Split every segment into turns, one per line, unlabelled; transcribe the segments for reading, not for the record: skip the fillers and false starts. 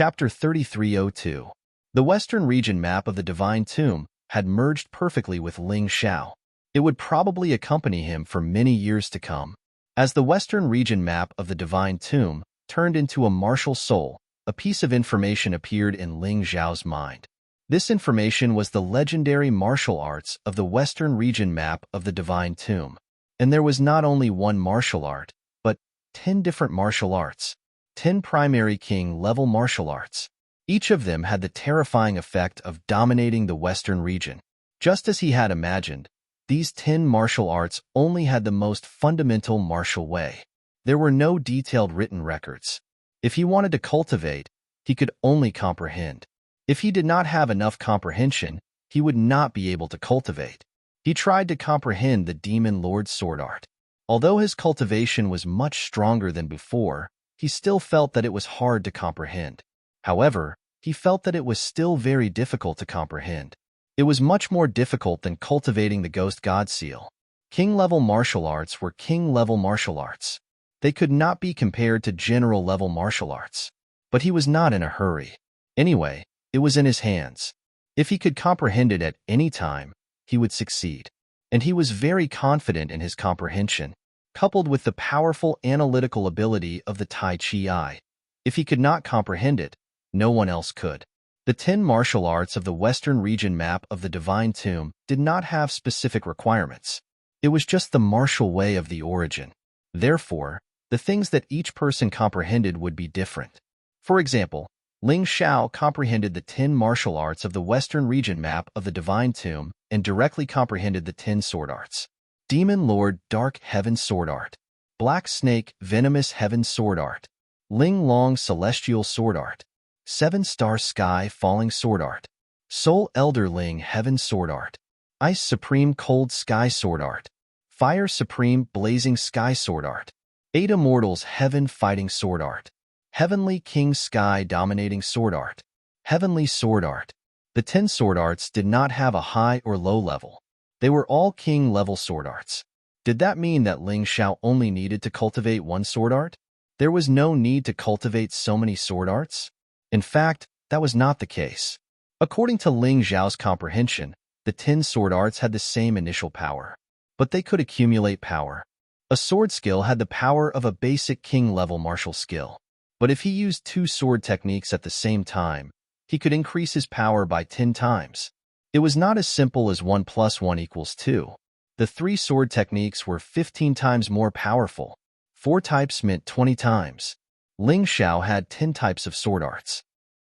Chapter 3302. The Western region map of the Divine Tomb had merged perfectly with Ling Xiao. It would probably accompany him for many years to come. As the Western region map of the Divine Tomb turned into a martial soul, a piece of information appeared in Ling Xiao's mind. This information was the legendary martial arts of the Western region map of the Divine Tomb. And there was not only one martial art, but 10 different martial arts. 10 primary king-level martial arts. Each of them had the terrifying effect of dominating the Western region. Just as he had imagined, these 10 martial arts only had the most fundamental martial way. There were no detailed written records. If he wanted to cultivate, he could only comprehend. If he did not have enough comprehension, he would not be able to cultivate. He tried to comprehend the Demon Lord's sword art. Although his cultivation was much stronger than before, he still felt that it was hard to comprehend. However, he felt that it was still very difficult to comprehend. It was much more difficult than cultivating the Ghost God Seal. King-level martial arts were king-level martial arts. They could not be compared to general-level martial arts. But he was not in a hurry. Anyway, it was in his hands. If he could comprehend it at any time, he would succeed. And he was very confident in his comprehension, coupled with the powerful analytical ability of the Tai Chi Eye. If he could not comprehend it, no one else could. The 10 martial arts of the Western region map of the Divine Tomb did not have specific requirements. It was just the martial way of the origin. Therefore, the things that each person comprehended would be different. For example, Ling Xiao comprehended the 10 martial arts of the Western region map of the Divine Tomb and directly comprehended the 10 sword arts. Demon Lord Dark Heaven Sword Art, Black Snake Venomous Heaven Sword Art, Ling Long Celestial Sword Art, 7-Star Sky Falling Sword Art, Soul Elder Ling Heaven Sword Art, Ice Supreme Cold Sky Sword Art, Fire Supreme Blazing Sky Sword Art, 8 Immortals Heaven Fighting Sword Art, Heavenly King Sky Dominating Sword Art, Heavenly Sword Art. The 10 sword arts did not have a high or low level. They were all king-level sword arts. Did that mean that Ling Xiao only needed to cultivate one sword art? There was no need to cultivate so many sword arts? In fact, that was not the case. According to Ling Xiao's comprehension, the 10 sword arts had the same initial power. But they could accumulate power. A sword skill had the power of a basic king-level martial skill. But if he used 2 sword techniques at the same time, he could increase his power by 10 times. It was not as simple as 1 + 1 = 2. The 3 sword techniques were 15 times more powerful. 4 types meant 20 times. Ling Xiao had 10 types of sword arts.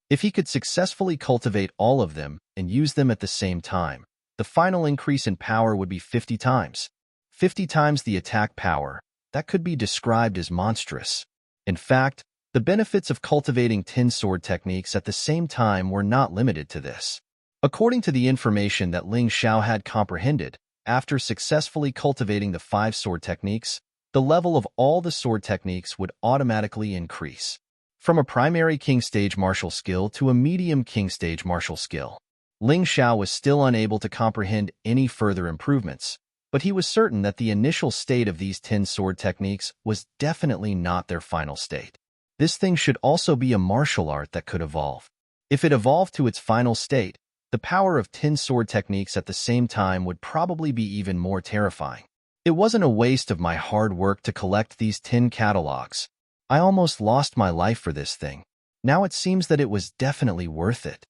If he could successfully cultivate all of them and use them at the same time, the final increase in power would be 50 times. 50 times the attack power. That could be described as monstrous. In fact, the benefits of cultivating 10 sword techniques at the same time were not limited to this. According to the information that Ling Xiao had comprehended, after successfully cultivating the 5 sword techniques, the level of all the sword techniques would automatically increase. From a primary king stage martial skill to a medium king stage martial skill. Ling Xiao was still unable to comprehend any further improvements, but he was certain that the initial state of these 10 sword techniques was definitely not their final state. This thing should also be a martial art that could evolve. If it evolved to its final state, the power of 10 sword techniques at the same time would probably be even more terrifying. It wasn't a waste of my hard work to collect these 10 catalogs. I almost lost my life for this thing. Now it seems that it was definitely worth it.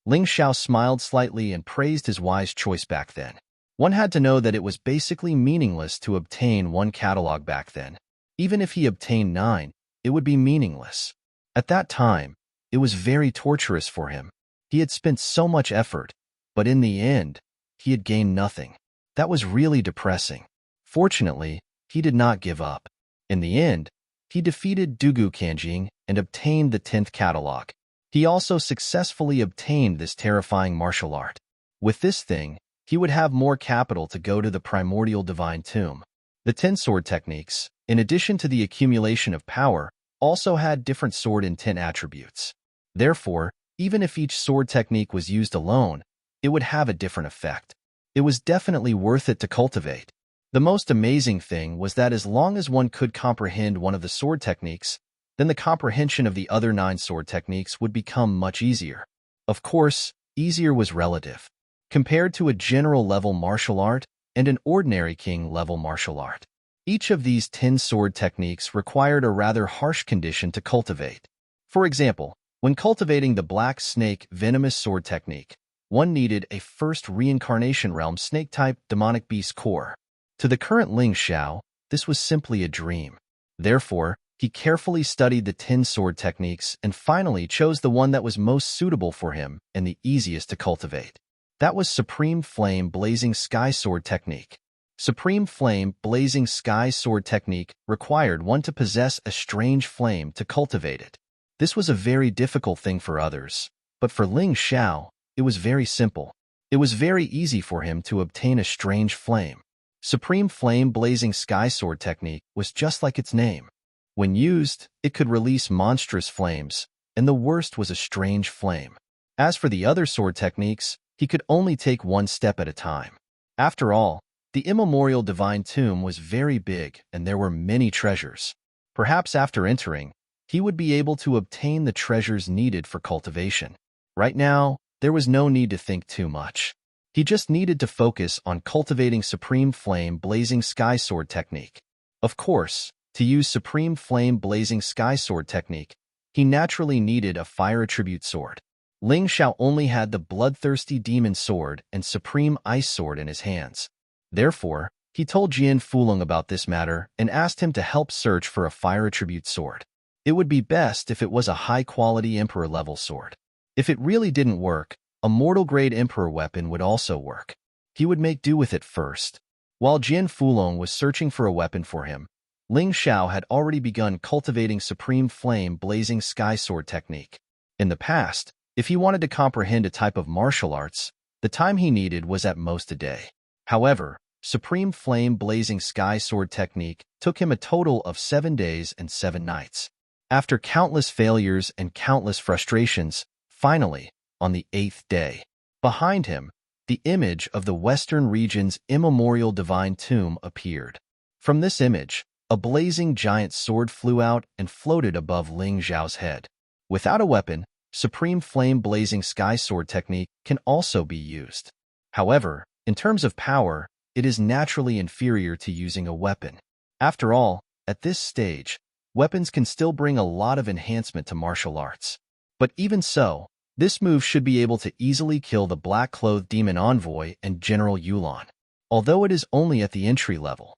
Ling Xiao smiled slightly and praised his wise choice back then. One had to know that it was basically meaningless to obtain 1 catalog back then. Even if he obtained 9, it would be meaningless. At that time, it was very torturous for him. He had spent so much effort, but in the end, he had gained nothing. That was really depressing. Fortunately, he did not give up. In the end, he defeated Dugu Kanjing and obtained the 10th catalog. He also successfully obtained this terrifying martial art. With this thing, he would have more capital to go to the primordial divine tomb. The 10 sword techniques, in addition to the accumulation of power, also had different sword intent attributes. Therefore, even if each sword technique was used alone, it would have a different effect. It was definitely worth it to cultivate. The most amazing thing was that as long as one could comprehend one of the sword techniques, then the comprehension of the other 9 sword techniques would become much easier. Of course, easier was relative. Compared to a general-level martial art and an ordinary king-level martial art, each of these 10 sword techniques required a rather harsh condition to cultivate. For example, when cultivating the Black Snake Venomous Sword technique, one needed a first reincarnation realm snake-type demonic beast core. To the current Ling Xiao, this was simply a dream. Therefore, he carefully studied the 10 sword techniques and finally chose the one that was most suitable for him and the easiest to cultivate. That was Supreme Flame Blazing Sky Sword technique. Supreme Flame Blazing Sky Sword technique required one to possess a strange flame to cultivate it. This was a very difficult thing for others, but for Ling Xiao, it was very simple. It was very easy for him to obtain a strange flame. Supreme Flame Blazing Sky Sword technique was just like its name. When used, it could release monstrous flames, and the worst was a strange flame. As for the other sword techniques, he could only take one step at a time. After all, the immemorial divine tomb was very big and there were many treasures. Perhaps after entering, he would be able to obtain the treasures needed for cultivation. Right now, there was no need to think too much. He just needed to focus on cultivating Supreme Flame Blazing Sky Sword technique. Of course, to use Supreme Flame Blazing Sky Sword technique, he naturally needed a fire attribute sword. Ling Xiao only had the Bloodthirsty Demon Sword and Supreme Ice Sword in his hands. Therefore, he told Jian Fulong about this matter and asked him to help search for a fire attribute sword. It would be best if it was a high-quality Emperor-level sword. If it really didn't work, a mortal-grade Emperor weapon would also work. He would make do with it first. While Jian Fulong was searching for a weapon for him, Ling Xiao had already begun cultivating Supreme Flame Blazing Sky Sword technique. In the past, if he wanted to comprehend a type of martial arts, the time he needed was at most a day. However, Supreme Flame Blazing Sky Sword technique took him a total of 7 days and 7 nights. After countless failures and countless frustrations, finally, on the 8th day, behind him, the image of the Western region's immemorial divine tomb appeared. From this image, a blazing giant sword flew out and floated above Ling Xiao's head. Without a weapon, Supreme Flame Blazing Sky Sword technique can also be used. However, in terms of power, it is naturally inferior to using a weapon. After all, at this stage, weapons can still bring a lot of enhancement to martial arts. But even so, this move should be able to easily kill the black-clothed demon envoy and General Yulan. Although it is only at the entry level,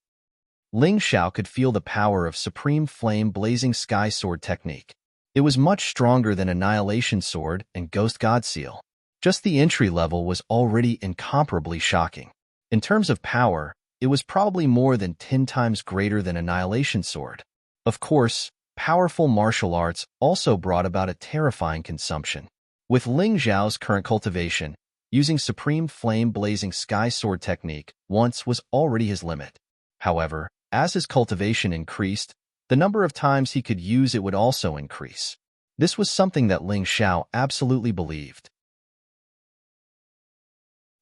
Ling Xiao could feel the power of Supreme Flame Blazing Sky Sword technique. It was much stronger than Annihilation Sword and Ghost God Seal. Just the entry level was already incomparably shocking. In terms of power, it was probably more than 10 times greater than Annihilation Sword. Of course, powerful martial arts also brought about a terrifying consumption. With Ling Xiao's current cultivation, using Supreme Flame Blazing Sky Sword technique once was already his limit. However, as his cultivation increased, the number of times he could use it would also increase. This was something that Ling Xiao absolutely believed.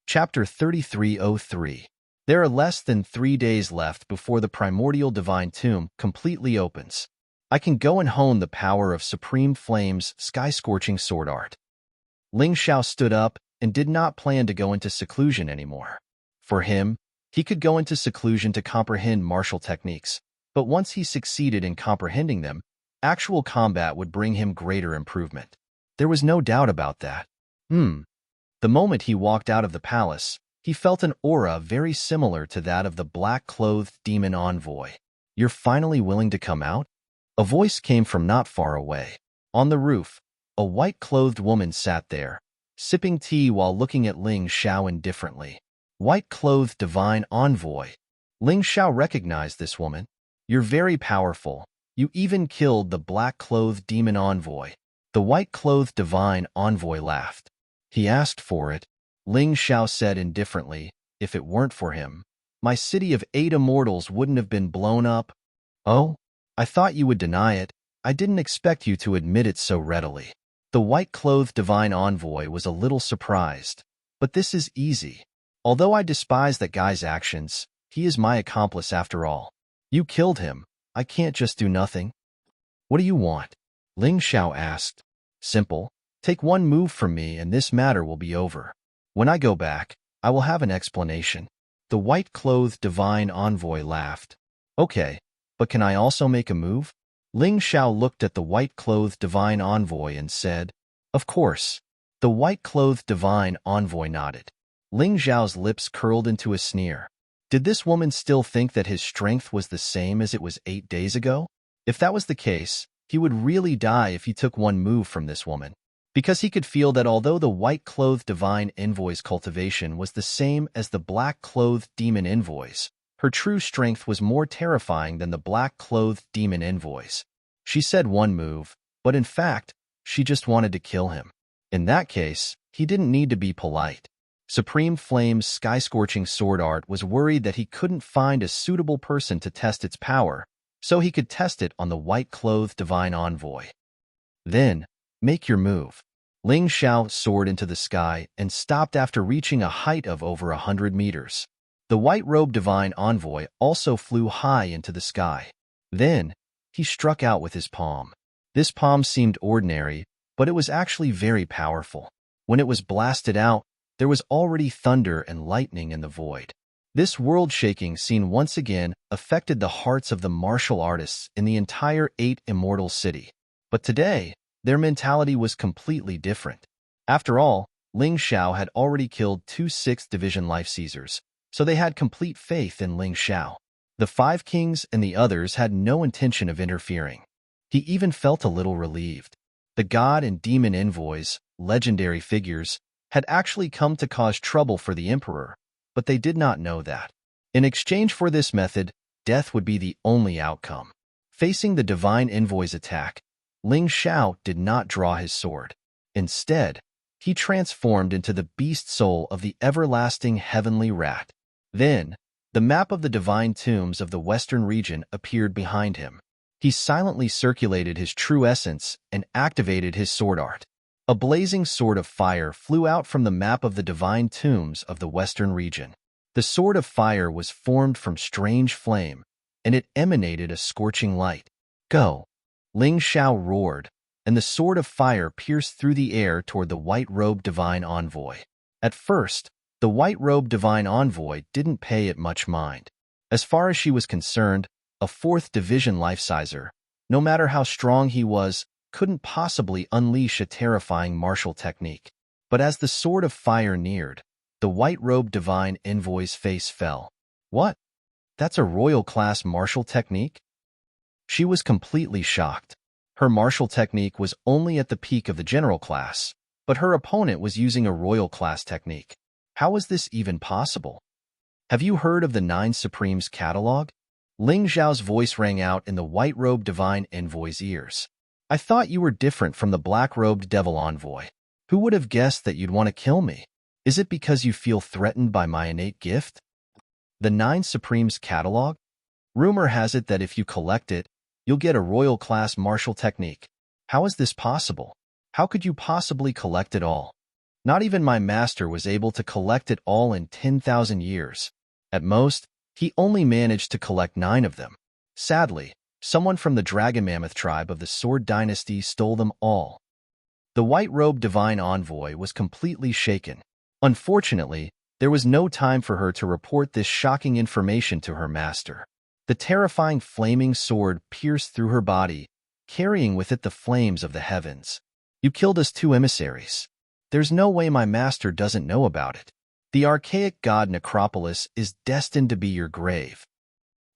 Chapter 3303. There are less than 3 days left before the primordial divine tomb completely opens. I can go and hone the power of Supreme Flame's sky-scorching sword art. Ling Xiao stood up and did not plan to go into seclusion anymore. For him, he could go into seclusion to comprehend martial techniques, but once he succeeded in comprehending them, actual combat would bring him greater improvement. There was no doubt about that. The moment he walked out of the palace, he felt an aura very similar to that of the black-clothed demon envoy. "You're finally willing to come out?" A voice came from not far away. On the roof, a white-clothed woman sat there, sipping tea while looking at Ling Xiao indifferently. White-clothed divine envoy. Ling Xiao recognized this woman. "You're very powerful. You even killed the black-clothed demon envoy." The white-clothed divine envoy laughed. "He asked for it," Ling Xiao said indifferently. "If it weren't for him, my city of 8 immortals wouldn't have been blown up." "Oh? I thought you would deny it. I didn't expect you to admit it so readily." The white-clothed divine envoy was a little surprised. "But this is easy. Although I despise that guy's actions, he is my accomplice after all. You killed him. I can't just do nothing." What do you want? Ling Xiao asked. Simple. Take one move from me and this matter will be over. When I go back, I will have an explanation. The white-clothed divine envoy laughed. Okay, but can I also make a move? Ling Xiao looked at the white-clothed divine envoy and said, Of course. The white-clothed divine envoy nodded. Ling Xiao's lips curled into a sneer. Did this woman still think that his strength was the same as it was 8 days ago? If that was the case, he would really die if he took one move from this woman. Because he could feel that although the white-clothed divine envoy's cultivation was the same as the black-clothed demon envoy's, her true strength was more terrifying than the black-clothed demon envoy's. She said one move, but in fact, she just wanted to kill him. In that case, he didn't need to be polite. Supreme Flame's sky-scorching sword art was worried that he couldn't find a suitable person to test its power, so he could test it on the white-clothed divine envoy. Then, make your move. Ling Xiao soared into the sky and stopped after reaching a height of over 100 meters. The white-robed divine envoy also flew high into the sky. Then, he struck out with his palm. This palm seemed ordinary, but it was actually very powerful. When it was blasted out, there was already thunder and lightning in the void. This world-shaking scene once again affected the hearts of the martial artists in the entire 8 Immortal City. But today, their mentality was completely different. After all, Ling Xiao had already killed 2 6th Division Life Seizers, so they had complete faith in Ling Xiao. The 5 kings and the others had no intention of interfering. He even felt a little relieved. The god and demon envoys, legendary figures, had actually come to cause trouble for the emperor, but they did not know that. In exchange for this method, death would be the only outcome. Facing the divine envoy's attack, Ling Xiao did not draw his sword. Instead, he transformed into the beast soul of the everlasting heavenly rat. Then, the map of the divine tombs of the western region appeared behind him. He silently circulated his true essence and activated his sword art. A blazing sword of fire flew out from the map of the divine tombs of the western region. The sword of fire was formed from strange flame, and it emanated a scorching light. Go! Ling Xiao roared, and the sword of fire pierced through the air toward the white-robed divine envoy. At first, the white-robed divine envoy didn't pay it much mind. As far as she was concerned, a 4th Division Life-Sizer, no matter how strong he was, couldn't possibly unleash a terrifying martial technique. But as the sword of fire neared, the white-robed divine envoy's face fell. What? That's a royal-class martial technique? She was completely shocked. Her martial technique was only at the peak of the general class, but her opponent was using a royal-class technique. How was this even possible? Have you heard of the 9 Supremes catalog? Ling Xiao's voice rang out in the white-robed divine envoy's ears. I thought you were different from the black-robed devil envoy. Who would have guessed that you'd want to kill me? Is it because you feel threatened by my innate gift? The 9 Supremes catalog? Rumor has it that if you collect it, you'll get a royal-class martial technique. How is this possible? How could you possibly collect it all? Not even my master was able to collect it all in 10,000 years. At most, he only managed to collect 9 of them. Sadly, someone from the Dragon Mammoth tribe of the Sword Dynasty stole them all. The white-robed divine envoy was completely shaken. Unfortunately, there was no time for her to report this shocking information to her master. The terrifying flaming sword pierced through her body, carrying with it the flames of the heavens. You killed us 2 emissaries. There's no way my master doesn't know about it. The archaic god Necropolis is destined to be your grave.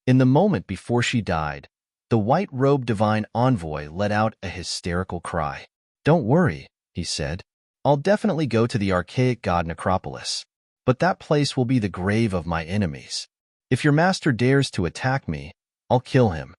In the moment before she died, the white-robed divine envoy let out a hysterical cry. Don't worry, he said. I'll definitely go to the archaic god Necropolis. But that place will be the grave of my enemies. If your master dares to attack me, I'll kill him.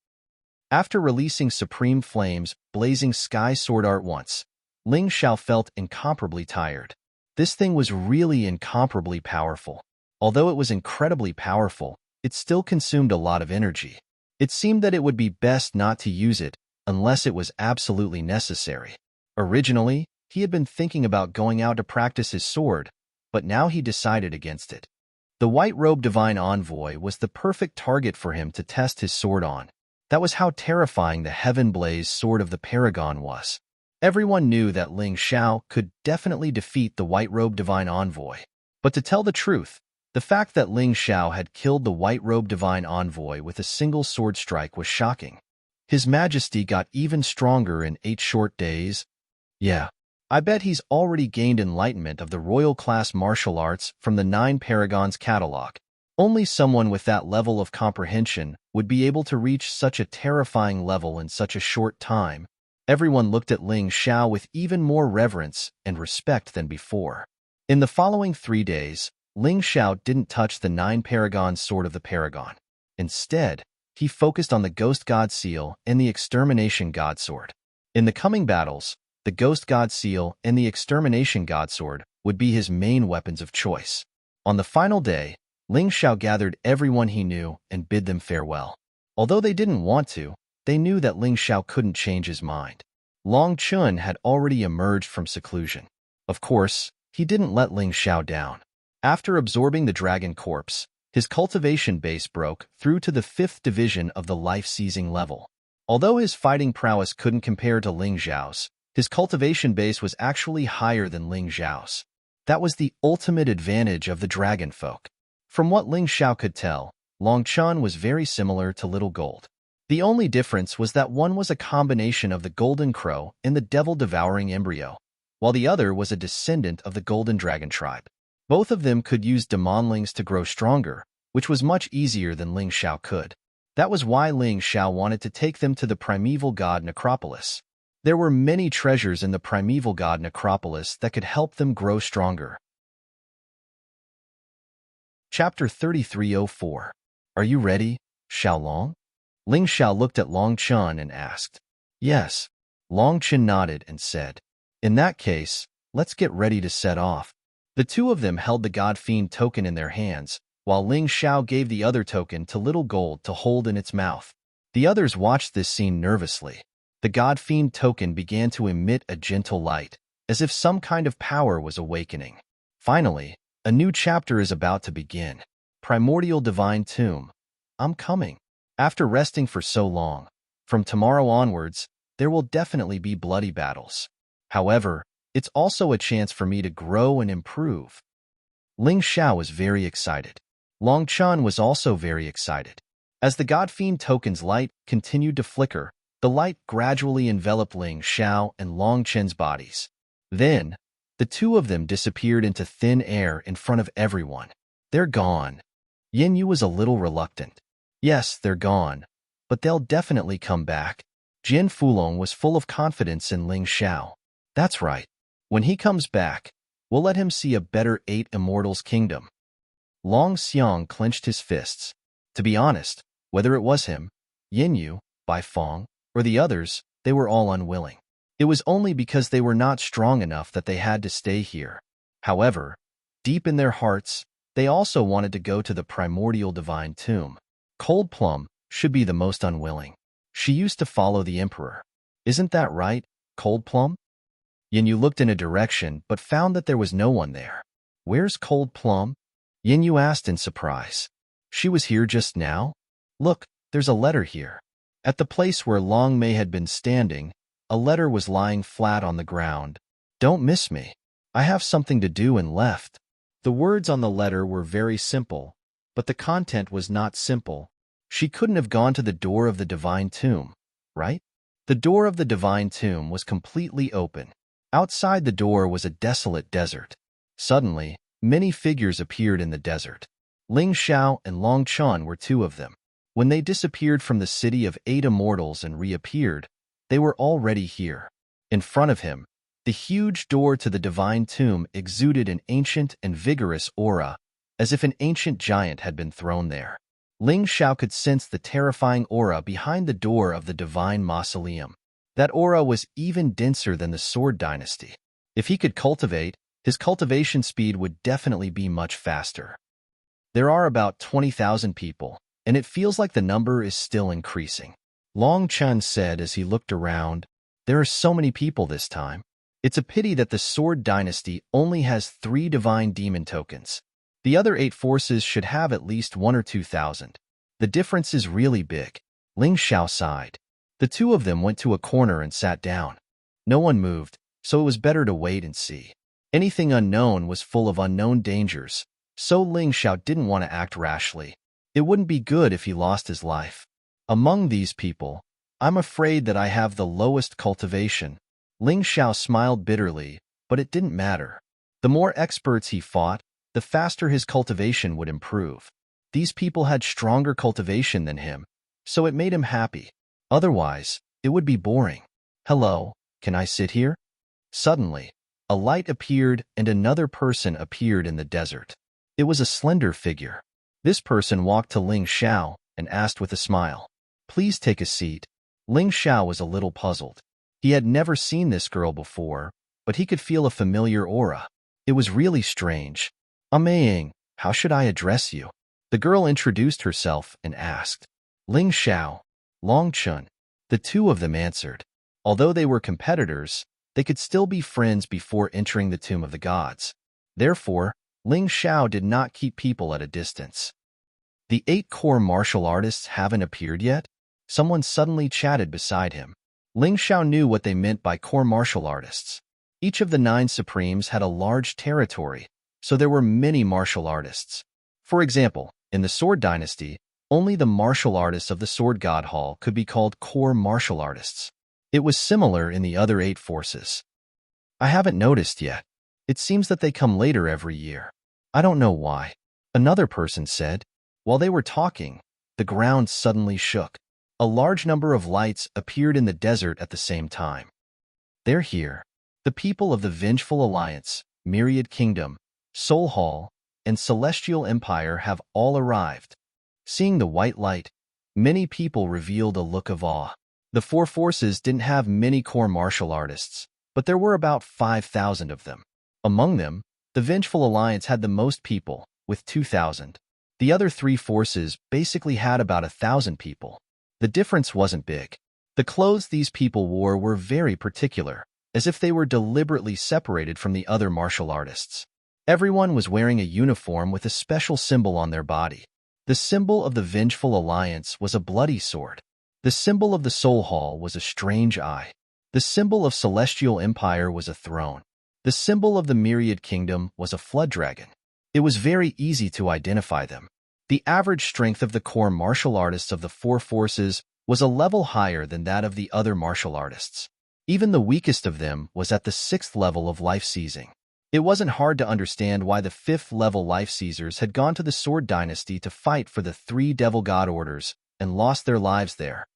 After releasing Supreme Flame's blazing sky sword art once, Ling Xiao felt incomparably tired. This thing was really incomparably powerful. Although it was incredibly powerful, it still consumed a lot of energy. It seemed that it would be best not to use it unless it was absolutely necessary. Originally, he had been thinking about going out to practice his sword, but now he decided against it. The white-robed divine envoy was the perfect target for him to test his sword on. That was how terrifying the heaven-blazed sword of the Paragon was. Everyone knew that Ling Xiao could definitely defeat the white-robed divine envoy. But to tell the truth, the fact that Ling Xiao had killed the white-robed divine envoy with a single sword strike was shocking. His Majesty got even stronger in 8 short days. Yeah, I bet he's already gained enlightenment of the royal-class martial arts from the 9 Paragons catalog. Only someone with that level of comprehension would be able to reach such a terrifying level in such a short time. Everyone looked at Ling Xiao with even more reverence and respect than before. In the following 3 days, Ling Xiao didn't touch the 9 Paragons sword of the Paragon. Instead, he focused on the Ghost God Seal and the Extermination God Sword. In the coming battles, the Ghost God Seal and the Extermination God Sword would be his main weapons of choice. On the final day, Ling Xiao gathered everyone he knew and bid them farewell. Although they didn't want to, they knew that Ling Xiao couldn't change his mind. Long Chun had already emerged from seclusion. Of course, he didn't let Ling Xiao down. After absorbing the dragon corpse, his cultivation base broke through to the 5th division of the life-seizing level. Although his fighting prowess couldn't compare to Ling Xiao's, his cultivation base was actually higher than Ling Xiao's. That was the ultimate advantage of the dragon folk. From what Ling Xiao could tell, Long Chun was very similar to Little Gold. The only difference was that one was a combination of the Golden Crow and the Devil-Devouring Embryo, while the other was a descendant of the Golden Dragon tribe. Both of them could use demonlings to grow stronger, which was much easier than Ling Xiao could. That was why Ling Xiao wanted to take them to the primeval god necropolis. There were many treasures in the primeval god necropolis that could help them grow stronger. Chapter 3304. Are you ready, Xiaolong? Ling Xiao looked at Long Chun and asked. Yes. Long Chun nodded and said, in that case, let's get ready to set off. The two of them held the God Fiend token in their hands, while Ling Xiao gave the other token to Little Gold to hold in its mouth. The others watched this scene nervously. The God Fiend token began to emit a gentle light, as if some kind of power was awakening. Finally, a new chapter is about to begin. Primordial Divine Tomb. I'm coming. After resting for so long, from tomorrow onwards, there will definitely be bloody battles. However, it's also a chance for me to grow and improve. Ling Xiao was very excited. Long Chun was also very excited. As the God Fiend token's light continued to flicker, the light gradually enveloped Ling Xiao and Long Chen's bodies. Then, the two of them disappeared into thin air in front of everyone. They're gone. Yin Yu was a little reluctant. Yes, they're gone, but they'll definitely come back. Jin Fulong was full of confidence in Ling Xiao. That's right. When he comes back, we'll let him see a better 8 Immortals kingdom. Long Xiang clenched his fists. To be honest, whether it was him, Yin Yu, Bai Fong, or the others, they were all unwilling. It was only because they were not strong enough that they had to stay here. However, deep in their hearts, they also wanted to go to the primordial divine tomb. Cold Plum should be the most unwilling. She used to follow the emperor. Isn't that right, Cold Plum? Yin Yu looked in a direction but found that there was no one there. Where's Cold Plum? Yin Yu asked in surprise. She was here just now? Look, there's a letter here. At the place where Long Mei had been standing, a letter was lying flat on the ground. Don't miss me. I have something to do and left. The words on the letter were very simple, but the content was not simple. She couldn't have gone to the door of the divine tomb, right? The door of the divine tomb was completely open. Outside the door was a desolate desert. Suddenly, many figures appeared in the desert. Ling Xiao and Long Chun were two of them. When they disappeared from the city of 8 Immortals and reappeared, they were already here. In front of him, the huge door to the divine tomb exuded an ancient and vigorous aura, as if an ancient giant had been thrown there. Ling Xiao could sense the terrifying aura behind the door of the divine mausoleum. That aura was even denser than the Sword Dynasty. If he could cultivate, his cultivation speed would definitely be much faster. There are about 20,000 people, and it feels like the number is still increasing. Long Chun said as he looked around, there are so many people this time. It's a pity that the Sword Dynasty only has 3 divine demon tokens. The other 8 forces should have at least 1 or 2,000. The difference is really big. Ling Xiao sighed. The two of them went to a corner and sat down. No one moved, so it was better to wait and see. Anything unknown was full of unknown dangers, so Ling Xiao didn't want to act rashly. It wouldn't be good if he lost his life. Among these people, I'm afraid that I have the lowest cultivation. Ling Xiao smiled bitterly, but it didn't matter. The more experts he fought, the faster his cultivation would improve. These people had stronger cultivation than him, so it made him happy. Otherwise, it would be boring. Hello, can I sit here? Suddenly, a light appeared and another person appeared in the desert. It was a slender figure. This person walked to Ling Xiao and asked with a smile, "Please take a seat." Ling Xiao was a little puzzled. He had never seen this girl before, but he could feel a familiar aura. It was really strange. "Amazing, how should I address you?" The girl introduced herself and asked. "Ling Xiao, Long Chun." The two of them answered. Although they were competitors, they could still be friends before entering the Tomb of the Gods. Therefore, Ling Xiao did not keep people at a distance. "The 8 core martial artists haven't appeared yet?" Someone suddenly chatted beside him. Ling Xiao knew what they meant by core martial artists. Each of the 9 supremes had a large territory, so there were many martial artists. For example, in the Sword Dynasty, only the martial artists of the Sword God Hall could be called core martial artists. It was similar in the other 8 forces. "I haven't noticed yet. It seems that they come later every year. I don't know why," another person said. While they were talking, the ground suddenly shook. A large number of lights appeared in the desert at the same time. "They're here. The people of the Vengeful Alliance, Myriad Kingdom, Soul Hall, and Celestial Empire have all arrived." Seeing the white light, many people revealed a look of awe. The 4 forces didn't have many core martial artists, but there were about 5,000 of them. Among them, the Vengeful Alliance had the most people, with 2,000. The other 3 forces basically had about 1,000 people. The difference wasn't big. The clothes these people wore were very particular, as if they were deliberately separated from the other martial artists. Everyone was wearing a uniform with a special symbol on their body. The symbol of the Vengeful Alliance was a bloody sword. The symbol of the Soul Hall was a strange eye. The symbol of Celestial Empire was a throne. The symbol of the Myriad Kingdom was a flood dragon. It was very easy to identify them. The average strength of the core martial artists of the 4 forces was a level higher than that of the other martial artists. Even the weakest of them was at the 6th level of life seizing. It wasn't hard to understand why the 5th level life seizers had gone to the Sword Dynasty to fight for the 3 Devil God Orders and lost their lives there.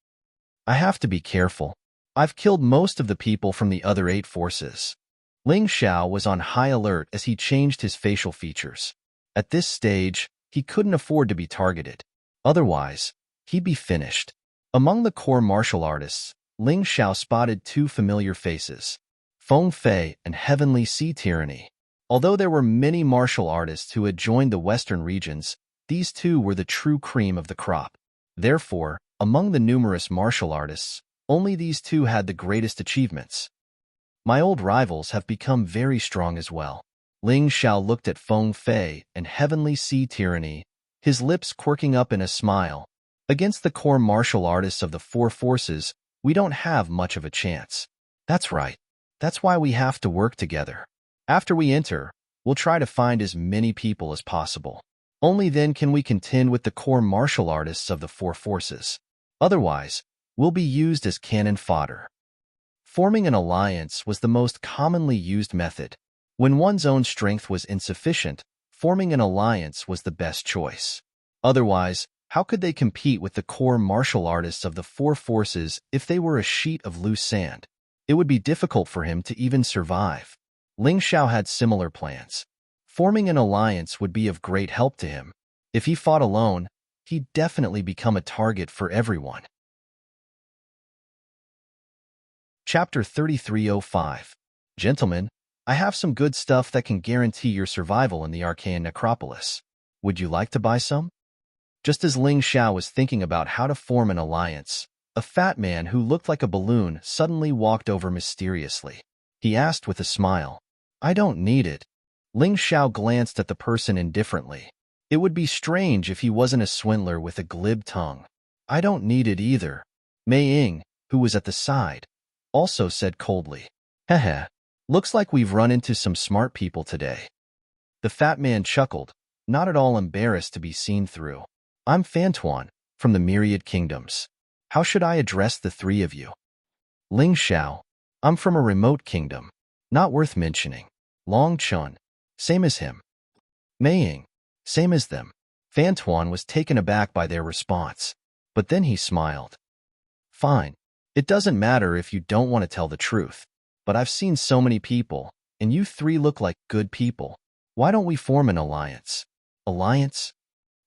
"I have to be careful. I've killed most of the people from the other 8 forces." Ling Xiao was on high alert as he changed his facial features. At this stage, he couldn't afford to be targeted. Otherwise, he'd be finished. Among the core martial artists, Ling Xiao spotted 2 familiar faces, Feng Fei and Heavenly Sea Tyranny. Although there were many martial artists who had joined the Western regions, these 2 were the true cream of the crop. Therefore, among the numerous martial artists, only these 2 had the greatest achievements. "My old rivals have become very strong as well." Ling Xiao looked at Feng Fei and Heavenly Sea Tyranny, his lips quirking up in a smile. "Against the core martial artists of the 4 forces, we don't have much of a chance." "That's right. That's why we have to work together. After we enter, we'll try to find as many people as possible. Only then can we contend with the core martial artists of the 4 forces. Otherwise, we'll be used as cannon fodder." Forming an alliance was the most commonly used method. When one's own strength was insufficient, forming an alliance was the best choice. Otherwise, how could they compete with the core martial artists of the 4 forces if they were a sheet of loose sand? It would be difficult for him to even survive. Ling Xiao had similar plans. Forming an alliance would be of great help to him. If he fought alone, he'd definitely become a target for everyone. Chapter 3305. Gentlemen, I have some good stuff that can guarantee your survival in the Arcane Necropolis. Would you like to buy some? Just as Ling Xiao was thinking about how to form an alliance, a fat man who looked like a balloon suddenly walked over mysteriously. He asked with a smile, "I don't need it." Ling Xiao glanced at the person indifferently. It would be strange if he wasn't a swindler with a glib tongue. I don't need it either. Mei Ying, who was at the side, also said coldly. Heh, looks like we've run into some smart people today. The fat man chuckled, not at all embarrassed to be seen through. I'm Fantuan, from the Myriad Kingdoms. How should I address the three of you? Ling Xiao. I'm from a remote kingdom. Not worth mentioning. Long Chun. Same as him. Mei Ying. Same as them. Fantuan was taken aback by their response, but then he smiled. Fine. It doesn't matter if you don't want to tell the truth, but I've seen so many people, and you three look like good people. Why don't we form an alliance? Alliance?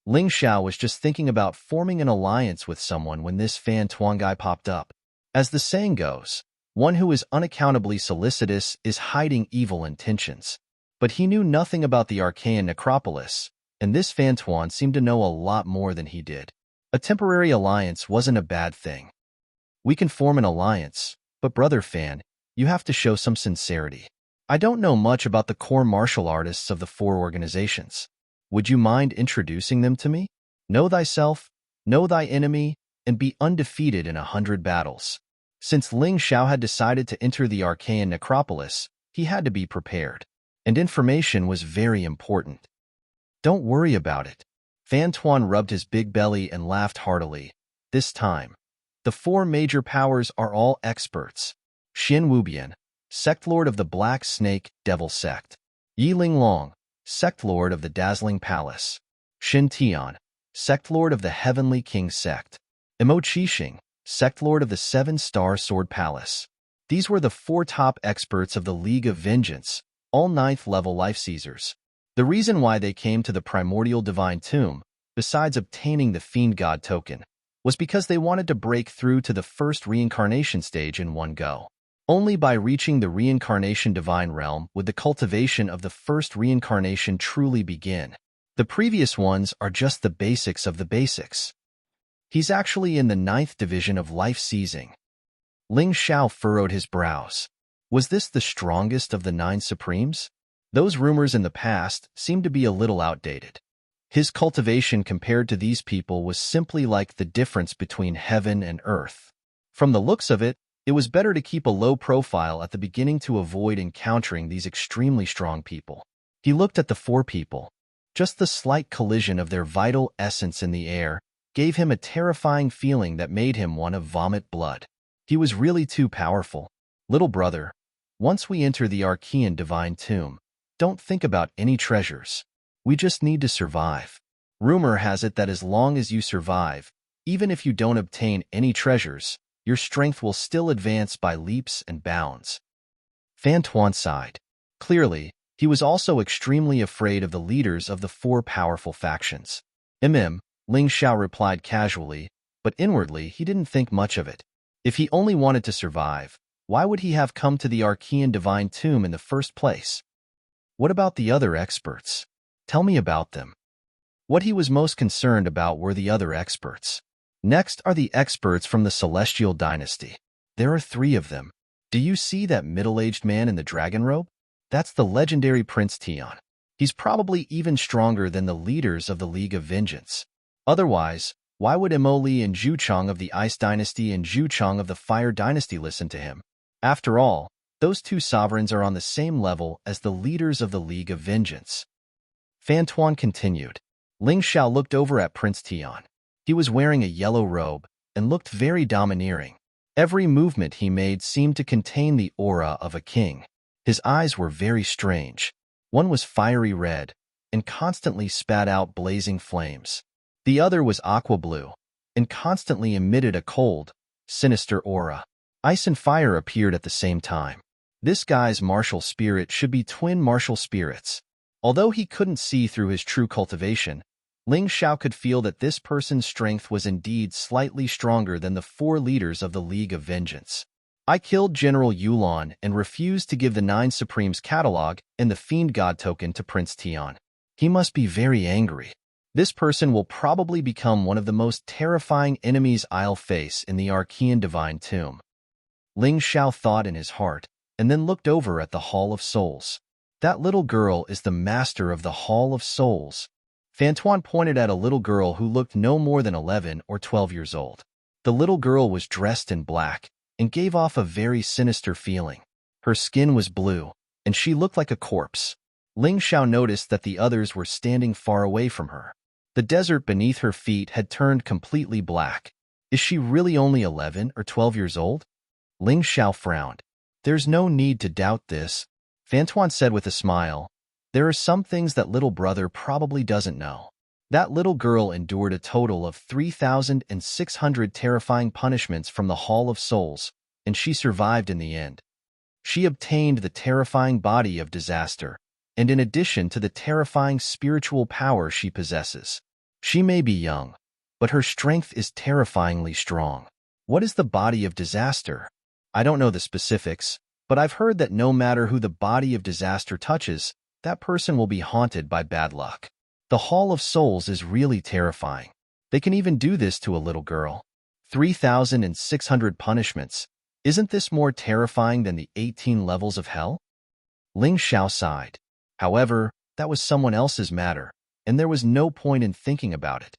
Ling Xiao was just thinking about forming an alliance with someone when this Fantuan guy popped up. As the saying goes, one who is unaccountably solicitous is hiding evil intentions. But he knew nothing about the Archaean necropolis, and this Fantuan seemed to know a lot more than he did. A temporary alliance wasn't a bad thing. We can form an alliance, but Brother Fan, you have to show some sincerity. I don't know much about the core martial artists of the four organizations. Would you mind introducing them to me? Know thyself, know thy enemy, and be undefeated in 100 battles. Since Ling Xiao had decided to enter the Archaean necropolis, he had to be prepared. And information was very important. Don't worry about it. Fantuan rubbed his big belly and laughed heartily. This time, the four major powers are all experts. Xin Wubian, Sect Lord of the Black Snake Devil Sect. Yi Linglong, Sect Lord of the Dazzling Palace. Xin Tian, Sect Lord of the Heavenly King Sect. Imo Qixing, Sect Lord of the Seven-Star Sword Palace. These were the four top experts of the League of Vengeance, all 9th-level life seizers. The reason why they came to the primordial divine tomb, besides obtaining the Fiend God token, was because they wanted to break through to the first reincarnation stage in one go. Only by reaching the reincarnation divine realm would the cultivation of the first reincarnation truly begin. The previous ones are just the basics of the basics. He's actually in the 9th division of life seizing. Ling Xiao furrowed his brows. Was this the strongest of the 9 supremes? Those rumors in the past seemed to be a little outdated. His cultivation compared to these people was simply like the difference between heaven and earth. From the looks of it, it was better to keep a low profile at the beginning to avoid encountering these extremely strong people. He looked at the four people. Just the slight collision of their vital essence in the air gave him a terrifying feeling that made him want to vomit blood. He was really too powerful. Little brother, once we enter the Archaean divine tomb, don't think about any treasures. We just need to survive. Rumor has it that as long as you survive, even if you don't obtain any treasures, your strength will still advance by leaps and bounds. Fantuan sighed. Clearly, he was also extremely afraid of the leaders of the four powerful factions. Ling Xiao replied casually, but inwardly he didn't think much of it. If he only wanted to survive, why would he have come to the Archaean divine tomb in the first place? What about the other experts? Tell me about them. What he was most concerned about were the other experts. Next are the experts from the Celestial Dynasty. There are 3 of them. Do you see that middle-aged man in the dragon robe? That's the legendary Prince Tian. He's probably even stronger than the leaders of the League of Vengeance. Otherwise, why would Li and Zhu Chang of the Ice Dynasty and Zhu Chang of the Fire Dynasty listen to him? After all, those 2 sovereigns are on the same level as the leaders of the League of Vengeance. Fantuan continued. Ling Xiao looked over at Prince Tian. He was wearing a yellow robe and looked very domineering. Every movement he made seemed to contain the aura of a king. His eyes were very strange. One was fiery red and constantly spat out blazing flames. The other was aqua blue and constantly emitted a cold, sinister aura. Ice and fire appeared at the same time. This guy's martial spirit should be twin martial spirits. Although he couldn't see through his true cultivation, Ling Xiao could feel that this person's strength was indeed slightly stronger than the 4 leaders of the League of Vengeance. I killed General Yulan and refused to give the 9 Supremes catalog and the Fiend God token to Prince Tian. He must be very angry. This person will probably become one of the most terrifying enemies I'll face in the Archaean Divine Tomb. Ling Xiao thought in his heart, and then looked over at the Hall of Souls. That little girl is the master of the Hall of Souls. Fantuan pointed at a little girl who looked no more than 11 or 12 years old. The little girl was dressed in black and gave off a very sinister feeling. Her skin was blue, and she looked like a corpse. Ling Xiao noticed that the others were standing far away from her. The desert beneath her feet had turned completely black. Is she really only 11 or 12 years old? Ling Xiao frowned. There's no need to doubt this, Fantuan said with a smile. There are some things that little brother probably doesn't know. That little girl endured a total of 3,600 terrifying punishments from the Hall of Souls, and she survived in the end. She obtained the terrifying body of disaster, and in addition to the terrifying spiritual power she possesses. She may be young, but her strength is terrifyingly strong. What is the body of disaster? I don't know the specifics, but I've heard that no matter who the body of disaster touches, that person will be haunted by bad luck. The Hall of Souls is really terrifying. They can even do this to a little girl. 3,600 punishments. Isn't this more terrifying than the 18 levels of hell? Ling Xiao sighed. However, that was someone else's matter, and there was no point in thinking about it.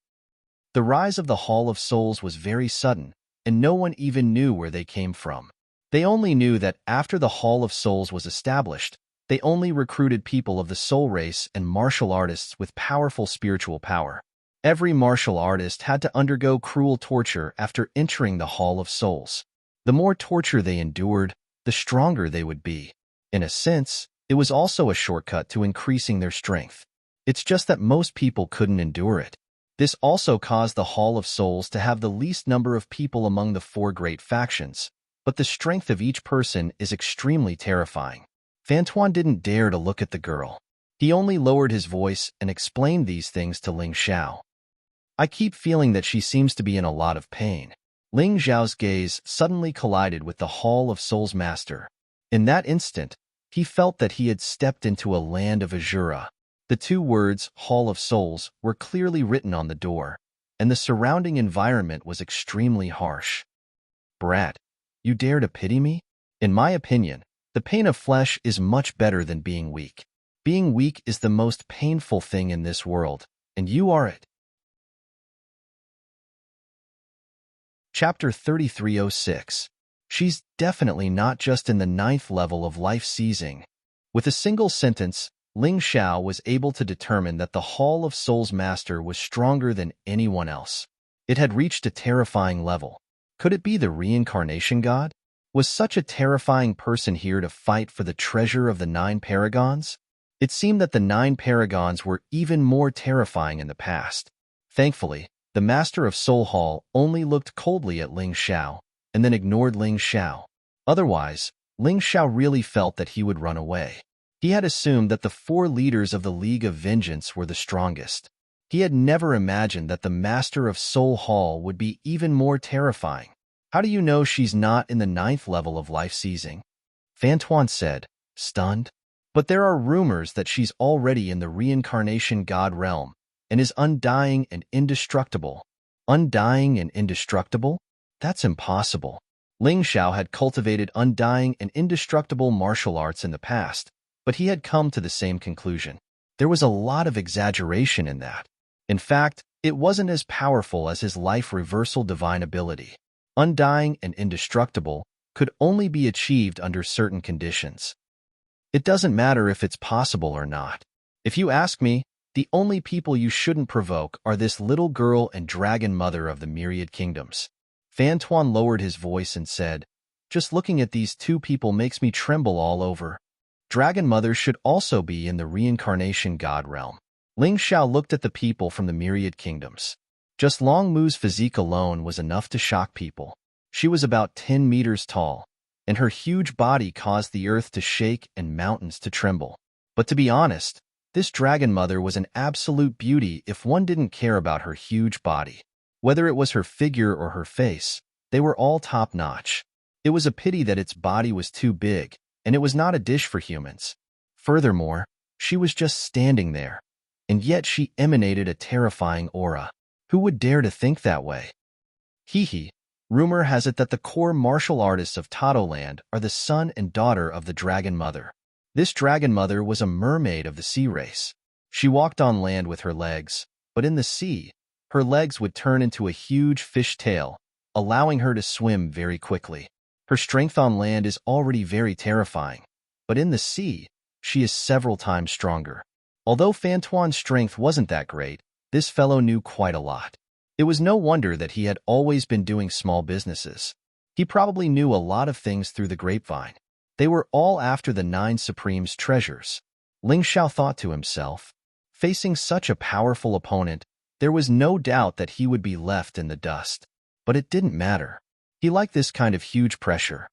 The rise of the Hall of Souls was very sudden, and no one even knew where they came from. They only knew that after the Hall of Souls was established, they only recruited people of the soul race and martial artists with powerful spiritual power. Every martial artist had to undergo cruel torture after entering the Hall of Souls. The more torture they endured, the stronger they would be. In a sense, it was also a shortcut to increasing their strength. It's just that most people couldn't endure it. This also caused the Hall of Souls to have the least number of people among the four great factions, but the strength of each person is extremely terrifying. Fantuan didn't dare to look at the girl. He only lowered his voice and explained these things to Ling Xiao. I keep feeling that she seems to be in a lot of pain. Ling Xiao's gaze suddenly collided with the Hall of Souls Master. In that instant, he felt that he had stepped into a land of Azura. The two words, Hall of Souls, were clearly written on the door, and the surrounding environment was extremely harsh. Brat, you dare to pity me? In my opinion, the pain of flesh is much better than being weak. Being weak is the most painful thing in this world, and you are it. Chapter 3306. She's definitely not just in the 9th level of life seizing. With a single sentence, Ling Xiao was able to determine that the Hall of Souls Master was stronger than anyone else. It had reached a terrifying level. Could it be the reincarnation god? Was such a terrifying person here to fight for the treasure of the 9 paragons? It seemed that the 9 paragons were even more terrifying in the past. Thankfully, the Master of Soul Hall only looked coldly at Ling Xiao, and then ignored Ling Xiao. Otherwise, Ling Xiao really felt that he would run away. He had assumed that the 4 leaders of the League of Vengeance were the strongest. He had never imagined that the Master of Soul Hall would be even more terrifying. How do you know she's not in the 9th level of life seizing? Fantuan said, stunned. But there are rumors that she's already in the reincarnation god realm, and is undying and indestructible. Undying and indestructible? That's impossible. Ling Xiao had cultivated undying and indestructible martial arts in the past, but he had come to the same conclusion. There was a lot of exaggeration in that. In fact, it wasn't as powerful as his life reversal divine ability. Undying and indestructible could only be achieved under certain conditions. It doesn't matter if it's possible or not. If you ask me, the only people you shouldn't provoke are this little girl and dragon mother of the myriad kingdoms. Fantuan lowered his voice and said, just looking at these 2 people makes me tremble all over. Dragon Mother should also be in the reincarnation god realm. Ling Xiao looked at the people from the myriad kingdoms. Just Long Mu's physique alone was enough to shock people. She was about 10 meters tall, and her huge body caused the earth to shake and mountains to tremble. But to be honest, this Dragon Mother was an absolute beauty if one didn't care about her huge body. Whether it was her figure or her face, they were all top-notch. It was a pity that its body was too big, and it was not a dish for humans. Furthermore, she was just standing there, and yet she emanated a terrifying aura. Who would dare to think that way? Hee. Rumor has it that the core martial artists of Tadoland are the son and daughter of the Dragon Mother. This Dragon Mother was a mermaid of the sea race. She walked on land with her legs, But in the sea, her legs would turn into a huge fish tail, allowing her to swim very quickly. Her strength on land is already very terrifying, but in the sea, she is several times stronger. Although Fantuan's strength wasn't that great, this fellow knew quite a lot. It was no wonder that he had always been doing small businesses. He probably knew a lot of things through the grapevine. They were all after the 9 Supreme's treasures. Ling Xiao thought to himself. Facing such a powerful opponent, there was no doubt that he would be left in the dust. But it didn't matter. He liked this kind of huge pressure.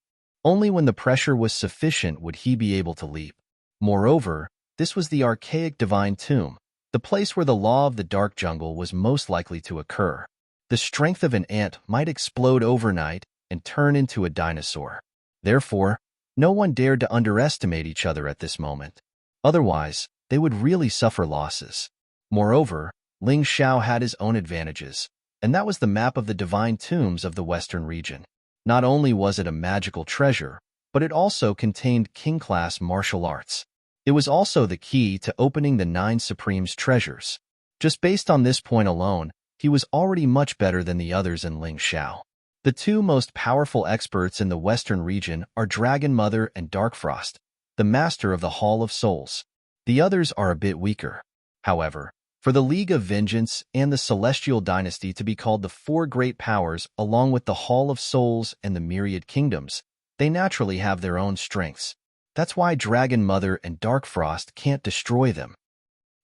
Only when the pressure was sufficient would he be able to leap. Moreover, this was the archaic divine tomb, the place where the law of the dark jungle was most likely to occur. The strength of an ant might explode overnight and turn into a dinosaur. Therefore, no one dared to underestimate each other at this moment. Otherwise, they would really suffer losses. Moreover, Ling Xiao had his own advantages, and that was the map of the divine tombs of the Western region. Not only was it a magical treasure, but it also contained king-class martial arts. It was also the key to opening the 9 Supreme's treasures. Just based on this point alone, he was already much better than the others in Ling Xiao. The 2 most powerful experts in the Western region are Dragon Mother and Darkfrost, the master of the Hall of Souls. The others are a bit weaker. However, for the League of Vengeance and the Celestial Dynasty to be called the 4 great powers along with the Hall of Souls and the Myriad Kingdoms, they naturally have their own strengths. That's why Dragon Mother and Darkfrost can't destroy them.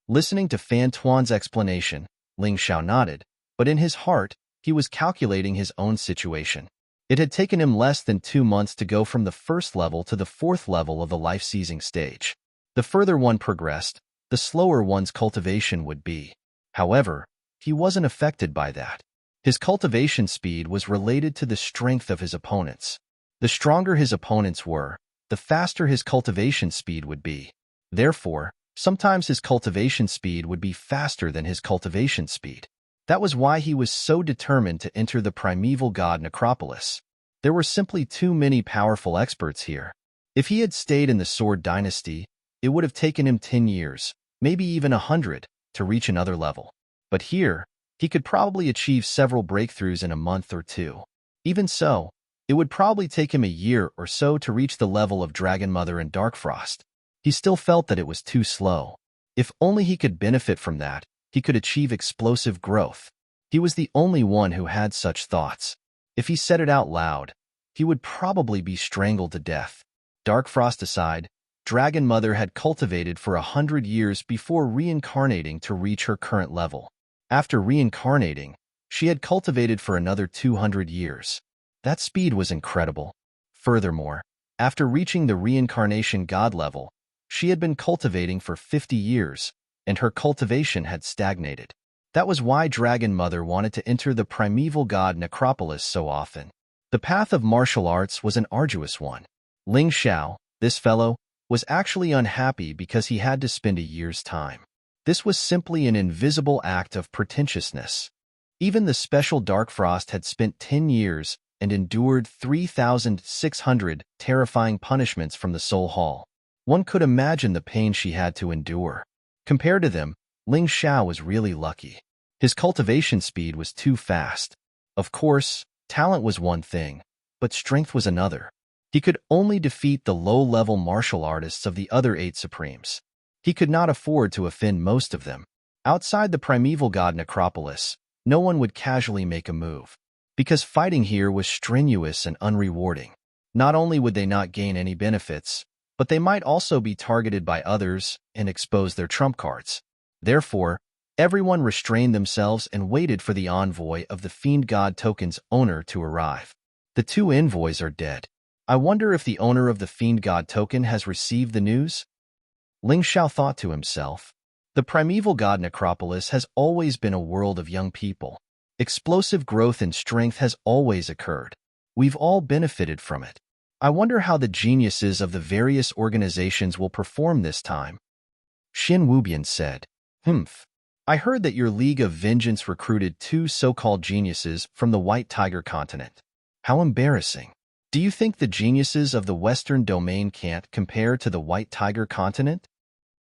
Listening to Fantuan's explanation, Ling Xiao nodded, but in his heart, he was calculating his own situation. It had taken him less than 2 months to go from the 1st level to the 4th level of the life-seizing stage. The further one progressed, the slower one's cultivation would be. However, he wasn't affected by that. His cultivation speed was related to the strength of his opponents. The stronger his opponents were, the faster his cultivation speed would be. Therefore, sometimes his cultivation speed would be faster than his cultivation speed. That was why he was so determined to enter the primeval god necropolis. There were simply too many powerful experts here. If he had stayed in the Sword Dynasty, it would have taken him 10 years, maybe even 100, to reach another level. But here, he could probably achieve several breakthroughs in a month or 2. Even so, it would probably take him a year or so to reach the level of Dragon Mother and Darkfrost. He still felt that it was too slow. If only he could benefit from that, he could achieve explosive growth. He was the only one who had such thoughts. If he said it out loud, he would probably be strangled to death. Darkfrost aside, Dragon Mother had cultivated for 100 years before reincarnating to reach her current level. After reincarnating, she had cultivated for another 200 years. That speed was incredible. Furthermore, after reaching the reincarnation god level, she had been cultivating for 50 years, and her cultivation had stagnated. That was why Dragon Mother wanted to enter the primeval god necropolis so often. The path of martial arts was an arduous one. Ling Xiao, this fellow, was actually unhappy because he had to spend a year's time. This was simply an invisible act of pretentiousness. Even the special Darkfrost had spent 10 years and endured 3,600 terrifying punishments from the Soul Hall. One could imagine the pain she had to endure. Compared to them, Ling Xiao was really lucky. His cultivation speed was too fast. Of course, talent was one thing, but strength was another. He could only defeat the low-level martial artists of the other 8 Supremes. He could not afford to offend most of them. Outside the primeval god necropolis, no one would casually make a move, because fighting here was strenuous and unrewarding. Not only would they not gain any benefits, but they might also be targeted by others and expose their trump cards. Therefore, everyone restrained themselves and waited for the envoy of the Fiend God token's owner to arrive. The 2 envoys are dead. I wonder if the owner of the Fiend God token has received the news? Ling Xiao thought to himself. The primeval god necropolis has always been a world of young people. Explosive growth in strength has always occurred. We've all benefited from it. I wonder how the geniuses of the various organizations will perform this time. Xin Wubian said, I heard that your League of Vengeance recruited 2 so-called geniuses from the White Tiger continent. How embarrassing. Do you think the geniuses of the Western domain can't compare to the White Tiger continent?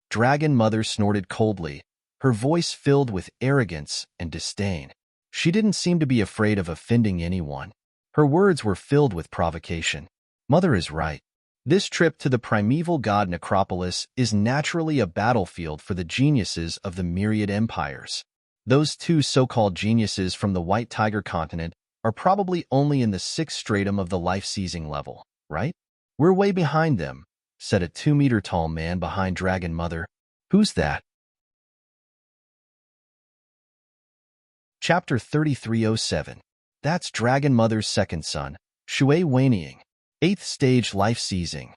Dragon Mother snorted coldly, her voice filled with arrogance and disdain. She didn't seem to be afraid of offending anyone. Her words were filled with provocation. Mother is right. This trip to the primeval god necropolis is naturally a battlefield for the geniuses of the myriad empires. Those two so-called geniuses from the White Tiger continent are probably only in the 6th stratum of the life-seizing level, right? We're way behind them, said a 2-meter-tall man behind Dragon Mother. Who's that? Chapter 3307. That's Dragon Mother's second son, Shui Wanying. 8th stage life-seizing.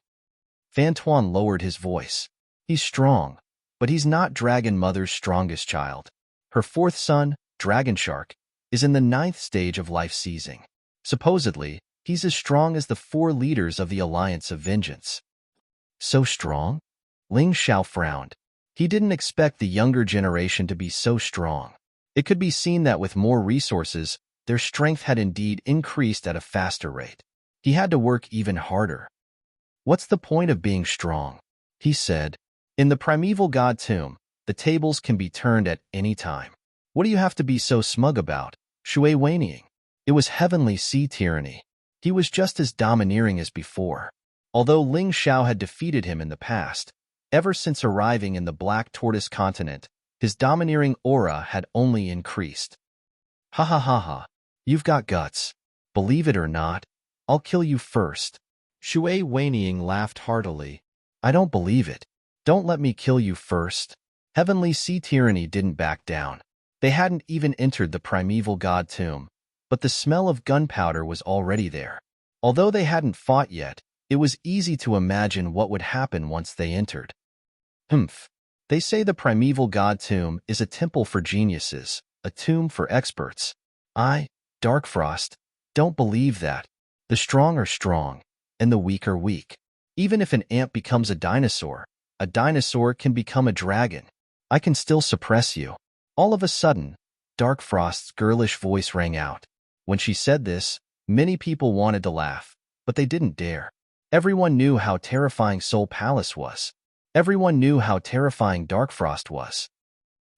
Fantuan lowered his voice. He's strong, but he's not Dragon Mother's strongest child. Her 4th son, Dragon Shark, is in the 9th stage of life-seizing. Supposedly, he's as strong as the 4 leaders of the Alliance of Vengeance. So strong? Ling Xiao frowned. He didn't expect the younger generation to be so strong. It could be seen that with more resources, their strength had indeed increased at a faster rate. He had to work even harder. What's the point of being strong? He said. In the primeval god tomb, the tables can be turned at any time. What do you have to be so smug about? Shui Wanying. It was heavenly sea tyranny. He was just as domineering as before. Although Ling Xiao had defeated him in the past, ever since arriving in the Black Tortoise continent, his domineering aura had only increased. Ha ha ha ha. You've got guts. Believe it or not, I'll kill you first. Shui Wanying laughed heartily. I don't believe it. Don't let me kill you first. Heavenly Sea Tyranny didn't back down. They hadn't even entered the primeval god tomb, but the smell of gunpowder was already there. Although they hadn't fought yet, it was easy to imagine what would happen once they entered. Humph. They say the primeval god tomb is a temple for geniuses, a tomb for experts. I, Darkfrost, don't believe that. The strong are strong, and the weak are weak. Even if an ant becomes a dinosaur can become a dragon. I can still suppress you. All of a sudden, Darkfrost's girlish voice rang out. When she said this, many people wanted to laugh, but they didn't dare. Everyone knew how terrifying Soul Palace was. Everyone knew how terrifying Darkfrost was.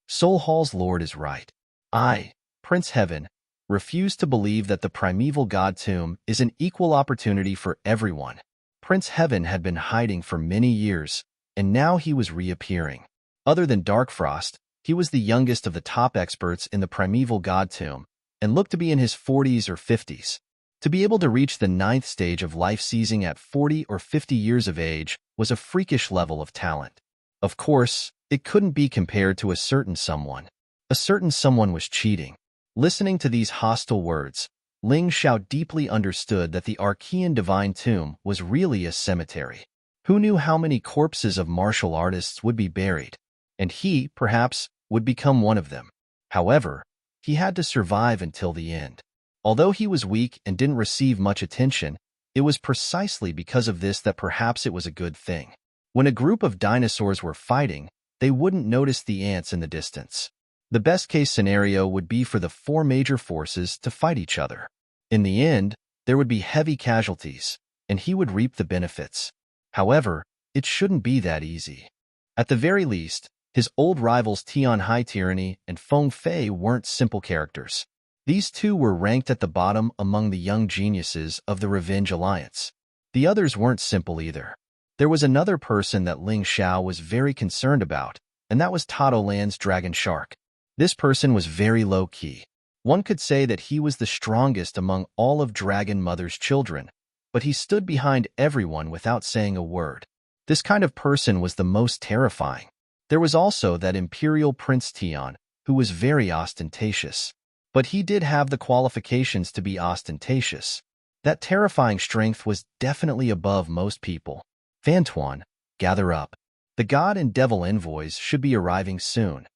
Soul Hall's lord is right. I, Prince Heaven, refuse to believe that the primeval god tomb is an equal opportunity for everyone. Prince Heaven had been hiding for many years, and now he was reappearing. Other than Darkfrost, he was the youngest of the top experts in the primeval god tomb, and looked to be in his 40s or 50s. To be able to reach the 9th stage of life-seizing at 40 or 50 years of age was a freakish level of talent. Of course, it couldn't be compared to a certain someone. A certain someone was cheating. Listening to these hostile words, Ling Xiao deeply understood that the Archean Divine Tomb was really a cemetery. Who knew how many corpses of martial artists would be buried? And he, perhaps, would become one of them. However, he had to survive until the end. Although he was weak and didn't receive much attention, it was precisely because of this that perhaps it was a good thing. When a group of dinosaurs were fighting, they wouldn't notice the ants in the distance. The best-case scenario would be for the 4 major forces to fight each other. In the end, there would be heavy casualties, and he would reap the benefits. However, it shouldn't be that easy. At the very least, his old rivals Tian Hai Tyranny and Feng Fei weren't simple characters. These two were ranked at the bottom among the young geniuses of the Revenge Alliance. The others weren't simple either. There was another person that Ling Xiao was very concerned about, and that was Totoland's Dragon Shark. This person was very low-key. One could say that he was the strongest among all of Dragon Mother's children, but he stood behind everyone without saying a word. This kind of person was the most terrifying. There was also that Imperial Prince Tian, who was very ostentatious. But he did have the qualifications to be ostentatious. That terrifying strength was definitely above most people. Fantuan, gather up. The god and devil envoys should be arriving soon.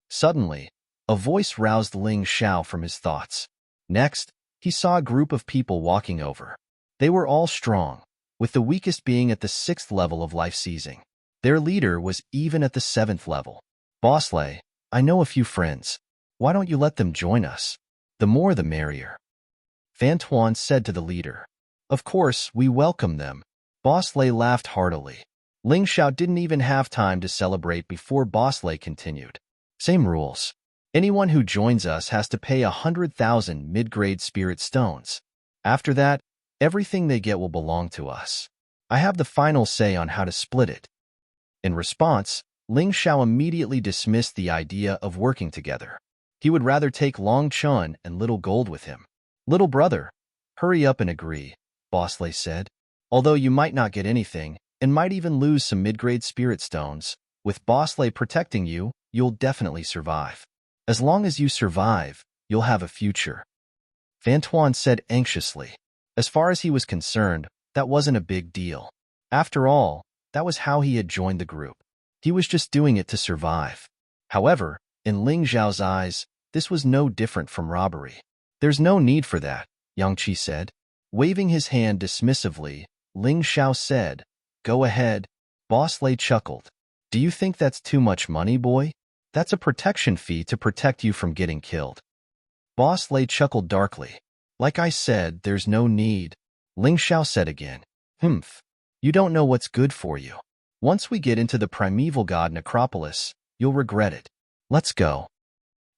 Suddenly, a voice roused Ling Xiao from his thoughts. Next, he saw a group of people walking over. They were all strong, with the weakest being at the 6th level of life-seizing. Their leader was even at the 7th level. Bossley, I know a few friends. Why don't you let them join us? The more the merrier. Fantuan said to the leader. Of course, we welcome them. Bossley laughed heartily. Ling Xiao didn't even have time to celebrate before Bossley continued. Same rules. Anyone who joins us has to pay 100,000 mid-grade spirit stones. After that, everything they get will belong to us. I have the final say on how to split it." In response, Ling Xiao immediately dismissed the idea of working together. He would rather take Long Chun and Little Gold with him. "Little brother, hurry up and agree," Boss Lei said. "Although you might not get anything, and might even lose some mid-grade spirit stones, with Boss Lei protecting you, you'll definitely survive. As long as you survive, you'll have a future," Fan Tuan said anxiously. As far as he was concerned, that wasn't a big deal. After all, that was how he had joined the group. He was just doing it to survive. However, in Ling Zhao's eyes, this was no different from robbery. "There's no need for that," Yang Qi said. Waving his hand dismissively, Ling Xiao said, "Go ahead." Boss Lei chuckled. "Do you think that's too much money, boy? That's a protection fee to protect you from getting killed." Boss Lei chuckled darkly. "Like I said, there's no need." Ling Xiao said again, "Humph. You don't know what's good for you. Once we get into the primeval god necropolis, you'll regret it. Let's go."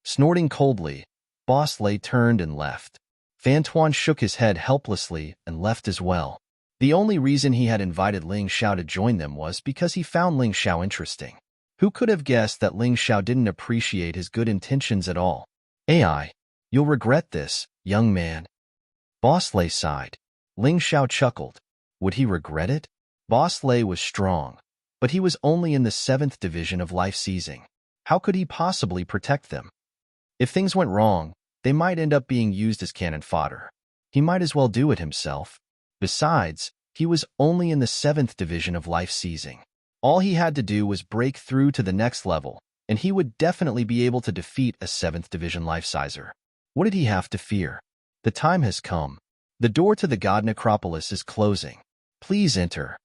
Snorting coldly, Boss Lei turned and left. Fan Tuan shook his head helplessly and left as well. The only reason he had invited Ling Xiao to join them was because he found Ling Xiao interesting. Who could have guessed that Ling Xiao didn't appreciate his good intentions at all? "AI, you'll regret this, young man." Boss Lei sighed. Ling Xiao chuckled. Would he regret it? Boss Lei was strong, but he was only in the 7th division of life seizing. How could he possibly protect them? If things went wrong, they might end up being used as cannon fodder. He might as well do it himself. Besides, he was only in the 7th division of life seizing. All he had to do was break through to the next level, and he would definitely be able to defeat a 7th division life sizer. What did he have to fear? The time has come. The door to the god necropolis is closing. Please enter.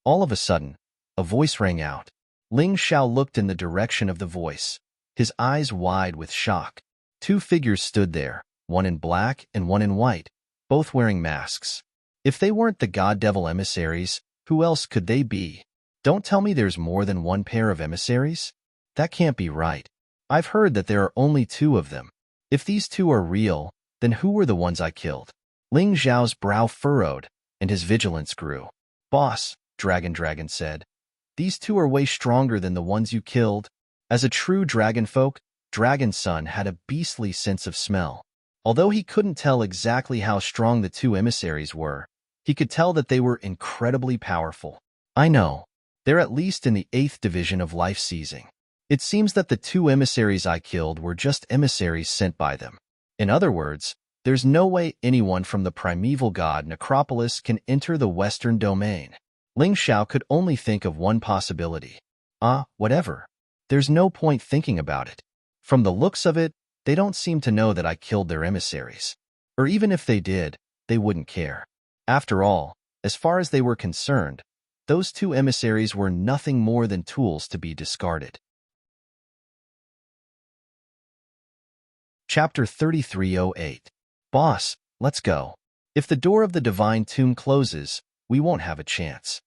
All of a sudden, a voice rang out. Ling Xiao looked in the direction of the voice, his eyes wide with shock. Two figures stood there, one in black and one in white, both wearing masks. If they weren't the god devil emissaries, who else could they be? Don't tell me there's more than one pair of emissaries? That can't be right. I've heard that there are only 2 of them. If these 2 are real, then who were the ones I killed? Ling Zhao's brow furrowed, and his vigilance grew. "Boss," Dragon said, "these 2 are way stronger than the ones you killed." As a true dragon folk, Dragon Son had a beastly sense of smell. Although he couldn't tell exactly how strong the 2 emissaries were, he could tell that they were incredibly powerful. "I know. They're at least in the 8th division of life seizing. It seems that the 2 emissaries I killed were just emissaries sent by them. In other words, there's no way anyone from the primeval god necropolis can enter the western domain." Ling Xiao could only think of one possibility. Whatever. There's no point thinking about it. From the looks of it, they don't seem to know that I killed their emissaries. Or even if they did, they wouldn't care. After all, as far as they were concerned, those 2 emissaries were nothing more than tools to be discarded. Chapter 3308. Boss, let's go. If the door of the divine tomb closes, we won't have a chance.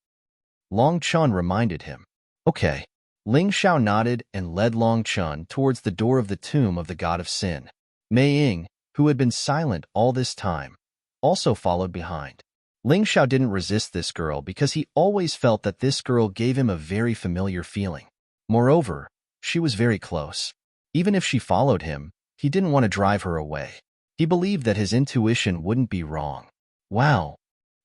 Long Chun reminded him. Okay. Ling Xiao nodded and led Long Chun towards the door of the tomb of the god of sin. Mei Ying, who had been silent all this time, also followed behind. Ling Xiao didn't resist this girl because he always felt that this girl gave him a very familiar feeling. Moreover, she was very close. Even if she followed him, he didn't want to drive her away. He believed that his intuition wouldn't be wrong. Wow!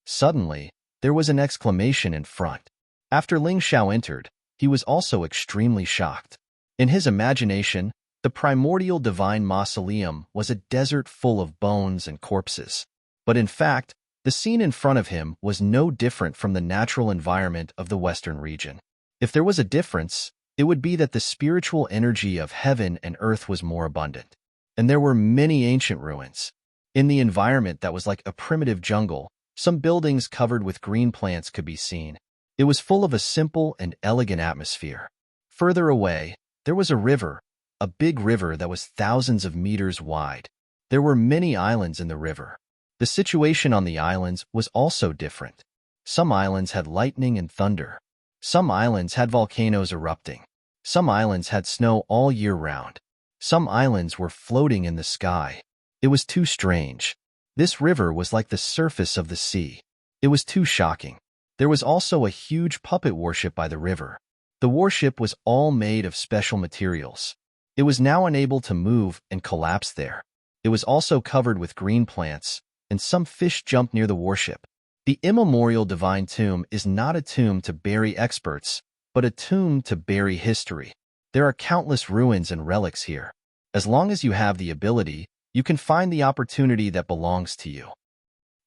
Suddenly, there was an exclamation in front. After Ling Xiao entered, he was also extremely shocked. In his imagination, the primordial divine mausoleum was a desert full of bones and corpses. But in fact, the scene in front of him was no different from the natural environment of the Western region. If there was a difference, it would be that the spiritual energy of heaven and earth was more abundant. And there were many ancient ruins. In the environment that was like a primitive jungle, some buildings covered with green plants could be seen. It was full of a simple and elegant atmosphere. Further away, there was a river, a big river that was thousands of meters wide. There were many islands in the river. The situation on the islands was also different. Some islands had lightning and thunder. Some islands had volcanoes erupting. Some islands had snow all year round. Some islands were floating in the sky. It was too strange. This river was like the surface of the sea. It was too shocking. There was also a huge puppet warship by the river. The warship was all made of special materials. It was now unable to move and collapsed there. It was also covered with green plants, and some fish jumped near the warship. The immemorial divine tomb is not a tomb to bury experts, but a tomb to bury history. There are countless ruins and relics here. As long as you have the ability, you can find the opportunity that belongs to you.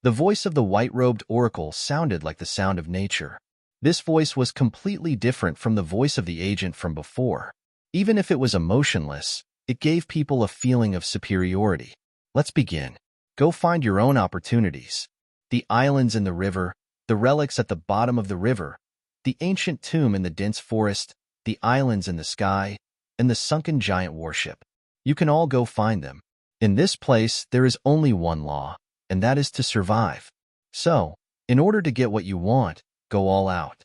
The voice of the white-robed oracle sounded like the sound of nature. This voice was completely different from the voice of the agent from before. Even if it was emotionless, it gave people a feeling of superiority. Let's begin. Go find your own opportunities. The islands in the river, the relics at the bottom of the river, the ancient tomb in the dense forest, the islands in the sky, and the sunken giant warship. You can all go find them. In this place, there is only one law, and that is to survive. So, in order to get what you want, go all out.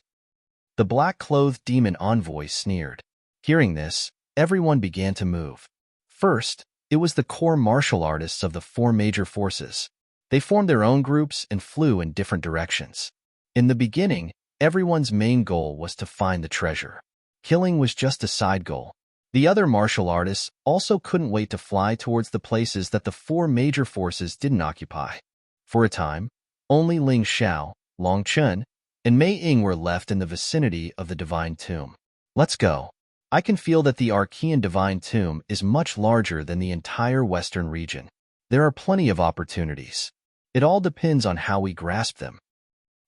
The black-clothed demon envoy sneered. Hearing this, everyone began to move. First, it was the core martial artists of the four major forces. They formed their own groups and flew in different directions. In the beginning, everyone's main goal was to find the treasure. Killing was just a side goal. The other martial artists also couldn't wait to fly towards the places that the four major forces didn't occupy. For a time, only Ling Xiao, Long Chun, and Mei Ying were left in the vicinity of the Divine Tomb. Let's go. I can feel that the Archean Divine Tomb is much larger than the entire Western region. There are plenty of opportunities. It all depends on how we grasp them.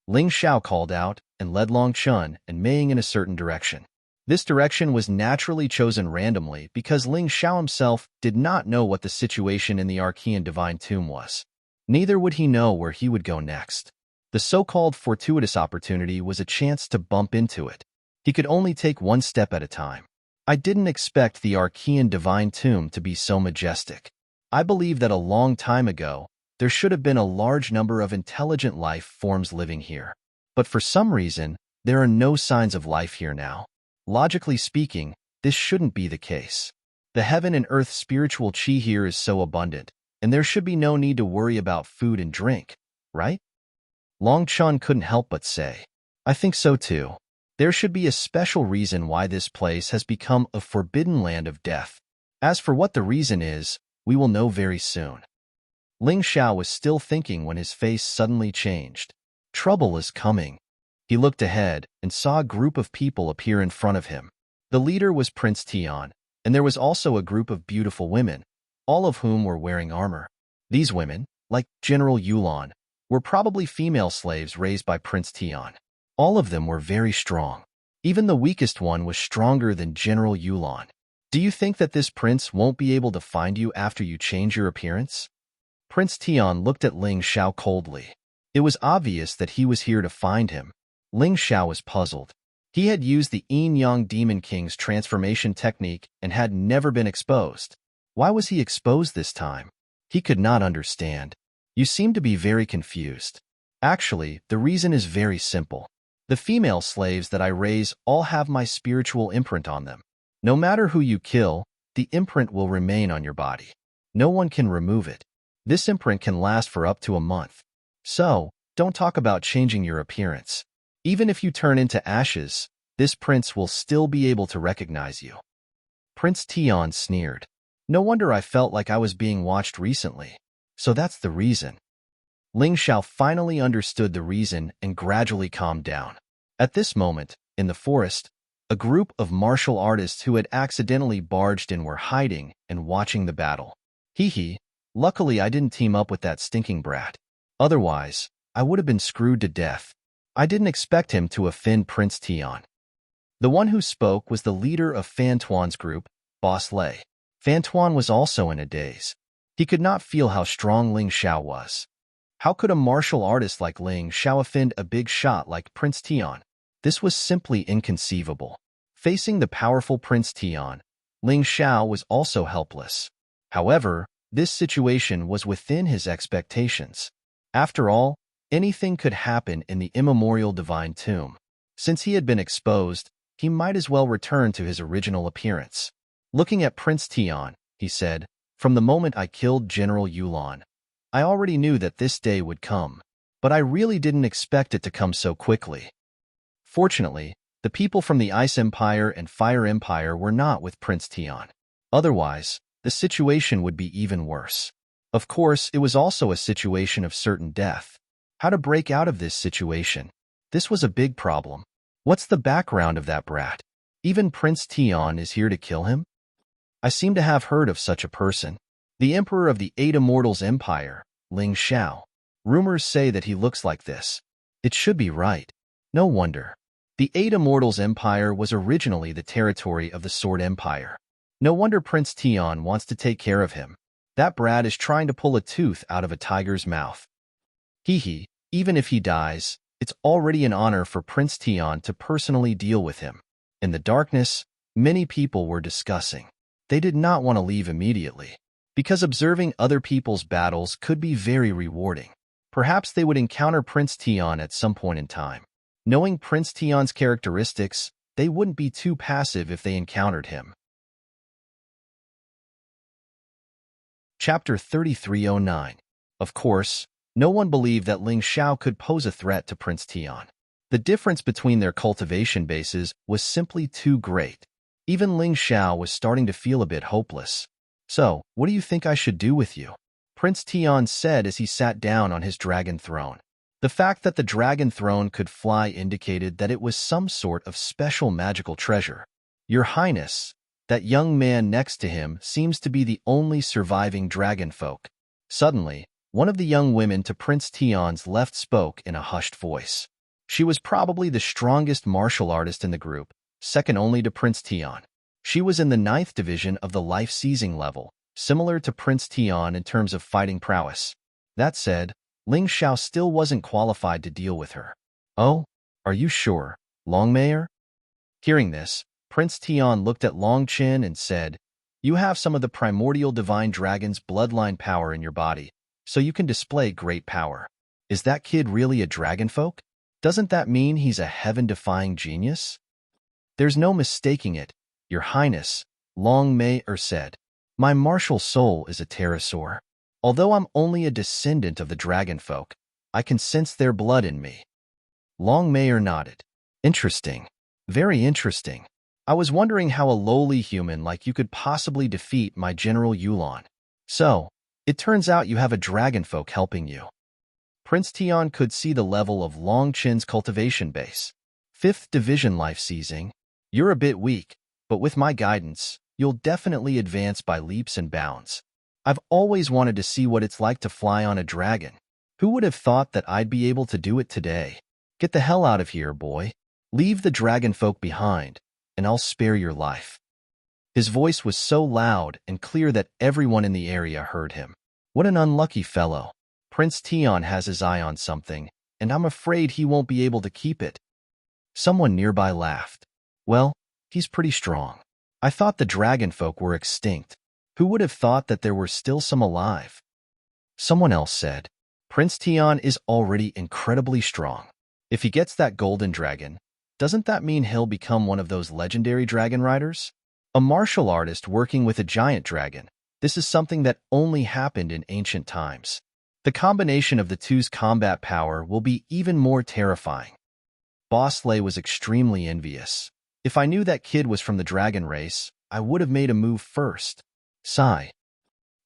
Ling Xiao called out and led Long Chun and Mei Ying in a certain direction. This direction was naturally chosen randomly because Ling Xiao himself did not know what the situation in the Archean Divine Tomb was. Neither would he know where he would go next. The so-called fortuitous opportunity was a chance to bump into it. He could only take one step at a time. I didn't expect the Archean Divine Tomb to be so majestic. I believe that a long time ago, there should have been a large number of intelligent life forms living here. But for some reason, there are no signs of life here now. Logically speaking, this shouldn't be the case. The heaven and earth spiritual chi here is so abundant, and there should be no need to worry about food and drink, right? Long Chun couldn't help but say, I think so too. There should be a special reason why this place has become a forbidden land of death. As for what the reason is, we will know very soon. Ling Xiao was still thinking when his face suddenly changed. Trouble is coming. He looked ahead and saw a group of people appear in front of him. The leader was Prince Tian, and there was also a group of beautiful women, all of whom were wearing armor. These women, like General Yulan, were probably female slaves raised by Prince Tian. All of them were very strong. Even the weakest one was stronger than General Yulan. Do you think that this prince won't be able to find you after you change your appearance? Prince Tian looked at Ling Xiao coldly. It was obvious that he was here to find him. Ling Xiao was puzzled. He had used the Yin-Yang Demon King's transformation technique and had never been exposed. Why was he exposed this time? He could not understand. You seem to be very confused. Actually, the reason is very simple. The female slaves that I raise all have my spiritual imprint on them. No matter who you kill, the imprint will remain on your body. No one can remove it. This imprint can last for up to a month. So, don't talk about changing your appearance. Even if you turn into ashes, this prince will still be able to recognize you. Prince Tian sneered. No wonder I felt like I was being watched recently. So that's the reason. Ling Xiao finally understood the reason and gradually calmed down. At this moment, in the forest, a group of martial artists who had accidentally barged in were hiding and watching the battle. Hee, luckily I didn't team up with that stinking brat. Otherwise, I would have been screwed to death. I didn't expect him to offend Prince Tian. The one who spoke was the leader of Fan Tuan's group, Boss Lei. Fan Tuan was also in a daze. He could not feel how strong Ling Xiao was. How could a martial artist like Ling Xiao offend a big shot like Prince Tian? This was simply inconceivable. Facing the powerful Prince Tian, Ling Xiao was also helpless. However, this situation was within his expectations. After all, anything could happen in the immemorial divine tomb. Since he had been exposed, he might as well return to his original appearance. Looking at Prince Tian, he said, "From the moment I killed General Yulan, I already knew that this day would come, but I really didn't expect it to come so quickly." Fortunately, the people from the Ice Empire and Fire Empire were not with Prince Tian. Otherwise, the situation would be even worse. Of course, it was also a situation of certain death. How to break out of this situation? This was a big problem. What's the background of that brat? Even Prince Tian is here to kill him? I seem to have heard of such a person. The Emperor of the Eight Immortals Empire, Ling Xiao. Rumors say that he looks like this. It should be right. No wonder. The Eight Immortals Empire was originally the territory of the Sword Empire. No wonder Prince Tian wants to take care of him. That brat is trying to pull a tooth out of a tiger's mouth. Hee, even if he dies, it's already an honor for Prince Tian to personally deal with him. In the darkness, many people were discussing. They did not want to leave immediately, because observing other people's battles could be very rewarding. Perhaps they would encounter Prince Tian at some point in time. Knowing Prince Tian's characteristics, they wouldn't be too passive if they encountered him. Chapter 3309. Of course, no one believed that Ling Xiao could pose a threat to Prince Tian. The difference between their cultivation bases was simply too great. Even Ling Xiao was starting to feel a bit hopeless. "So, what do you think I should do with you?" Prince Tian said as he sat down on his dragon throne. The fact that the dragon throne could fly indicated that it was some sort of special magical treasure. "Your Highness," that young man next to him seems to be the only surviving dragon folk. Suddenly, one of the young women to Prince Tian's left spoke in a hushed voice. She was probably the strongest martial artist in the group, second only to Prince Tian. She was in the 9th division of the life-seizing level, similar to Prince Tian in terms of fighting prowess. That said, Ling Xiao still wasn't qualified to deal with her. "Oh, are you sure, Longmayer?" Hearing this, Prince Tian looked at Long Qin and said, "You have some of the primordial divine dragon's bloodline power in your body, so you can display great power. Is that kid really a dragonfolk? Doesn't that mean he's a heaven-defying genius?" "There's no mistaking it, Your Highness," Longmayer said. "My martial soul is a pterosaur. Although I'm only a descendant of the dragonfolk, I can sense their blood in me." Longmayer nodded. "Interesting. Very interesting. I was wondering how a lowly human like you could possibly defeat my General Yulan. So, it turns out you have a dragonfolk helping you." Prince Tian could see the level of Long Qin's cultivation base. 5th Division life-seizing. "You're a bit weak, but with my guidance, you'll definitely advance by leaps and bounds. I've always wanted to see what it's like to fly on a dragon. Who would have thought that I'd be able to do it today? Get the hell out of here, boy. Leave the dragonfolk behind, and I'll spare your life." His voice was so loud and clear that everyone in the area heard him. What an unlucky fellow. Prince Tian has his eye on something, and I'm afraid he won't be able to keep it. Someone nearby laughed. "Well, he's pretty strong. I thought the dragonfolk were extinct. Who would have thought that there were still some alive?" Someone else said, "Prince Tian is already incredibly strong. If he gets that golden dragon, doesn't that mean he'll become one of those legendary dragon riders? A martial artist working with a giant dragon. This is something that only happened in ancient times. The combination of the two's combat power will be even more terrifying." Boss Lei was extremely envious. "If I knew that kid was from the dragon race, I would have made a move first." Sigh.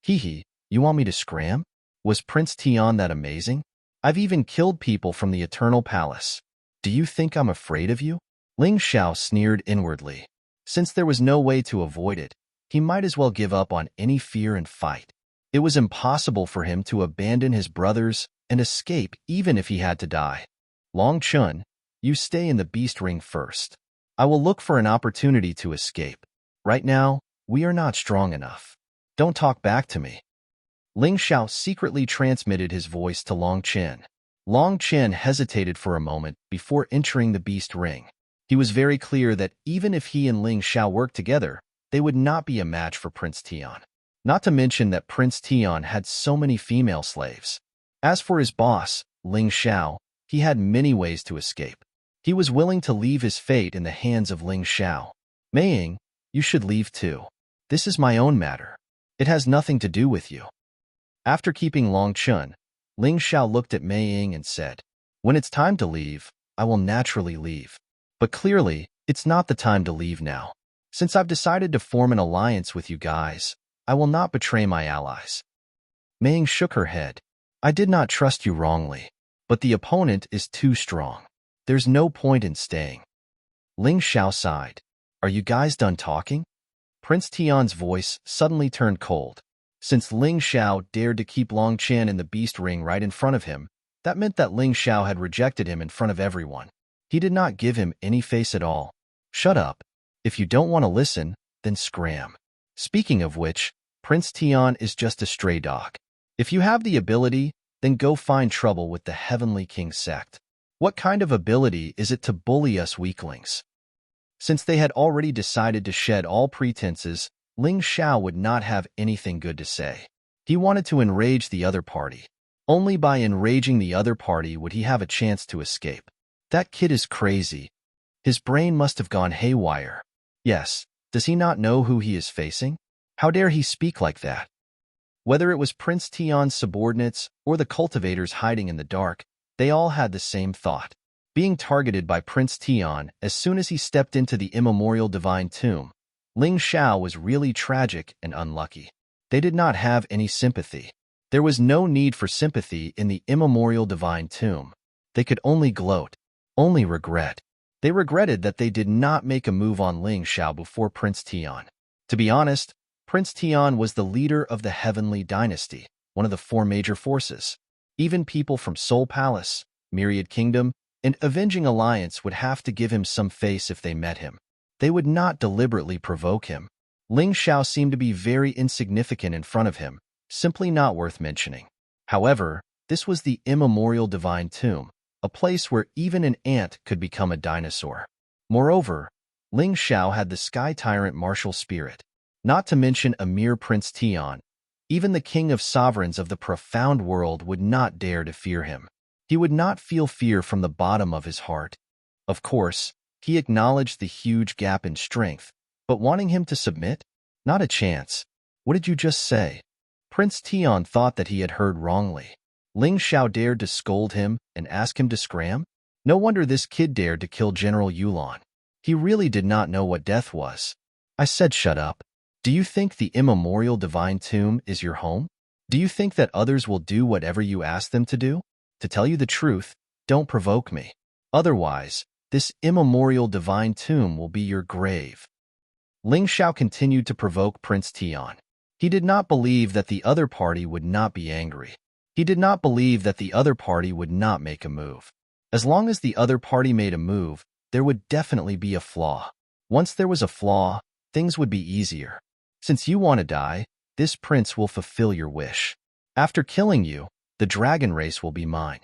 "Hee, you want me to scram? Was Prince Tian that amazing? I've even killed people from the Eternal Palace. Do you think I'm afraid of you?" Ling Xiao sneered inwardly. Since there was no way to avoid it, he might as well give up on any fear and fight. It was impossible for him to abandon his brothers and escape even if he had to die. "Long Chun, you stay in the beast ring first. I will look for an opportunity to escape. Right now, we are not strong enough. Don't talk back to me." Ling Xiao secretly transmitted his voice to Long Qin. Long Qin hesitated for a moment before entering the beast ring. He was very clear that even if he and Ling Xiao worked together, they would not be a match for Prince Tian. Not to mention that Prince Tian had so many female slaves. As for his boss, Ling Xiao, he had many ways to escape. He was willing to leave his fate in the hands of Ling Xiao. Meiying, you should leave too. This is my own matter. It has nothing to do with you. After keeping Long Chun, Ling Xiao looked at Meiying and said, when it's time to leave, I will naturally leave. But clearly, it's not the time to leave now. Since I've decided to form an alliance with you guys, I will not betray my allies. Meiying shook her head. I did not trust you wrongly, but the opponent is too strong. There's no point in staying. Ling Xiao sighed. Are you guys done talking? Prince Tian's voice suddenly turned cold. Since Ling Xiao dared to keep Long Chen in the beast ring right in front of him, that meant that Ling Xiao had rejected him in front of everyone. He did not give him any face at all. Shut up. If you don't want to listen, then scram. Speaking of which, Prince Tian is just a stray dog. If you have the ability, then go find trouble with the Heavenly King sect. What kind of ability is it to bully us weaklings? Since they had already decided to shed all pretenses, Ling Xiao would not have anything good to say. He wanted to enrage the other party. Only by enraging the other party would he have a chance to escape. That kid is crazy. His brain must have gone haywire. Yes, does he not know who he is facing? How dare he speak like that? Whether it was Prince Tian's subordinates or the cultivators hiding in the dark, they all had the same thought. Being targeted by Prince Tian as soon as he stepped into the immemorial divine tomb, Ling Xiao was really tragic and unlucky. They did not have any sympathy. There was no need for sympathy in the immemorial divine tomb. They could only gloat, only regret. They regretted that they did not make a move on Ling Xiao before Prince Tian. To be honest, Prince Tian was the leader of the Heavenly Dynasty, one of the four major forces. Even people from Soul Palace, Myriad Kingdom, and Avenging Alliance would have to give him some face if they met him. They would not deliberately provoke him. Ling Xiao seemed to be very insignificant in front of him, simply not worth mentioning. However, this was the immemorial divine tomb, a place where even an ant could become a dinosaur. Moreover, Ling Xiao had the Sky Tyrant martial spirit, not to mention a mere Prince Tian. Even the king of sovereigns of the profound world would not dare to fear him. He would not feel fear from the bottom of his heart. Of course, he acknowledged the huge gap in strength, but wanting him to submit? Not a chance. What did you just say? Prince Tian thought that he had heard wrongly. Ling Xiao dared to scold him and ask him to scram? No wonder this kid dared to kill General Yulan. He really did not know what death was. I said shut up. Do you think the immemorial divine tomb is your home? Do you think that others will do whatever you ask them to do? To tell you the truth, don't provoke me. Otherwise, this immemorial divine tomb will be your grave. Ling Xiao continued to provoke Prince Tian. He did not believe that the other party would not be angry. He did not believe that the other party would not make a move. As long as the other party made a move, there would definitely be a flaw. Once there was a flaw, things would be easier. Since you want to die, this prince will fulfill your wish. After killing you, the dragon race will be mine.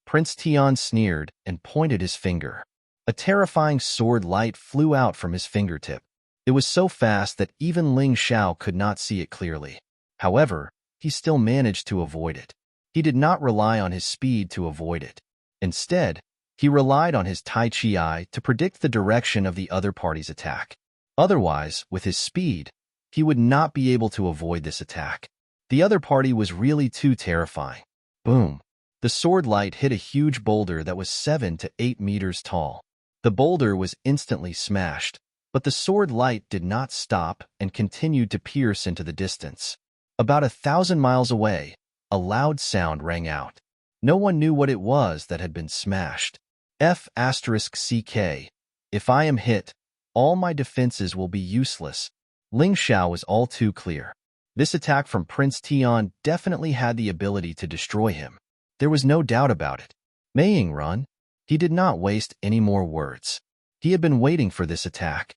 Prince Tian sneered and pointed his finger. A terrifying sword light flew out from his fingertip. It was so fast that even Ling Xiao could not see it clearly. However, he still managed to avoid it. He did not rely on his speed to avoid it. Instead, he relied on his Tai Chi eye to predict the direction of the other party's attack. Otherwise, with his speed, he would not be able to avoid this attack. The other party was really too terrifying. Boom! The sword light hit a huge boulder that was 7 to 8 meters tall. The boulder was instantly smashed, but the sword light did not stop and continued to pierce into the distance. About 1,000 miles away, a loud sound rang out. No one knew what it was that had been smashed. F***CK. If I am hit, all my defenses will be useless. Ling Xiao was all too clear. This attack from Prince Tian definitely had the ability to destroy him. There was no doubt about it. Meiying run. He did not waste any more words. He had been waiting for this attack.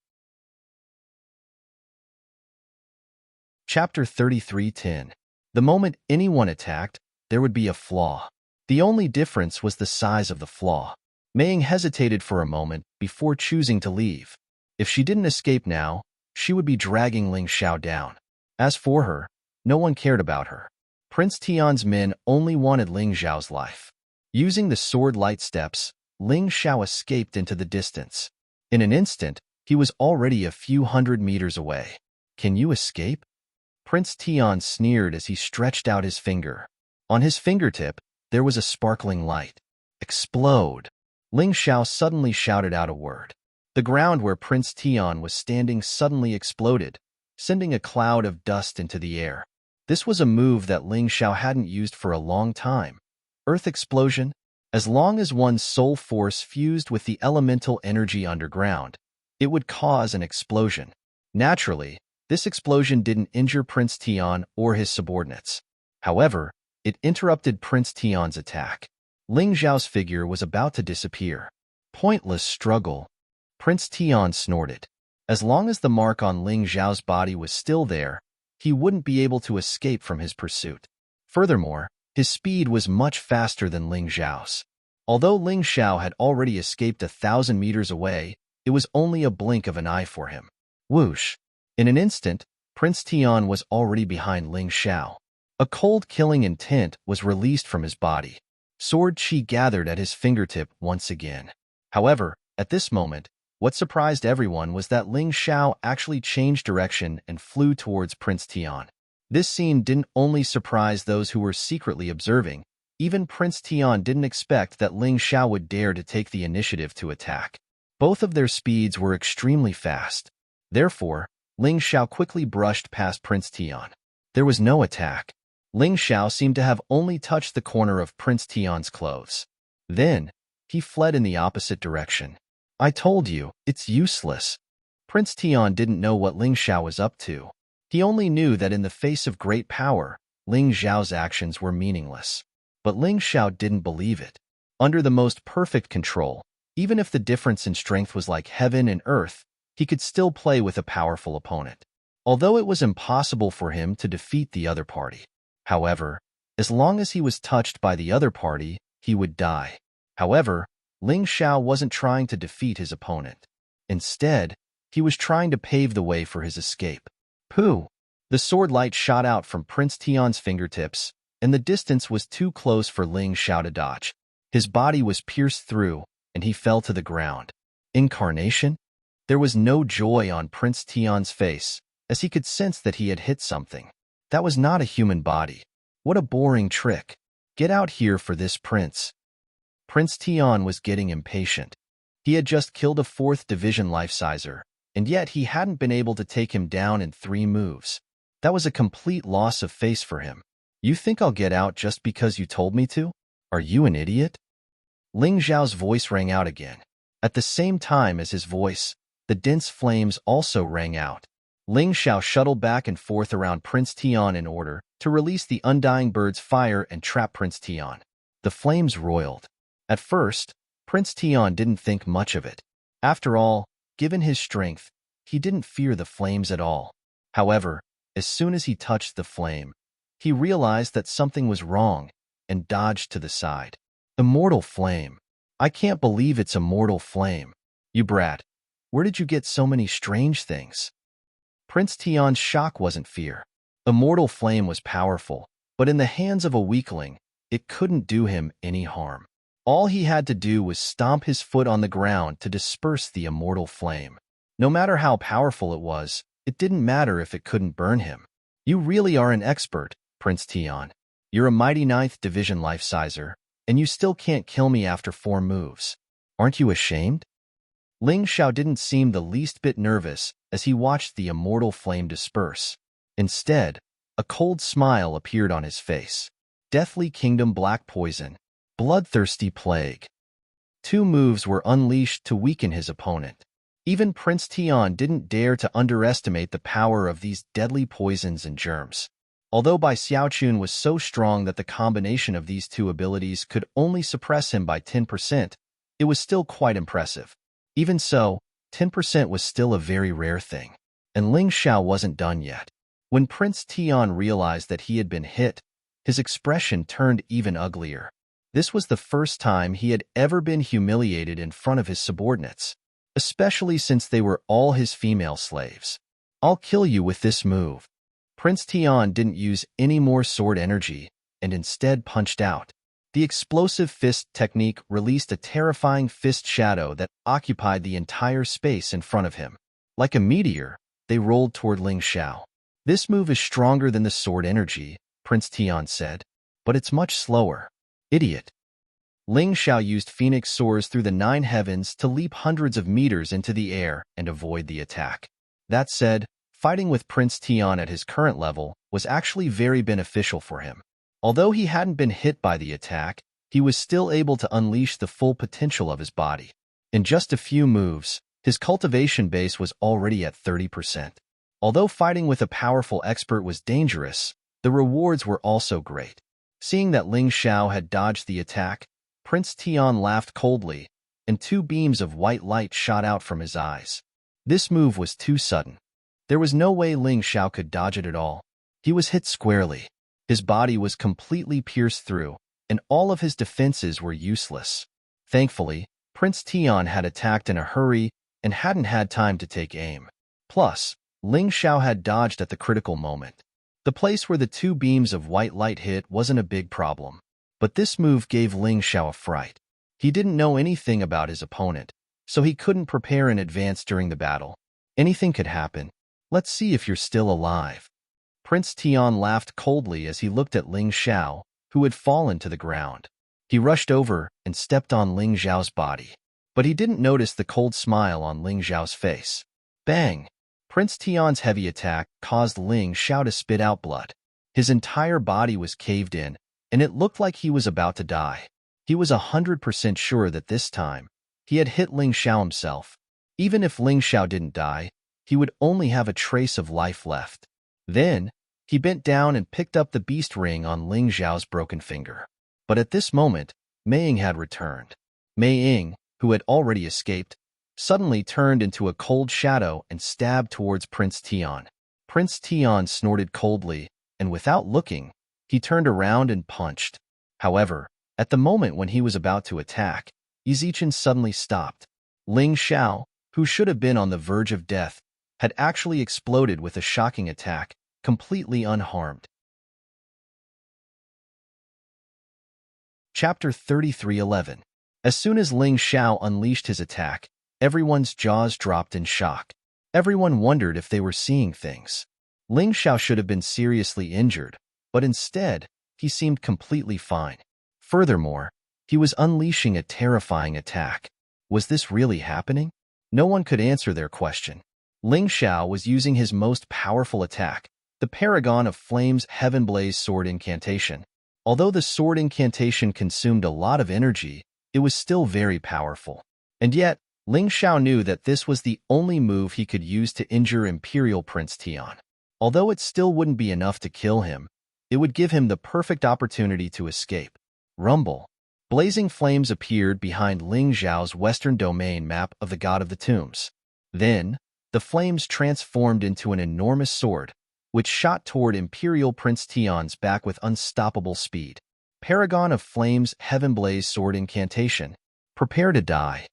Chapter 33:10. The moment anyone attacked, there would be a flaw. The only difference was the size of the flaw. Meiying hesitated for a moment before choosing to leave. If she didn't escape now, she would be dragging Ling Xiao down. As for her, no one cared about her. Prince Tian's men only wanted Ling Xiao's life. Using the sword light steps, Ling Xiao escaped into the distance. In an instant, he was already a few hundred meters away. Can you escape? Prince Tian sneered as he stretched out his finger. On his fingertip, there was a sparkling light. Explode! Ling Xiao suddenly shouted out a word. The ground where Prince Tian was standing suddenly exploded, sending a cloud of dust into the air. This was a move that Ling Xiao hadn't used for a long time. Earth explosion? As long as one's soul force fused with the elemental energy underground, it would cause an explosion. Naturally, this explosion didn't injure Prince Tian or his subordinates. However, it interrupted Prince Tian's attack. Ling Xiao's figure was about to disappear. Pointless struggle. Prince Tian snorted. As long as the mark on Ling Xiao's body was still there, he wouldn't be able to escape from his pursuit. Furthermore, his speed was much faster than Ling Xiao's. Although Ling Xiao had already escaped 1,000 meters away, it was only a blink of an eye for him. Whoosh! In an instant, Prince Tian was already behind Ling Xiao. A cold killing intent was released from his body. Sword chi gathered at his fingertip once again. However, at this moment, what surprised everyone was that Ling Xiao actually changed direction and flew towards Prince Tian. This scene didn't only surprise those who were secretly observing. Even Prince Tian didn't expect that Ling Xiao would dare to take the initiative to attack. Both of their speeds were extremely fast. Therefore, Ling Xiao quickly brushed past Prince Tian. There was no attack. Ling Xiao seemed to have only touched the corner of Prince Tian's clothes. Then, he fled in the opposite direction. I told you, it's useless. Prince Tian didn't know what Ling Xiao was up to. He only knew that in the face of great power, Ling Xiao's actions were meaningless. But Ling Xiao didn't believe it. Under the most perfect control, even if the difference in strength was like heaven and earth, he could still play with a powerful opponent. Although it was impossible for him to defeat the other party. However, as long as he was touched by the other party, he would die. However, Ling Xiao wasn't trying to defeat his opponent. Instead, he was trying to pave the way for his escape. Pooh! The sword light shot out from Prince Tian's fingertips, and the distance was too close for Ling Xiao to dodge. His body was pierced through, and he fell to the ground. Incarnation? There was no joy on Prince Tian's face, as he could sense that he had hit something. That was not a human body. What a boring trick. Get out here for this, Prince. Prince Tian was getting impatient. He had just killed a 4th division life-sizer, and yet he hadn't been able to take him down in 3 moves. That was a complete loss of face for him. You think I'll get out just because you told me to? Are you an idiot? Ling Xiao's voice rang out again. At the same time as his voice, the dense flames also rang out. Ling Xiao shuttled back and forth around Prince Tian in order to release the undying bird's fire and trap Prince Tian. The flames roiled. At first, Prince Tian didn't think much of it. After all, given his strength, he didn't fear the flames at all. However, as soon as he touched the flame, he realized that something was wrong and dodged to the side. Immortal flame. I can't believe it's immortal flame. You brat, where did you get so many strange things? Prince Tian's shock wasn't fear. Immortal flame was powerful, but in the hands of a weakling, it couldn't do him any harm. All he had to do was stomp his foot on the ground to disperse the immortal flame. No matter how powerful it didn't matter if it couldn't burn him. You really are an expert, Prince Tian. You're a mighty 9th division life-sizer, and you still can't kill me after 4 moves. Aren't you ashamed? Ling Xiao didn't seem the least bit nervous as he watched the immortal flame disperse. Instead, a cold smile appeared on his face. Deathly Kingdom Black Poison. Bloodthirsty Plague. 2 moves were unleashed to weaken his opponent. Even Prince Tian didn't dare to underestimate the power of these deadly poisons and germs. Although Bai Xiaochun was so strong that the combination of these 2 abilities could only suppress him by 10%, it was still quite impressive. Even so, 10% was still a very rare thing. And Ling Xiao wasn't done yet. When Prince Tian realized that he had been hit, his expression turned even uglier. This was the first time he had ever been humiliated in front of his subordinates, especially since they were all his female slaves. I'll kill you with this move. Prince Tian didn't use any more sword energy and instead punched out. The explosive fist technique released a terrifying fist shadow that occupied the entire space in front of him. Like a meteor, they rolled toward Ling Xiao. This move is stronger than the sword energy, Prince Tian said, but it's much slower. Idiot. Ling Xiao used phoenix soars through the 9 heavens to leap hundreds of meters into the air and avoid the attack. That said, fighting with Prince Tian at his current level was actually very beneficial for him. Although he hadn't been hit by the attack, he was still able to unleash the full potential of his body. In just a few moves, his cultivation base was already at 30%. Although fighting with a powerful expert was dangerous, the rewards were also great. Seeing that Ling Xiao had dodged the attack, Prince Tian laughed coldly, and 2 beams of white light shot out from his eyes. This move was too sudden. There was no way Ling Xiao could dodge it at all. He was hit squarely. His body was completely pierced through, and all of his defenses were useless. Thankfully, Prince Tian had attacked in a hurry and hadn't had time to take aim. Plus, Ling Xiao had dodged at the critical moment. The place where the 2 beams of white light hit wasn't a big problem. But this move gave Ling Xiao a fright. He didn't know anything about his opponent, so he couldn't prepare in advance during the battle. Anything could happen. Let's see if you're still alive. Prince Tian laughed coldly as he looked at Ling Xiao, who had fallen to the ground. He rushed over and stepped on Ling Xiao's body. But he didn't notice the cold smile on Ling Xiao's face. Bang! Prince Tian's heavy attack caused Ling Xiao to spit out blood. His entire body was caved in, and it looked like he was about to die. He was 100% sure that this time, he had hit Ling Xiao himself. Even if Ling Xiao didn't die, he would only have a trace of life left. Then, he bent down and picked up the beast ring on Ling Xiao's broken finger. But at this moment, Mei Ying had returned. Mei Ying, who had already escaped, suddenly turned into a cold shadow and stabbed towards Prince Tian. Prince Tian snorted coldly, and without looking, he turned around and punched. However, at the moment when he was about to attack, Yizichen suddenly stopped. Ling Xiao, who should have been on the verge of death, had actually exploded with a shocking attack, completely unharmed. Chapter 33:11. As soon as Ling Xiao unleashed his attack, everyone's jaws dropped in shock. Everyone wondered if they were seeing things. Ling Xiao should have been seriously injured, but instead, he seemed completely fine. Furthermore, he was unleashing a terrifying attack. Was this really happening? No one could answer their question. Ling Xiao was using his most powerful attack, the Paragon of Flames Heaven Blaze Sword Incantation. Although the sword incantation consumed a lot of energy, it was still very powerful. And yet, Ling Xiao knew that this was the only move he could use to injure Imperial Prince Tian. Although it still wouldn't be enough to kill him, it would give him the perfect opportunity to escape. Rumble. Blazing flames appeared behind Ling Xiao's western domain map of the God of the Tombs. Then, the flames transformed into an enormous sword, which shot toward Imperial Prince Tian's back with unstoppable speed. Paragon of Flames Heaven Blaze Sword Incantation. Prepare to die.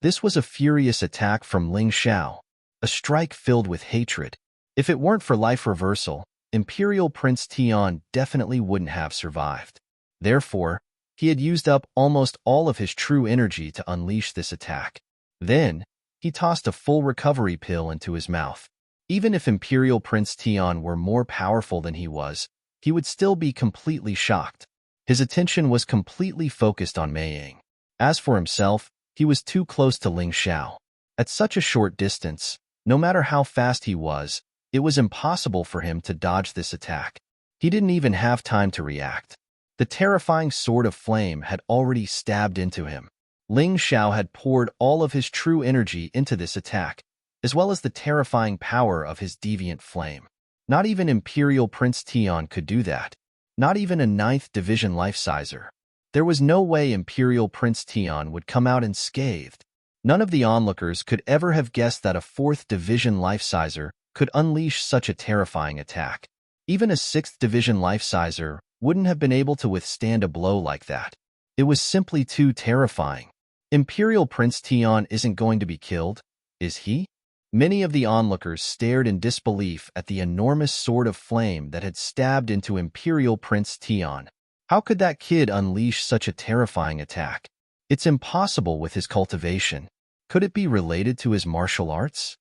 This was a furious attack from Ling Xiao, a strike filled with hatred. If it weren't for life reversal, Imperial Prince Tian definitely wouldn't have survived. Therefore, he had used up almost all of his true energy to unleash this attack. Then, he tossed a full recovery pill into his mouth. Even if Imperial Prince Tian were more powerful than he would still be completely shocked. His attention was completely focused on Mei Ying. As for himself, he was too close to Ling Xiao. At such a short distance, no matter how fast he was, it was impossible for him to dodge this attack. He didn't even have time to react. The terrifying sword of flame had already stabbed into him. Ling Xiao had poured all of his true energy into this attack, as well as the terrifying power of his deviant flame. Not even Imperial Prince Tian could do that. Not even a 9th Division life-sizer. There was no way Imperial Prince Tian would come out unscathed. None of the onlookers could ever have guessed that a 4th Division life-sizer could unleash such a terrifying attack. Even a 6th Division life-sizer wouldn't have been able to withstand a blow like that. It was simply too terrifying. Imperial Prince Tian isn't going to be killed, is he? Many of the onlookers stared in disbelief at the enormous sword of flame that had stabbed into Imperial Prince Tian. How could that kid unleash such a terrifying attack? It's impossible with his cultivation. Could it be related to his martial arts?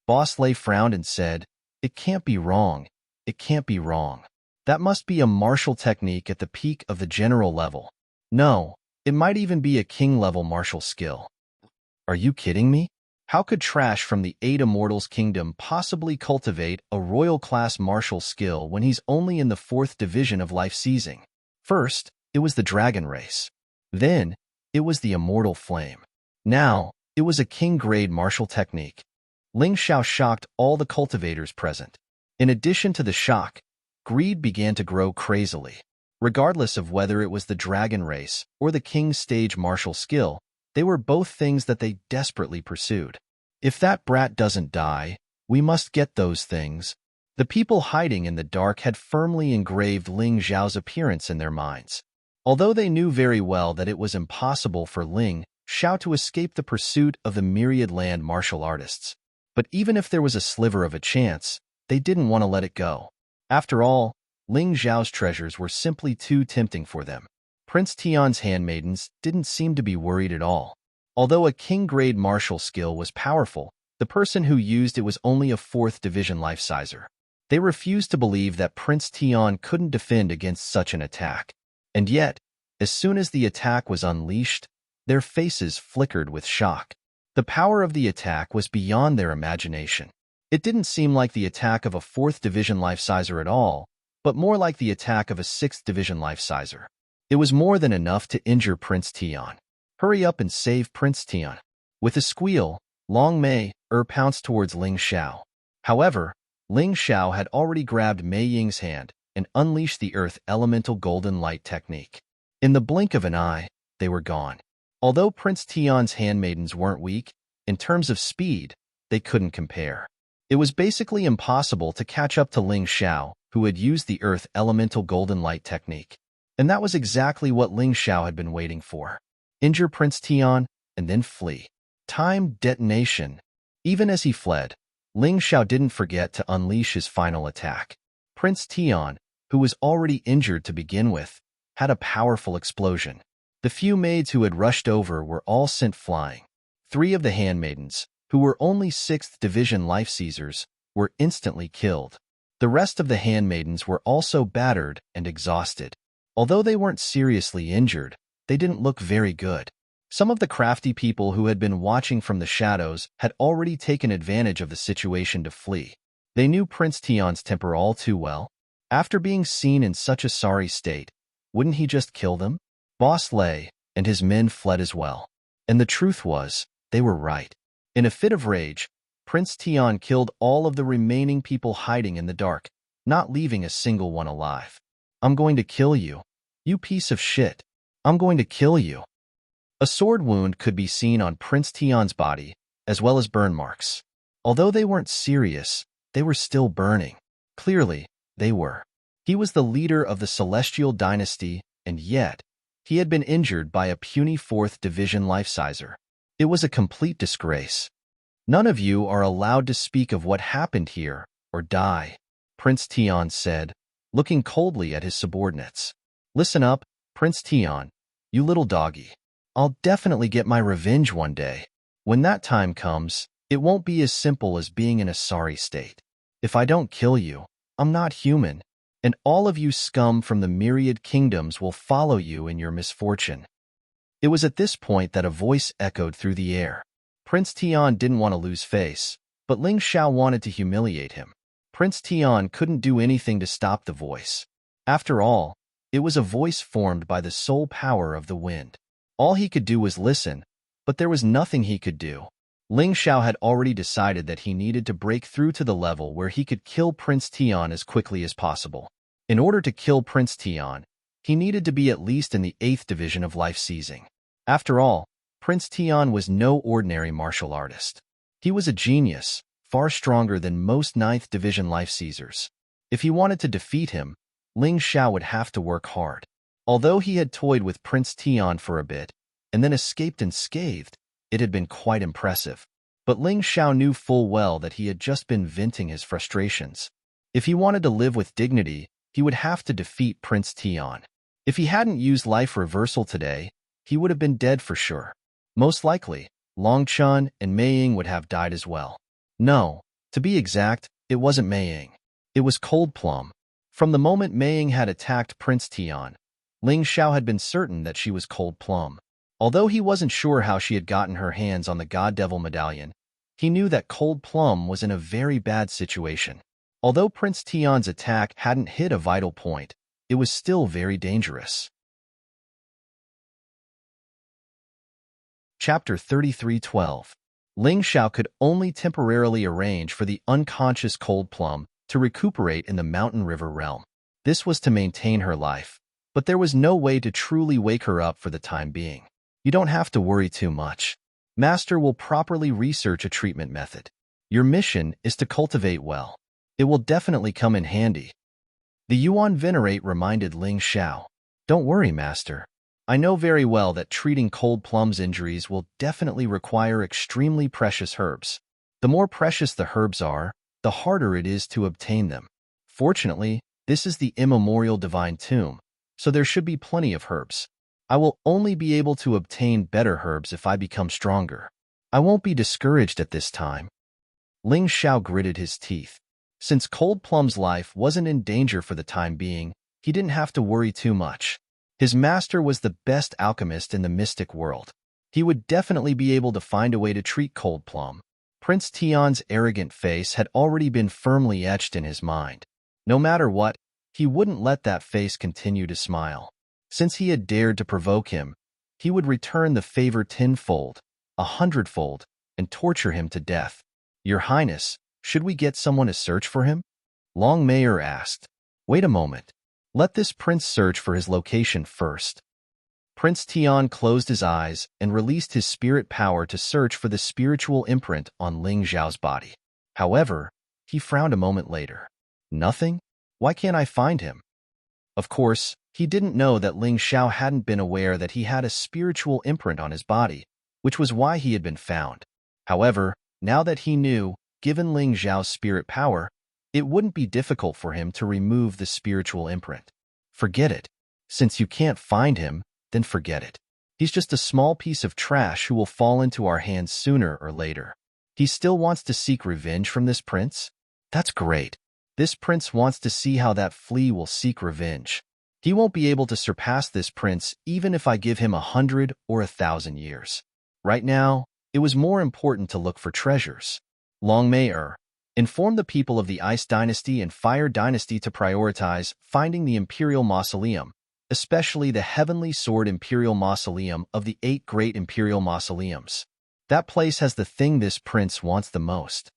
Boss Lei frowned and said, "It can't be wrong. It can't be wrong. That must be a martial technique at the peak of the general level. No, it might even be a king-level martial skill." Are you kidding me? How could trash from the 8 Immortals Kingdom possibly cultivate a royal-class martial skill when he's only in the 4th division of life seizing? First, it was the dragon race. Then, it was the immortal flame. Now, it was a king-grade martial technique. Ling Xiao shocked all the cultivators present. In addition to the shock, greed began to grow crazily. Regardless of whether it was the dragon race or the king stage martial skill, they were both things that they desperately pursued. If that brat doesn't die, we must get those things. The people hiding in the dark had firmly engraved Ling Xiao's appearance in their minds. Although they knew very well that it was impossible for Ling Xiao to escape the pursuit of the myriad land martial artists. But even if there was a sliver of a chance, they didn't want to let it go. After all, Ling Xiao's treasures were simply too tempting for them. Prince Tian's handmaidens didn't seem to be worried at all. Although a king-grade martial skill was powerful, the person who used it was only a 4th division life-sizer. They refused to believe that Prince Tian couldn't defend against such an attack. And yet, as soon as the attack was unleashed, their faces flickered with shock. The power of the attack was beyond their imagination. It didn't seem like the attack of a 4th division life-sizer at all, but more like the attack of a 6th division life-sizer. It was more than enough to injure Prince Tian. Hurry up and save Prince Tian. With a squeal, Long Mei pounced towards Ling Xiao. However, Ling Xiao had already grabbed Mei Ying's hand and unleashed the Earth Elemental Golden Light technique. In the blink of an eye, they were gone. Although Prince Tian's handmaidens weren't weak, in terms of speed, they couldn't compare. It was basically impossible to catch up to Ling Xiao, who had used the Earth Elemental Golden Light technique. And that was exactly what Ling Xiao had been waiting for. Injure Prince Tian, and then flee. Time detonation. Even as he fled, Ling Xiao didn't forget to unleash his final attack. Prince Tian, who was already injured to begin with, had a powerful explosion. The few maids who had rushed over were all sent flying. 3 of the handmaidens, who were only 6th division life seizers, were instantly killed. The rest of the handmaidens were also battered and exhausted. Although they weren't seriously injured, they didn't look very good. Some of the crafty people who had been watching from the shadows had already taken advantage of the situation to flee. They knew Prince Tian's temper all too well. After being seen in such a sorry state, wouldn't he just kill them? Boss Lei and his men fled as well. And the truth was, they were right. In a fit of rage, Prince Tian killed all of the remaining people hiding in the dark, not leaving a single one alive. "I'm going to kill you. You piece of shit. I'm going to kill you." A sword wound could be seen on Prince Tian's body, as well as burn marks. Although they weren't serious, they were still burning. Clearly, they were. He was the leader of the Celestial Dynasty, and yet, he had been injured by a puny 4th division life-sizer. It was a complete disgrace. "None of you are allowed to speak of what happened here, or die," Prince Tian said, looking coldly at his subordinates. "Listen up, Prince Tian, you little doggy. I'll definitely get my revenge one day. When that time comes, it won't be as simple as being in a sorry state. If I don't kill you, I'm not human, and all of you scum from the myriad kingdoms will follow you in your misfortune." It was at this point that a voice echoed through the air. Prince Tian didn't want to lose face, but Ling Xiao wanted to humiliate him. Prince Tian couldn't do anything to stop the voice. After all, it was a voice formed by the sole power of the wind. All he could do was listen, but there was nothing he could do. Ling Xiao had already decided that he needed to break through to the level where he could kill Prince Tian as quickly as possible. In order to kill Prince Tian, he needed to be at least in the 8th division of life seizing. After all, Prince Tian was no ordinary martial artist. He was a genius, far stronger than most 9th division life seizers. If he wanted to defeat him, Ling Xiao would have to work hard. Although he had toyed with Prince Tian for a bit, and then escaped unscathed, it had been quite impressive. But Ling Xiao knew full well that he had just been venting his frustrations. If he wanted to live with dignity, he would have to defeat Prince Tian. If he hadn't used life reversal today, he would have been dead for sure. Most likely, Long Chun and Mei Ying would have died as well. No, to be exact, it wasn't Mei Ying. It was Cold Plum. From the moment Mei Ying had attacked Prince Tian, Ling Xiao had been certain that she was Cold Plum. Although he wasn't sure how she had gotten her hands on the God Devil medallion, he knew that Cold Plum was in a very bad situation. Although Prince Tian's attack hadn't hit a vital point, it was still very dangerous. Chapter 33:12. Ling Xiao could only temporarily arrange for the unconscious Cold Plum to recuperate in the Mountain River realm. This was to maintain her life, but there was no way to truly wake her up for the time being. You don't have to worry too much. Master will properly research a treatment method. Your mission is to cultivate well. It will definitely come in handy. The Yuan Venerate reminded Ling Xiao. Don't worry, Master. I know very well that treating Cold Plum's injuries will definitely require extremely precious herbs. The more precious the herbs are, the harder it is to obtain them. Fortunately, this is the immemorial divine tomb, so there should be plenty of herbs. I will only be able to obtain better herbs if I become stronger. I won't be discouraged at this time. Ling Xiao gritted his teeth. Since Cold Plum's life wasn't in danger for the time being, he didn't have to worry too much. His master was the best alchemist in the mystic world. He would definitely be able to find a way to treat Cold Plum. Prince Tian's arrogant face had already been firmly etched in his mind. No matter what, he wouldn't let that face continue to smile. Since he had dared to provoke him, he would return the favor tenfold, 100-fold, and torture him to death. Your Highness, should we get someone to search for him? Long Mayor asked. Wait a moment. Let this prince search for his location first. Prince Tian closed his eyes and released his spirit power to search for the spiritual imprint on Ling Xiao's body. However, he frowned a moment later. Nothing? Why can't I find him? Of course, he didn't know that Ling Xiao hadn't been aware that he had a spiritual imprint on his body, which was why he had been found. However, now that he knew, given Ling Xiao's spirit power, it wouldn't be difficult for him to remove the spiritual imprint. Forget it. Since you can't find him, then forget it. He's just a small piece of trash who will fall into our hands sooner or later. He still wants to seek revenge from this prince? That's great. This prince wants to see how that flea will seek revenge. He won't be able to surpass this prince even if I give him 100 or 1,000 years. Right now, it was more important to look for treasures. Long Mei informed the people of the Ice Dynasty and Fire Dynasty to prioritize finding the Imperial Mausoleum, especially the Heavenly Sword Imperial Mausoleum of the 8 Great Imperial Mausoleums. That place has the thing this prince wants the most.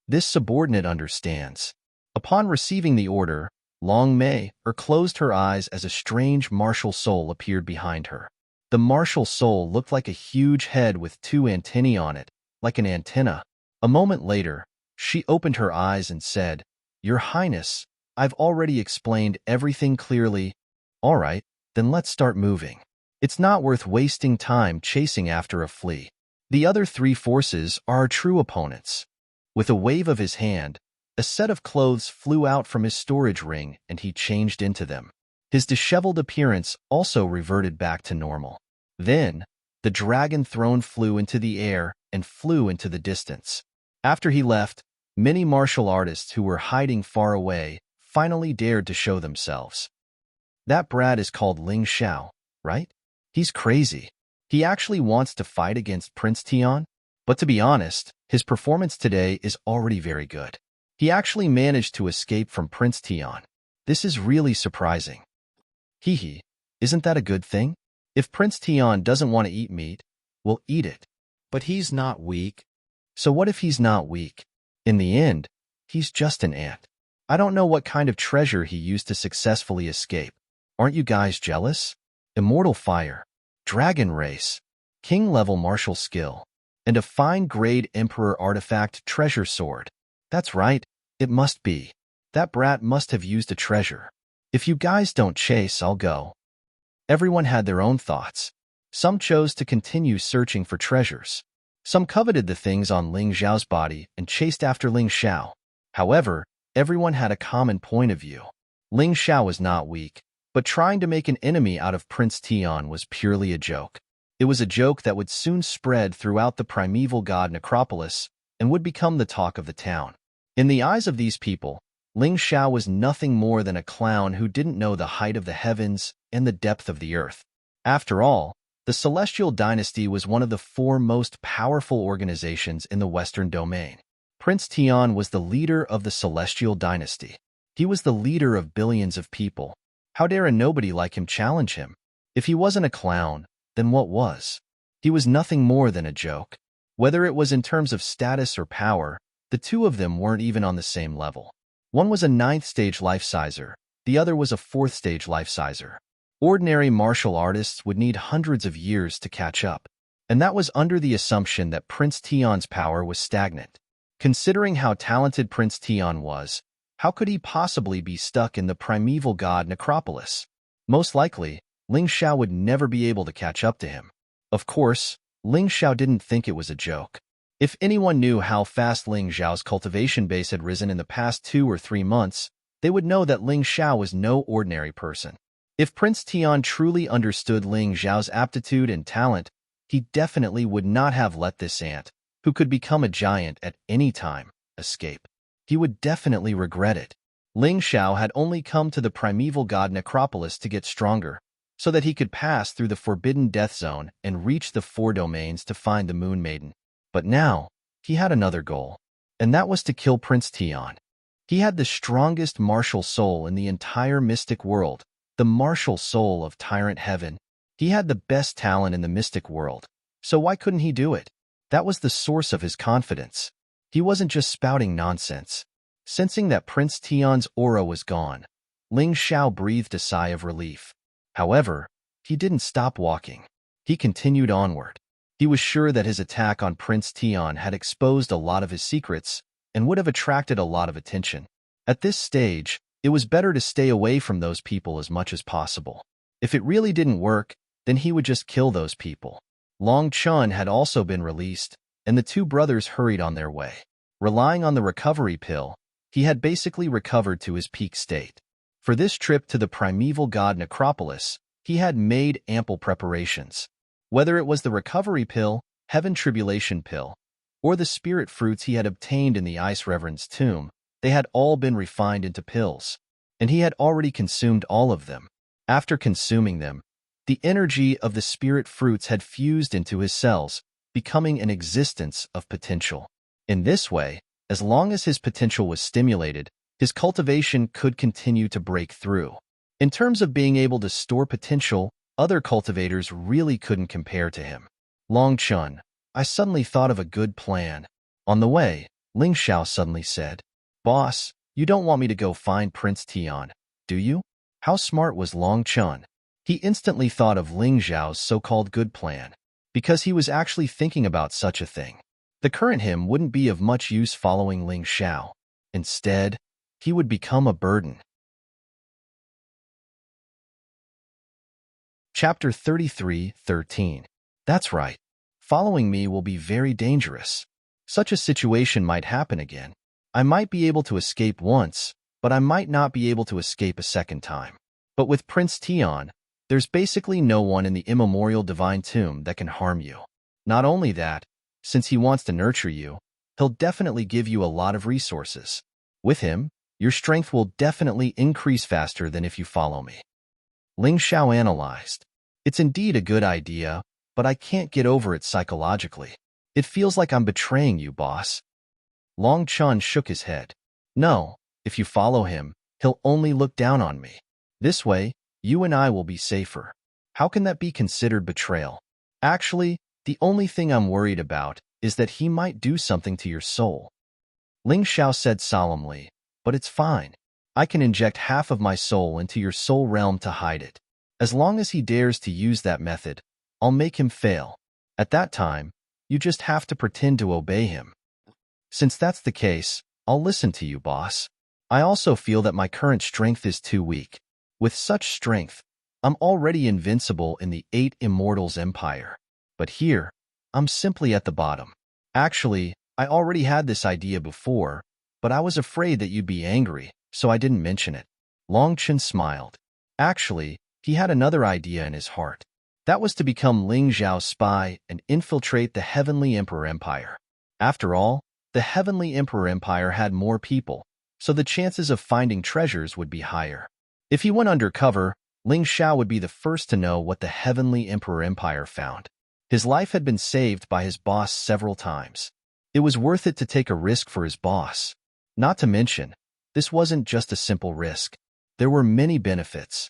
This subordinate understands. Upon receiving the order, Long Mei closed her eyes as a strange martial soul appeared behind her. The martial soul looked like a huge head with 2 antennae on it, like an antenna. A moment later, she opened her eyes and said, Your Highness, I've already explained everything clearly. All right, then let's start moving. It's not worth wasting time chasing after a flea. The other 3 forces are our true opponents. With a wave of his hand, a set of clothes flew out from his storage ring and he changed into them. His disheveled appearance also reverted back to normal. Then, the dragon throne flew into the air and flew into the distance. After he left, many martial artists who were hiding far away finally dared to show themselves. That brat is called Ling Xiao, right? He's crazy. He actually wants to fight against Prince Tian? But to be honest, his performance today is already very good. He actually managed to escape from Prince Tian. This is really surprising. Hee, isn't that a good thing? If Prince Tian doesn't want to eat meat, we'll eat it. But he's not weak. So what if he's not weak? In the end, he's just an ant. I don't know what kind of treasure he used to successfully escape. Aren't you guys jealous? Immortal fire, dragon race, king-level martial skill, and a fine-grade emperor artifact treasure sword. That's right, it must be. That brat must have used a treasure. If you guys don't chase, I'll go. Everyone had their own thoughts. Some chose to continue searching for treasures. Some coveted the things on Ling Xiao's body and chased after Ling Xiao. However, everyone had a common point of view. Ling Xiao was not weak. But trying to make an enemy out of Prince Tian was purely a joke. It was a joke that would soon spread throughout the primeval god necropolis and would become the talk of the town. In the eyes of these people, Ling Xiao was nothing more than a clown who didn't know the height of the heavens and the depth of the earth. After all, the Celestial Dynasty was one of the four most powerful organizations in the Western domain. Prince Tian was the leader of the Celestial Dynasty. He was the leader of billions of people. How dare a nobody like him challenge him? If he wasn't a clown, then what was? He was nothing more than a joke. Whether it was in terms of status or power, the two of them weren't even on the same level. One was a 9th-stage life-sizer, the other was a 4th-stage life-sizer. Ordinary martial artists would need hundreds of years to catch up, and that was under the assumption that Prince Tian's power was stagnant. Considering how talented Prince Tian was, how could he possibly be stuck in the primeval god necropolis? Most likely, Ling Xiao would never be able to catch up to him. Of course, Ling Xiao didn't think it was a joke. If anyone knew how fast Ling Xiao's cultivation base had risen in the past 2 or 3 months, they would know that Ling Xiao was no ordinary person. If Prince Tian truly understood Ling Xiao's aptitude and talent, he definitely would not have let this ant, who could become a giant at any time, escape. He would definitely regret it. Ling Xiao had only come to the primeval god necropolis to get stronger, so that he could pass through the forbidden death zone and reach the 4 domains to find the Moon Maiden. But now, he had another goal, and that was to kill Prince Tian. He had the strongest martial soul in the entire mystic world, the martial soul of Tyrant Heaven. He had the best talent in the mystic world, so why couldn't he do it? That was the source of his confidence. He wasn't just spouting nonsense. Sensing that Prince Tian's aura was gone, Ling Xiao breathed a sigh of relief. However, he didn't stop walking. He continued onward. He was sure that his attack on Prince Tian had exposed a lot of his secrets and would have attracted a lot of attention. At this stage, it was better to stay away from those people as much as possible. If it really didn't work, then he would just kill those people. Long Chun had also been released, and the 2 brothers hurried on their way. Relying on the recovery pill, he had basically recovered to his peak state. For this trip to the primeval god necropolis, he had made ample preparations. Whether it was the recovery pill, heaven tribulation pill, or the spirit fruits he had obtained in the Ice Reverend's tomb, they had all been refined into pills, and he had already consumed all of them. After consuming them, the energy of the spirit fruits had fused into his cells, becoming an existence of potential. In this way, as long as his potential was stimulated, his cultivation could continue to break through. In terms of being able to store potential, other cultivators really couldn't compare to him. Long Chun, I suddenly thought of a good plan. On the way, Ling Xiao suddenly said, Boss, you don't want me to go find Prince Tian, do you? How smart was Long Chun? He instantly thought of Ling Xiao's so-called good plan, because he was actually thinking about such a thing. The current him wouldn't be of much use following Ling Xiao. Instead, he would become a burden. Chapter 33:13. That's right. Following me will be very dangerous. Such a situation might happen again. I might be able to escape once, but I might not be able to escape a second time. But with Prince Tian, there's basically no one in the immemorial divine tomb that can harm you. Not only that, since he wants to nurture you, he'll definitely give you a lot of resources. With him, your strength will definitely increase faster than if you follow me. Ling Xiao analyzed. It's indeed a good idea, but I can't get over it psychologically. It feels like I'm betraying you, boss. Long Chun shook his head. No, if you follow him, he'll only look down on me. This way, you and I will be safer. How can that be considered betrayal? Actually, the only thing I'm worried about is that he might do something to your soul. Ling Xiao said solemnly, but it's fine. I can inject half of my soul into your soul realm to hide it. As long as he dares to use that method, I'll make him fail. At that time, you just have to pretend to obey him. Since that's the case, I'll listen to you, boss. I also feel that my current strength is too weak. With such strength, I'm already invincible in the 8 Immortals Empire. But here, I'm simply at the bottom. Actually, I already had this idea before, but I was afraid that you'd be angry, so I didn't mention it. Long Chen smiled. Actually, he had another idea in his heart. That was to become Ling Zhao's spy and infiltrate the Heavenly Emperor Empire. After all, the Heavenly Emperor Empire had more people, so the chances of finding treasures would be higher. If he went undercover, Ling Zhao would be the first to know what the Heavenly Emperor Empire found. His life had been saved by his boss several times. It was worth it to take a risk for his boss. Not to mention, this wasn't just a simple risk. There were many benefits.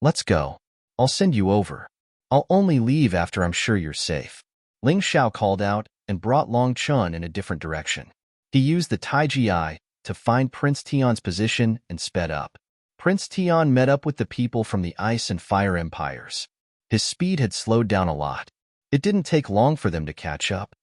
Let's go. I'll send you over. I'll only leave after I'm sure you're safe. Ling Zhao called out and brought Long Chun in a different direction. He used the Taiji Eye to find Prince Tian's position and sped up. Prince Tian met up with the people from the Ice and Fire Empires. His speed had slowed down a lot. It didn't take long for them to catch up.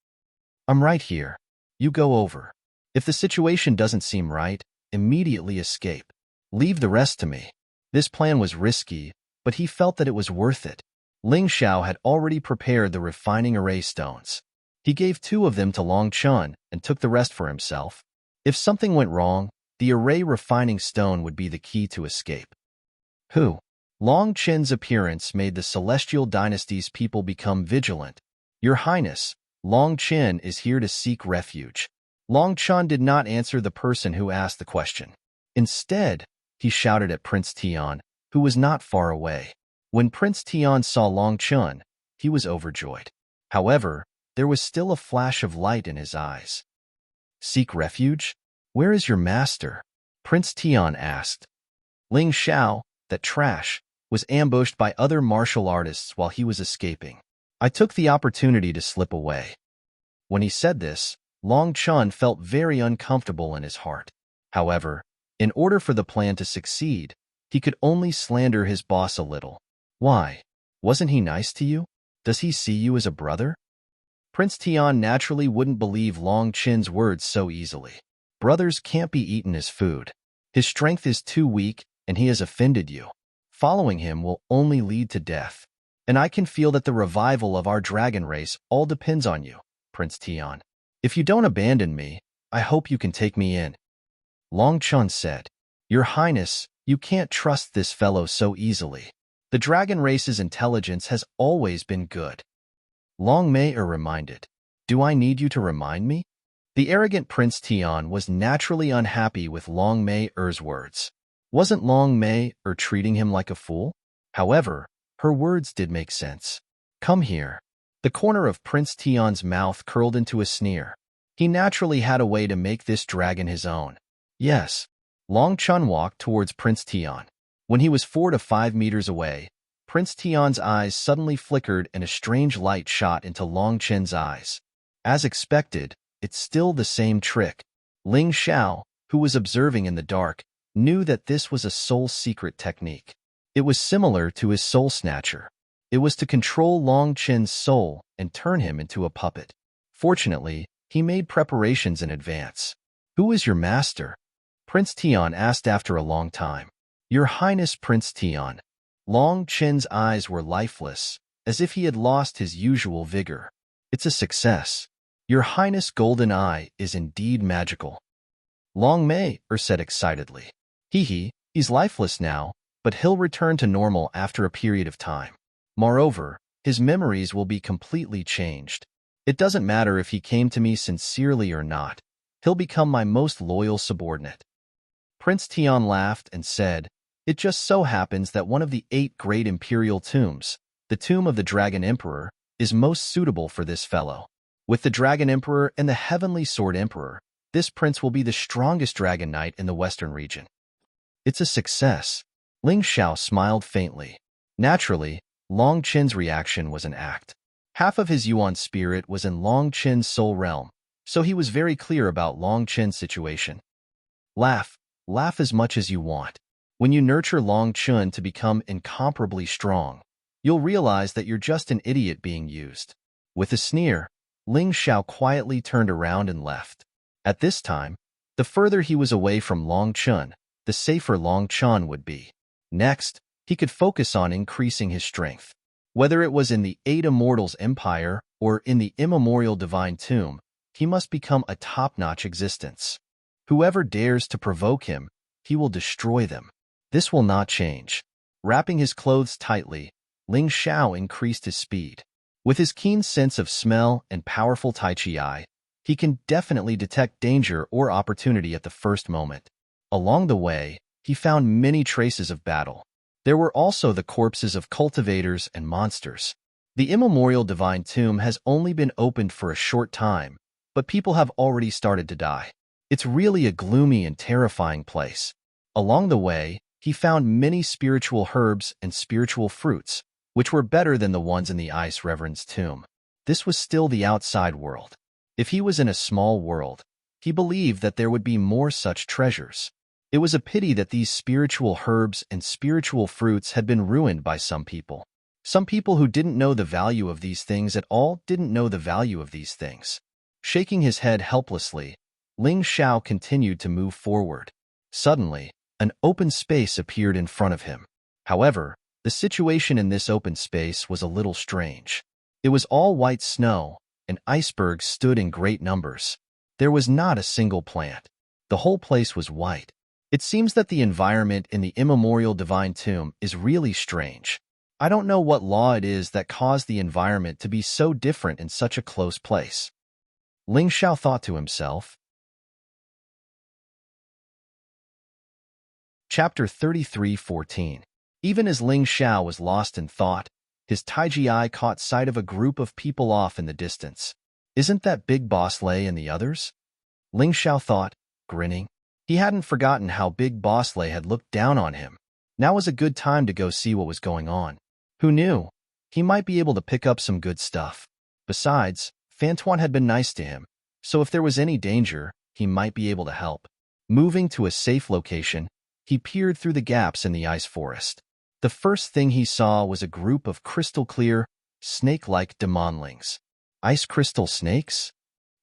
I'm right here. You go over. If the situation doesn't seem right, immediately escape. Leave the rest to me. This plan was risky, but he felt that it was worth it. Ling Zhao had already prepared the refining array stones. He gave 2 of them to Long Chun and took the rest for himself. If something went wrong, the array refining stone would be the key to escape. Who? Long Chen's appearance made the Celestial Dynasty's people become vigilant. Your Highness, Long Chen is here to seek refuge. Long Chun did not answer the person who asked the question. Instead, he shouted at Prince Tian, who was not far away. When Prince Tian saw Long Chun, he was overjoyed. However, there was still a flash of light in his eyes. Seek refuge? Where is your master? Prince Tian asked. Ling Zhao, that trash, was ambushed by other martial artists while he was escaping. I took the opportunity to slip away. When he said this, Long Chun felt very uncomfortable in his heart. However, in order for the plan to succeed, he could only slander his boss a little. Why? Wasn't he nice to you? Does he see you as a brother? Prince Tian naturally wouldn't believe Long Chen's words so easily. Brothers can't be eaten as food. His strength is too weak, and he has offended you. Following him will only lead to death. And I can feel that the revival of our dragon race all depends on you, Prince Tian. If you don't abandon me, I hope you can take me in. Long Chun said, Your Highness, you can't trust this fellow so easily. The dragon race's intelligence has always been good. Long Mei reminded, Do I need you to remind me? The arrogant Prince Tian was naturally unhappy with Long Mei's words. Wasn't Long Mei treating him like a fool? However, her words did make sense. Come here. The corner of Prince Tian's mouth curled into a sneer. He naturally had a way to make this dragon his own. Yes. Long Chun walked towards Prince Tian. When he was 4 to 5 meters away, Prince Tian's eyes suddenly flickered and a strange light shot into Long Chen's eyes. As expected, it's still the same trick. Ling Zhao, who was observing in the dark, knew that this was a soul secret technique. It was similar to his soul snatcher. It was to control Long Chen's soul and turn him into a puppet. Fortunately, he made preparations in advance. Who is your master? Prince Tian asked after a long time. Your Highness Prince Tian. Long Chen's eyes were lifeless, as if he had lost his usual vigor. It's a success. Your Highness Golden Eye is indeed magical. Long Mei said excitedly. He's lifeless now, but he'll return to normal after a period of time. Moreover, his memories will be completely changed. It doesn't matter if he came to me sincerely or not. He'll become my most loyal subordinate. Prince Tian laughed and said, It just so happens that one of the 8 great imperial tombs, the tomb of the Dragon Emperor, is most suitable for this fellow. With the Dragon Emperor and the Heavenly Sword Emperor, this prince will be the strongest dragon knight in the Western region. It's a success. Ling Zhao smiled faintly. Naturally, Long Chen's reaction was an act. Half of his Yuan spirit was in Long Chen's soul realm, so he was very clear about Long Chen's situation. Laugh as much as you want. When you nurture Long Chun to become incomparably strong, you'll realize that you're just an idiot being used. With a sneer, Ling Zhao quietly turned around and left. At this time, the further he was away from Long Chun, the safer Long Chun would be. Next, he could focus on increasing his strength. Whether it was in the 8 Immortals Empire or in the immemorial Divine Tomb, he must become a top-notch existence. Whoever dares to provoke him, he will destroy them. This will not change. Wrapping his clothes tightly, Ling Xiao increased his speed. With his keen sense of smell and powerful Tai Chi eye, he can definitely detect danger or opportunity at the first moment. Along the way, he found many traces of battle. There were also the corpses of cultivators and monsters. The immemorial divine tomb has only been opened for a short time, but people have already started to die. It's really a gloomy and terrifying place. Along the way, he found many spiritual herbs and spiritual fruits, which were better than the ones in the Ice Reverend's tomb. This was still the outside world. If he was in a small world, he believed that there would be more such treasures. It was a pity that these spiritual herbs and spiritual fruits had been ruined by some people. Some people who didn't know the value of these things at all didn't know the value of these things. Shaking his head helplessly, Ling Xiao continued to move forward. Suddenly, an open space appeared in front of him. However, the situation in this open space was a little strange. It was all white snow, and icebergs stood in great numbers. There was not a single plant. The whole place was white. It seems that the environment in the immemorial divine tomb is really strange. I don't know what law it is that caused the environment to be so different in such a close place. Ling Xiao thought to himself. Chapter 33:14. Even as Ling Xiao was lost in thought, his Taiji eye caught sight of a group of people off in the distance. Isn't that Big Boss Lei and the others? Ling Xiao thought, grinning. He hadn't forgotten how Big Boss Lei had looked down on him. Now was a good time to go see what was going on. Who knew? He might be able to pick up some good stuff. Besides, Fantuan had been nice to him, so if there was any danger, he might be able to help. Moving to a safe location, he peered through the gaps in the ice forest. The first thing he saw was a group of crystal-clear, snake-like demonlings. Ice crystal snakes?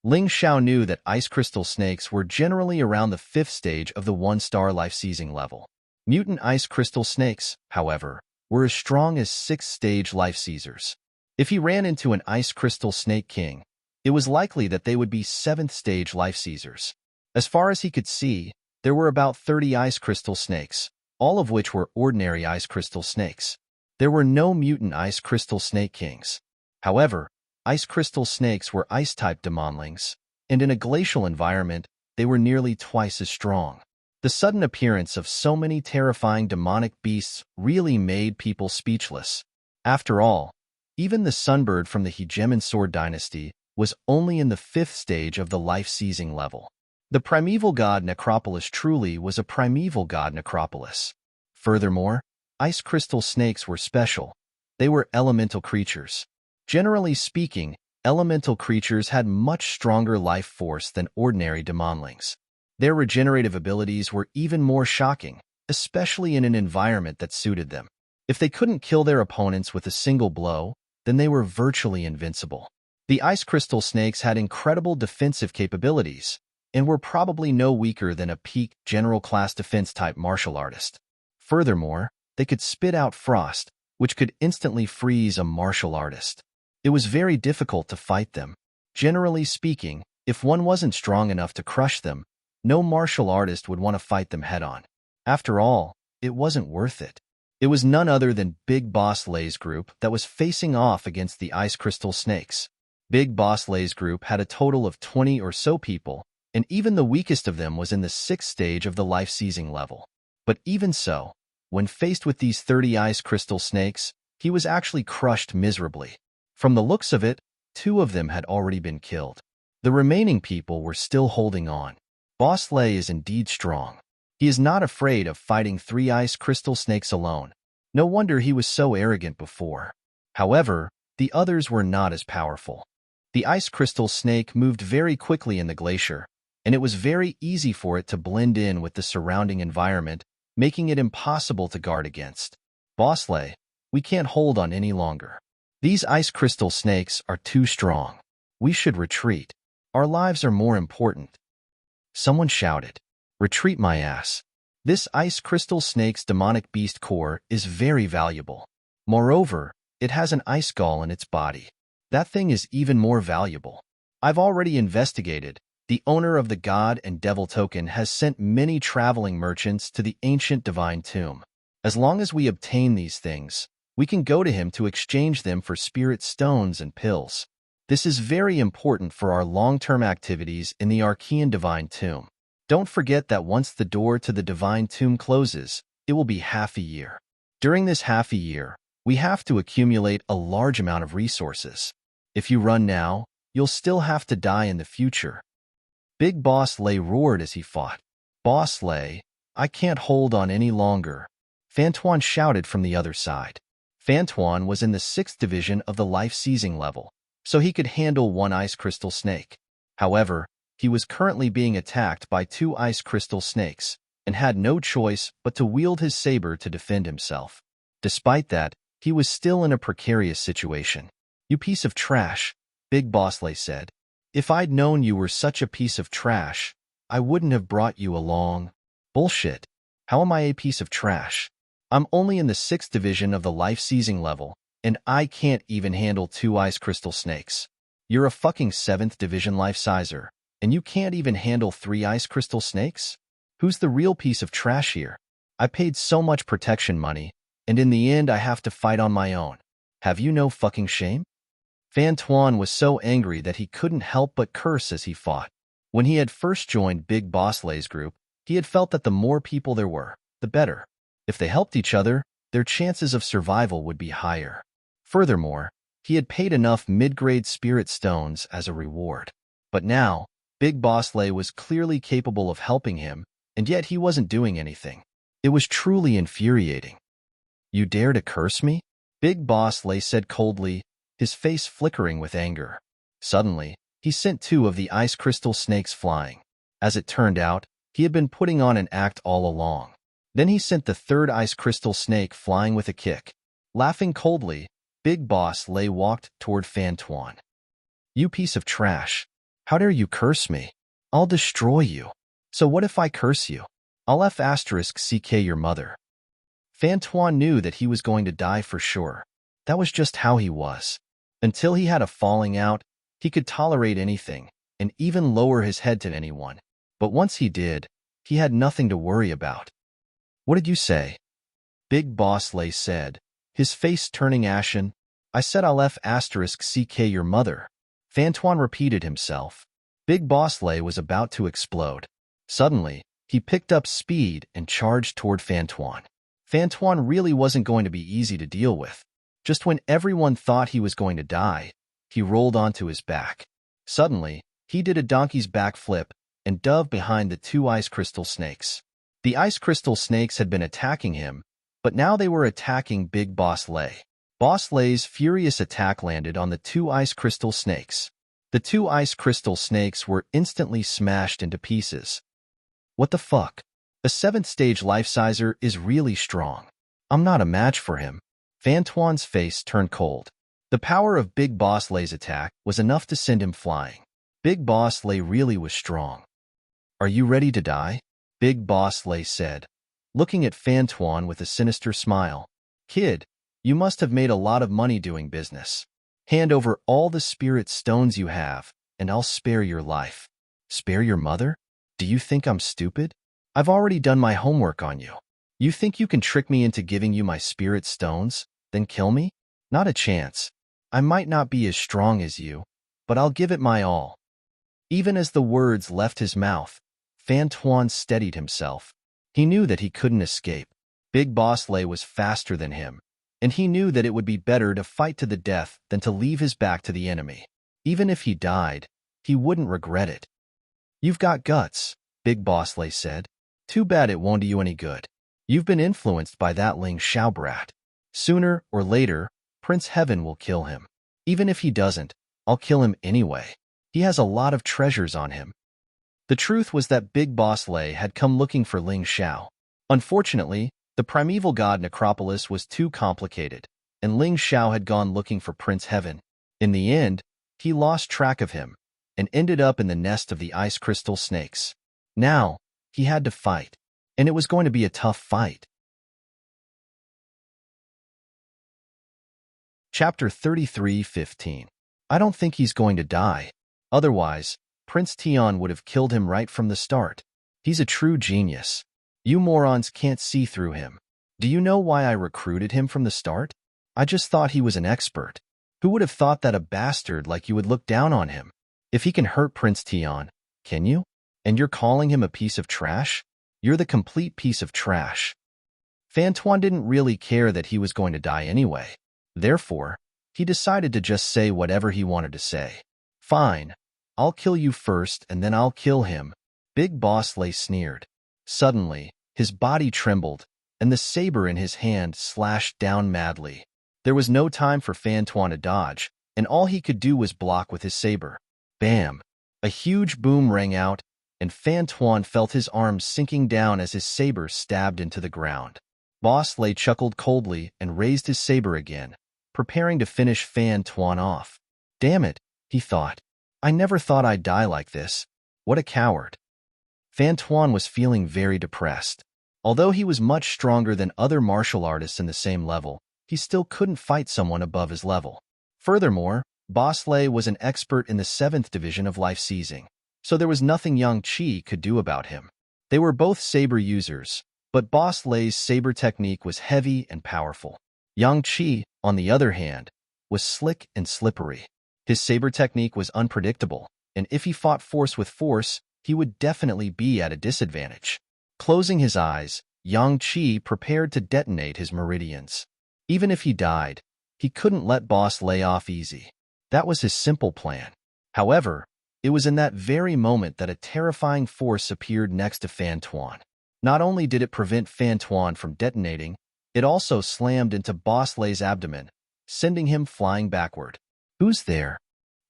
Ling Xiao knew that ice crystal snakes were generally around the 5th stage of the 1-star life-seizing level. Mutant ice crystal snakes, however, were as strong as 6th-stage life-seizers. If he ran into an ice crystal snake king, it was likely that they would be 7th-stage life-seizers. As far as he could see, there were about 30 ice crystal snakes, all of which were ordinary ice crystal snakes. There were no mutant ice crystal snake kings. However, ice crystal snakes were ice-type demonlings, and in a glacial environment, they were nearly twice as strong. The sudden appearance of so many terrifying demonic beasts really made people speechless. After all, even the Sunbird from the Hegemon Sword Dynasty was only in the 5th stage of the life-seizing level. The primeval god Necropolis truly was a primeval god Necropolis. Furthermore, ice crystal snakes were special. They were elemental creatures. Generally speaking, elemental creatures had much stronger life force than ordinary demonlings. Their regenerative abilities were even more shocking, especially in an environment that suited them. If they couldn't kill their opponents with a single blow, then they were virtually invincible. The ice crystal snakes had incredible defensive capabilities, and were probably no weaker than a peak general class defense type martial artist. Furthermore, they could spit out frost, which could instantly freeze a martial artist. It was very difficult to fight them. Generally speaking, if one wasn't strong enough to crush them, no martial artist would want to fight them head-on. After all, it wasn't worth it. It was none other than Big Boss Lei's group that was facing off against the ice crystal snakes. Big Boss Lei's group had a total of 20 or so people, and even the weakest of them was in the 6th stage of the life-seizing level. But even so, when faced with these 30 ice crystal snakes, he was actually crushed miserably. From the looks of it, 2 of them had already been killed. The remaining people were still holding on. Boss Lei is indeed strong. He is not afraid of fighting 3 ice crystal snakes alone. No wonder he was so arrogant before. However, the others were not as powerful. The ice crystal snake moved very quickly in the glacier, and it was very easy for it to blend in with the surrounding environment, making it impossible to guard against. Boss Lei, we can't hold on any longer. These ice crystal snakes are too strong. We should retreat. Our lives are more important. Someone shouted. Retreat my ass. This ice crystal snake's demonic beast core is very valuable. Moreover, it has an ice gall in its body. That thing is even more valuable. I've already investigated. The owner of the God and Devil token has sent many traveling merchants to the ancient divine tomb. As long as we obtain these things, we can go to him to exchange them for spirit stones and pills. This is very important for our long-term activities in the Archean Divine Tomb. Don't forget that once the door to the Divine Tomb closes, it will be half a year. During this half a year, we have to accumulate a large amount of resources. If you run now, you'll still have to die in the future. Big Boss Lay roared as he fought. Boss Lay, I can't hold on any longer, Fantuan shouted from the other side. Fantuan was in the 6th division of the life-seizing level, so he could handle one ice crystal snake. However, he was currently being attacked by 2 ice crystal snakes and had no choice but to wield his saber to defend himself. Despite that, he was still in a precarious situation. You piece of trash, Big Boss Lay said. If I'd known you were such a piece of trash, I wouldn't have brought you along. Bullshit. How am I a piece of trash? I'm only in the 6th division of the life-seizing level, and I can't even handle 2 ice crystal snakes. You're a fucking 7th division life-sizer, and you can't even handle 3 ice crystal snakes? Who's the real piece of trash here? I paid so much protection money, and in the end I have to fight on my own. Have you no fucking shame? Fantuan was so angry that he couldn't help but curse as he fought. When he had first joined Big Boss Lay's group, he had felt that the more people there were, the better. If they helped each other, their chances of survival would be higher. Furthermore, he had paid enough mid-grade spirit stones as a reward. But now, Big Boss Lay was clearly capable of helping him, and yet he wasn't doing anything. It was truly infuriating. You dare to curse me? Big Boss Lay said coldly, his face flickering with anger. Suddenly, he sent 2 of the ice crystal snakes flying. As it turned out, he had been putting on an act all along. Then he sent the 3rd ice crystal snake flying with a kick. Laughing coldly, Big Boss Lay walked toward Fantuan. You piece of trash. How dare you curse me? I'll destroy you. So what if I curse you? I'll *CK your mother. Fantuan knew that he was going to die for sure. That was just how he was. Until he had a falling out, he could tolerate anything, and even lower his head to anyone. But once he did, he had nothing to worry about. What did you say? Big Boss Lay said, his face turning ashen. I said I'll *CK your mother. Fantuan repeated himself. Big Boss Lay was about to explode. Suddenly, he picked up speed and charged toward Fantuan. Fantuan really wasn't going to be easy to deal with. Just when everyone thought he was going to die, he rolled onto his back. Suddenly, he did a donkey's backflip and dove behind the 2 ice crystal snakes. The ice crystal snakes had been attacking him, but now they were attacking Big Boss Lay. Boss Lay's furious attack landed on the 2 ice crystal snakes. The 2 ice crystal snakes were instantly smashed into pieces. What the fuck? A 7th stage life-sizer is really strong. I'm not a match for him. Fantuan's face turned cold. The power of Big Boss Lay's attack was enough to send him flying. Big Boss Lay really was strong. Are you ready to die? Big Boss Lay said, looking at Fantuan with a sinister smile. Kid, you must have made a lot of money doing business. Hand over all the spirit stones you have, and I'll spare your life. Spare your mother? Do you think I'm stupid? I've already done my homework on you. You think you can trick me into giving you my spirit stones, then kill me? Not a chance. I might not be as strong as you, but I'll give it my all. Even as the words left his mouth, Fantuan steadied himself. He knew that he couldn't escape. Big Boss Lay was faster than him, and he knew that it would be better to fight to the death than to leave his back to the enemy. Even if he died, he wouldn't regret it. You've got guts, Big Boss Lay said. Too bad it won't do you any good. You've been influenced by that Ling Xiao brat. Sooner or later, Prince Heaven will kill him. Even if he doesn't, I'll kill him anyway. He has a lot of treasures on him. The truth was that Big Boss Lay had come looking for Ling Xiao. Unfortunately, the primeval god necropolis was too complicated, and Ling Xiao had gone looking for Prince Heaven. In the end, he lost track of him, and ended up in the nest of the ice crystal snakes. Now, he had to fight, and it was going to be a tough fight. Chapter 33:15. I don't think he's going to die. Otherwise, Prince Tian would have killed him right from the start. He's a true genius. You morons can't see through him. Do you know why I recruited him from the start? I just thought he was an expert. Who would have thought that a bastard like you would look down on him? If he can hurt Prince Tian, can you? And you're calling him a piece of trash? You're the complete piece of trash. Fantuan didn't really care that he was going to die anyway. Therefore, he decided to just say whatever he wanted to say. Fine, I'll kill you first and then I'll kill him. Big Boss Lay sneered. Suddenly, his body trembled, and the saber in his hand slashed down madly. There was no time for Fantuan to dodge, and all he could do was block with his saber. Bam! A huge boom rang out, and Fantuan felt his arms sinking down as his saber stabbed into the ground. Boss Lay chuckled coldly and raised his saber again, preparing to finish Fantuan off. Damn it, he thought. I never thought I'd die like this. What a coward. Fantuan was feeling very depressed. Although he was much stronger than other martial artists in the same level, he still couldn't fight someone above his level. Furthermore, Boss Lay was an expert in the 7th division of life seizing, so there was nothing Yang Qi could do about him. They were both saber users, but Boss Lay's saber technique was heavy and powerful. Yang Qi, on the other hand, was slick and slippery. His saber technique was unpredictable, and if he fought force with force, he would definitely be at a disadvantage. Closing his eyes, Yang Qi prepared to detonate his meridians. Even if he died, he couldn't let Boss Lay off easy. That was his simple plan. However, it was in that very moment that a terrifying force appeared next to Fantuan. Not only did it prevent Fantuan from detonating, it also slammed into Boss Lay's abdomen, sending him flying backward. Who's there?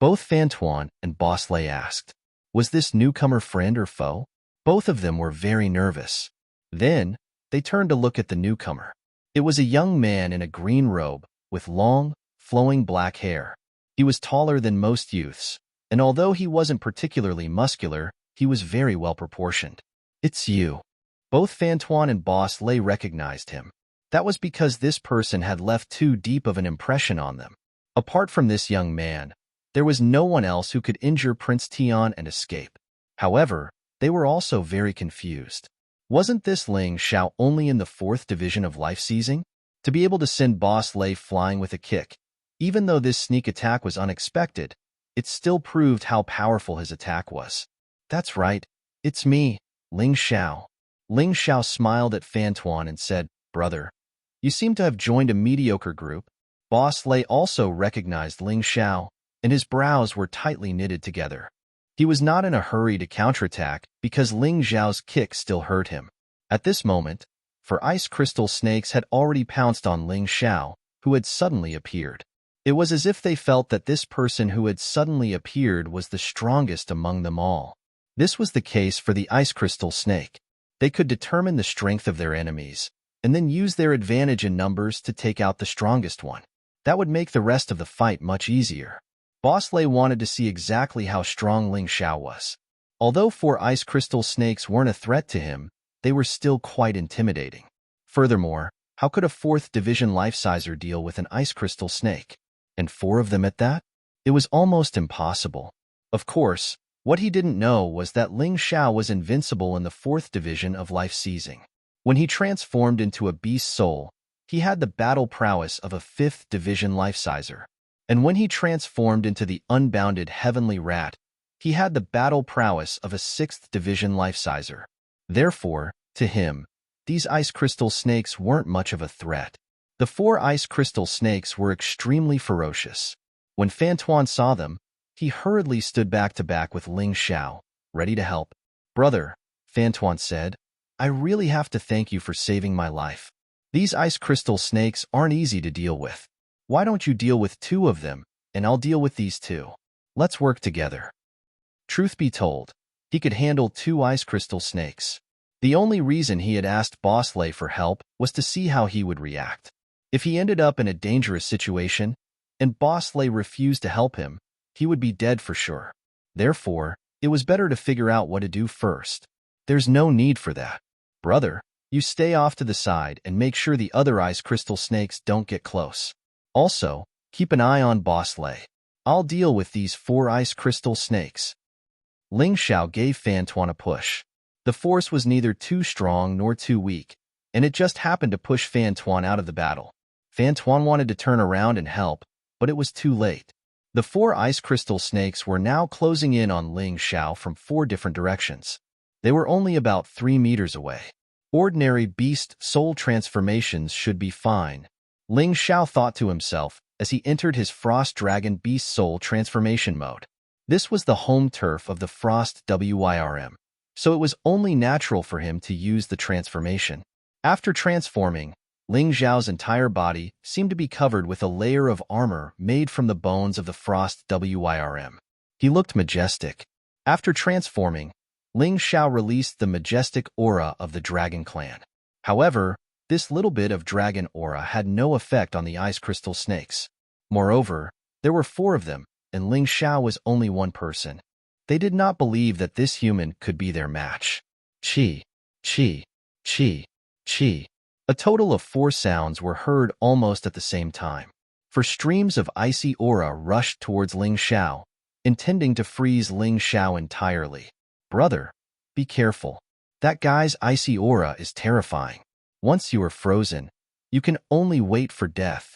Both Fantuan and Boss Lay asked. Was this newcomer friend or foe? Both of them were very nervous. Then, they turned to look at the newcomer. It was a young man in a green robe, with long, flowing black hair. He was taller than most youths, and although he wasn't particularly muscular, he was very well proportioned. It's you. Both Fantuan and Boss Lay recognized him. That was because this person had left too deep of an impression on them. Apart from this young man, there was no one else who could injure Prince Tian and escape. However, they were also very confused. Wasn't this Ling Xiao only in the 4th division of life seizing? To be able to send Boss Lay flying with a kick, even though this sneak attack was unexpected, it still proved how powerful his attack was. That's right, it's me, Ling Xiao. Ling Xiao smiled at Fantuan and said, Brother, you seem to have joined a mediocre group. Boss Lay also recognized Ling Xiao, and his brows were tightly knitted together. He was not in a hurry to counterattack because Ling Xiao's kick still hurt him. At this moment, ice crystal snakes had already pounced on Ling Xiao, who had suddenly appeared. It was as if they felt that this person who had suddenly appeared was the strongest among them all. This was the case for the ice crystal snake. They could determine the strength of their enemies, and then use their advantage in numbers to take out the strongest one. That would make the rest of the fight much easier. Boss Lay wanted to see exactly how strong Ling Xiao was. Although 4 ice crystal snakes weren't a threat to him, they were still quite intimidating. Furthermore, how could a 4th division life-sizer deal with an ice crystal snake? And 4 of them at that? It was almost impossible. Of course, what he didn't know was that Ling Xiao was invincible in the 4th division of life seizing. When he transformed into a beast soul, he had the battle prowess of a 5th division life-sizer. And when he transformed into the unbounded heavenly rat, he had the battle prowess of a 6th division life-sizer. Therefore, to him, these ice crystal snakes weren't much of a threat. The 4 ice crystal snakes were extremely ferocious. When Fantuan saw them, he hurriedly stood back to back with Ling Xiao, ready to help. Brother, Fantuan said, I really have to thank you for saving my life. These ice crystal snakes aren't easy to deal with. Why don't you deal with 2 of them, and I'll deal with these 2. Let's work together. Truth be told, he could handle 2 ice crystal snakes. The only reason he had asked Boss Lay for help was to see how he would react. If he ended up in a dangerous situation, and Boss Lay refused to help him, he would be dead for sure. Therefore, it was better to figure out what to do first. There's no need for that. Brother, you stay off to the side and make sure the other ice crystal snakes don't get close. Also, keep an eye on Boss Lay. I'll deal with these 4 ice crystal snakes. Ling Xiao gave Fantuan a push. The force was neither too strong nor too weak, and it just happened to push Fan Tuan out of the battle. Fan Tuan wanted to turn around and help, but it was too late. The 4 ice crystal snakes were now closing in on Ling Xiao from 4 different directions. They were only about 3 meters away. Ordinary beast soul transformations should be fine, Ling Xiao thought to himself as he entered his Frost Dragon Beast Soul transformation mode. This was the home turf of the Frost Wyrm, so it was only natural for him to use the transformation. After transforming, Ling Xiao's entire body seemed to be covered with a layer of armor made from the bones of the Frost Wyrm. He looked majestic. After transforming, Ling Xiao released the majestic aura of the Dragon Clan. However, this little bit of dragon aura had no effect on the ice crystal snakes. Moreover, there were 4 of them, and Ling Xiao was only one person. They did not believe that this human could be their match. Chi, chi, chi, chi. A total of 4 sounds were heard almost at the same time. For streams of icy aura rushed towards Ling Xiao, intending to freeze Ling Xiao entirely. Brother, be careful. That guy's icy aura is terrifying. Once you are frozen, you can only wait for death.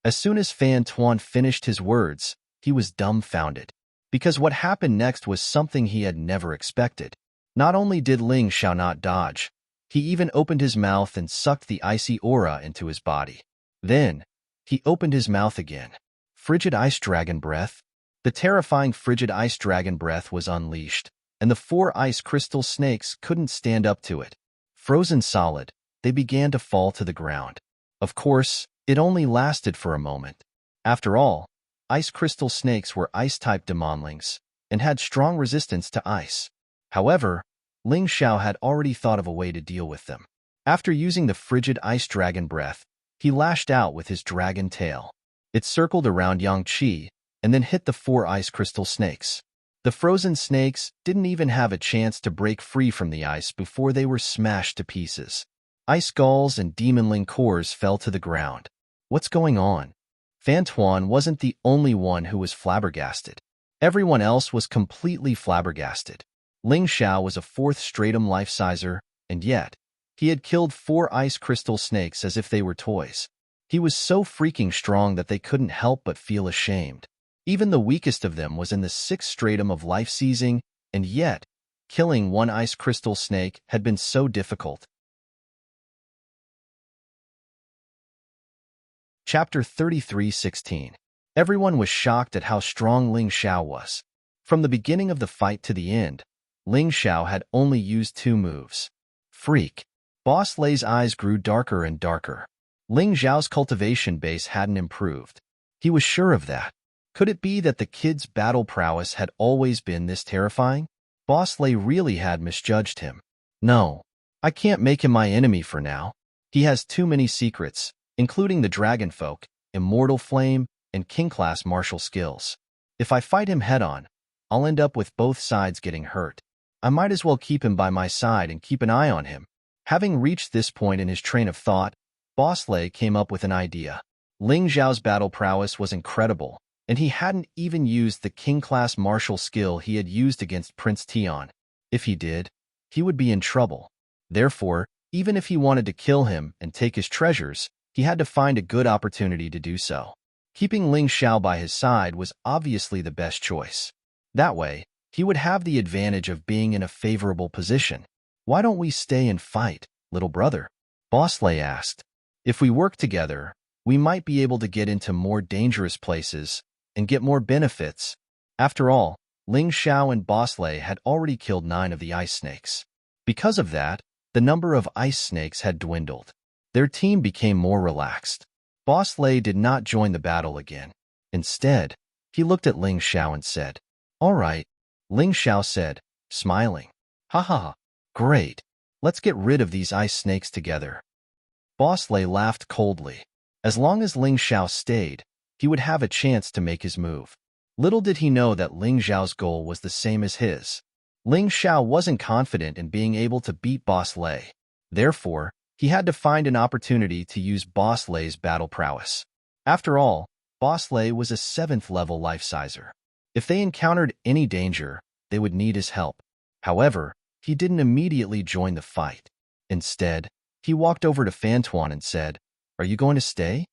As soon as Fan Tuan finished his words, he was dumbfounded, because what happened next was something he had never expected. Not only did Ling Xiao not dodge, he even opened his mouth and sucked the icy aura into his body. Then, he opened his mouth again. Frigid ice dragon breath. The terrifying frigid ice dragon breath was unleashed, and the 4 ice crystal snakes couldn't stand up to it. Frozen solid, they began to fall to the ground. Of course, it only lasted for a moment. After all, ice crystal snakes were ice-type demonlings and had strong resistance to ice. However, Ling Xiao had already thought of a way to deal with them. After using the frigid ice dragon breath, he lashed out with his dragon tail. It circled around Yang Qi and then hit the 4 ice crystal snakes. The frozen snakes didn't even have a chance to break free from the ice before they were smashed to pieces. Ice gulls and demonling cores fell to the ground. What's going on? Fan Tuan wasn't the only one who was flabbergasted. Everyone else was completely flabbergasted. Ling Xiao was a 4th stratum life-sizer, and yet, he had killed 4 ice crystal snakes as if they were toys. He was so freaking strong that they couldn't help but feel ashamed. Even the weakest of them was in the 6th stratum of life-seizing, and yet, killing 1 ice crystal snake had been so difficult. Chapter 33:16. Everyone was shocked at how strong Ling Xiao was. From the beginning of the fight to the end, Ling Xiao had only used 2 moves. Freak. Boss Lei's eyes grew darker and darker. Ling Xiao's cultivation base hadn't improved. He was sure of that. Could it be that the kid's battle prowess had always been this terrifying? Boss Lei really had misjudged him. No, I can't make him my enemy for now. He has too many secrets, including the Dragon Folk, Immortal Flame, and King-class martial skills. If I fight him head-on, I'll end up with both sides getting hurt. I might as well keep him by my side and keep an eye on him. Having reached this point in his train of thought, Boss Lei came up with an idea. Ling Xiao's battle prowess was incredible, and he hadn't even used the King-class martial skill he had used against Prince Tian. If he did, he would be in trouble. Therefore, even if he wanted to kill him and take his treasures, he had to find a good opportunity to do so. Keeping Ling Xiao by his side was obviously the best choice. That way, he would have the advantage of being in a favorable position. Why don't we stay and fight, little brother? Boss Lei asked. If we work together, we might be able to get into more dangerous places and get more benefits. After all, Ling Xiao and Boss Lei had already killed 9 of the ice snakes. Because of that, the number of ice snakes had dwindled. Their team became more relaxed. Boss Lei did not join the battle again. Instead, he looked at Ling Xiao and said, "All right," Ling Xiao said, smiling. "Ha ha ha, great. Let's get rid of these ice snakes together." Boss Lei laughed coldly. As long as Ling Xiao stayed, he would have a chance to make his move. Little did he know that Ling Xiao's goal was the same as his. Ling Xiao wasn't confident in being able to beat Boss Lei. Therefore, he had to find an opportunity to use Boss Lei's battle prowess. After all, Boss Lei was a 7th-level life-sizer. If they encountered any danger, they would need his help. However, he didn't immediately join the fight. Instead, He walked over to Fantuan and said, "Are you going to stay?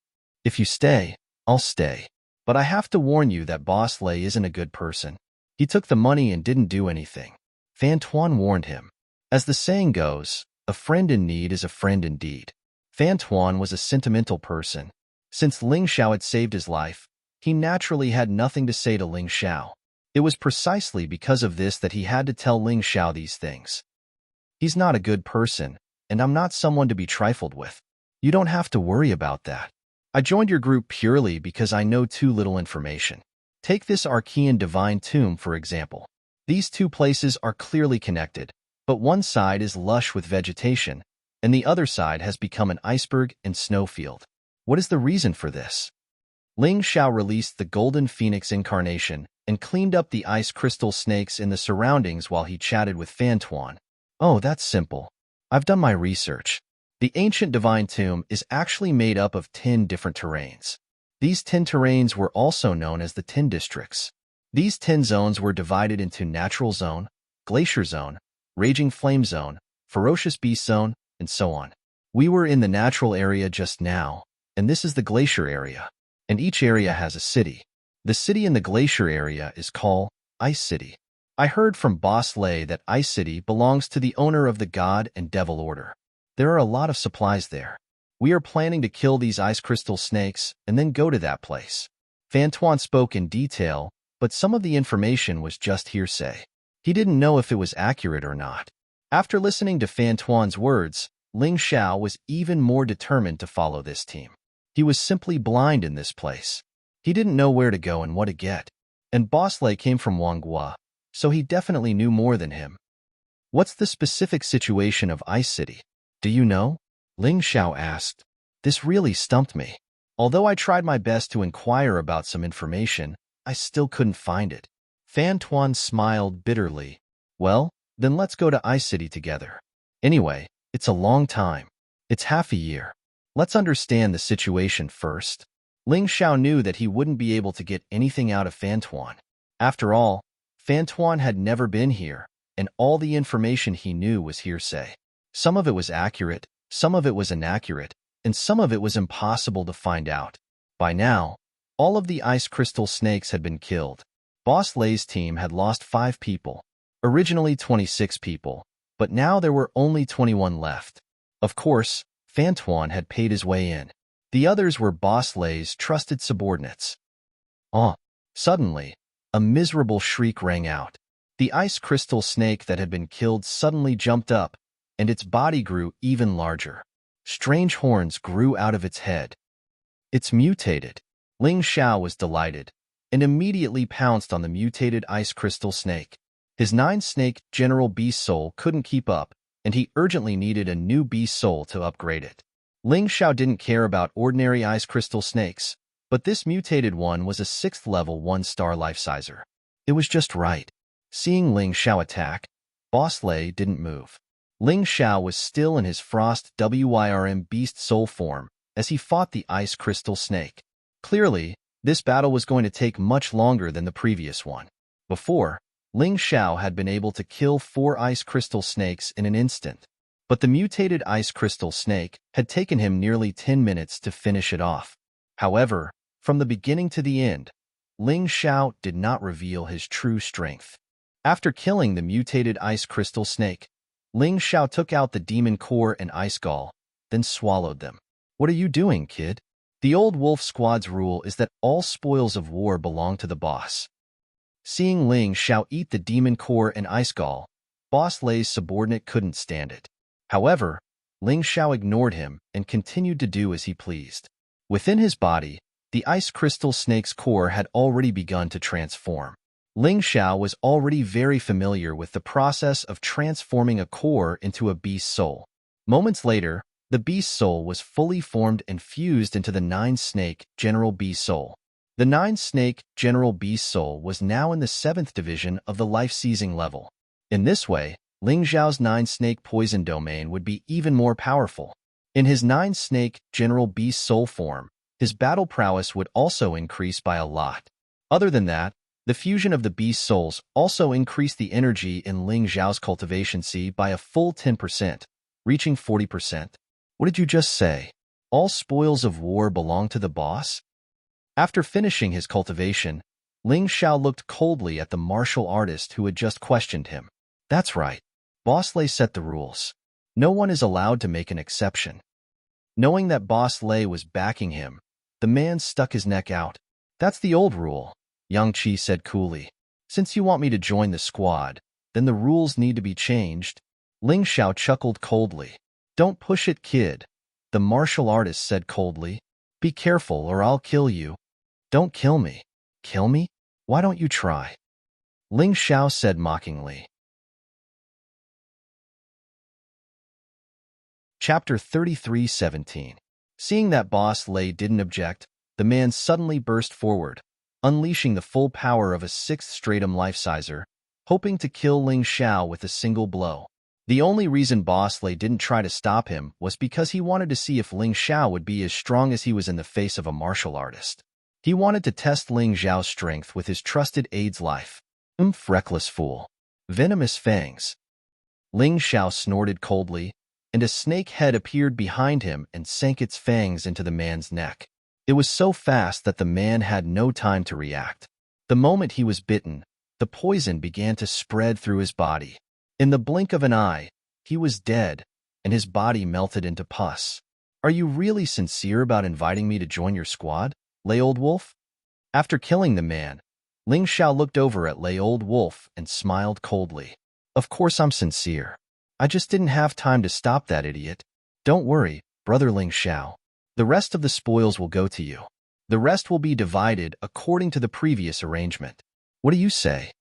If you stay, I'll stay. But I have to warn you that Boss Lei isn't a good person. He took the money and didn't do anything." Fantuan warned him. As the saying goes, a friend in need is a friend indeed. Fantuan was a sentimental person. Since Ling Xiao had saved his life, he naturally had nothing to say to Ling Xiao. It was precisely because of this that he had to tell Ling Xiao these things. "He's not a good person, and I'm not someone to be trifled with. You don't have to worry about that. I joined your group purely because I know too little information. Take this Archean Divine Tomb, for example. These two places are clearly connected, but one side is lush with vegetation, and the other side has become an iceberg and snowfield. What is the reason for this?" Ling Xiao released the Golden Phoenix incarnation and cleaned up the ice crystal snakes in the surroundings while he chatted with Fantuan. "Oh, that's simple. I've done my research. The ancient Divine Tomb is actually made up of 10 different terrains. These 10 terrains were also known as the 10 districts. These 10 zones were divided into Natural Zone, Glacier Zone, Raging Flame Zone, Ferocious Beast Zone, and so on. We were in the natural area just now, and this is the glacier area, and each area has a city. The city in the glacier area is called Ice City. I heard from Boss Lei that Ice City belongs to the owner of the God and Devil Order. There are a lot of supplies there. We are planning to kill these ice crystal snakes and then go to that place." Fantuan spoke in detail, but some of the information was just hearsay. He didn't know if it was accurate or not. After listening to Fantuan's words, Ling Xiao was even more determined to follow this team. He was simply blind in this place. He didn't know where to go and what to get. And Boss Lei came from Wanghua, so he definitely knew more than him. "What's the specific situation of Ice City? Do you know?" Ling Xiao asked. This really stumped me. Although I tried my best to inquire about some information, I still couldn't find it. Fantuan smiled bitterly. "Well, then let's go to Ice City together. Anyway, it's a long time. It's half a year. Let's understand the situation first." Ling Xiao knew that he wouldn't be able to get anything out of Fantuan. After all, Fantuan had never been here, and all the information he knew was hearsay. Some of it was accurate, some of it was inaccurate, and some of it was impossible to find out. By now, all of the ice crystal snakes had been killed. Boss Lei's team had lost 5 people, originally 26 people, but now there were only 21 left. Of course, Fantuan had paid his way in. The others were Boss Lei's trusted subordinates. Oh! Suddenly, a miserable shriek rang out. The ice crystal snake that had been killed suddenly jumped up, and its body grew even larger. Strange horns grew out of its head. "It's mutated." Ling Xiao was delighted, and immediately pounced on the mutated ice crystal snake. His 9-snake General Beast Soul couldn't keep up, and he urgently needed a new Beast Soul to upgrade it. Ling Xiao didn't care about ordinary ice crystal snakes, but this mutated one was a 6th level 1-star life-sizer. It was just right. Seeing Ling Xiao attack, Boss Lei didn't move. Ling Xiao was still in his Frost Wyrm Beast Soul form as he fought the ice crystal snake. Clearly, this battle was going to take much longer than the previous one. Before, Ling Xiao had been able to kill 4 ice crystal snakes in an instant, but the mutated ice crystal snake had taken him nearly 10 minutes to finish it off. However, from the beginning to the end, Ling Xiao did not reveal his true strength. After killing the mutated ice crystal snake, Ling Xiao took out the demon core and ice gall, then swallowed them. "What are you doing, kid?" The old wolf squad's rule is that all spoils of war belong to the boss. Seeing Ling Xiao eat the demon core and ice gall, Boss Lei's subordinate couldn't stand it. However, Ling Xiao ignored him and continued to do as he pleased. Within his body, the ice crystal snake's core had already begun to transform. Ling Xiao was already very familiar with the process of transforming a core into a beast soul. Moments later, the beast soul was fully formed and fused into the 9-snake General Beast Soul. The 9-snake General Beast Soul was now in the 7th division of the life-seizing level. In this way, Ling Xiao's 9-snake poison domain would be even more powerful. In his 9-snake General Beast Soul form, his battle prowess would also increase by a lot. Other than that, the fusion of the beast souls also increased the energy in Ling Xiao's cultivation C by a full 10%, reaching 40%. What did you just say? All spoils of war belong to the boss? After finishing his cultivation, Ling Xiao looked coldly at the martial artist who had just questioned him. That's right. Boss Lei set the rules. No one is allowed to make an exception. Knowing that Boss Lei was backing him, the man stuck his neck out. That's the old rule, Yang Qi said coolly. Since you want me to join the squad, then the rules need to be changed. Ling Xiao chuckled coldly. Don't push it, kid, the martial artist said coldly. Be careful or I'll kill you. Don't kill me. Kill me? Why don't you try? Ling Xiao said mockingly. Chapter 33:17. Seeing that Boss Lei didn't object, the man suddenly burst forward, unleashing the full power of a sixth stratum life-sizer, hoping to kill Ling Xiao with a single blow. The only reason Boss Lei didn't try to stop him was because he wanted to see if Ling Xiao would be as strong as he was in the face of a martial artist. He wanted to test Ling Xiao's strength with his trusted aide's life. Reckless fool. Venomous fangs. Ling Xiao snorted coldly, and a snake head appeared behind him and sank its fangs into the man's neck. It was so fast that the man had no time to react. The moment he was bitten, the poison began to spread through his body. In the blink of an eye, he was dead, and his body melted into pus. Are you really sincere about inviting me to join your squad, Lei Old Wolf? After killing the man, Ling Xiao looked over at Lei Old Wolf and smiled coldly. Of course I'm sincere. I just didn't have time to stop that idiot. Don't worry, brother Ling Xiao. The rest of the spoils will go to you. The rest will be divided according to the previous arrangement. What do you say?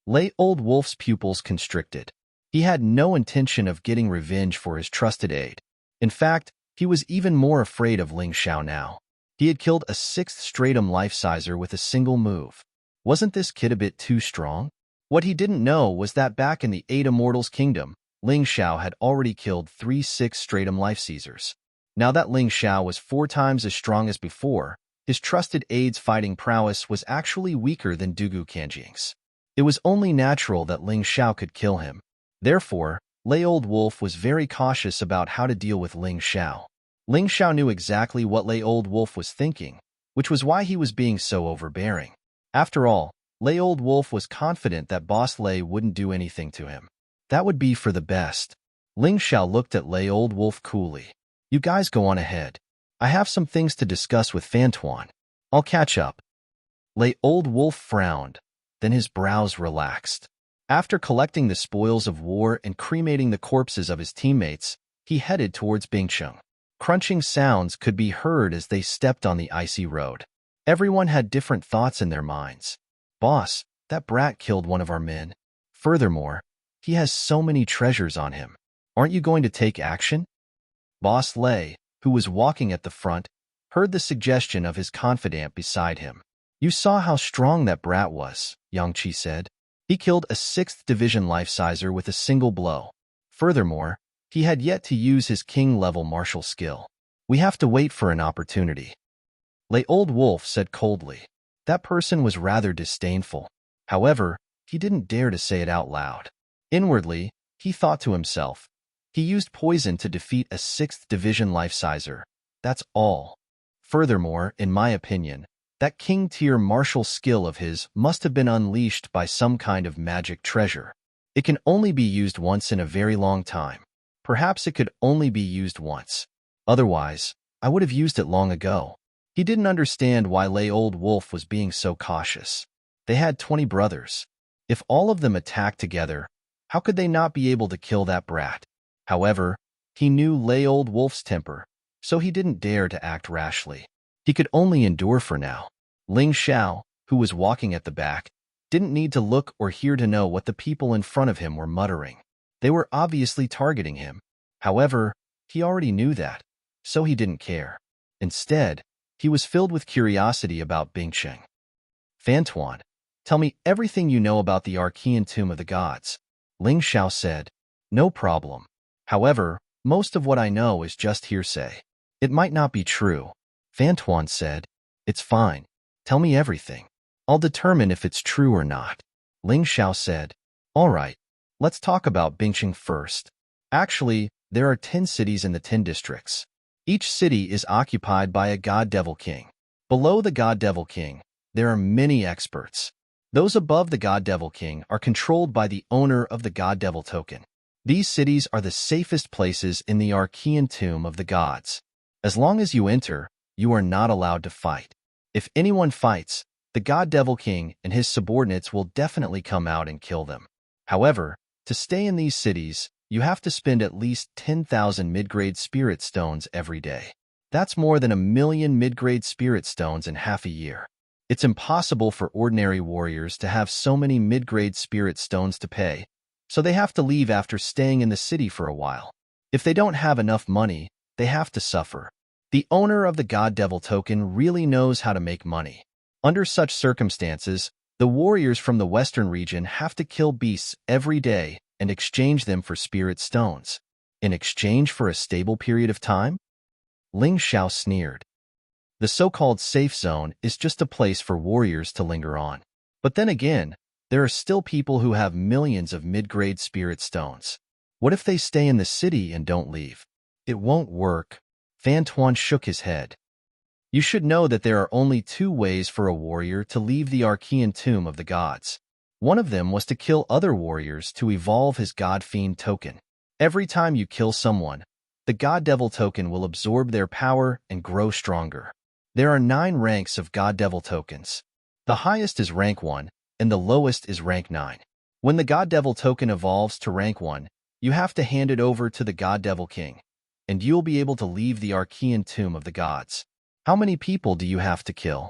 Lei Old Wolf's pupils constricted. He had no intention of getting revenge for his trusted aide. In fact, he was even more afraid of Ling Xiao now. He had killed a sixth stratum life-sizer with a single move. Wasn't this kid a bit too strong? What he didn't know was that back in the Eight Immortals Kingdom, Ling Xiao had already killed 3 sixth stratum life-seizers. Now that Ling Xiao was 4 times as strong as before, his trusted aide's fighting prowess was actually weaker than Dugu Kanjing's. It was only natural that Ling Xiao could kill him. Therefore, Lei Old Wolf was very cautious about how to deal with Ling Xiao. Ling Xiao knew exactly what Lei Old Wolf was thinking, which was why he was being so overbearing. After all, Lei Old Wolf was confident that Boss Lei wouldn't do anything to him. That would be for the best. Ling Xiao looked at Lei Old Wolf coolly. You guys go on ahead. I have some things to discuss with Fantuan. I'll catch up. Lei Old Wolf frowned, then his brows relaxed. After collecting the spoils of war and cremating the corpses of his teammates, he headed towards Bingcheng. Crunching sounds could be heard as they stepped on the icy road. Everyone had different thoughts in their minds. Boss, that brat killed one of our men. Furthermore, he has so many treasures on him. Aren't you going to take action? Boss Lei, who was walking at the front, heard the suggestion of his confidant beside him. You saw how strong that brat was, Yang Qi said. He killed a 6th division life-sizer with a single blow. Furthermore, he had yet to use his king-level martial skill. We have to wait for an opportunity. Lei Old Wolf said coldly. That person was rather disdainful. However, he didn't dare to say it out loud. Inwardly, he thought to himself, he used poison to defeat a 6th division life-sizer. That's all. Furthermore, in my opinion, that king-tier martial skill of his must have been unleashed by some kind of magic treasure. It can only be used once in a very long time. Perhaps it could only be used once. Otherwise, I would have used it long ago. He didn't understand why Lei Old Wolf was being so cautious. They had 20 brothers. If all of them attacked together, how could they not be able to kill that brat? However, he knew Lei Old Wolf's temper, so he didn't dare to act rashly. He could only endure for now. Ling Xiao, who was walking at the back, didn't need to look or hear to know what the people in front of him were muttering. They were obviously targeting him. However, he already knew that, so he didn't care. Instead, he was filled with curiosity about Bingcheng. Fantuan, tell me everything you know about the Archean Tomb of the Gods, Ling Xiao said. No problem. However, most of what I know is just hearsay. It might not be true. Fantuan said. It's fine. Tell me everything. I'll determine if it's true or not. Ling Xiao said. All right. Let's talk about Bingcheng first. Actually, there are 10 cities in the 10 districts. Each city is occupied by a god-devil king. Below the god-devil king, there are many experts. Those above the god-devil king are controlled by the owner of the god-devil token. These cities are the safest places in the Archean tomb of the gods. As long as you enter, you are not allowed to fight. If anyone fights, the god-devil king and his subordinates will definitely come out and kill them. However, to stay in these cities, you have to spend at least 10,000 mid-grade spirit stones every day. That's more than 1,000,000 mid-grade spirit stones in half a year. It's impossible for ordinary warriors to have so many mid-grade spirit stones to pay, so they have to leave after staying in the city for a while. If they don't have enough money, they have to suffer. The owner of the god-devil token really knows how to make money. Under such circumstances, the warriors from the western region have to kill beasts every day and exchange them for spirit stones. In exchange for a stable period of time? Ling Xiao sneered. The so-called safe zone is just a place for warriors to linger on. But then again, there are still people who have millions of mid-grade spirit stones. What if they stay in the city and don't leave? It won't work. Fan Tuan shook his head. You should know that there are only 2 ways for a warrior to leave the Archean tomb of the gods. One of them was to kill other warriors to evolve his God-Fiend token. Every time you kill someone, the God-Devil token will absorb their power and grow stronger. There are 9 ranks of God-Devil tokens. The highest is rank 1, and the lowest is rank 9. When the God-Devil token evolves to rank 1, you have to hand it over to the God-Devil King, and you'll be able to leave the Archean tomb of the gods. How many people do you have to kill?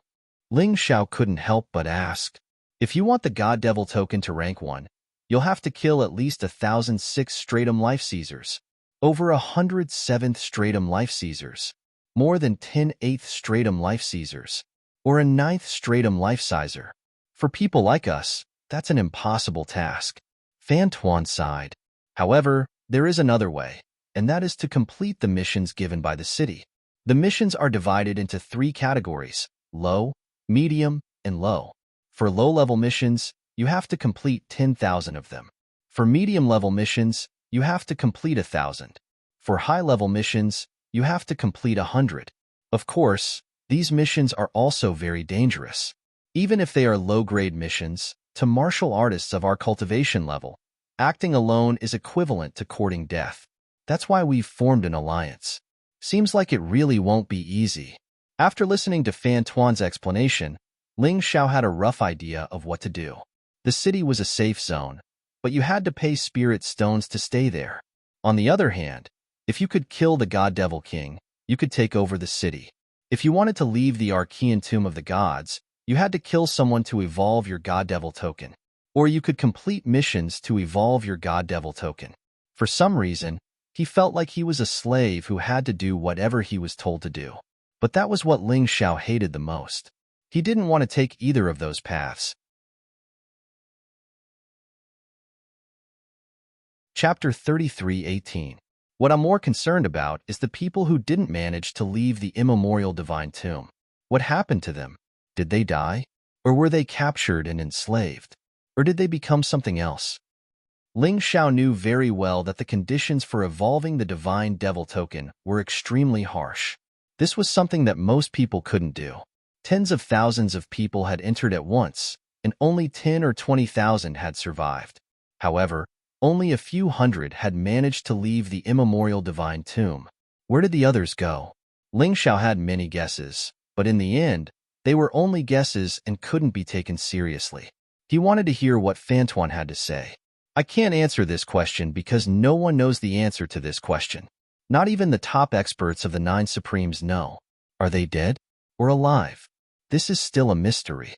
Ling Xiao couldn't help but ask. If you want the God-Devil token to rank 1, you'll have to kill at least 1,006 Stratum Life Caesars, over 100 7th Stratum Life Caesars, more than 10 8th Stratum Life Caesars, or a 9th Stratum Life Caesar. For people like us, that's an impossible task. Fan Tuan sighed. However, there is another way, and that is to complete the missions given by the city. The missions are divided into 3 categories: low, medium, and low. For low-level missions, you have to complete 10,000 of them. For medium-level missions, you have to complete 1,000. For high-level missions, you have to complete 100. Of course, these missions are also very dangerous. Even if they are low-grade missions, to martial artists of our cultivation level, acting alone is equivalent to courting death. That's why we've formed an alliance. Seems like it really won't be easy. After listening to Fan Tuan's explanation, Ling Xiao had a rough idea of what to do. The city was a safe zone, but you had to pay spirit stones to stay there. On the other hand, if you could kill the God-Devil King, you could take over the city. If you wanted to leave the Archean Tomb of the Gods, you had to kill someone to evolve your God-Devil token. Or you could complete missions to evolve your God-Devil token. For some reason, he felt like he was a slave who had to do whatever he was told to do. But that was what Ling Xiao hated the most. He didn't want to take either of those paths. Chapter 33:18. What I'm more concerned about is the people who didn't manage to leave the immemorial divine tomb. What happened to them? Did they die? Or were they captured and enslaved? Or did they become something else? Ling Xiao knew very well that the conditions for evolving the divine devil token were extremely harsh. This was something that most people couldn't do. Tens of thousands of people had entered at once, and only 10 or 20,000 had survived. However, only a few hundred had managed to leave the immemorial divine tomb. Where did the others go? Ling Xiao had many guesses, but in the end, they were only guesses and couldn't be taken seriously. He wanted to hear what Fan Tuan had to say. I can't answer this question because no one knows the answer to this question. Not even the top experts of the 9 Supremes know. Are they dead or alive? This is still a mystery.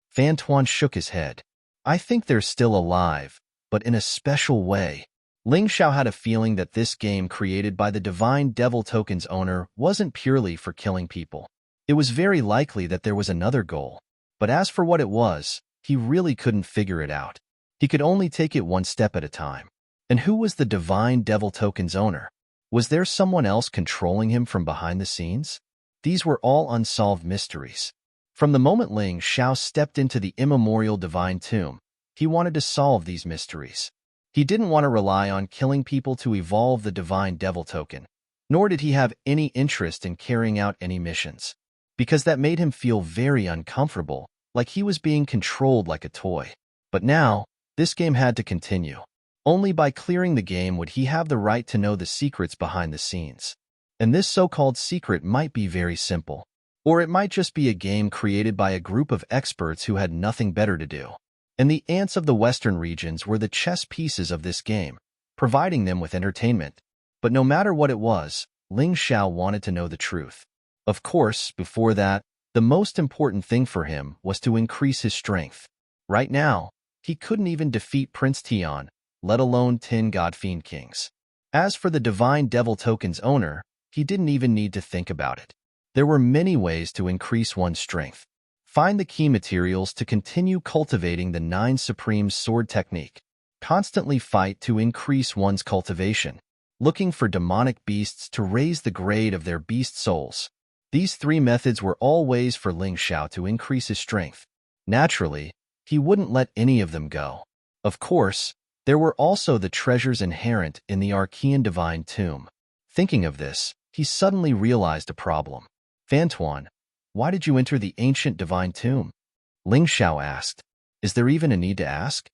Fan Tuan shook his head. I think they're still alive, but in a special way. Ling Xiao had a feeling that this game created by the Divine Devil Token's owner wasn't purely for killing people. It was very likely that there was another goal. But as for what it was, he really couldn't figure it out. He could only take it one step at a time. And who was the Divine Devil Token's owner? Was there someone else controlling him from behind the scenes? These were all unsolved mysteries. From the moment Ling Xiao stepped into the immemorial divine tomb, he wanted to solve these mysteries. He didn't want to rely on killing people to evolve the divine devil token, nor did he have any interest in carrying out any missions, because that made him feel very uncomfortable, like he was being controlled like a toy. But now, this game had to continue. Only by clearing the game would he have the right to know the secrets behind the scenes. And this so-called secret might be very simple. Or it might just be a game created by a group of experts who had nothing better to do. And the ants of the Western regions were the chess pieces of this game, providing them with entertainment. But no matter what it was, Ling Xiao wanted to know the truth. Of course, before that, the most important thing for him was to increase his strength. Right now, he couldn't even defeat Prince Tian, let alone 10 God Fiend Kings. As for the Divine Devil Token's owner, he didn't even need to think about it. There were many ways to increase one's strength. Find the key materials to continue cultivating the 9 Supreme Sword technique. Constantly fight to increase one's cultivation. Looking for demonic beasts to raise the grade of their beast souls. These 3 methods were all ways for Ling Xiao to increase his strength. Naturally, he wouldn't let any of them go. Of course, there were also the treasures inherent in the Archean Divine Tomb. Thinking of this, he suddenly realized a problem. Fantuan, why did you enter the ancient Divine Tomb? Ling Xiao asked. Is there even a need to ask?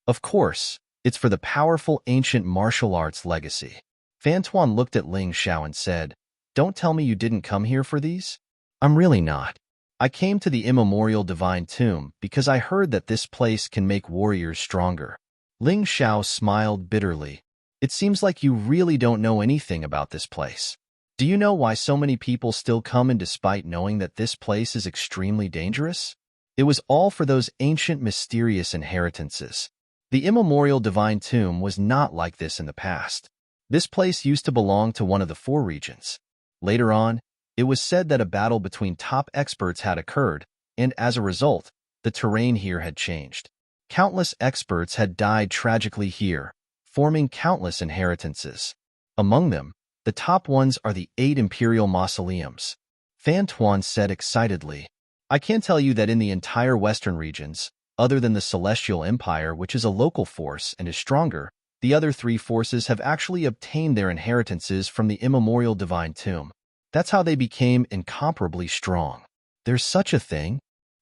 Of course, it's for the powerful ancient martial arts legacy. Fantuan looked at Ling Xiao and said, Don't tell me you didn't come here for these? I'm really not. I came to the immemorial Divine Tomb because I heard that this place can make warriors stronger. Ling Xiao smiled bitterly. It seems like you really don't know anything about this place. Do you know why so many people still come in despite knowing that this place is extremely dangerous? It was all for those ancient mysterious inheritances. The immemorial Divine Tomb was not like this in the past. This place used to belong to one of the 4 regions. Later on, it was said that a battle between top experts had occurred, and as a result, the terrain here had changed. Countless experts had died tragically here, forming countless inheritances. Among them, the top ones are the 8 imperial mausoleums. Fantuan said excitedly, I can tell you that in the entire Western regions, other than the Celestial Empire, which is a local force and is stronger, the other 3 forces have actually obtained their inheritances from the immemorial Divine Tomb. That's how they became incomparably strong. There's such a thing?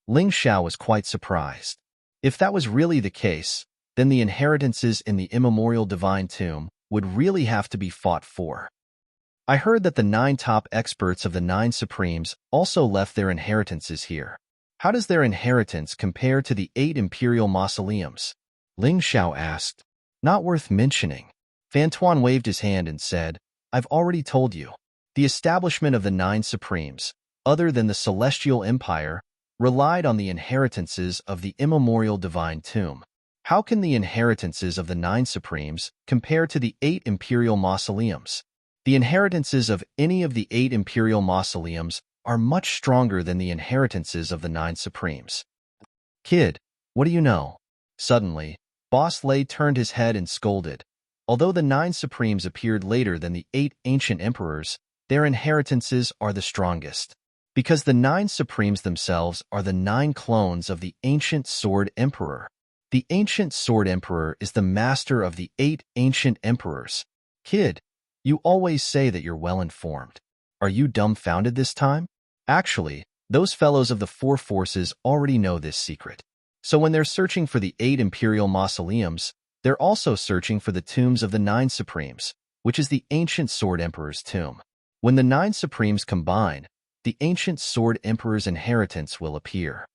Ling Xiao was quite surprised. If that was really the case, then the inheritances in the immemorial Divine Tomb would really have to be fought for. I heard that the 9 top experts of the 9 Supremes also left their inheritances here. How does their inheritance compare to the 8 imperial mausoleums? Ling Xiao asked. Not worth mentioning. Fantuan waved his hand and said, I've already told you. The establishment of the 9 Supremes, other than the Celestial Empire, relied on the inheritances of the immemorial Divine Tomb. How can the inheritances of the 9 Supremes compare to the 8 imperial mausoleums? The inheritances of any of the 8 imperial mausoleums are much stronger than the inheritances of the 9 Supremes. Kid, what do you know? Suddenly, Boss Lei turned his head and scolded. Although the 9 Supremes appeared later than the 8 ancient emperors, their inheritances are the strongest. Because the 9 Supremes themselves are the 9 clones of the ancient Sword Emperor. The ancient Sword Emperor is the master of the 8 ancient emperors. Kid, you always say that you're well-informed. Are you dumbfounded this time? Actually, those fellows of the 4 forces already know this secret. So when they're searching for the 8 imperial mausoleums, they're also searching for the tombs of the 9 Supremes, which is the ancient Sword Emperor's tomb. When the 9 Supremes combine, the ancient Sword Emperor's inheritance will appear.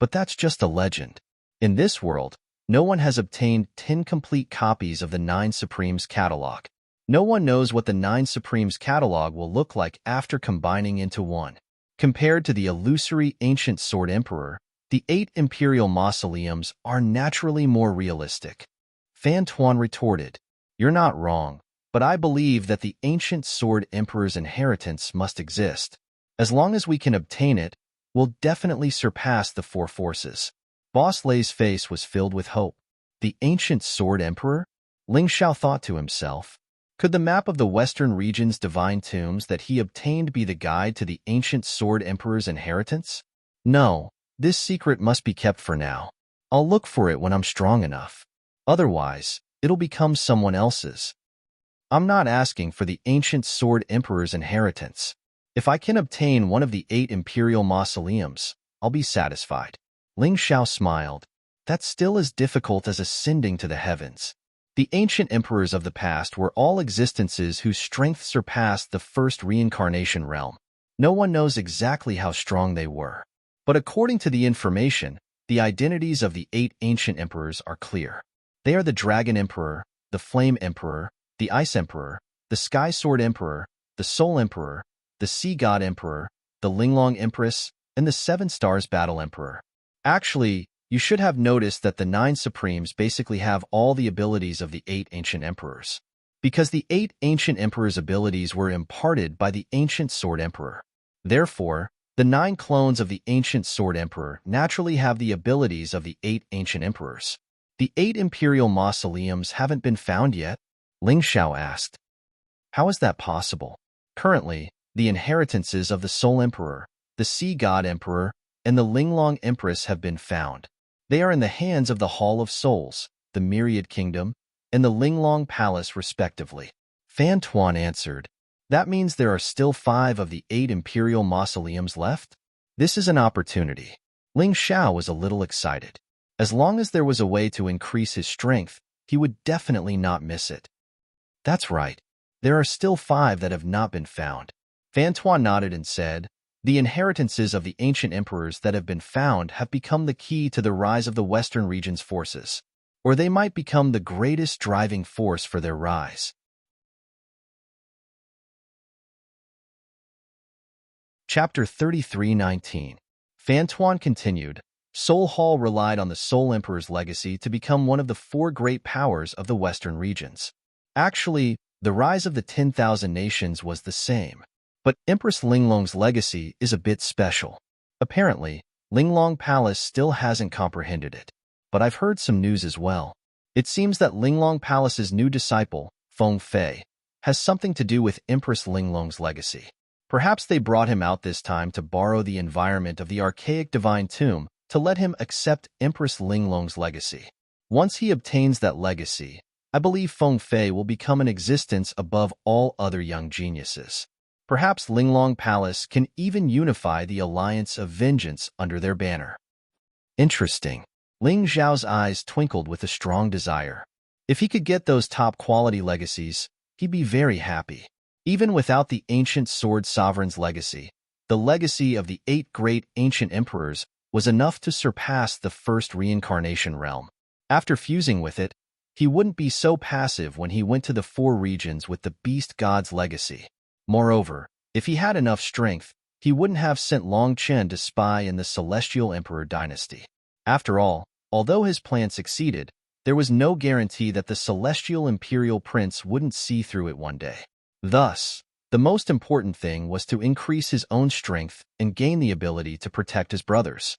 But that's just a legend. In this world, no one has obtained 10 complete copies of the 9 Supremes catalog. No one knows what the 9 Supremes catalog will look like after combining into one. Compared to the illusory ancient Sword Emperor, the 8 imperial mausoleums are naturally more realistic. Fantuan retorted, You're not wrong, but I believe that the ancient Sword Emperor's inheritance must exist. As long as we can obtain it, we'll definitely surpass the 4 forces. Boss Lei's face was filled with hope. The ancient Sword Emperor? Ling Xiao thought to himself. Could the map of the Western region's divine tombs that he obtained be the guide to the ancient Sword Emperor's inheritance? No, this secret must be kept for now. I'll look for it when I'm strong enough. Otherwise, it'll become someone else's. I'm not asking for the ancient sword emperor's inheritance. If I can obtain one of the 8 imperial mausoleums, I'll be satisfied. Ling Xiao smiled. That's still as difficult as ascending to the heavens. The ancient emperors of the past were all existences whose strength surpassed the first reincarnation realm. No one knows exactly how strong they were. But according to the information, the identities of the 8 ancient emperors are clear. They are the Dragon Emperor, the Flame Emperor, the Ice Emperor, the Sky Sword Emperor, the Soul Emperor, the Sea God Emperor, the Linglong Empress, and the 7 Stars Battle Emperor. Actually, you should have noticed that the 9 Supremes basically have all the abilities of the 8 ancient emperors, because the 8 ancient emperors' abilities were imparted by the ancient Sword Emperor. Therefore, the 9 clones of the ancient Sword Emperor naturally have the abilities of the 8 ancient emperors. The 8 imperial mausoleums haven't been found yet? Ling Xiao asked. How is that possible? Currently, the inheritances of the Soul Emperor, the Sea God Emperor, and the Linglong Empress have been found. They are in the hands of the Hall of Souls, the Myriad Kingdom, and the Linglong Palace respectively. Fan Tuan answered. That means there are still 5 of the 8 imperial mausoleums left? This is an opportunity. Ling Xiao was a little excited. As long as there was a way to increase his strength, he would definitely not miss it. That's right. There are still 5 that have not been found. Fan Tuan nodded and said, the inheritances of the ancient emperors that have been found have become the key to the rise of the Western region's forces, or they might become the greatest driving force for their rise. Chapter 33:19. Fan Tuan continued, Soul Hall relied on the Soul Emperor's legacy to become one of the 4 great powers of the Western regions. Actually, the rise of the 10,000 nations was the same. But Empress Linglong's legacy is a bit special. Apparently, Linglong Palace still hasn't comprehended it. But I've heard some news as well. It seems that Linglong Palace's new disciple, Feng Fei, has something to do with Empress Linglong's legacy. Perhaps they brought him out this time to borrow the environment of the archaic divine tomb to let him accept Empress Linglong's legacy. Once he obtains that legacy, I believe Feng Fei will become an existence above all other young geniuses. Perhaps Linglong Palace can even unify the Alliance of Vengeance under their banner. Interesting. Ling Xiao's eyes twinkled with a strong desire. If he could get those top-quality legacies, he'd be very happy. Even without the ancient sword sovereign's legacy, the legacy of the 8 great ancient emperors was enough to surpass the first reincarnation realm. After fusing with it, he wouldn't be so passive when he went to the 4 regions with the beast god's legacy. Moreover, if he had enough strength, he wouldn't have sent Long Chen to spy in the Celestial Emperor dynasty. After all, although his plan succeeded, there was no guarantee that the Celestial Imperial Prince wouldn't see through it one day. Thus, the most important thing was to increase his own strength and gain the ability to protect his brothers.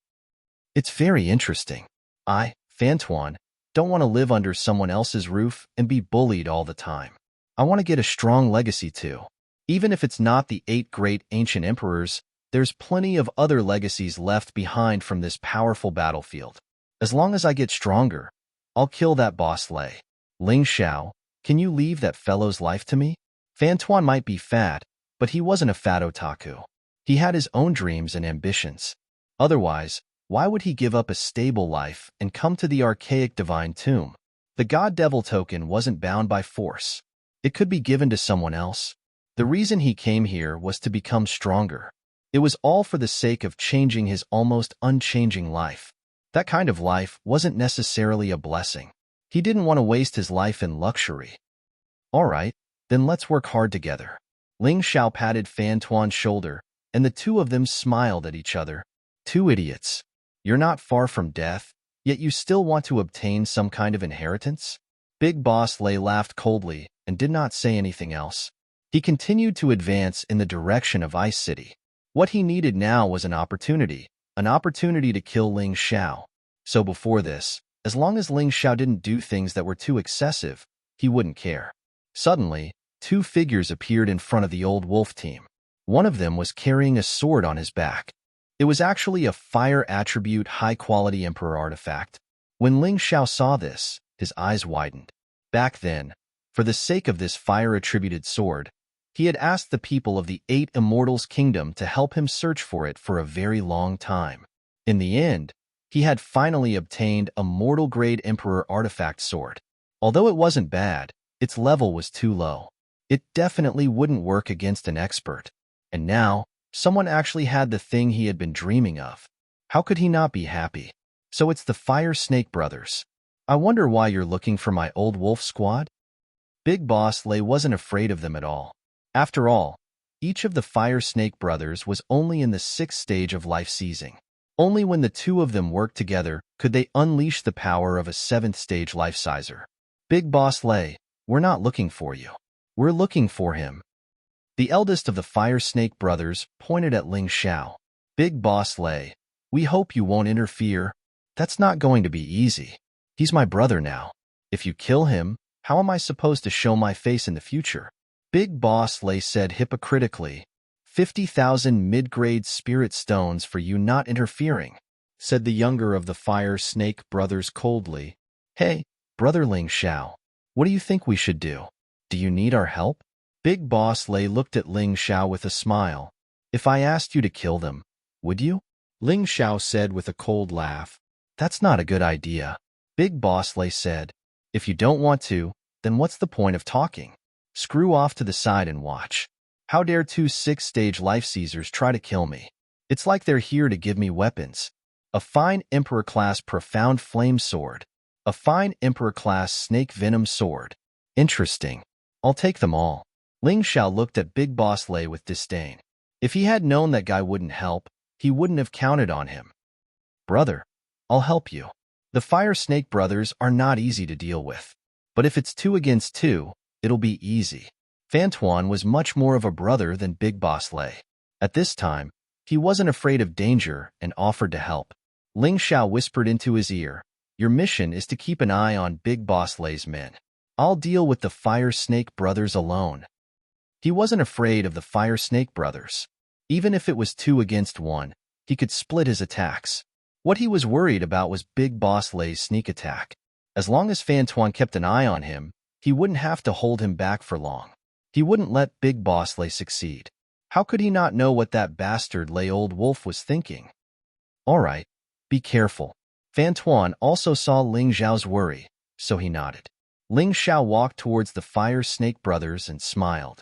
It's very interesting. I, Fan Tuan, don't want to live under someone else's roof and be bullied all the time. I want to get a strong legacy too. Even if it's not the 8 great ancient emperors, there's plenty of other legacies left behind from this powerful battlefield. As long as I get stronger, I'll kill that boss Lei. Ling Xiao, can you leave that fellow's life to me? Fan Tuan might be fat, but he wasn't a fat otaku. He had his own dreams and ambitions. Otherwise, why would he give up a stable life and come to the archaic divine tomb? The God-Devil token wasn't bound by force. It could be given to someone else. The reason he came here was to become stronger. It was all for the sake of changing his almost unchanging life. That kind of life wasn't necessarily a blessing. He didn't want to waste his life in luxury. All right, then let's work hard together. Ling Xiao patted Fan Tuan's shoulder, and the 2 of them smiled at each other. 2 idiots. You're not far from death, yet you still want to obtain some kind of inheritance? Big Boss Lei laughed coldly and did not say anything else. He continued to advance in the direction of Ice City. What he needed now was an opportunity to kill Ling Xiao. So before this, as long as Ling Xiao didn't do things that were too excessive, he wouldn't care. Suddenly, 2 figures appeared in front of the old wolf team. One of them was carrying a sword on his back. It was actually a fire attribute high-quality emperor artifact. When Ling Xiao saw this, his eyes widened. Back then, for the sake of this fire-attributed sword, he had asked the people of the 8 Immortals' kingdom to help him search for it for a very long time. In the end, he had finally obtained a mortal-grade Emperor artifact sword. Although it wasn't bad, its level was too low. It definitely wouldn't work against an expert. And now, someone actually had the thing he had been dreaming of. How could he not be happy? So it's the Fire Snake Brothers. I wonder why you're looking for my old wolf squad? Big Boss Lay wasn't afraid of them at all. After all, each of the Fire Snake Brothers was only in the 6th stage of life seizing. Only when the 2 of them worked together could they unleash the power of a 7th stage life sizer. Big Boss Lay, we're not looking for you. We're looking for him. The eldest of the Fire Snake Brothers pointed at Ling Xiao. Big Boss Lay, we hope you won't interfere. That's not going to be easy. He's my brother now. If you kill him, how am I supposed to show my face in the future? Big Boss Lay said hypocritically. 50,000 mid-grade spirit stones for you not interfering, said the younger of the Fire Snake Brothers coldly. Hey, Brother Ling Xiao, what do you think we should do? Do you need our help? Big Boss Lay looked at Ling Xiao with a smile. If I asked you to kill them, would you? Ling Xiao said with a cold laugh. That's not a good idea. Big Boss Lay said. If you don't want to, then what's the point of talking? Screw off to the side and watch. How dare 2 6th-stage life seizers try to kill me? It's like they're here to give me weapons. A fine Emperor-class Profound Flame Sword. A fine Emperor-class Snake Venom Sword. Interesting. I'll take them all. Ling Xiao looked at Big Boss Lay with disdain. If he had known that guy wouldn't help, he wouldn't have counted on him. Brother, I'll help you. The Fire Snake Brothers are not easy to deal with. But if it's 2 against 2, it'll be easy. Fantuan was much more of a brother than Big Boss Lay. At this time, he wasn't afraid of danger and offered to help. Ling Xiao whispered into his ear, your mission is to keep an eye on Big Boss Lay's men. I'll deal with the Fire Snake Brothers alone. He wasn't afraid of the Fire Snake Brothers. Even if it was 2 against 1, he could split his attacks. What he was worried about was Big Boss Lay's sneak attack. As long as Fantuan kept an eye on him, he wouldn't have to hold him back for long. He wouldn't let Big Boss Lay succeed. How could he not know what that bastard Lay Old Wolf was thinking? All right, be careful. Fantuan also saw Ling Xiao's worry, so he nodded. Ling Xiao walked towards the Fire Snake Brothers and smiled.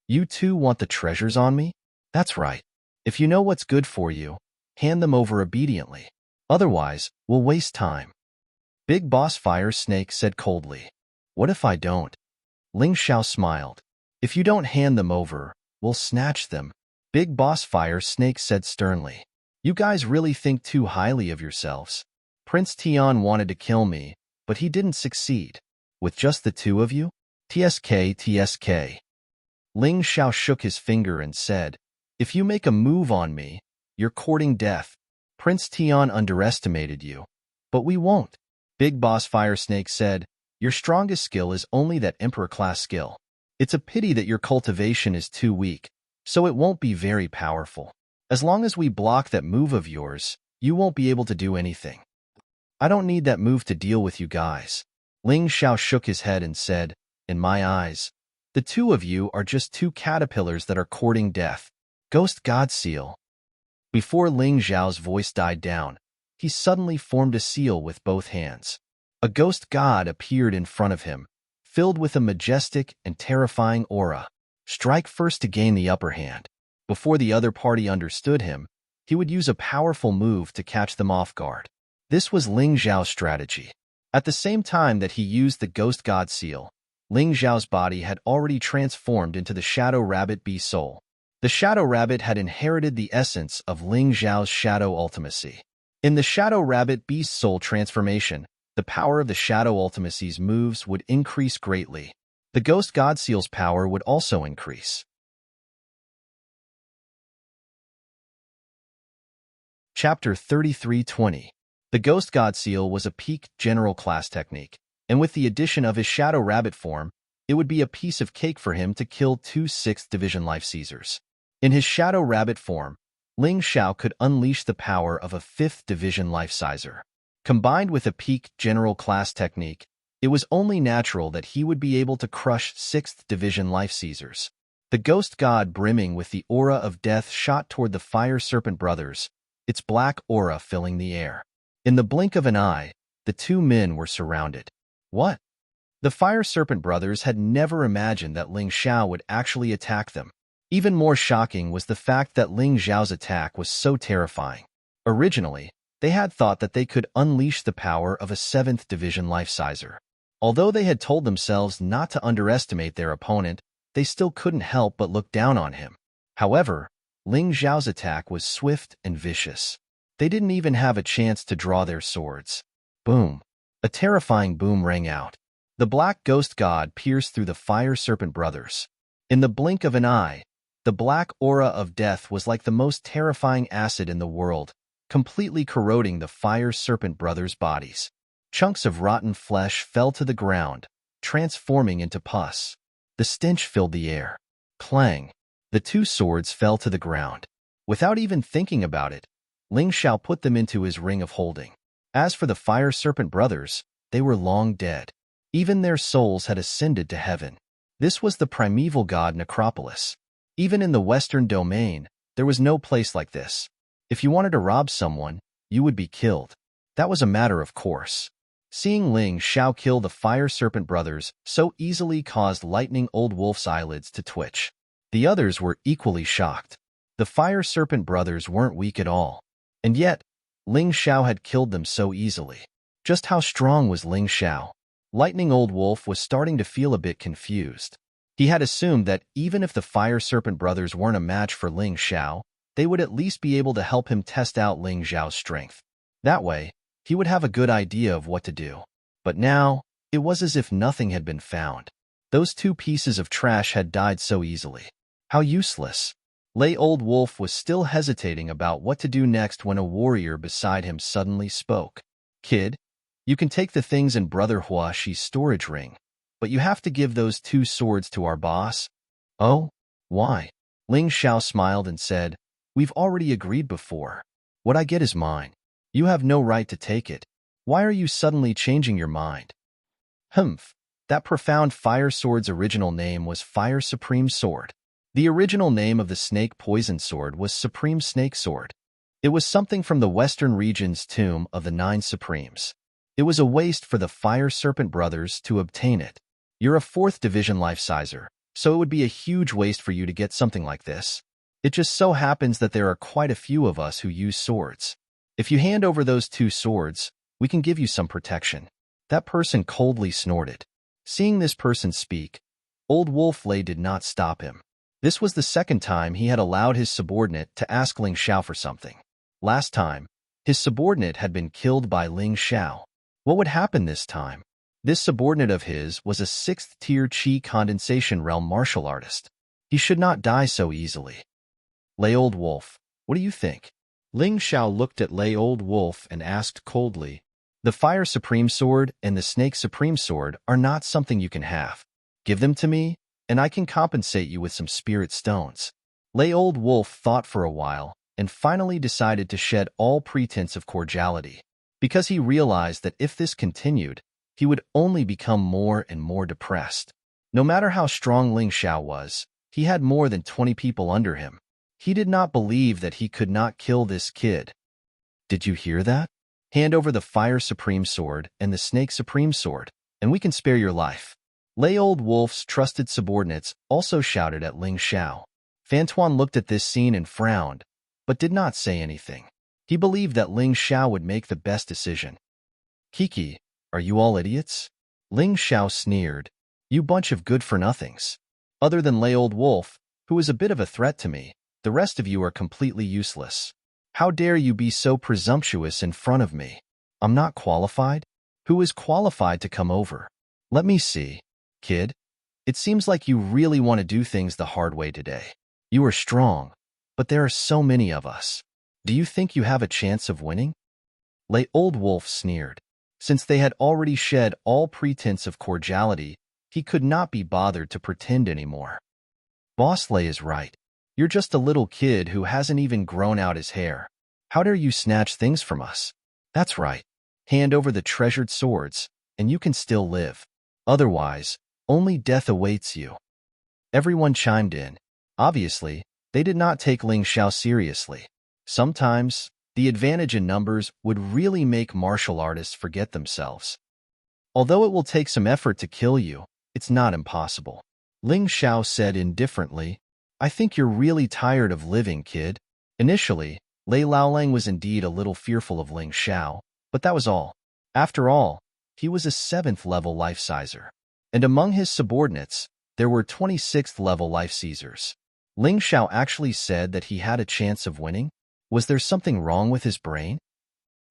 You 2 want the treasures on me? That's right. If you know what's good for you, hand them over obediently. Otherwise, we'll waste time. Big Boss Fire Snake said coldly. What if I don't? Ling Xiao smiled. If you don't hand them over, we'll snatch them. Big Boss Fire Snake said sternly. You guys really think too highly of yourselves. Prince Tian wanted to kill me, but he didn't succeed. With just the 2 of you? TSK, TSK. Ling Xiao shook his finger and said, if you make a move on me, you're courting death. Prince Tian underestimated you. But we won't. Big Boss Fire Snake said, your strongest skill is only that Emperor-class skill. It's a pity that your cultivation is too weak, so it won't be very powerful. As long as we block that move of yours, you won't be able to do anything. I don't need that move to deal with you guys. Ling Xiao shook his head and said, in my eyes, the 2 of you are just 2 caterpillars that are courting death. Ghost God Seal. Before Ling Xiao's voice died down, he suddenly formed a seal with both hands. A ghost god appeared in front of him, filled with a majestic and terrifying aura. Strike first to gain the upper hand. Before the other party understood him, he would use a powerful move to catch them off guard. This was Ling Xiao's strategy. At the same time that he used the Ghost God Seal, Ling Xiao's body had already transformed into the Shadow Rabbit Bee Soul. The Shadow Rabbit had inherited the essence of Ling Xiao's Shadow Ultimacy. In the Shadow Rabbit Beast Soul transformation, the power of the Shadow Ultimacy's moves would increase greatly. The Ghost God Seal's power would also increase. Chapter 3320. The Ghost God Seal was a peak general class technique, and with the addition of his Shadow Rabbit form, it would be a piece of cake for him to kill 2 6th Division Life Seizers. In his Shadow Rabbit form, Ling Xiao could unleash the power of a 5th Division Life Sizer. Combined with a peak general class technique, It was only natural that he would be able to crush 6th Division Life Seizers. The ghost god, brimming with the aura of death, shot toward the Fire Serpent brothers, its black aura filling the air. In the blink of an eye, the two men were surrounded. What? The Fire Serpent brothers had never imagined that Ling Xiao would actually attack them. Even more shocking was the fact that Ling Xiao's attack was so terrifying. Originally, they had thought that they could unleash the power of a 7th Division Life Sizer. Although they had told themselves not to underestimate their opponent, they still couldn't help but look down on him. However, Ling Xiao's attack was swift and vicious. They didn't even have a chance to draw their swords. Boom! A terrifying boom rang out. The black ghost god pierced through the Fire Serpent brothers. In the blink of an eye, the black aura of death was like the most terrifying acid in the world, completely corroding the Fire Serpent brothers' bodies. Chunks of rotten flesh fell to the ground, transforming into pus. The stench filled the air. Clang! The two swords fell to the ground. Without even thinking about it, Ling Xiao put them into his ring of holding. As for the Fire Serpent brothers, they were long dead. Even their souls had ascended to heaven. This was the primeval god Necropolis. Even in the Western domain, there was no place like this. If you wanted to rob someone, you would be killed. That was a matter of course. Seeing Ling Xiao kill the Fire Serpent brothers so easily caused Lightning Old Wolf's eyelids to twitch. The others were equally shocked. The Fire Serpent brothers weren't weak at all. And yet, Ling Xiao had killed them so easily. Just how strong was Ling Xiao? Lightning Old Wolf was starting to feel a bit confused. He had assumed that even if the Fire Serpent brothers weren't a match for Ling Xiao, they would at least be able to help him test out Ling Xiao's strength. That way, he would have a good idea of what to do. But now, it was as if nothing had been found. Those two pieces of trash had died so easily. How useless. Lei Old Wolf was still hesitating about what to do next when a warrior beside him suddenly spoke. Kid, you can take the things in Brother Huaxi's storage ring, but you have to give those two swords to our boss. Oh? Why? Ling Xiao smiled and said, We've already agreed before. What I get is mine. You have no right to take it. Why are you suddenly changing your mind? Humph. That profound fire sword's original name was Fire Supreme Sword. The original name of the snake poison sword was Supreme Snake Sword. It was something from the Western region's Tomb of the Nine Supremes. It was a waste for the Fire Serpent brothers to obtain it. You're a 4th Division Life Sizer, so it would be a huge waste for you to get something like this. It just so happens that there are quite a few of us who use swords. If you hand over those two swords, we can give you some protection. That person coldly snorted. Seeing this person speak, Old Wolf Lei did not stop him. This was the second time he had allowed his subordinate to ask Ling Xiao for something. Last time, his subordinate had been killed by Ling Xiao. What would happen this time? This subordinate of his was a 6th-tier Qi condensation realm martial artist. He should not die so easily. Lei Old Wolf, what do you think? Ling Xiao looked at Lei Old Wolf and asked coldly, The Fire Supreme Sword and the Snake Supreme Sword are not something you can have. Give them to me, and I can compensate you with some spirit stones. Lei Old Wolf thought for a while and finally decided to shed all pretense of cordiality, because he realized that if this continued, he would only become more and more depressed. No matter how strong Ling Xiao was, he had more than 20 people under him. He did not believe that he could not kill this kid. Did you hear that? Hand over the Fire Supreme Sword and the Snake Supreme Sword, and we can spare your life. Lei Old Wolf's trusted subordinates also shouted at Ling Xiao. Fantuan looked at this scene and frowned, but did not say anything. He believed that Ling Xiao would make the best decision. Kiki, are you all idiots? Ling Xiao sneered. You bunch of good-for-nothings. Other than Lei Old Wolf, who is a bit of a threat to me, the rest of you are completely useless. How dare you be so presumptuous in front of me? I'm not qualified? Who is qualified to come over? Let me see. Kid, it seems like you really want to do things the hard way today. You are strong, but there are so many of us. Do you think you have a chance of winning? Lei Old Wolf sneered. Since they had already shed all pretense of cordiality, he could not be bothered to pretend anymore. Boss Lei is right. You're just a little kid who hasn't even grown out his hair. How dare you snatch things from us? That's right. Hand over the treasured swords, and you can still live. Otherwise, only death awaits you. Everyone chimed in. Obviously, they did not take Ling Xiao seriously. Sometimes, the advantage in numbers would really make martial artists forget themselves. Although it will take some effort to kill you, it's not impossible. Ling Xiao said indifferently, I think you're really tired of living, kid. Initially, Lei Laolang was indeed a little fearful of Ling Xiao, but that was all. After all, he was a 7th-level life-sizer. And among his subordinates, there were 26th-level life-seizers. Ling Xiao actually said that he had a chance of winning? Was there something wrong with his brain?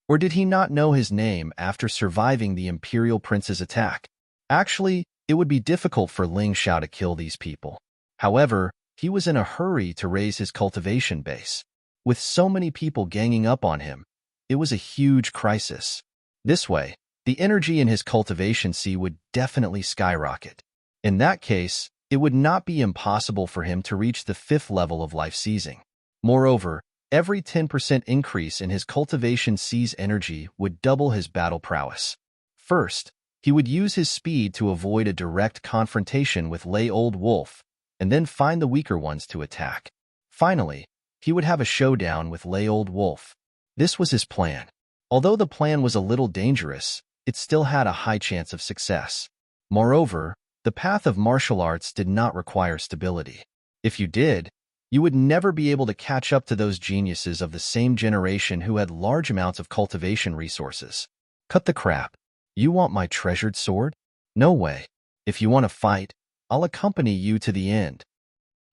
Or did he not know his name after surviving the Imperial Prince's attack? Actually, it would be difficult for Ling Xiao to kill these people. However, he was in a hurry to raise his cultivation base. With so many people ganging up on him, it was a huge crisis. This way, the energy in his cultivation sea would definitely skyrocket. In that case, it would not be impossible for him to reach the 5th level of life seizing. Moreover, every 10% increase in his cultivation sea's energy would double his battle prowess. First, he would use his speed to avoid a direct confrontation with Lei Old Wolf, and then find the weaker ones to attack. Finally, he would have a showdown with Lei Old Wolf. This was his plan. Although the plan was a little dangerous, it still had a high chance of success. Moreover, the path of martial arts did not require stability. If you did, you would never be able to catch up to those geniuses of the same generation who had large amounts of cultivation resources. Cut the crap. You want my treasured sword? No way. If you want to fight, I'll accompany you to the end.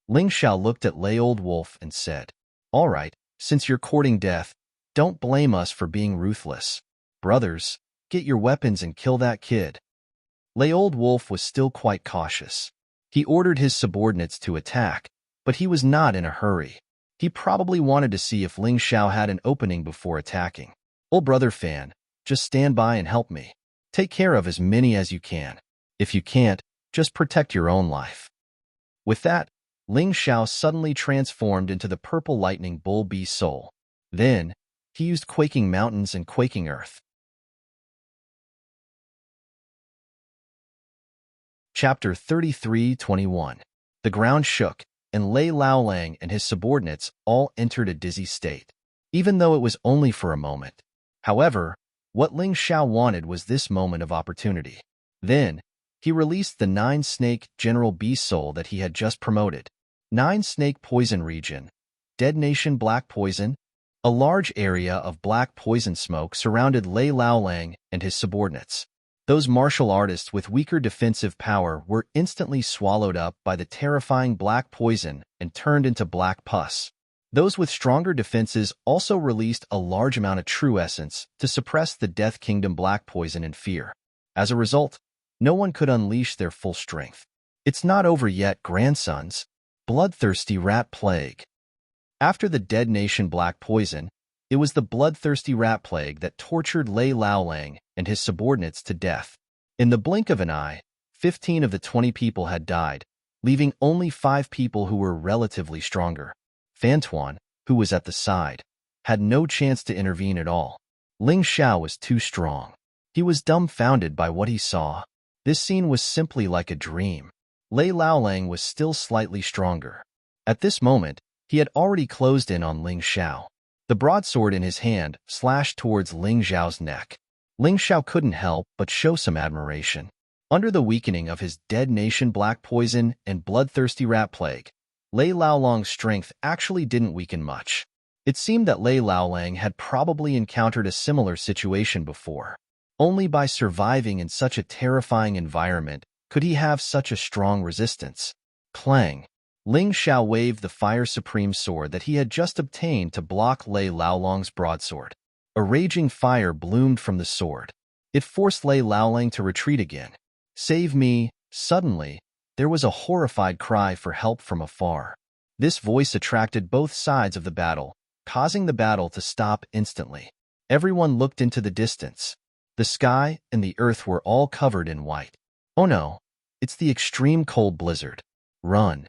Ling Xiao looked at Lei Old Wolf and said, All right, since you're courting death, don't blame us for being ruthless. Brothers, get your weapons and kill that kid. Lei Old Wolf was still quite cautious. He ordered his subordinates to attack, but he was not in a hurry. He probably wanted to see if Ling Xiao had an opening before attacking. Old brother Fan, just stand by and help me. Take care of as many as you can. If you can't, just protect your own life. With that, Ling Xiao suddenly transformed into the purple lightning bull bee soul. Then, he used quaking mountains and quaking earth. Chapter 33:21. The ground shook, and Lei Laolang and his subordinates all entered a dizzy state, even though it was only for a moment. However, what Ling Xiao wanted was this moment of opportunity. Then, he released the 9-snake General Bee Soul that he had just promoted. 9-snake poison region, Dead Nation black poison. A large area of black poison smoke surrounded Lei Laolang and his subordinates. Those martial artists with weaker defensive power were instantly swallowed up by the terrifying black poison and turned into black pus. Those with stronger defenses also released a large amount of true essence to suppress the Death Kingdom black poison and fear. As a result, no one could unleash their full strength. It's not over yet, grandsons. Bloodthirsty rat plague. After the Dead Nation black poison, it was the bloodthirsty rat plague that tortured Lei Laolang and his subordinates to death. In the blink of an eye, 15 of the 20 people had died, leaving only 5 people who were relatively stronger. Fantuan, who was at the side, had no chance to intervene at all. Ling Xiao was too strong. He was dumbfounded by what he saw. This scene was simply like a dream. Lei Laolang was still slightly stronger. At this moment, he had already closed in on Ling Xiao. The broadsword in his hand slashed towards Ling Xiao's neck. Ling Xiao couldn't help but show some admiration. Under the weakening of his Dead Nation black poison and bloodthirsty rat plague, Lei Laolang's strength actually didn't weaken much. It seemed that Lei Laolang had probably encountered a similar situation before. Only by surviving in such a terrifying environment could he have such a strong resistance. Clang! Ling Xiao waved the Fire Supreme sword that he had just obtained to block Lei Laolang's broadsword. A raging fire bloomed from the sword. It forced Lei Laolang to retreat again. Save me! Suddenly, there was a horrified cry for help from afar. This voice attracted both sides of the battle, causing the battle to stop instantly. Everyone looked into the distance. The sky and the earth were all covered in white. Oh no, it's the extreme cold blizzard. Run!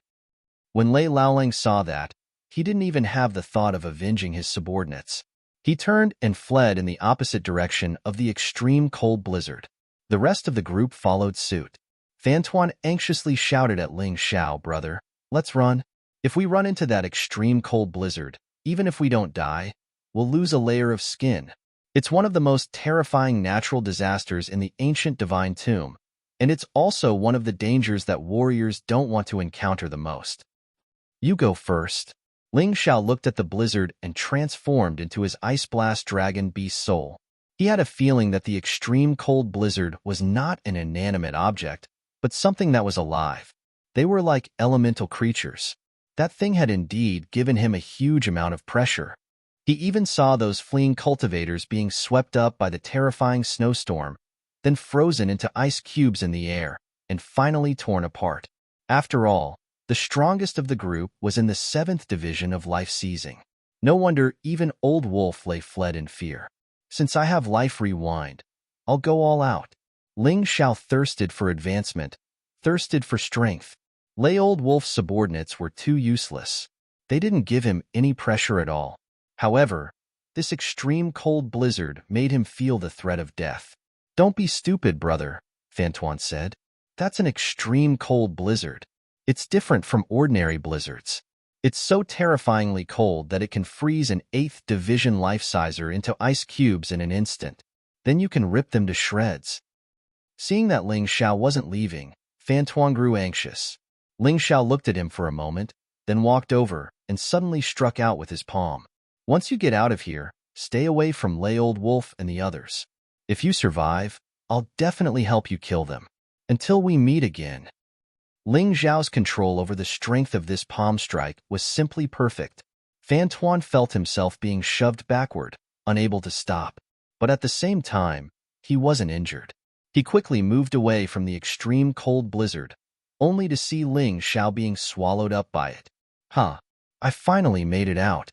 When Lei Laolang saw that, he didn't even have the thought of avenging his subordinates. He turned and fled in the opposite direction of the extreme cold blizzard. The rest of the group followed suit. Fantuan anxiously shouted at Ling Xiao, "Brother, let's run. If we run into that extreme cold blizzard, even if we don't die, we'll lose a layer of skin. It's one of the most terrifying natural disasters in the ancient divine tomb, and it's also one of the dangers that warriors don't want to encounter the most." "You go first." Ling Xiao looked at the blizzard and transformed into his Ice Blast Dragon Beast soul. He had a feeling that the extreme cold blizzard was not an inanimate object, but something that was alive. They were like elemental creatures. That thing had indeed given him a huge amount of pressure. He even saw those fleeing cultivators being swept up by the terrifying snowstorm, then frozen into ice cubes in the air, and finally torn apart. After all, the strongest of the group was in the 7th division of life seizing. No wonder even Old Wolf lay fled in fear. "Since I have life rewind, I'll go all out." Ling Xiao thirsted for advancement, thirsted for strength. Lay Old Wolf's subordinates were too useless. They didn't give him any pressure at all. However, this extreme cold blizzard made him feel the threat of death. "Don't be stupid, brother," Fantuan said. "That's an extreme cold blizzard. It's different from ordinary blizzards. It's so terrifyingly cold that it can freeze an 8th division life-sizer into ice cubes in an instant. Then you can rip them to shreds." Seeing that Ling Xiao wasn't leaving, Fantuan grew anxious. Ling Xiao looked at him for a moment, then walked over and suddenly struck out with his palm. "Once you get out of here, stay away from Lay Old Wolf and the others. If you survive, I'll definitely help you kill them. Until we meet again." Ling Xiao's control over the strength of this palm strike was simply perfect. Fantuan felt himself being shoved backward, unable to stop. But at the same time, he wasn't injured. He quickly moved away from the extreme cold blizzard, only to see Ling Xiao being swallowed up by it. I finally made it out."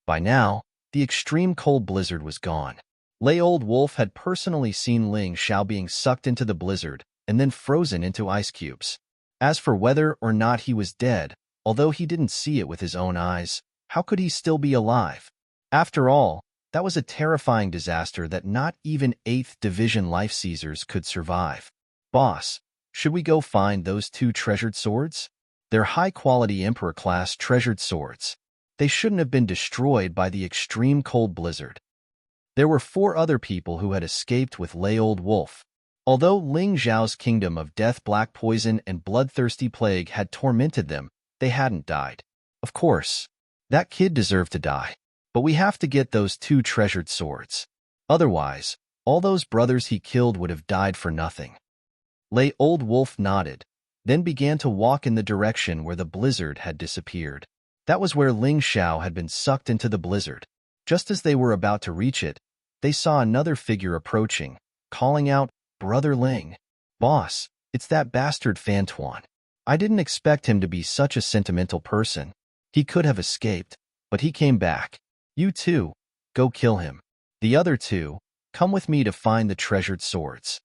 By now, the extreme cold blizzard was gone. Lay Old Wolf had personally seen Ling Xiao being sucked into the blizzard and then frozen into ice cubes. As for whether or not he was dead, although he didn't see it with his own eyes, how could he still be alive? After all, that was a terrifying disaster that not even 8th Division life seizers could survive. "Boss, should we go find those 2 treasured swords? They're high-quality Emperor-class treasured swords. They shouldn't have been destroyed by the extreme cold blizzard." There were 4 other people who had escaped with Lay Old Wolf. Although Ling Xiao's kingdom of death, black poison, and bloodthirsty plague had tormented them, they hadn't died. Of course, that kid deserved to die. But we have to get those 2 treasured swords. Otherwise, all those brothers he killed would have died for nothing. Lay Old Wolf nodded, then began to walk in the direction where the blizzard had disappeared. That was where Ling Xiao had been sucked into the blizzard. Just as they were about to reach it, they saw another figure approaching, calling out, "Brother Ling." "Boss, it's that bastard Fantuan. I didn't expect him to be such a sentimental person. He could have escaped, but he came back. You two, go kill him. The other 2, come with me to find the treasured swords."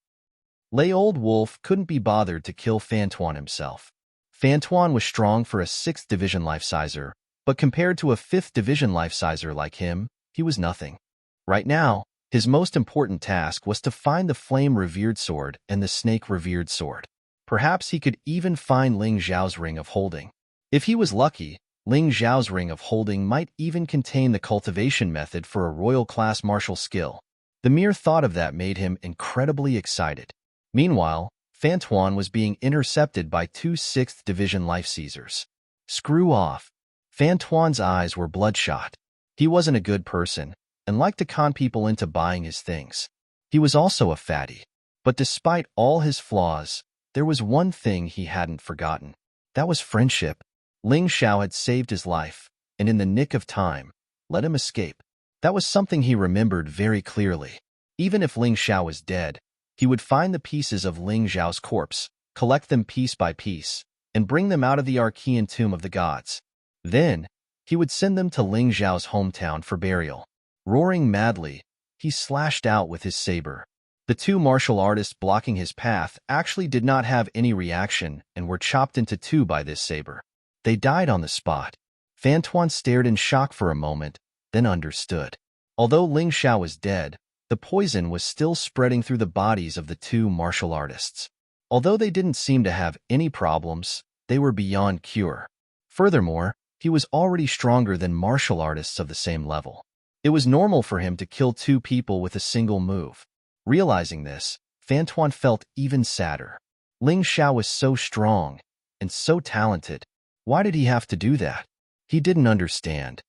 Lay Old Wolf couldn't be bothered to kill Fantuan himself. Fantuan was strong for a 6th division life-sizer, but compared to a 5th division life-sizer like him, he was nothing. Right now, his most important task was to find the flame-revered sword and the snake-revered sword. Perhaps he could even find Ling Xiao's ring of holding. If he was lucky, Ling Xiao's ring of holding might even contain the cultivation method for a royal-class martial skill. The mere thought of that made him incredibly excited. Meanwhile, Fantuan was being intercepted by 2 6th division life seizers. Screw off. Fantuan's eyes were bloodshot. He wasn't a good person, and liked to con people into buying his things. He was also a fatty. But despite all his flaws, there was one thing he hadn't forgotten. That was friendship. Ling Xiao had saved his life, and in the nick of time, let him escape. That was something he remembered very clearly. Even if Ling Xiao was dead, he would find the pieces of Ling Xiao's corpse, collect them piece by piece, and bring them out of the Archean tomb of the gods. Then, he would send them to Ling Xiao's hometown for burial. Roaring madly, he slashed out with his saber. The 2 martial artists blocking his path actually did not have any reaction and were chopped into 2 by this saber. They died on the spot. Fantuan stared in shock for a moment, then understood. Although Ling Xiao was dead, The poison was still spreading through the bodies of the two martial artists. Although they didn't seem to have any problems, they were beyond cure. Furthermore, he was already stronger than martial artists of the same level. It was normal for him to kill two people with a single move. Realizing this, Fantuan felt even sadder. Ling Xiao was so strong and so talented. Why did he have to do that? He didn't understand.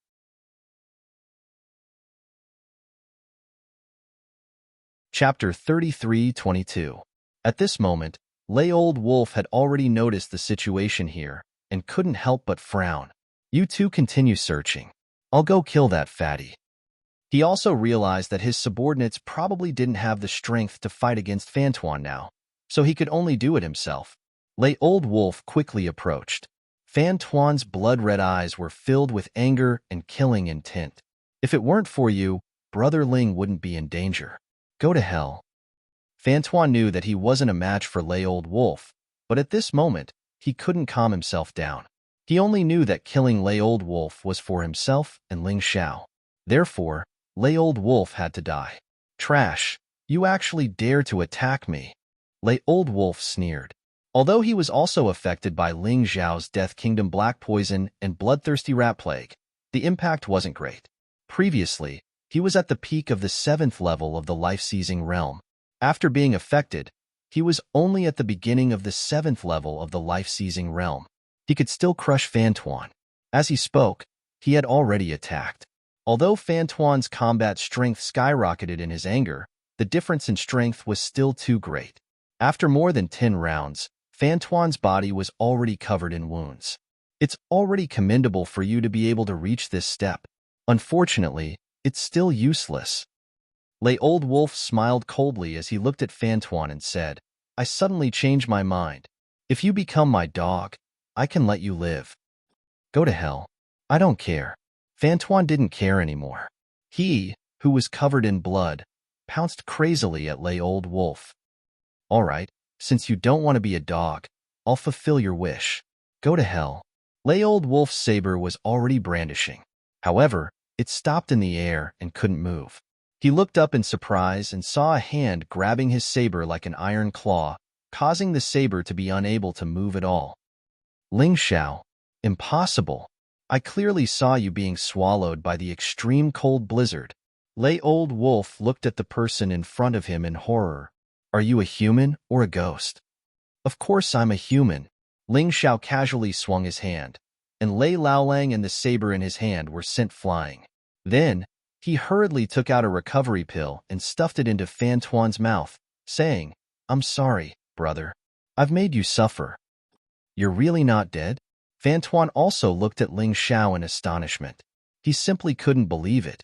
Chapter 33-22. At this moment, Lei Old Wolf had already noticed the situation here and couldn't help but frown. You two continue searching. I'll go kill that fatty. He also realized that his subordinates probably didn't have the strength to fight against Fantuan now, so he could only do it himself. Lei Old Wolf quickly approached. Fantuan's blood-red eyes were filled with anger and killing intent. If it weren't for you, Brother Ling wouldn't be in danger. Go to hell. Fantuan knew that he wasn't a match for Lei Old Wolf, but at this moment, he couldn't calm himself down. He only knew that killing Lei Old Wolf was for himself and Ling Xiao. Therefore, Lei Old Wolf had to die. Trash, you actually dare to attack me. Lei Old Wolf sneered. Although he was also affected by Ling Xiao's Death Kingdom Black Poison and Bloodthirsty Rat Plague, the impact wasn't great. Previously, he was at the peak of the 7th level of the life-seizing realm. After being affected, he was only at the beginning of the 7th level of the life-seizing realm. He could still crush Fantuan. As he spoke, he had already attacked. Although Fantuan's combat strength skyrocketed in his anger, the difference in strength was still too great. After more than 10 rounds, Fantuan's body was already covered in wounds. It's already commendable for you to be able to reach this step. Unfortunately, it's still useless. Lei Old Wolf smiled coldly as he looked at Fantuan and said, I suddenly changed my mind. If you become my dog, I can let you live. Go to hell. I don't care. Fantuan didn't care anymore. He, who was covered in blood, pounced crazily at Lei Old Wolf. All right, since you don't want to be a dog, I'll fulfill your wish. Go to hell. Lei Old Wolf's saber was already brandishing. However, it stopped in the air and couldn't move. He looked up in surprise and saw a hand grabbing his saber like an iron claw, causing the saber to be unable to move at all. Ling Xiao, impossible. I clearly saw you being swallowed by the extreme cold blizzard. Lei Old Wolf looked at the person in front of him in horror. Are you a human or a ghost? Of course I'm a human. Ling Xiao casually swung his hand, and Lei Laolang and the saber in his hand were sent flying. Then, he hurriedly took out a recovery pill and stuffed it into Fantuan's mouth, saying, I'm sorry, brother. I've made you suffer. You're really not dead? Fantuan also looked at Ling Xiao in astonishment. He simply couldn't believe it.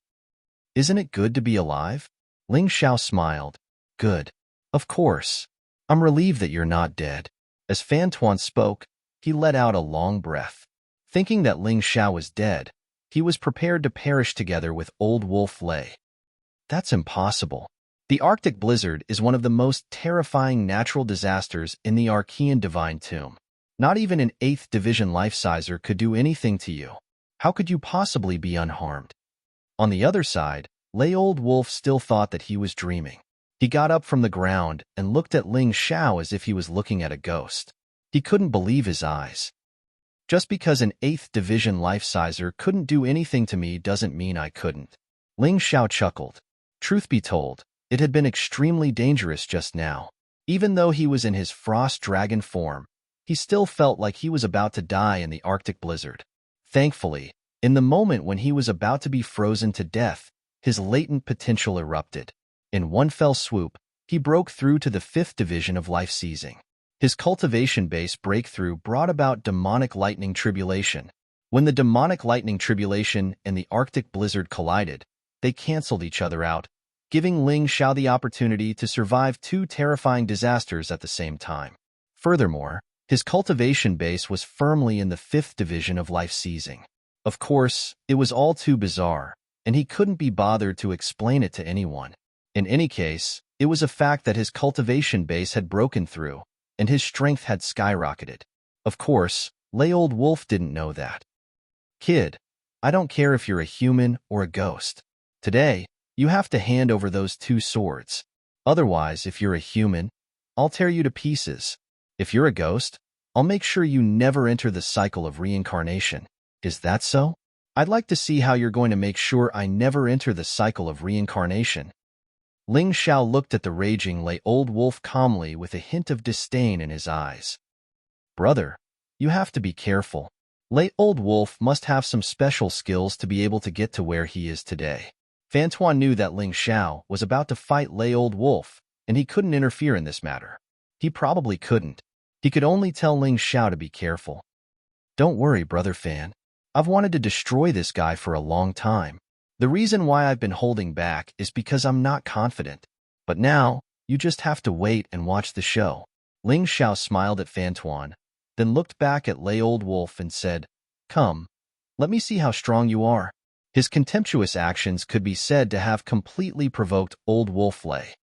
Isn't it good to be alive? Ling Xiao smiled. Good. Of course. I'm relieved that you're not dead. As Fantuan spoke, he let out a long breath. Thinking that Ling Xiao was dead, he was prepared to perish together with Old Wolf Lei. That's impossible. The Arctic blizzard is one of the most terrifying natural disasters in the Archean Divine Tomb. Not even an 8th Division life-sizer could do anything to you. How could you possibly be unharmed? On the other side, Lei Old Wolf still thought that he was dreaming. He got up from the ground and looked at Ling Xiao as if he was looking at a ghost. He couldn't believe his eyes. Just because an 8th Division life-sizer couldn't do anything to me doesn't mean I couldn't. Ling Xiao chuckled. Truth be told, it had been extremely dangerous just now. Even though he was in his frost dragon form, he still felt like he was about to die in the Arctic blizzard. Thankfully, in the moment when he was about to be frozen to death, his latent potential erupted. In one fell swoop, he broke through to the 5th Division of life-seizing. His cultivation base breakthrough brought about demonic lightning tribulation. When the demonic lightning tribulation and the Arctic blizzard collided, they canceled each other out, giving Ling Xiao the opportunity to survive 2 terrifying disasters at the same time. Furthermore, his cultivation base was firmly in the 5th Division of life-seizing. Of course, it was all too bizarre, and he couldn't be bothered to explain it to anyone. In any case, it was a fact that his cultivation base had broken through, and his strength had skyrocketed. Of course, Lei Old Wolf didn't know that. Kid, I don't care if you're a human or a ghost. Today, You have to hand over those two swords. Otherwise, if you're a human, I'll tear you to pieces. If you're a ghost, I'll make sure you never enter the cycle of reincarnation. Is that so? I'd like to see how you're going to make sure I never enter the cycle of reincarnation. Ling Xiao looked at the raging old wolf calmly with a hint of disdain in his eyes. Brother, you have to be careful. Old wolf must have some special skills to be able to get to where he is today. Fan Tuan knew that Ling Xiao was about to fight old wolf, and he couldn't interfere in this matter. He probably couldn't. He could only tell Ling Xiao to be careful. Don't worry, Brother Fan. I've wanted to destroy this guy for a long time. The reason why I've been holding back is because I'm not confident. But now, you just have to wait and watch the show. Ling Xiao smiled at Fan Tuan, then looked back at old wolf and said, Come, let me see how strong you are. His contemptuous actions could be said to have completely provoked old wolf Lei.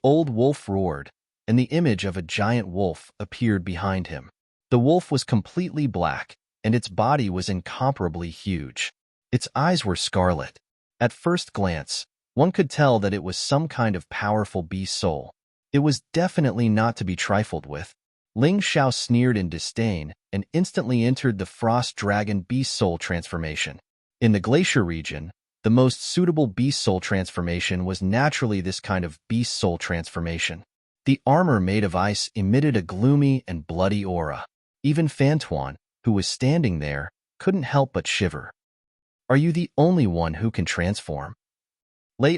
Old wolf roared, and the image of a giant wolf appeared behind him. The wolf was completely black, and its body was incomparably huge. Its eyes were scarlet. At first glance, one could tell that it was some kind of powerful beast soul. It was definitely not to be trifled with. Ling Xiao sneered in disdain and instantly entered the frost dragon beast soul transformation. In the glacier region, the most suitable beast soul transformation was naturally this kind of beast soul transformation. The armor made of ice emitted a gloomy and bloody aura. Even Fan Tuan, who was standing there, couldn't help but shiver. Are you the only one who can transform?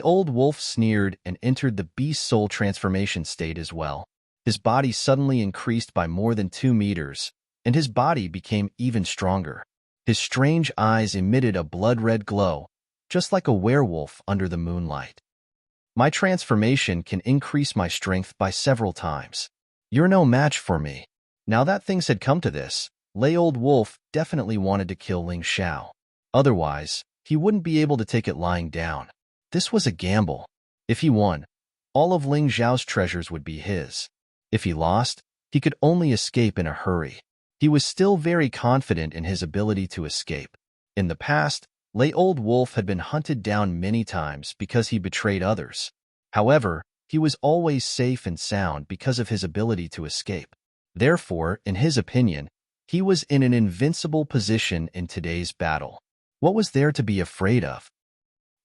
Old wolf sneered and entered the beast soul transformation state as well. His body suddenly increased by more than 2 meters, and his body became even stronger. His strange eyes emitted a blood-red glow, just like a werewolf under the moonlight. My transformation can increase my strength by several times. You're no match for me. Now that things had come to this, Old wolf definitely wanted to kill Ling Xiao. Otherwise, he wouldn't be able to take it lying down. This was a gamble. If he won, all of Ling Xiao's treasures would be his. If he lost, he could only escape in a hurry. He was still very confident in his ability to escape. In the past, Old wolf had been hunted down many times because he betrayed others. However, he was always safe and sound because of his ability to escape. Therefore, in his opinion, he was in an invincible position in today's battle. What was there to be afraid of?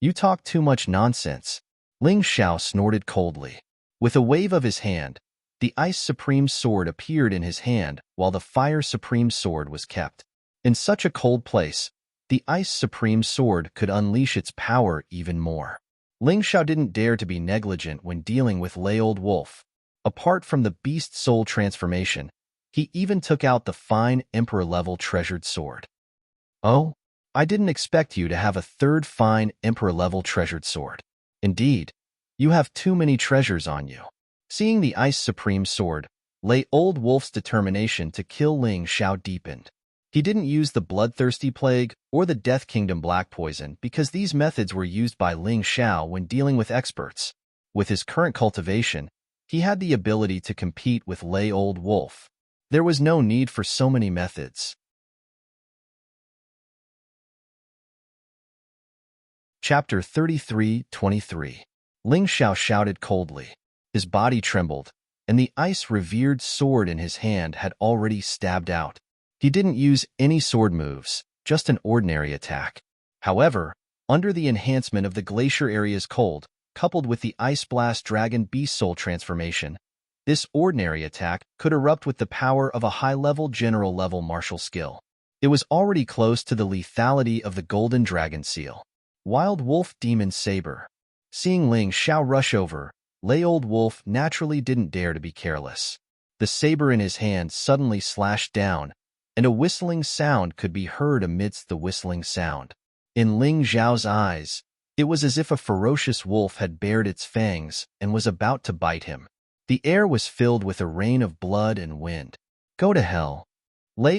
You talk too much nonsense. Ling Xiao snorted coldly. With a wave of his hand, the Ice Supreme Sword appeared in his hand while the Fire Supreme Sword was kept. In such a cold place, the Ice Supreme Sword could unleash its power even more. Ling Xiao didn't dare to be negligent when dealing with Old wolf. Apart from the Beast Soul transformation, he even took out the fine Emperor-level treasured sword. Oh, I didn't expect you to have a third fine Emperor-level treasured sword. Indeed, you have too many treasures on you. Seeing the Ice Supreme Sword, Old wolf's determination to kill Ling Xiao deepened. He didn't use the Bloodthirsty Plague or the Death Kingdom Black Poison because these methods were used by Ling Xiao when dealing with experts. With his current cultivation, he had the ability to compete with Old wolf. There was no need for so many methods. Chapter 33-23. Ling Xiao shouted coldly. His body trembled, and the ice-revered sword in his hand had already stabbed out. He didn't use any sword moves, just an ordinary attack. However, under the enhancement of the glacier area's cold, coupled with the Ice Blast Dragon Beast Soul transformation, this ordinary attack could erupt with the power of a high-level general-level martial skill. It was already close to the lethality of the Golden Dragon Seal. Wild Wolf Demon Saber. Seeing Ling Xiao rush over, Old wolf naturally didn't dare to be careless. The saber in his hand suddenly slashed down, and a whistling sound could be heard amidst the whistling sound. In Ling Xiao's eyes, it was as if a ferocious wolf had bared its fangs and was about to bite him. The air was filled with a rain of blood and wind. Go to hell.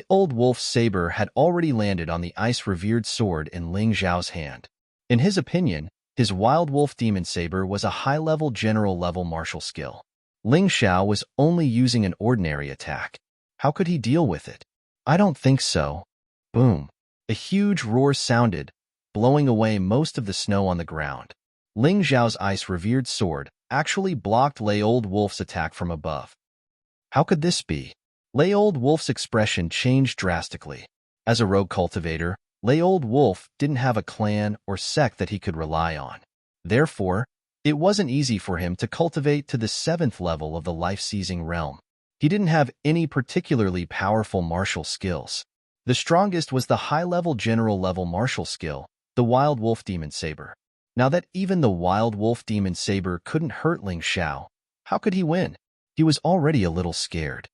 Old wolf's saber had already landed on the ice-revered sword in Ling Xiao's hand. In his opinion, his Wild Wolf Demon Saber was a high-level general-level martial skill. Ling Xiao was only using an ordinary attack. How could he deal with it? I don't think so. Boom. A huge roar sounded, blowing away most of the snow on the ground. Ling Xiao's ice-revered sword actually blocked Lei Old Wolf's attack from above. How could this be? Lei Old Wolf's expression changed drastically. As a rogue cultivator, Lei Old Wolf didn't have a clan or sect that he could rely on. Therefore, it wasn't easy for him to cultivate to the 7th level of the life-seizing realm. He didn't have any particularly powerful martial skills. The strongest was the high-level general-level martial skill, the Wild Wolf Demon Saber. Now that even the Wild Wolf Demon Saber couldn't hurt Ling Xiao, how could he win? He was already a little scared.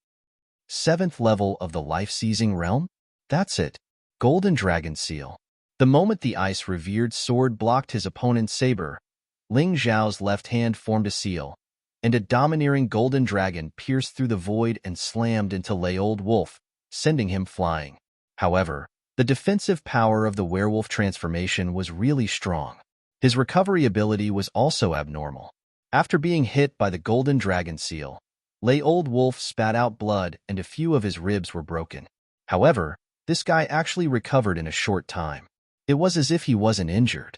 7th level of the life-seizing realm? That's it. Golden Dragon Seal. The moment the ice-revered sword blocked his opponent's saber, Ling Xiao's left hand formed a seal, and a domineering golden dragon pierced through the void and slammed into Lei Old Wolf, sending him flying. However, the defensive power of the werewolf transformation was really strong. His recovery ability was also abnormal. After being hit by the golden dragon seal, Lei Old Wolf spat out blood and a few of his ribs were broken. However, this guy actually recovered in a short time. It was as if he wasn't injured.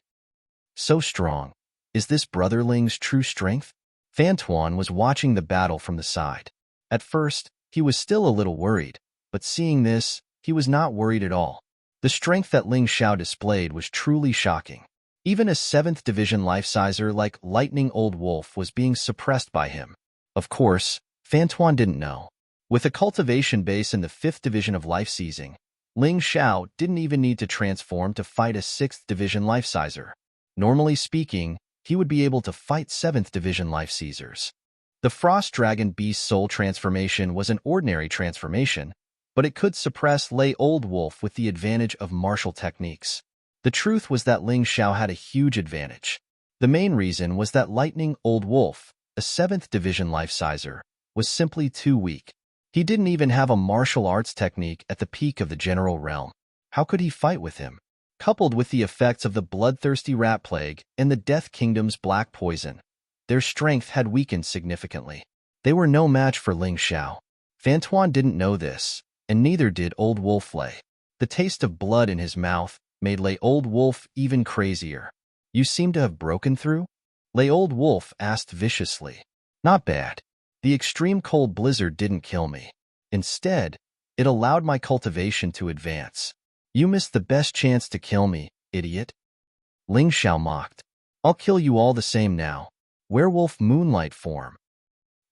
So strong. Is this brother Ling's true strength? Fan Tuan was watching the battle from the side. At first, he was still a little worried, but seeing this, he was not worried at all. The strength that Ling Xiao displayed was truly shocking. Even a 7th division life-sizer like Lightning Old Wolf was being suppressed by him. Of course, Fan Tuan didn't know. With a cultivation base in the 5th division of life-seizing, Ling Xiao didn't even need to transform to fight a 6th division life-sizer. Normally speaking, he would be able to fight 7th division life-seizers. The Frost Dragon Beast Soul transformation was an ordinary transformation, but it could suppress Lei Old Wolf with the advantage of martial techniques. The truth was that Ling Xiao had a huge advantage. The main reason was that Lightning Old Wolf, a 7th division life-sizer, was simply too weak. He didn't even have a martial arts technique at the peak of the general realm. How could he fight with him? Coupled with the effects of the bloodthirsty rat plague and the Death Kingdom's black poison, their strength had weakened significantly. They were no match for Ling Xiao. Fan Tuan didn't know this, and neither did Old Wolf Lei. The taste of blood in his mouth made Lei Old Wolf even crazier. You seem to have broken through? Lei Old Wolf asked viciously. Not bad. The extreme cold blizzard didn't kill me. Instead, it allowed my cultivation to advance. You missed the best chance to kill me, idiot. Ling Xiao mocked. I'll kill you all the same now. Werewolf moonlight form.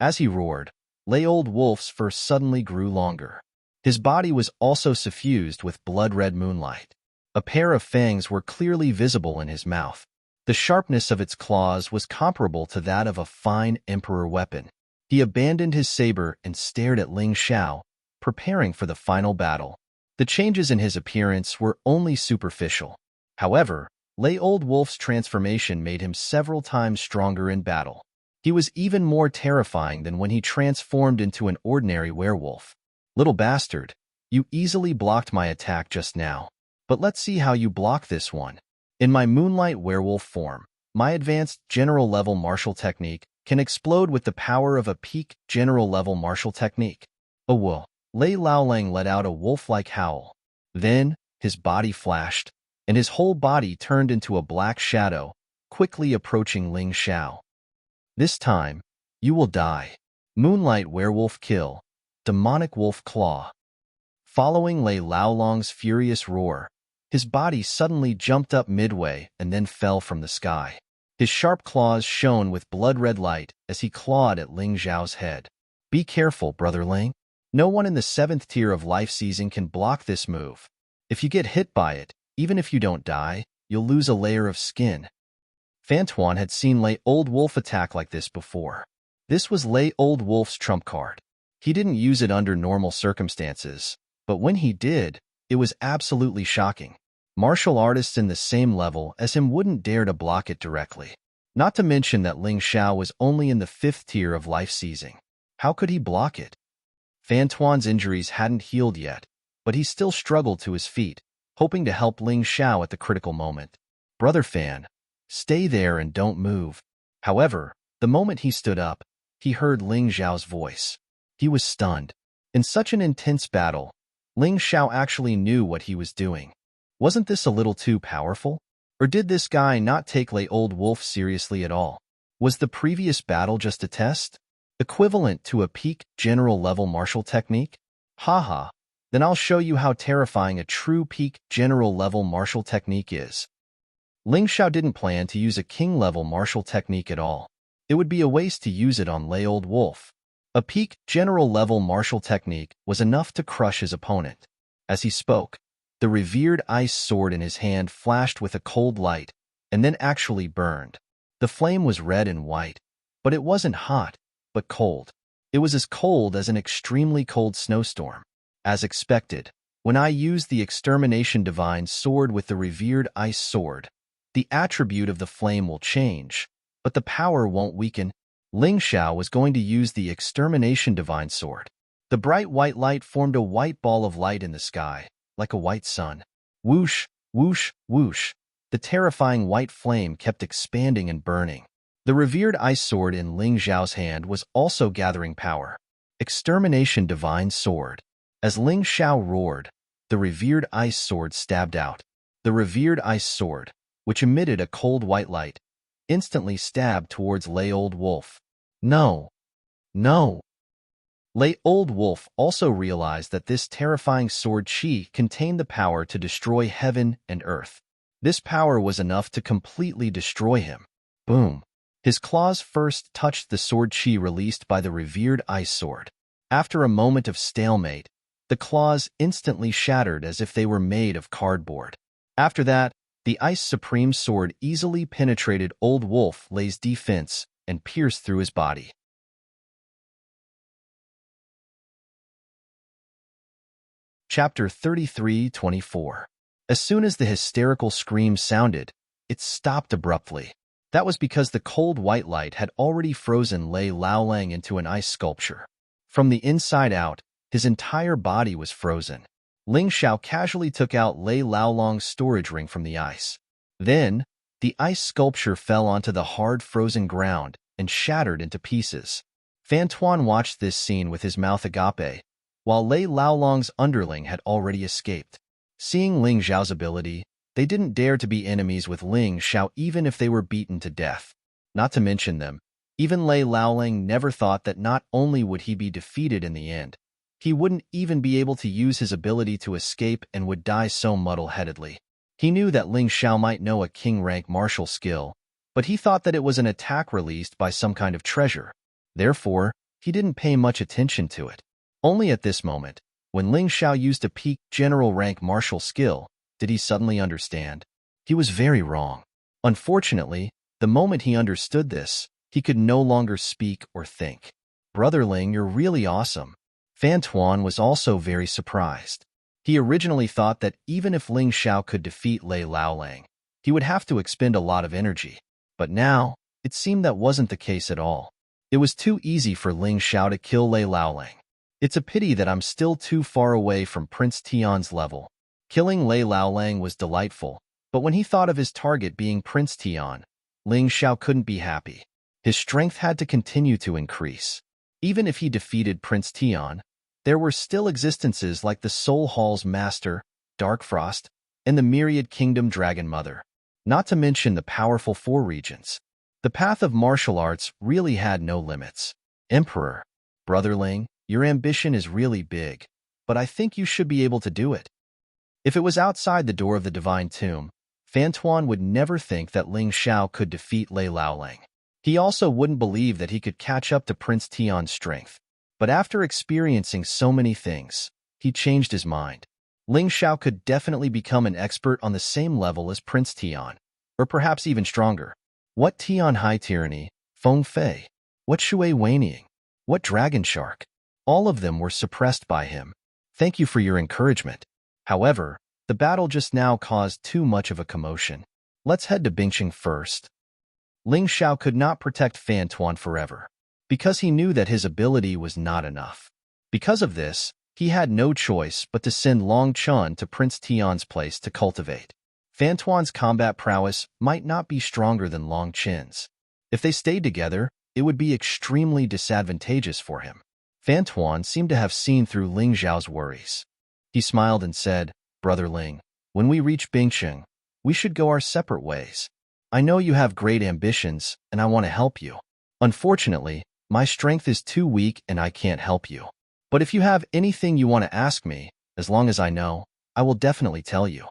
As he roared, Lei Old Wolf's fur suddenly grew longer. His body was also suffused with blood-red moonlight. A pair of fangs were clearly visible in his mouth. The sharpness of its claws was comparable to that of a fine emperor weapon. He abandoned his saber and stared at Ling Xiao, preparing for the final battle. The changes in his appearance were only superficial. However, Lei Old Wolf's transformation made him several times stronger in battle. He was even more terrifying than when he transformed into an ordinary werewolf. Little bastard, you easily blocked my attack just now. But let's see how you block this one. In my moonlight werewolf form, my advanced general-level martial technique can explode with the power of a peak general-level martial technique. Oh whoa. Lei Laolang let out a wolf-like howl. Then, his body flashed, and his whole body turned into a black shadow, quickly approaching Ling Xiao. This time, you will die. Moonlight Werewolf Kill. Demonic Wolf Claw. Following Lei Laolang's furious roar, his body suddenly jumped up midway and then fell from the sky. His sharp claws shone with blood-red light as he clawed at Ling Xiao's head. Be careful, Brother Ling. No one in the 7th tier of life-seizing can block this move. If you get hit by it, even if you don't die, you'll lose a layer of skin. Fan Tuan had seen Lei Old Wolf attack like this before. This was Lei Old Wolf's trump card. He didn't use it under normal circumstances, but when he did, it was absolutely shocking. Martial artists in the same level as him wouldn't dare to block it directly. Not to mention that Ling Xiao was only in the 5th tier of life-seizing. How could he block it? Fan Tuan's injuries hadn't healed yet, but he still struggled to his feet, hoping to help Ling Xiao at the critical moment. Brother Fan, stay there and don't move. However, the moment he stood up, he heard Ling Xiao's voice. He was stunned. In such an intense battle, Ling Xiao actually knew what he was doing. Wasn't this a little too powerful? Or did this guy not take Lay Old Wolf seriously at all? Was the previous battle just a test? Equivalent to a peak general-level martial technique? Haha, then I'll show you how terrifying a true peak general-level martial technique is. Ling Xiao didn't plan to use a king-level martial technique at all. It would be a waste to use it on Lay Old Wolf. A peak general-level martial technique was enough to crush his opponent. As he spoke, the revered ice sword in his hand flashed with a cold light, and then actually burned. The flame was red and white, but it wasn't hot, but cold. It was as cold as an extremely cold snowstorm. As expected, when I used the extermination divine sword with the revered ice sword, the attribute of the flame will change, but the power won't weaken. Ling Xiao was going to use the extermination divine sword. The bright white light formed a white ball of light in the sky, like a white sun. Whoosh, whoosh, whoosh. The terrifying white flame kept expanding and burning. The revered ice sword in Ling Xiao's hand was also gathering power. Extermination divine sword. As Ling Xiao roared, the revered ice sword stabbed out. The revered ice sword, which emitted a cold white light, instantly stabbed towards Lay Old Wolf. No. No. Lay Old Wolf also realized that this terrifying sword chi contained the power to destroy heaven and earth. This power was enough to completely destroy him. Boom. His claws first touched the sword chi released by the revered ice sword. After a moment of stalemate, the claws instantly shattered as if they were made of cardboard. After that, the Ice Supreme Sword easily penetrated Old Wolf Lay's defense and pierced through his body. Chapter 33-24. As soon as the hysterical scream sounded, it stopped abruptly. That was because the cold white light had already frozen Lay Laolang into an ice sculpture. From the inside out, his entire body was frozen. Ling Xiao casually took out Lay Laolang's storage ring from the ice. Then, the ice sculpture fell onto the hard frozen ground and shattered into pieces. Fan Tuan watched this scene with his mouth agape, while Lay Laolang's underling had already escaped. Seeing Ling Xiao's ability, they didn't dare to be enemies with Ling Xiao even if they were beaten to death. Not to mention them, even Lay Laolang never thought that not only would he be defeated in the end, he wouldn't even be able to use his ability to escape and would die so muddle-headedly. He knew that Ling Xiao might know a king-rank martial skill, but he thought that it was an attack released by some kind of treasure. Therefore, he didn't pay much attention to it. Only at this moment, when Ling Xiao used a peak general-rank martial skill, did he suddenly understand. He was very wrong. Unfortunately, the moment he understood this, he could no longer speak or think. "Brother Ling, you're really awesome." Fan Tuan was also very surprised. He originally thought that even if Ling Xiao could defeat Lay Laolang, he would have to expend a lot of energy. But now, it seemed that wasn't the case at all. It was too easy for Ling Xiao to kill Lay Laolang. It's a pity that I'm still too far away from Prince Tian's level. Killing Lay Laolang was delightful, but when he thought of his target being Prince Tian, Ling Xiao couldn't be happy. His strength had to continue to increase. Even if he defeated Prince Tian, there were still existences like the Soul Hall's Master, Dark Frost, and the Myriad Kingdom Dragon Mother. Not to mention the powerful Four Regions. The path of martial arts really had no limits. Emperor, Brother Ling, your ambition is really big, but I think you should be able to do it. If it was outside the door of the Divine Tomb, Fan Tuan would never think that Ling Xiao could defeat Lay Laolang. He also wouldn't believe that he could catch up to Prince Tian's strength. But after experiencing so many things, he changed his mind. Ling Xiao could definitely become an expert on the same level as Prince Tian, or perhaps even stronger. What Tian Hai Tyranny, Feng Fei, what Shui Weining, what Dragon Shark, all of them were suppressed by him. Thank you for your encouragement. However, the battle just now caused too much of a commotion. Let's head to Bingqing first. Ling Xiao could not protect Fan Tuan forever, because he knew that his ability was not enough. Because of this, he had no choice but to send Long Chun to Prince Tian's place to cultivate. Fan Tuan's combat prowess might not be stronger than Long Chin's. If they stayed together, it would be extremely disadvantageous for him. Fan Tuan seemed to have seen through Ling Xiao's worries. He smiled and said, "Brother Ling, when we reach Bingqing, We should go our separate ways. I know you have great ambitions, and I want to help you. Unfortunately, my strength is too weak and I can't help you. But if you have anything you want to ask me, as long as I know, I will definitely tell you.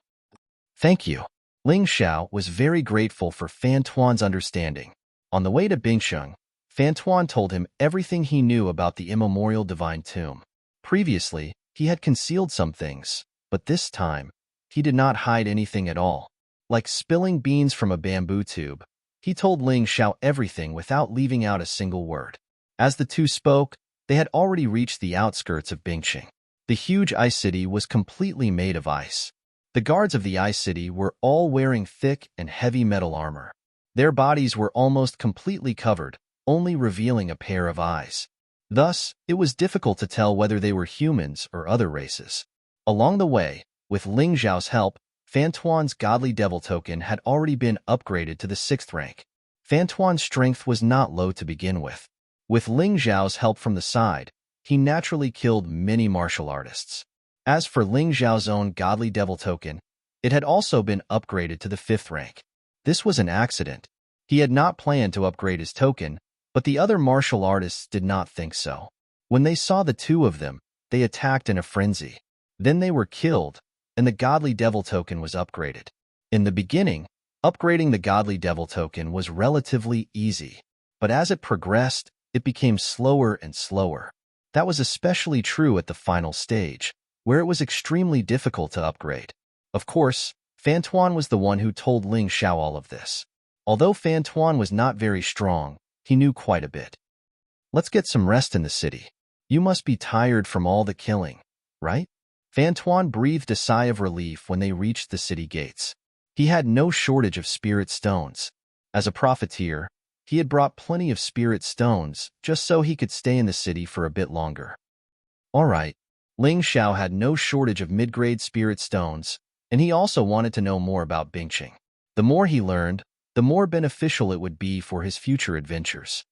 Thank you. Ling Xiao was very grateful for Fan Tuan's understanding. On the way to Bingsheng, Fan Tuan told him everything he knew about the immemorial divine tomb. Previously, he had concealed some things, but this time, he did not hide anything at all. Like spilling beans from a bamboo tube, he told Ling Xiao everything without leaving out a single word. As the two spoke, they had already reached the outskirts of Bingsheng. The huge ice city was completely made of ice. The guards of the ice city were all wearing thick and heavy metal armor. Their bodies were almost completely covered, only revealing a pair of eyes. Thus, it was difficult to tell whether they were humans or other races. Along the way, with Ling Xiao's help, Fan Tuan's godly devil token had already been upgraded to the 6th rank. Fan Tuan's strength was not low to begin with. With Ling Xiao's help from the side, he naturally killed many martial artists. As for Ling Xiao's own godly devil token, it had also been upgraded to the 5th rank. This was an accident. He had not planned to upgrade his token, but the other martial artists did not think so. When they saw the two of them, they attacked in a frenzy. Then they were killed, and the godly devil token was upgraded. In the beginning, upgrading the godly devil token was relatively easy, but as it progressed, it became slower and slower. That was especially true at the final stage, where it was extremely difficult to upgrade. Of course, Fan Tuan was the one who told Ling Xiao all of this. Although Fan Tuan was not very strong, he knew quite a bit. Let's get some rest in the city. You must be tired from all the killing, right? Fan Tuan breathed a sigh of relief when they reached the city gates. He had no shortage of spirit stones. As a profiteer, he had brought plenty of spirit stones just so he could stay in the city for a bit longer. All right, Ling Xiao had no shortage of mid-grade spirit stones, and he also wanted to know more about Bingsheng. The more he learned, the more beneficial it would be for his future adventures.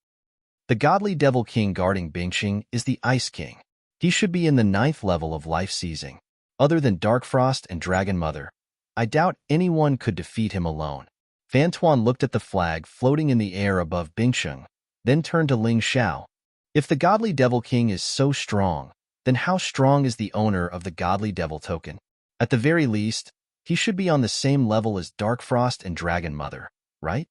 The godly devil king guarding Bingsheng is the Ice King. He should be in the 9th level of life seizing. Other than Dark Frost and Dragon Mother, I doubt anyone could defeat him alone. Fan Tuan looked at the flag floating in the air above Bingsheng, then turned to Ling Xiao. If the godly devil king is so strong, then how strong is the owner of the godly devil token? At the very least, he should be on the same level as Dark Frost and Dragon Mother, right?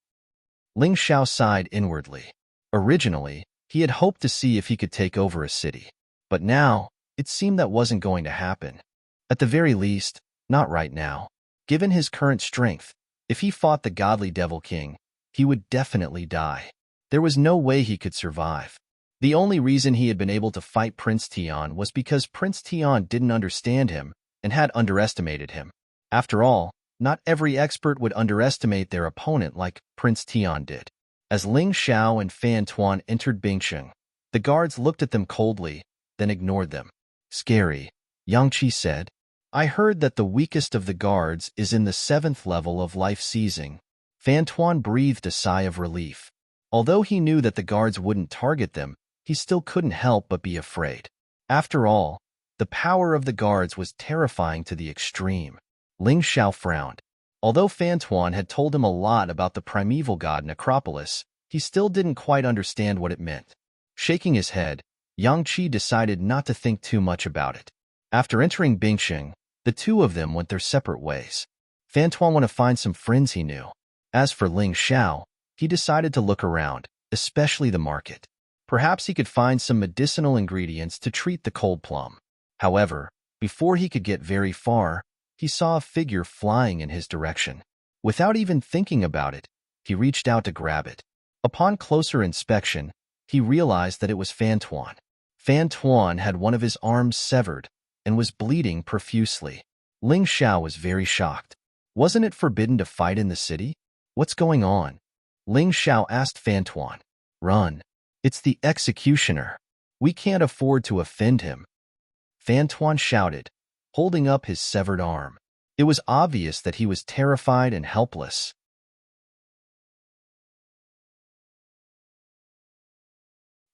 Ling Xiao sighed inwardly. Originally, he had hoped to see if he could take over a city. But now, it seemed that wasn't going to happen. At the very least, not right now. Given his current strength, if he fought the godly devil king, he would definitely die. There was no way he could survive. The only reason he had been able to fight Prince Tian was because Prince Tian didn't understand him and had underestimated him. After all, not every expert would underestimate their opponent like Prince Tian did. As Ling Xiao and Fan Tuan entered Bingsheng, the guards looked at them coldly, then ignored them. Scary, Yang Qi said. I heard that the weakest of the guards is in the 7th level of life seizing. Fan Tuan breathed a sigh of relief. Although he knew that the guards wouldn't target them, he still couldn't help but be afraid. After all, the power of the guards was terrifying to the extreme. Ling Xiao frowned. Although Fan Tuan had told him a lot about the primeval god Necropolis, he still didn't quite understand what it meant. Shaking his head, Yang Qi decided not to think too much about it. After entering Bingsheng, the two of them went their separate ways. Fan Tuan wanted to find some friends he knew. As for Ling Xiao, he decided to look around, especially the market. Perhaps he could find some medicinal ingredients to treat the cold plum. However, before he could get very far, he saw a figure flying in his direction. Without even thinking about it, he reached out to grab it. Upon closer inspection, he realized that it was Fan Tuan. Fan Tuan had one of his arms severed and was bleeding profusely. Ling Xiao was very shocked. Wasn't it forbidden to fight in the city? What's going on? Ling Xiao asked Fan Tuan. Run. It's the executioner. We can't afford to offend him. Fan Tuan shouted, holding up his severed arm. It was obvious that he was terrified and helpless.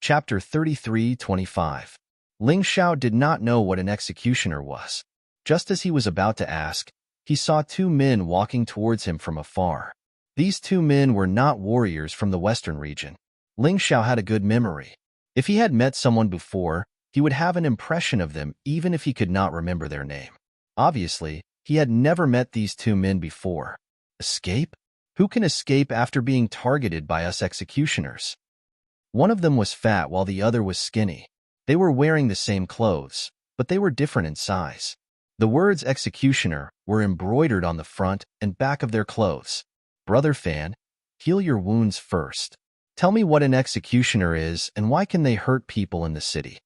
Chapter 33:25. Ling Xiao did not know what an executioner was. Just as he was about to ask, he saw two men walking towards him from afar. These two men were not warriors from the western region. Ling Xiao had a good memory. If he had met someone before, he would have an impression of them even if he could not remember their name. Obviously, he had never met these two men before. Escape? Who can escape after being targeted by us executioners? One of them was fat while the other was skinny. They were wearing the same clothes, but they were different in size. The words executioner were embroidered on the front and back of their clothes. Brother Fan, heal your wounds first. Tell me what an executioner is and why can they hurt people in the city?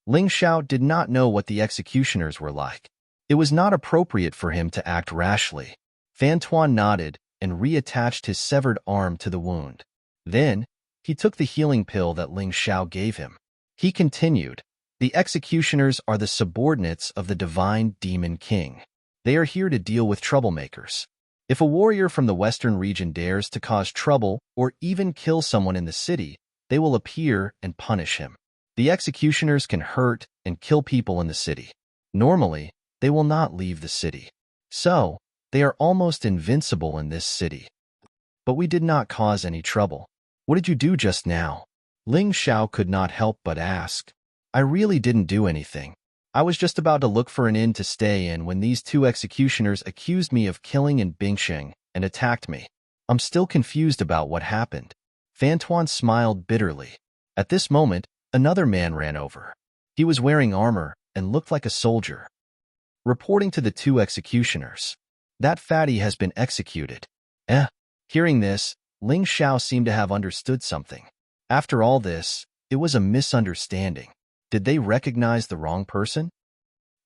Ling Xiao did not know what the executioners were like. It was not appropriate for him to act rashly. Fan Tuan nodded and reattached his severed arm to the wound. Then, he took the healing pill that Ling Xiao gave him. He continued, the executioners are the subordinates of the divine demon king. They are here to deal with troublemakers. If a warrior from the western region dares to cause trouble or even kill someone in the city, they will appear and punish him. The executioners can hurt and kill people in the city. Normally, they will not leave the city. So, they are almost invincible in this city. But we did not cause any trouble. What did you do just now? Ling Xiao could not help but ask. I really didn't do anything. I was just about to look for an inn to stay in when these two executioners accused me of killing in Bingsheng and attacked me. I'm still confused about what happened. Fan Tuan smiled bitterly. At this moment, another man ran over. He was wearing armor and looked like a soldier. Reporting to the two executioners, that fatty has been executed. Hearing this, Ling Xiao seemed to have understood something. After all this, it was a misunderstanding. Did they recognize the wrong person?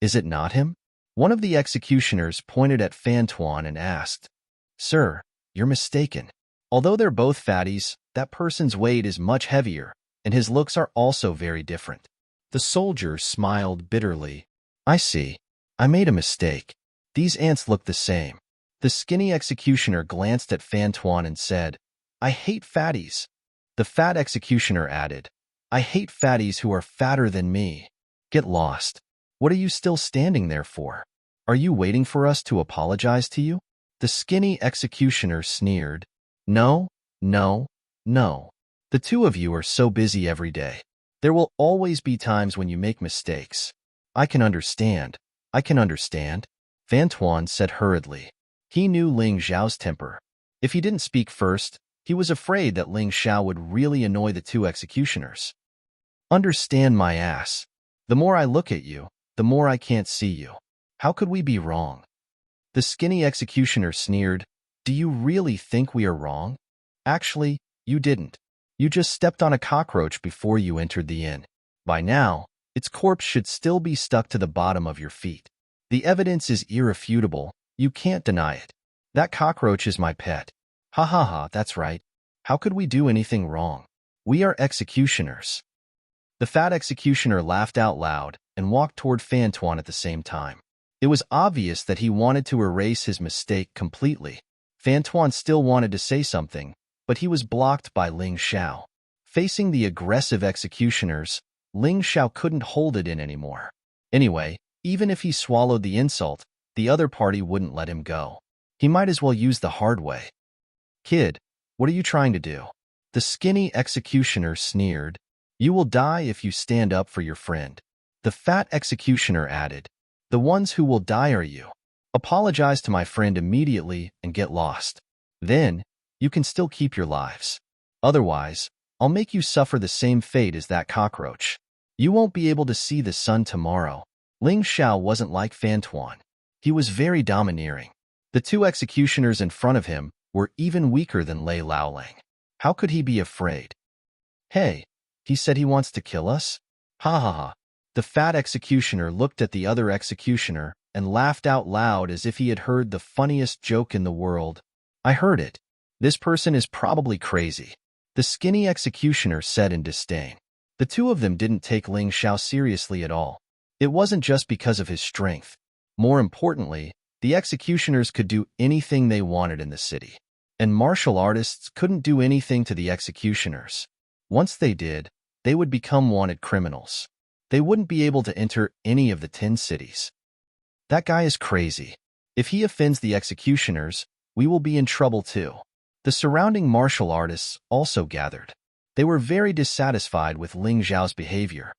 Is it not him? One of the executioners pointed at Fan Tuan and asked, Sir, you're mistaken. Although they're both fatties, that person's weight is much heavier, and his looks are also very different. The soldier smiled bitterly. I see. I made a mistake. These ants look the same. The skinny executioner glanced at Fan Tuan and said, I hate fatties. The fat executioner added, I hate fatties who are fatter than me. Get lost. What are you still standing there for? Are you waiting for us to apologize to you? The skinny executioner sneered. No, no, no. The two of you are so busy every day. There will always be times when you make mistakes. I can understand. I can understand. Fan Tuan said hurriedly. He knew Ling Xiao's temper. If he didn't speak first, he was afraid that Ling Xiao would really annoy the two executioners. Understand my ass. The more I look at you, the more I can't see you. How could we be wrong? The skinny executioner sneered. Do you really think we are wrong? Actually, you didn't. You just stepped on a cockroach before you entered the inn. By now, its corpse should still be stuck to the bottom of your feet. The evidence is irrefutable. You can't deny it. That cockroach is my pet. Ha ha ha, that's right. How could we do anything wrong? We are executioners. The fat executioner laughed out loud and walked toward Fan Tuan at the same time. It was obvious that he wanted to erase his mistake completely. Fan Tuan still wanted to say something, but he was blocked by Ling Xiao. Facing the aggressive executioners, Ling Xiao couldn't hold it in anymore. Anyway, even if he swallowed the insult, the other party wouldn't let him go. He might as well use the hard way. Kid, what are you trying to do? The skinny executioner sneered. You will die if you stand up for your friend. The fat executioner added. The ones who will die are you. Apologize to my friend immediately and get lost. Then, you can still keep your lives. Otherwise, I'll make you suffer the same fate as that cockroach. You won't be able to see the sun tomorrow. Ling Xiao wasn't like Fan Tuan. He was very domineering. The two executioners in front of him were even weaker than Lei Laolang. How could he be afraid? Hey, he said he wants to kill us? Ha ha ha. The fat executioner looked at the other executioner and laughed out loud as if he had heard the funniest joke in the world. I heard it. This person is probably crazy. The skinny executioner said in disdain. The two of them didn't take Ling Xiao seriously at all. It wasn't just because of his strength. More importantly, the executioners could do anything they wanted in the city, and martial artists couldn't do anything to the executioners. Once they did, they would become wanted criminals. They wouldn't be able to enter any of the 10 cities. That guy is crazy. If he offends the executioners, we will be in trouble too. The surrounding martial artists also gathered. They were very dissatisfied with Ling Xiao's behavior.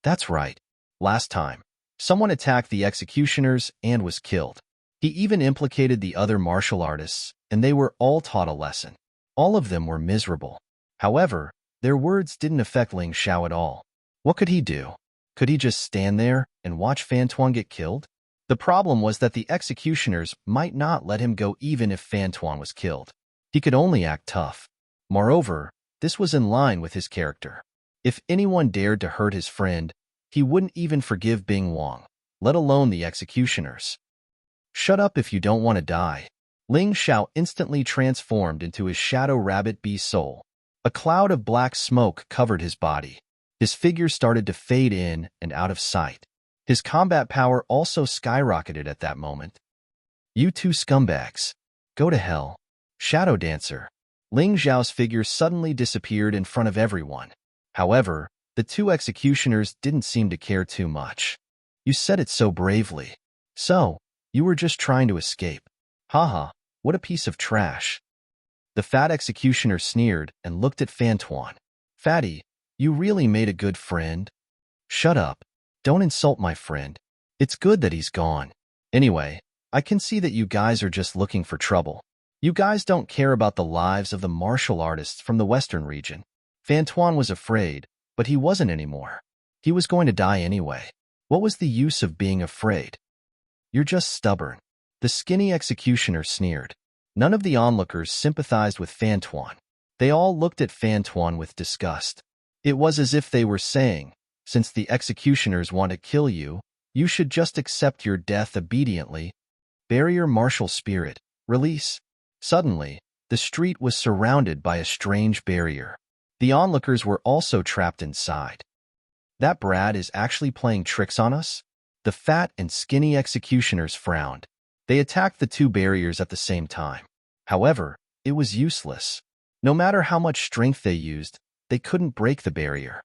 That's right. Last time, someone attacked the executioners and was killed. He even implicated the other martial artists, and they were all taught a lesson. All of them were miserable. However, their words didn't affect Ling Xiao at all. What could he do? Could he just stand there and watch Fan Tuan get killed? The problem was that the executioners might not let him go even if Fan Tuan was killed. He could only act tough. Moreover, this was in line with his character. If anyone dared to hurt his friend, he wouldn't even forgive Bing Wang, let alone the executioners. Shut up if you don't want to die. Ling Xiao instantly transformed into his shadow rabbit bee soul. A cloud of black smoke covered his body. His figure started to fade in and out of sight. His combat power also skyrocketed at that moment. You two scumbags. Go to hell. Shadow Dancer. Ling Xiao's figure suddenly disappeared in front of everyone. However, the two executioners didn't seem to care too much. You said it so bravely. So, you were just trying to escape. Haha, what a piece of trash. The fat executioner sneered and looked at Fan Tuan. Fatty, you really made a good friend. Shut up. Don't insult my friend. It's good that he's gone. Anyway, I can see that you guys are just looking for trouble. You guys don't care about the lives of the martial artists from the Western region. Fan Tuan was afraid, but he wasn't anymore. He was going to die anyway. What was the use of being afraid? You're just stubborn. The skinny executioner sneered. None of the onlookers sympathized with Fan Tuan. They all looked at Fan Tuan with disgust. It was as if they were saying, since the executioners want to kill you, you should just accept your death obediently. Barrier martial spirit. Release. Suddenly, the street was surrounded by a strange barrier. The onlookers were also trapped inside. That Brad is actually playing tricks on us? The fat and skinny executioners frowned. They attacked the two barriers at the same time. However, it was useless. No matter how much strength they used, they couldn't break the barrier.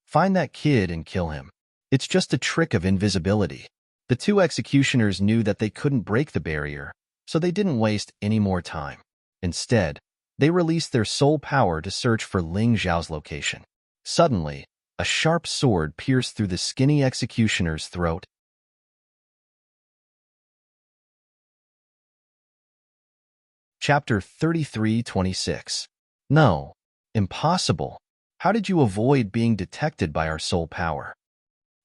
Find that kid and kill him. It's just a trick of invisibility. The two executioners knew that they couldn't break the barrier, so they didn't waste any more time. Instead, they released their soul power to search for Ling Xiao's location. Suddenly, a sharp sword pierced through the skinny executioner's throat. Chapter 33-26. No. Impossible. How did you avoid being detected by our soul power?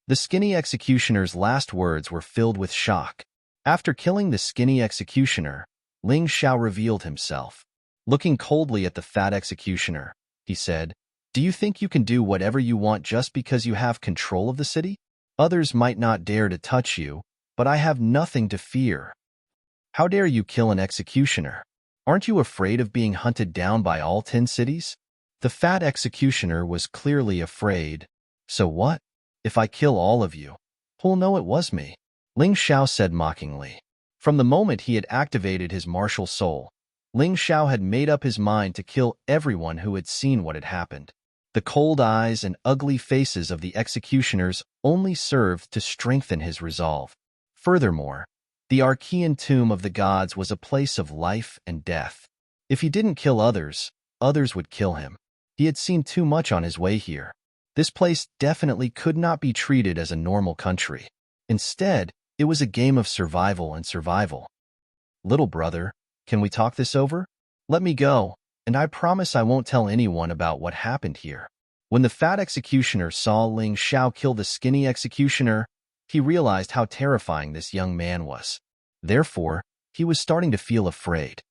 The skinny executioner's last words were filled with shock. After killing the skinny executioner, Ling Xiao revealed himself. Looking coldly at the fat executioner, he said, "Do you think you can do whatever you want just because you have control of the city? Others might not dare to touch you, but I have nothing to fear. How dare you kill an executioner? Aren't you afraid of being hunted down by all 10 cities?" The fat executioner was clearly afraid. So what? If I kill all of you, who'll know it was me? Ling Xiao said mockingly. From the moment he had activated his martial soul, Ling Xiao had made up his mind to kill everyone who had seen what had happened. The cold eyes and ugly faces of the executioners only served to strengthen his resolve. Furthermore, the Archean tomb of the gods was a place of life and death. If he didn't kill others, others would kill him. He had seen too much on his way here. This place definitely could not be treated as a normal country. Instead, it was a game of survival and survival. Little brother, can we talk this over? Let me go, and I promise I won't tell anyone about what happened here. When the fat executioner saw Ling Xiao kill the skinny executioner, he realized how terrifying this young man was. Therefore, he was starting to feel afraid.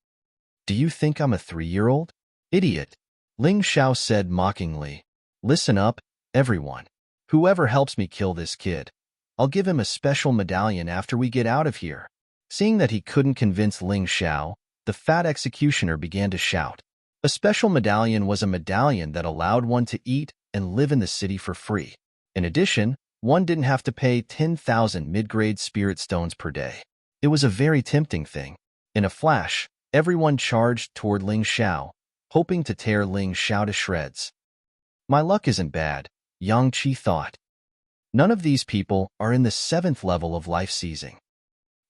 Do you think I'm a 3-year-old? Idiot. Ling Xiao said mockingly. Listen up, everyone. Whoever helps me kill this kid, I'll give him a special medallion after we get out of here. Seeing that he couldn't convince Ling Xiao, the fat executioner began to shout. A special medallion was a medallion that allowed one to eat and live in the city for free. In addition, one didn't have to pay 10,000 mid-grade spirit stones per day. It was a very tempting thing. In a flash, everyone charged toward Ling Xiao, hoping to tear Ling Xiao to shreds. My luck isn't bad, Yang Qi thought. None of these people are in the 7th level of life seizing.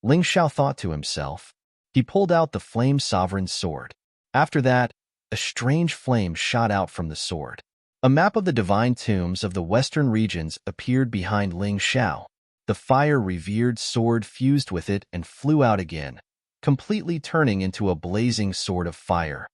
Ling Xiao thought to himself. He pulled out the Flame Sovereign's sword. After that, a strange flame shot out from the sword. A map of the divine tombs of the western regions appeared behind Ling Xiao. The fire-revered sword fused with it and flew out again, completely turning into a blazing sword of fire.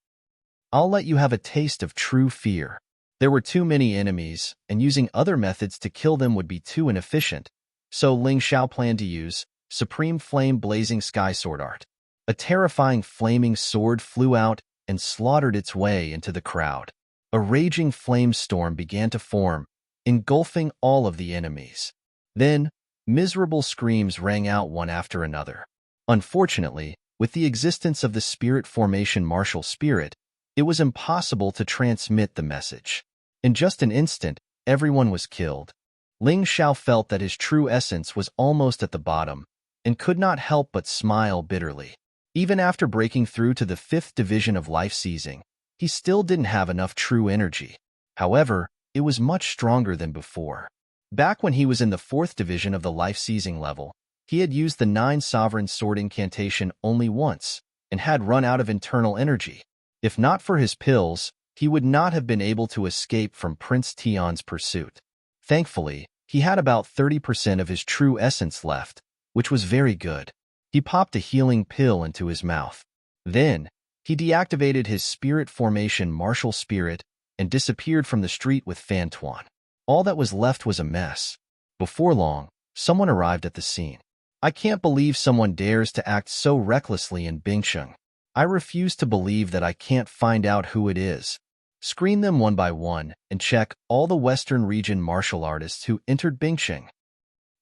I'll let you have a taste of true fear. There were too many enemies, and using other methods to kill them would be too inefficient, so Ling Xiao planned to use Supreme Flame Blazing Sky Sword Art. A terrifying flaming sword flew out and slaughtered its way into the crowd. A raging flame storm began to form, engulfing all of the enemies. Then, miserable screams rang out one after another. Unfortunately, with the existence of the spirit formation martial spirit, it was impossible to transmit the message. In just an instant, everyone was killed. Ling Xiao felt that his true essence was almost at the bottom, and could not help but smile bitterly. Even after breaking through to the 5th division of life seizing, he still didn't have enough true energy. However, it was much stronger than before. Back when he was in the 4th division of the life seizing level, he had used the 9 Sovereign Sword incantation only once, and had run out of internal energy. If not for his pills, he would not have been able to escape from Prince Tian's pursuit. Thankfully, he had about 30% of his true essence left, which was very good. He popped a healing pill into his mouth. Then, he deactivated his spirit formation martial spirit and disappeared from the street with Fan Tuan. All that was left was a mess. Before long, someone arrived at the scene. I can't believe someone dares to act so recklessly in Bingsheng. I refuse to believe that I can't find out who it is. Screen them one by one and check all the Western region martial artists who entered Bingsheng.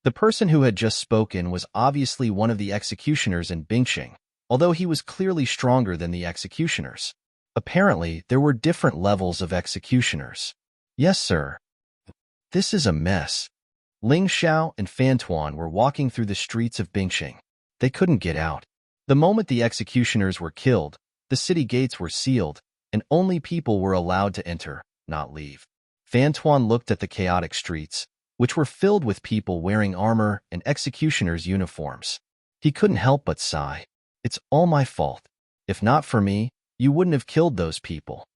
The person who had just spoken was obviously one of the executioners in Bingsheng, although he was clearly stronger than the executioners. Apparently, there were different levels of executioners. Yes, sir. This is a mess. Ling Xiao and Fan Tuan were walking through the streets of Bingsheng. They couldn't get out. The moment the executioners were killed, the city gates were sealed, and only people were allowed to enter, not leave. Fan Tuan looked at the chaotic streets, which were filled with people wearing armor and executioners' uniforms. He couldn't help but sigh. It's all my fault. If not for me, you wouldn't have killed those people.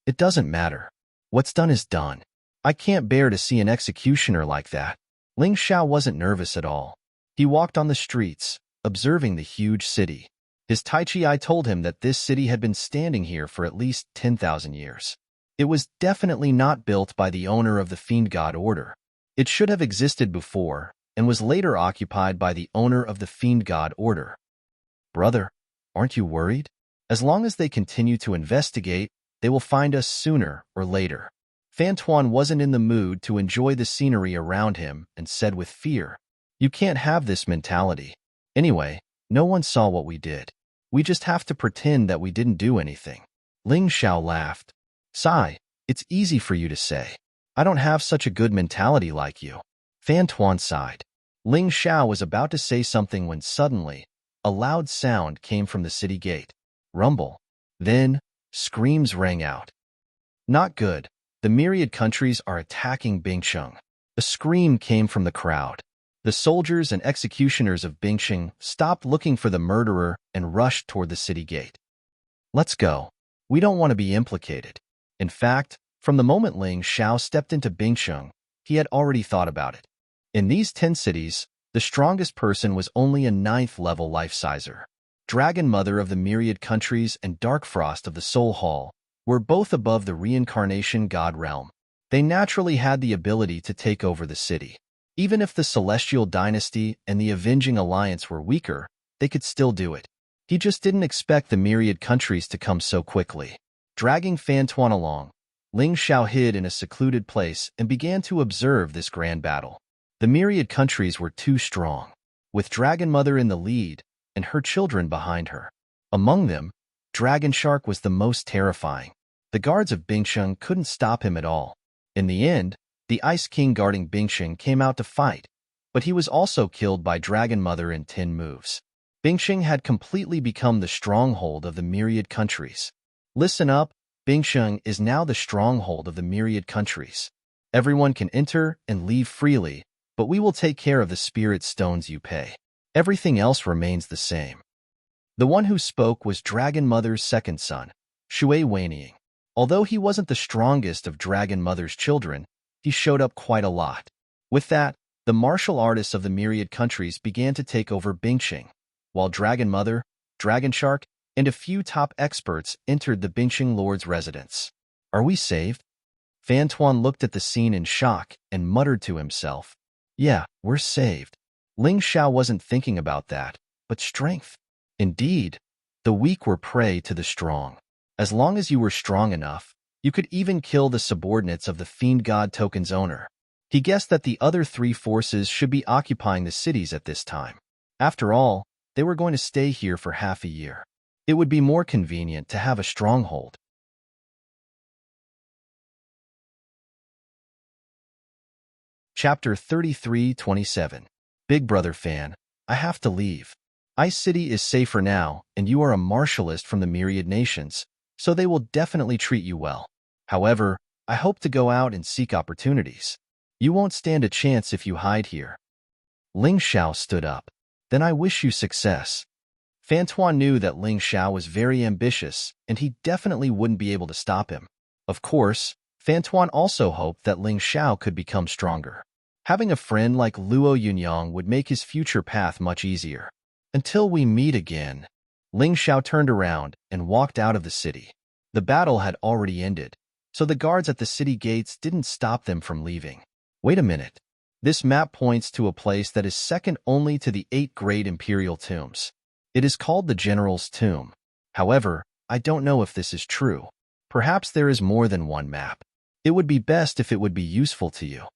It doesn't matter. What's done is done. I can't bear to see an executioner like that. Ling Xiao wasn't nervous at all. He walked on the streets, observing the huge city. His Tai Chi eye told him that this city had been standing here for at least 10,000 years. It was definitely not built by the owner of the Fiend God Order. It should have existed before, and was later occupied by the owner of the Fiend God Order. Brother, aren't you worried? As long as they continue to investigate, they will find us sooner or later. Fan Tuan wasn't in the mood to enjoy the scenery around him and said with fear, You can't have this mentality. Anyway, no one saw what we did. We just have to pretend that we didn't do anything. Ling Xiao laughed. Sigh, it's easy for you to say. I don't have such a good mentality like you. Fan Tuan sighed. Ling Xiao was about to say something when suddenly, a loud sound came from the city gate. Rumble. Then, screams rang out. Not good. The myriad countries are attacking Bingsheng. A scream came from the crowd. The soldiers and executioners of Bingsheng stopped looking for the murderer and rushed toward the city gate. Let's go. We don't want to be implicated. In fact, from the moment Ling Xiao stepped into Bingsheng, he had already thought about it. In these 10 cities, the strongest person was only a 9th-level life-sizer. Dragon Mother of the Myriad Countries and Dark Frost of the Soul Hall were both above the Reincarnation God realm. They naturally had the ability to take over the city. Even if the Celestial Dynasty and the Avenging Alliance were weaker, they could still do it. He just didn't expect the Myriad Countries to come so quickly. Dragging Fan Tuan along, Ling Xiao hid in a secluded place and began to observe this grand battle. The Myriad Countries were too strong, with Dragon Mother in the lead and her children behind her. Among them, Dragon Shark was the most terrifying. The guards of Bingsheng couldn't stop him at all. In the end, the Ice King guarding Bingsheng came out to fight, but he was also killed by Dragon Mother in 10 moves. Bingsheng had completely become the stronghold of the Myriad Countries. Listen up, Bingsheng is now the stronghold of the Myriad Countries. Everyone can enter and leave freely, but we will take care of the spirit stones you pay. Everything else remains the same. The one who spoke was Dragon Mother's second son, Shui Weining. Although he wasn't the strongest of Dragon Mother's children, he showed up quite a lot. With that, the martial artists of the myriad countries began to take over Bingqing, while Dragon Mother, Dragon Shark, and a few top experts entered the Bingqing Lord's residence. Are we saved? Fan Tuan looked at the scene in shock and muttered to himself, "Yeah, we're saved." Ling Xiao wasn't thinking about that, but strength. Indeed, the weak were prey to the strong. As long as you were strong enough, you could even kill the subordinates of the Fiend God Token's owner. He guessed that the other three forces should be occupying the cities at this time. After all, they were going to stay here for half a year. It would be more convenient to have a stronghold. Chapter 33-27. Big Brother Fan, I have to leave. Ice City is safer now, and you are a martialist from the myriad nations, so they will definitely treat you well. However, I hope to go out and seek opportunities. You won't stand a chance if you hide here. Ling Xiao stood up. Then I wish you success. Fan Tuan knew that Ling Xiao was very ambitious, and he definitely wouldn't be able to stop him. Of course, Fan Tuan also hoped that Ling Xiao could become stronger. Having a friend like Luo Yunyang would make his future path much easier. Until we meet again. Ling Xiao turned around and walked out of the city. The battle had already ended, so the guards at the city gates didn't stop them from leaving. Wait a minute. This map points to a place that is second only to the 8 great imperial tombs. It is called the General's Tomb. However, I don't know if this is true. Perhaps there is more than one map. It would be best if it would be useful to you.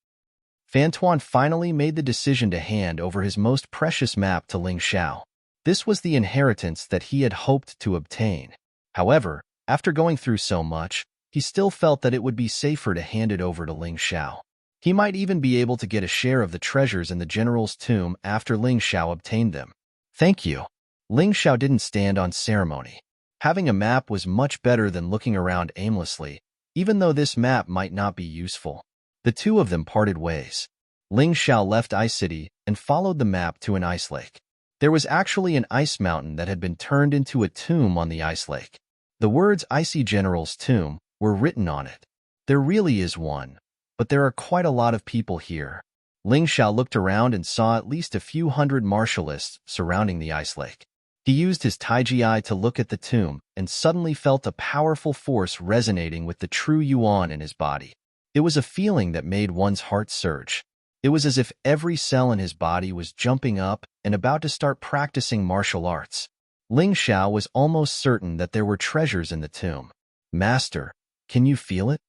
Fan Tuan finally made the decision to hand over his most precious map to Ling Xiao. This was the inheritance that he had hoped to obtain. However, after going through so much, he still felt that it would be safer to hand it over to Ling Xiao. He might even be able to get a share of the treasures in the General's Tomb after Ling Xiao obtained them. Thank you. Ling Xiao didn't stand on ceremony. Having a map was much better than looking around aimlessly, even though this map might not be useful. The two of them parted ways. Ling Xiao left Ice City and followed the map to an ice lake. There was actually an ice mountain that had been turned into a tomb on the ice lake. The words Icy General's Tomb were written on it. There really is one, but there are quite a lot of people here. Ling Xiao looked around and saw at least a few hundred martialists surrounding the ice lake. He used his Taiji eye to look at the tomb and suddenly felt a powerful force resonating with the true Yuan in his body. It was a feeling that made one's heart surge. It was as if every cell in his body was jumping up and about to start practicing martial arts. Ling Xiao was almost certain that there were treasures in the tomb. Master, can you feel it?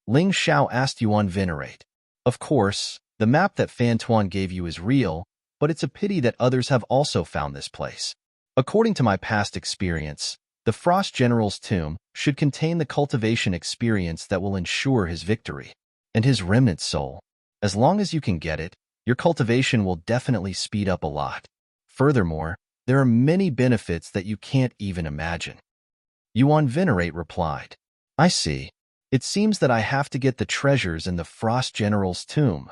Ling Xiao asked Yuan Venerate. Of course, the map that Fan Tuan gave you is real, but it's a pity that others have also found this place. According to my past experience, the Frost General's tomb should contain the cultivation experience that will ensure his victory. And his remnant soul. As long as you can get it, your cultivation will definitely speed up a lot. Furthermore, there are many benefits that you can't even imagine. Yuan Venerate replied, I see. It seems that I have to get the treasures in the Frost General's tomb.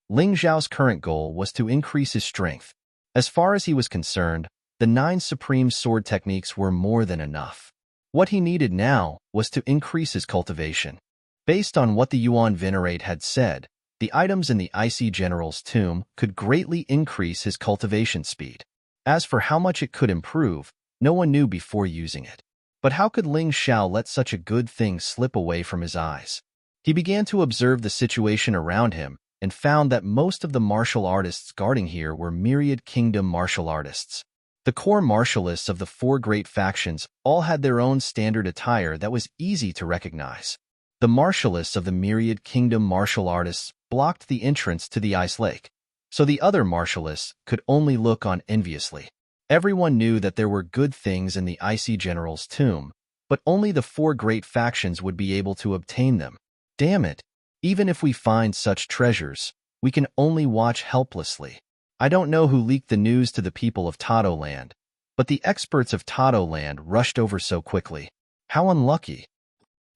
Ling Xiao's current goal was to increase his strength. As far as he was concerned, the 9 supreme sword techniques were more than enough. What he needed now was to increase his cultivation. Based on what the Yuan Venerate had said, the items in the Icy General's tomb could greatly increase his cultivation speed. As for how much it could improve, no one knew before using it. But how could Ling Xiao let such a good thing slip away from his eyes? He began to observe the situation around him and found that most of the martial artists guarding here were Myriad Kingdom martial artists. The core martialists of the 4 great factions all had their own standard attire that was easy to recognize. The martialists of the Myriad Kingdom martial artists blocked the entrance to the ice lake, so the other martialists could only look on enviously. Everyone knew that there were good things in the Icy General's tomb, but only the 4 great factions would be able to obtain them. Damn it! Even if we find such treasures, we can only watch helplessly. I don't know who leaked the news to the people of Tado Land, but the experts of Tado Land rushed over so quickly. How unlucky.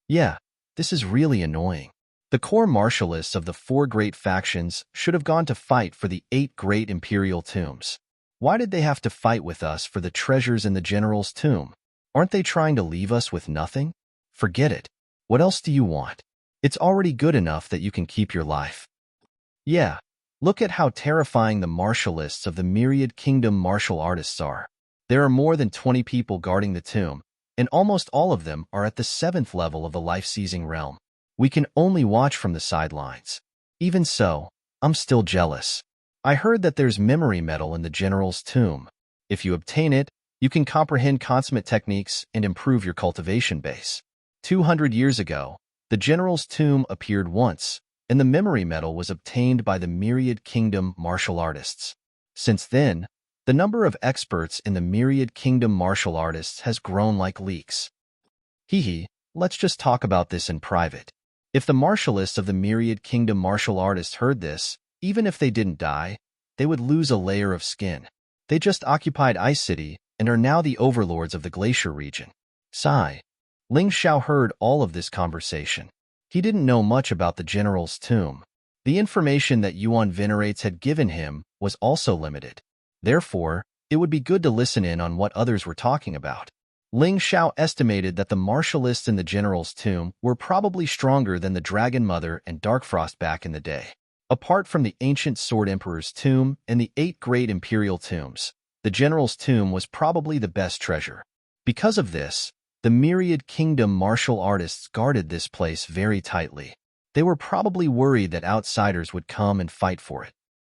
Yeah, this is really annoying. The core martialists of the 4 great factions should have gone to fight for the 8 great imperial tombs. Why did they have to fight with us for the treasures in the general's tomb? Aren't they trying to leave us with nothing? Forget it. What else do you want? It's already good enough that you can keep your life. Yeah, look at how terrifying the martialists of the Myriad Kingdom martial artists are. There are more than 20 people guarding the tomb, and almost all of them are at the 7th level of the life-seizing realm. We can only watch from the sidelines. Even so, I'm still jealous. I heard that there's memory metal in the general's tomb. If you obtain it, you can comprehend consummate techniques and improve your cultivation base. 200 years ago, the general's tomb appeared once, and the memory metal was obtained by the Myriad Kingdom martial artists. Since then, the number of experts in the Myriad Kingdom martial artists has grown like leaks. Let's just talk about this in private. If the martialists of the Myriad Kingdom martial artists heard this, even if they didn't die, they would lose a layer of skin. They just occupied Ice City and are now the overlords of the glacier region. Sigh. Ling Xiao heard all of this conversation. He didn't know much about the general's tomb. The information that Yuan Venerates had given him was also limited. Therefore, it would be good to listen in on what others were talking about. Ling Xiao estimated that the martialists in the general's tomb were probably stronger than the Dragon Mother and Darkfrost back in the day. Apart from the ancient Sword Emperor's tomb and the 8 great imperial tombs, the general's tomb was probably the best treasure. Because of this, the Myriad Kingdom martial artists guarded this place very tightly. They were probably worried that outsiders would come and fight for it.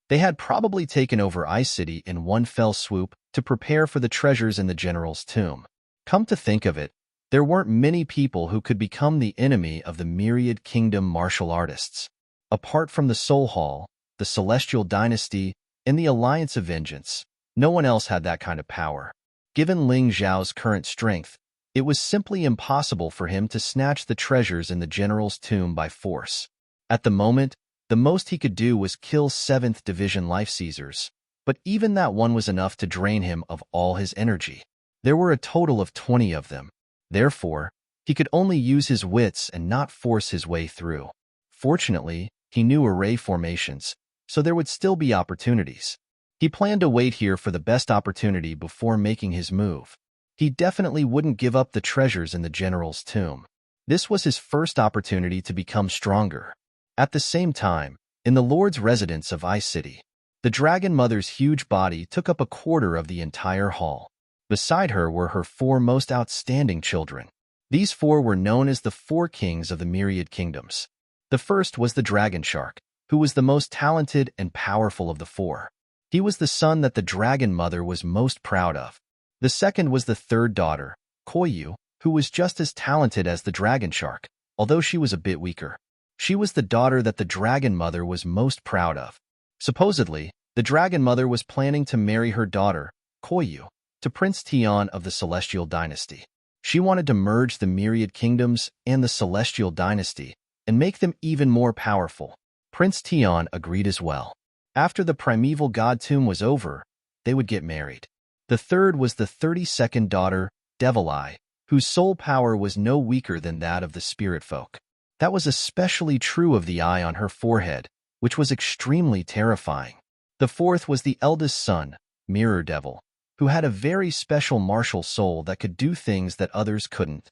They had probably taken over Ice City in one fell swoop to prepare for the treasures in the general's tomb. Come to think of it, there weren't many people who could become the enemy of the Myriad Kingdom martial artists. Apart from the Soul Hall, the Celestial Dynasty, and the Alliance of Vengeance, no one else had that kind of power. Given Ling Xiao's current strength, it was simply impossible for him to snatch the treasures in the general's tomb by force. At the moment, the most he could do was kill 7th Division Life Seizers, but even that one was enough to drain him of all his energy. There were a total of 20 of them. Therefore, he could only use his wits and not force his way through. Fortunately, he knew array formations, so there would still be opportunities. He planned to wait here for the best opportunity before making his move. He definitely wouldn't give up the treasures in the general's tomb. This was his first opportunity to become stronger. At the same time, in the Lord's residence of Ice City, the Dragon Mother's huge body took up a quarter of the entire hall. Beside her were her 4 most outstanding children. These 4 were known as the 4 kings of the Myriad Kingdoms. The first was the Dragon Shark, who was the most talented and powerful of the 4. He was the son that the Dragon Mother was most proud of. The second was the 3rd daughter, Koyu, who was just as talented as the Dragon Shark, although she was a bit weaker. She was the daughter that the Dragon Mother was most proud of. Supposedly, the Dragon Mother was planning to marry her daughter, Koyu, to Prince Tian of the Celestial Dynasty. She wanted to merge the Myriad Kingdoms and the Celestial Dynasty and make them even more powerful. Prince Tian agreed as well. After the primeval god tomb was over, they would get married. The third was the 32nd daughter, Devil Eye, whose soul power was no weaker than that of the spirit folk. That was especially true of the eye on her forehead, which was extremely terrifying. The fourth was the eldest son, Mirror Devil, who had a very special martial soul that could do things that others couldn't.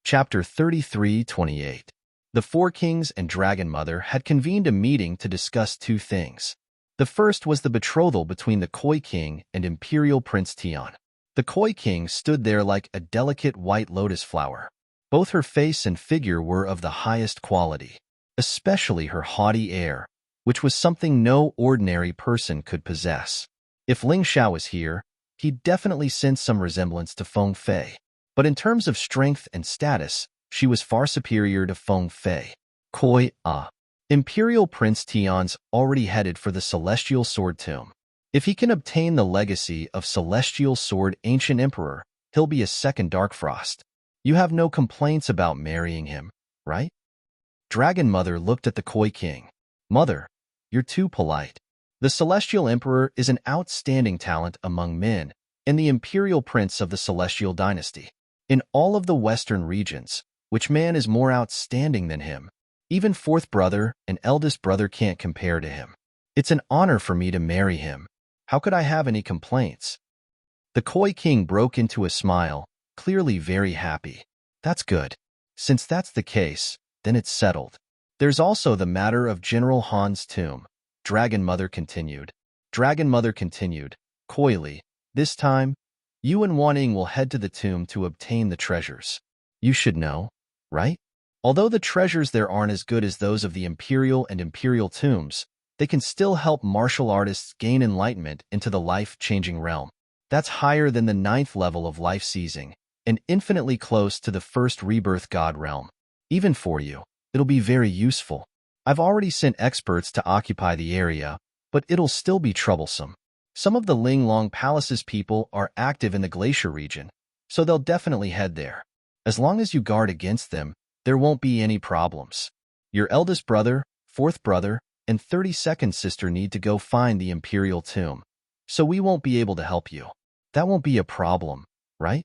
Chapter 33:28. The 4 kings and Dragon Mother had convened a meeting to discuss 2 things. The first was the betrothal between the Koi King and Imperial Prince Tian. The Koi King stood there like a delicate white lotus flower. Both her face and figure were of the highest quality, especially her haughty air, which was something no ordinary person could possess. If Ling Xiao was here, he'd definitely sense some resemblance to Feng Fei. But in terms of strength and status, she was far superior to Feng Fei. Imperial Prince Tian's already headed for the Celestial Sword Tomb. If he can obtain the legacy of Celestial Sword Ancient Emperor, he'll be a second Darkfrost. You have no complaints about marrying him, right? Dragon Mother looked at the Koi King. Mother, you're too polite. The Celestial Emperor is an outstanding talent among men, and the Imperial Prince of the Celestial Dynasty. In all of the Western regions, which man is more outstanding than him? Even fourth brother and eldest brother can't compare to him. It's an honor for me to marry him. How could I have any complaints? The Koi King broke into a smile, clearly very happy. That's good. Since that's the case, then it's settled. There's also the matter of General Han's tomb, Dragon Mother continued. Dragon Mother continued, coyly, this time, you and Wan Ying will head to the tomb to obtain the treasures. You should know, right? Although the treasures there aren't as good as those of the Imperial and Imperial tombs, they can still help martial artists gain enlightenment into the life-changing realm. That's higher than the 9th level of life-seizing, and infinitely close to the first rebirth god realm. Even for you, it'll be very useful. I've already sent experts to occupy the area, but it'll still be troublesome. Some of the Linglong Palace's people are active in the glacier region, so they'll definitely head there. As long as you guard against them, there won't be any problems. Your eldest brother, fourth brother, and 32nd sister need to go find the Imperial tomb, so we won't be able to help you. That won't be a problem, right?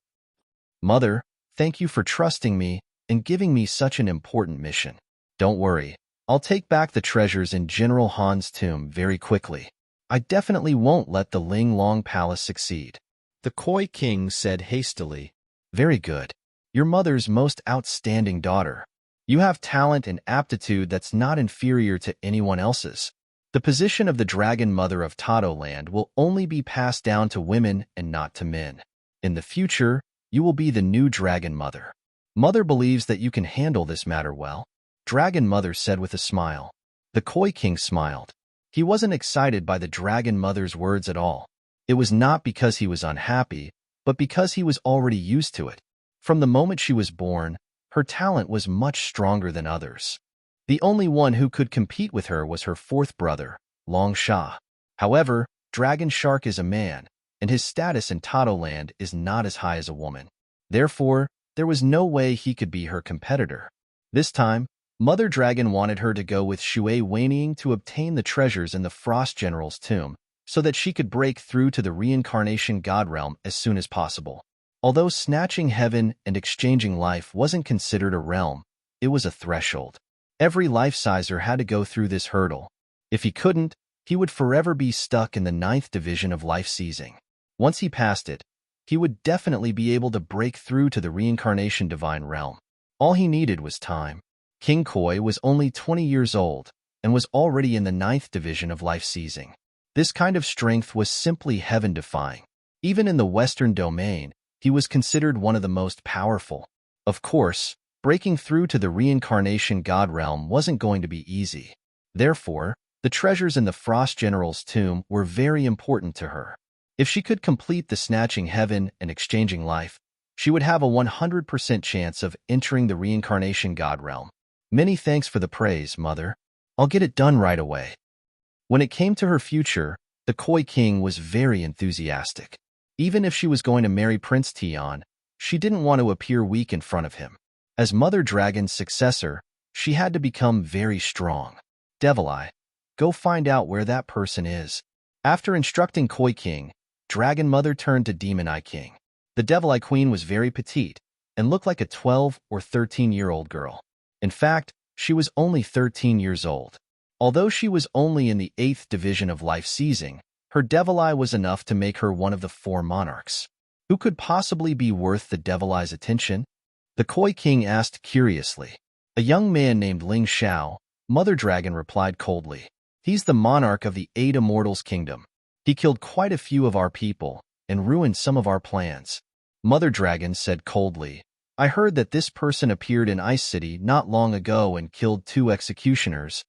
Mother, thank you for trusting me and giving me such an important mission. Don't worry, I'll take back the treasures in General Han's tomb very quickly. I definitely won't let the Linglong Palace succeed. The Koi King said hastily. Very good. Your mother's most outstanding daughter. You have talent and aptitude that's not inferior to anyone else's. The position of the Dragon Mother of Tato Land will only be passed down to women and not to men. In the future, you will be the new Dragon Mother. Mother believes that you can handle this matter well. Dragon Mother said with a smile. The Koi King smiled. He wasn't excited by the Dragon Mother's words at all. It was not because he was unhappy, but because he was already used to it. From the moment she was born, her talent was much stronger than others. The only one who could compete with her was her fourth brother, Long Sha. However, Dragon Shark is a man, and his status in Tato Land is not as high as a woman. Therefore, there was no way he could be her competitor. This time, Mother Dragon wanted her to go with Shui Wenying to obtain the treasures in the Frost General's tomb, so that she could break through to the reincarnation god realm as soon as possible. Although snatching heaven and exchanging life wasn't considered a realm, it was a threshold. Every life-sizer had to go through this hurdle. If he couldn't, he would forever be stuck in the 9th division of life-seizing. Once he passed it, he would definitely be able to break through to the reincarnation divine realm. All he needed was time. King Koi was only 20 years old and was already in the 9th division of life-seizing. This kind of strength was simply heaven-defying. Even in the Western domain, he was considered one of the most powerful. Of course, breaking through to the reincarnation god realm wasn't going to be easy. Therefore, the treasures in the Frost General's tomb were very important to her. If she could complete the snatching heaven and exchanging life, she would have a 100% chance of entering the reincarnation god realm. Many thanks for the praise, Mother. I'll get it done right away. When it came to her future, the Koi King was very enthusiastic. Even if she was going to marry Prince Tian, she didn't want to appear weak in front of him. As Mother Dragon's successor, she had to become very strong. Devil Eye, go find out where that person is. After instructing Koi King, Dragon Mother turned to Demon Eye King. The Devil Eye Queen was very petite and looked like a 12 or 13-year-old girl. In fact, she was only 13 years old. Although she was only in the 8th division of life-seizing, her Devil Eye was enough to make her one of the 4 monarchs. Who could possibly be worth the Devil Eye's attention? The Koi King asked curiously. A young man named Ling Xiao, Mother Dragon replied coldly. He's the monarch of the 8 Immortals Kingdom. He killed quite a few of our people and ruined some of our plans. Mother Dragon said coldly. I heard that this person appeared in Ice City not long ago and killed 2 executioners.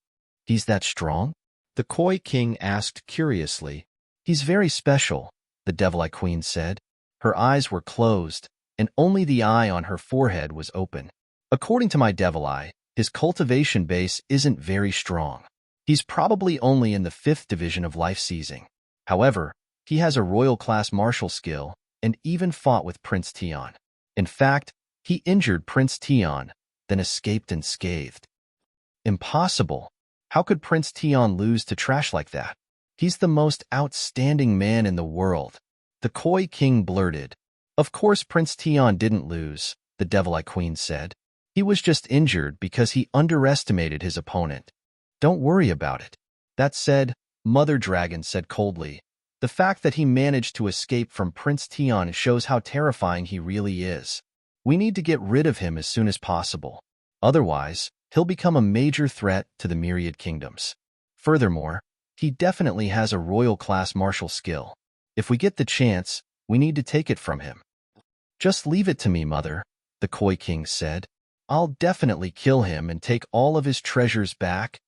He's that strong? The Koi King asked curiously. He's very special, the Devil Eye Queen said. Her eyes were closed, and only the eye on her forehead was open. According to my Devil Eye, his cultivation base isn't very strong. He's probably only in the 5th division of life-seizing. However, he has a royal-class martial skill and even fought with Prince Tian. In fact, he injured Prince Tian, then escaped unscathed. Impossible. How could Prince Tian lose to trash like that? He's the most outstanding man in the world. The Koi King blurted. Of course Prince Tian didn't lose, the Devil Eye Queen said. He was just injured because he underestimated his opponent. Don't worry about it. That said, Mother Dragon said coldly, the fact that he managed to escape from Prince Tian shows how terrifying he really is. We need to get rid of him as soon as possible. Otherwise, he'll become a major threat to the Myriad Kingdoms. Furthermore, he definitely has a royal-class martial skill. If we get the chance, we need to take it from him. Just leave it to me, Mother, the Koi King said. I'll definitely kill him and take all of his treasures back.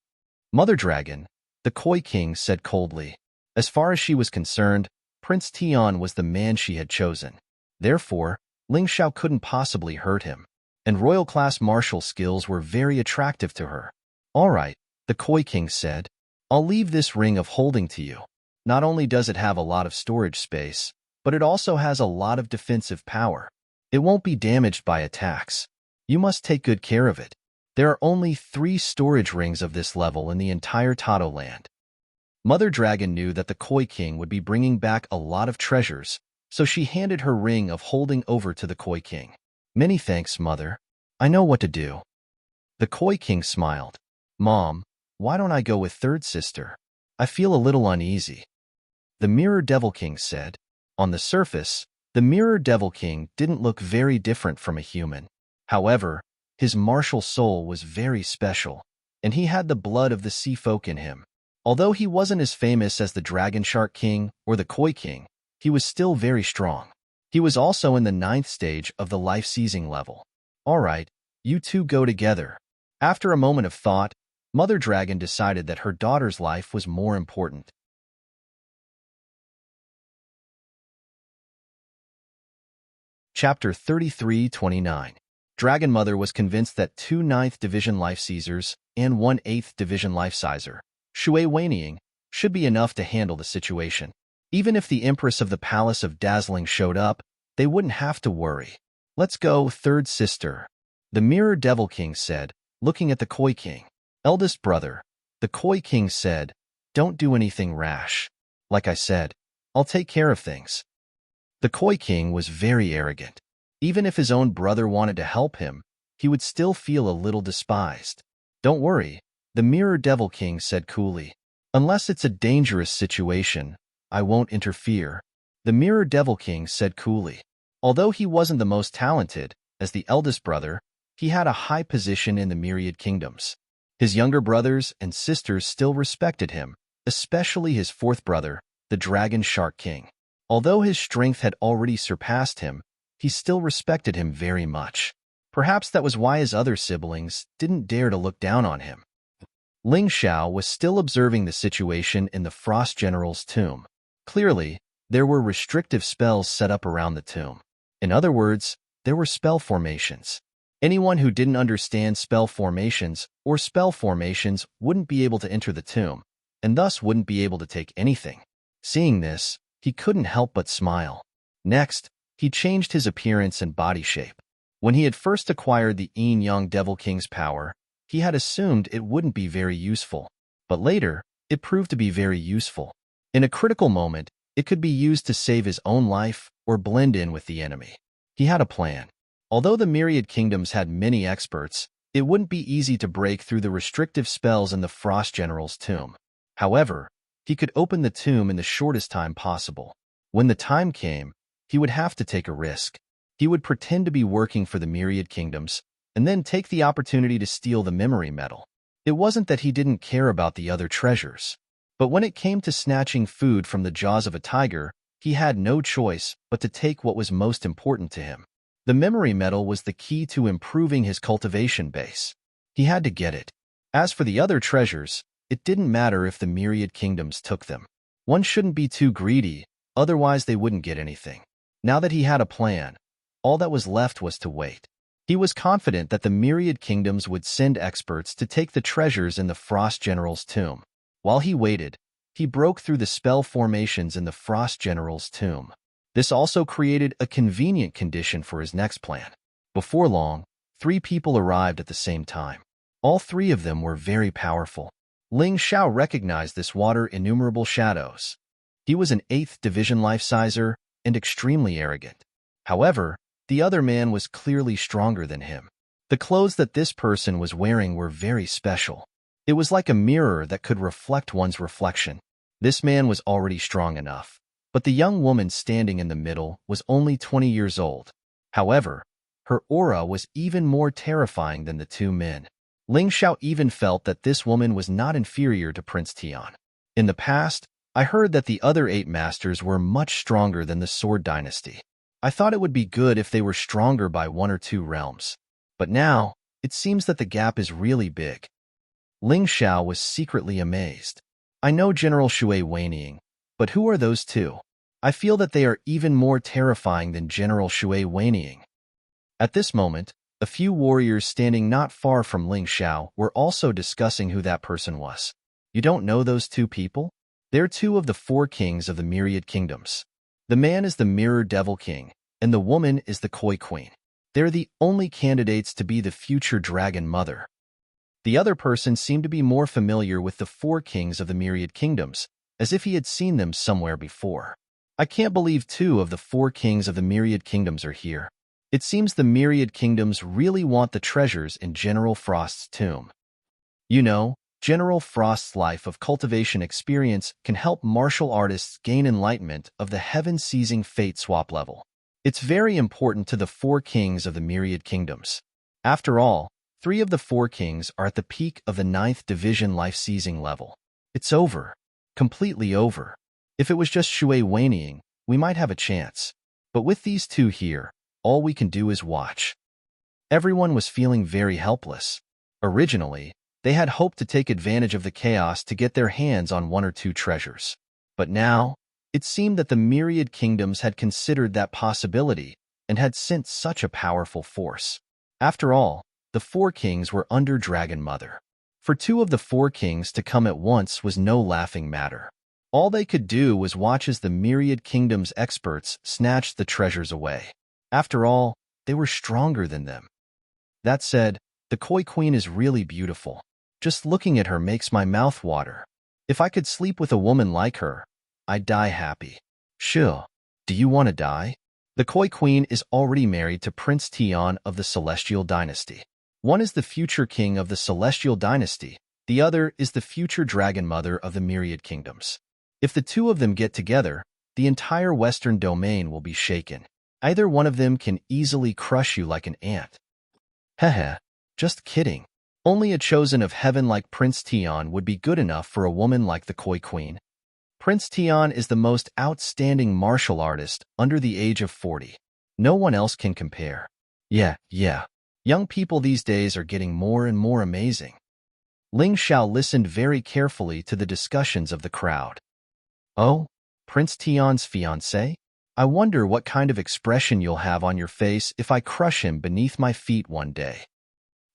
Mother Dragon, the Koi King said coldly. As far as she was concerned, Prince Tian was the man she had chosen. Therefore, Ling Xiao couldn't possibly hurt him, and royal-class martial skills were very attractive to her. All right, the Koi King said, I'll leave this ring of holding to you. Not only does it have a lot of storage space, but it also has a lot of defensive power. It won't be damaged by attacks. You must take good care of it. There are only 3 storage rings of this level in the entire Tato land. Mother Dragon knew that the Koi King would be bringing back a lot of treasures, so she handed her ring of holding over to the Koi King. Many thanks, Mother. I know what to do. The Koi King smiled. Mom, why don't I go with third sister? I feel a little uneasy. The Mirror Devil King said. On the surface, the Mirror Devil King didn't look very different from a human. However, his martial soul was very special, and he had the blood of the sea folk in him. Although he wasn't as famous as the Dragon Shark King or the Koi King, he was still very strong. He was also in the 9th stage of the life-seizing level. All right, you two go together. After a moment of thought, Mother Dragon decided that her daughter's life was more important. Chapter 33-29. Dragon Mother was convinced that 2 9th Division Life Seizers and 1 8th Division Life Sizer, Shui Weiniang, should be enough to handle the situation. Even if the Empress of the Palace of Dazzling showed up, they wouldn't have to worry. Let's go, third sister, the Mirror Devil King said, looking at the Koi King. Eldest brother, the Koi King said, don't do anything rash. Like I said, I'll take care of things. The Koi King was very arrogant. Even if his own brother wanted to help him, he would still feel a little despised. Don't worry, the Mirror Devil King said coolly. Unless it's a dangerous situation, I won't interfere. The Mirror Devil King said coolly. Although he wasn't the most talented, as the eldest brother, he had a high position in the Myriad Kingdoms. His younger brothers and sisters still respected him, especially his 4th brother, the Dragon Shark King. Although his strength had already surpassed him, he still respected him very much. Perhaps that was why his other siblings didn't dare to look down on him. Ling Xiao was still observing the situation in the Frost General's tomb. Clearly, there were restrictive spells set up around the tomb. In other words, there were spell formations. Anyone who didn't understand spell formations or spell formations wouldn't be able to enter the tomb, and thus wouldn't be able to take anything. Seeing this, he couldn't help but smile. Next, he changed his appearance and body shape. When he had first acquired the Yin-Yang Devil King's power, he had assumed it wouldn't be very useful, but later, it proved to be very useful. In a critical moment, it could be used to save his own life or blend in with the enemy. He had a plan. Although the Myriad Kingdoms had many experts, it wouldn't be easy to break through the restrictive spells in the Frost General's tomb. However, he could open the tomb in the shortest time possible. When the time came, he would have to take a risk. He would pretend to be working for the Myriad Kingdoms, and then take the opportunity to steal the memory metal. It wasn't that he didn't care about the other treasures, but when it came to snatching food from the jaws of a tiger, he had no choice but to take what was most important to him. The memory metal was the key to improving his cultivation base. He had to get it. As for the other treasures, it didn't matter if the Myriad Kingdoms took them. One shouldn't be too greedy, otherwise they wouldn't get anything. Now that he had a plan, all that was left was to wait. He was confident that the Myriad Kingdoms would send experts to take the treasures in the Frost General's tomb. While he waited, he broke through the spell formations in the Frost General's tomb. This also created a convenient condition for his next plan. Before long, 3 people arrived at the same time. All 3 of them were very powerful. Ling Xiao recognized this water innumerable shadows. He was an 8th Division Life Sizer and extremely arrogant. However, the other man was clearly stronger than him. The clothes that this person was wearing were very special. It was like a mirror that could reflect one's reflection. This man was already strong enough, but the young woman standing in the middle was only 20 years old. However, her aura was even more terrifying than the two men. Ling Xiao even felt that this woman was not inferior to Prince Tian. In the past, I heard that the other 8 masters were much stronger than the Sword Dynasty. I thought it would be good if they were stronger by 1 or 2 realms. But now, it seems that the gap is really big. Ling Xiao was secretly amazed. I know General Shui Weining, but who are those two? I feel that they are even more terrifying than General Shui Weining. At this moment, a few warriors standing not far from Ling Xiao were also discussing who that person was. You don't know those two people? They're 2 of the 4 kings of the myriad kingdoms. The man is the Mirror Devil King, and the woman is the Koi Queen. They're the only candidates to be the future Dragon Mother. The other person seemed to be more familiar with the 4 kings of the myriad kingdoms, as if he had seen them somewhere before. I can't believe 2 of the 4 kings of the myriad kingdoms are here. It seems the myriad kingdoms really want the treasures in General Frost's tomb. You know, General Frost's life of cultivation experience can help martial artists gain enlightenment of the heaven-seizing fate swap level. It's very important to the 4 kings of the myriad kingdoms. After all, 3 of the 4 kings are at the peak of the 9th division life-seizing level. It's over. Completely over. If it was just Shui Weining, we might have a chance. But with these 2 here, all we can do is watch. Everyone was feeling very helpless. Originally, they had hoped to take advantage of the chaos to get their hands on 1 or 2 treasures. But now, it seemed that the myriad kingdoms had considered that possibility and had sent such a powerful force. After all, the 4 kings were under Dragon Mother. For 2 of the 4 kings to come at once was no laughing matter. All they could do was watch as the myriad kingdoms' experts snatched the treasures away. After all, they were stronger than them. That said, the Koi Queen is really beautiful. Just looking at her makes my mouth water. If I could sleep with a woman like her, I'd die happy. Sure. Do you want to die? The Koi Queen is already married to Prince Tian of the Celestial Dynasty. One is the future king of the Celestial Dynasty, the other is the future Dragon Mother of the Myriad Kingdoms. If the 2 of them get together, the entire Western domain will be shaken. Either one of them can easily crush you like an ant. Heh, just kidding. Only a chosen of heaven like Prince Tian would be good enough for a woman like the Koi Queen. Prince Tian is the most outstanding martial artist under the age of 40. No one else can compare. Yeah. Young people these days are getting more and more amazing. Ling Xiao listened very carefully to the discussions of the crowd. Oh, Prince Tian's fiancé? I wonder what kind of expression you'll have on your face if I crush him beneath my feet one day.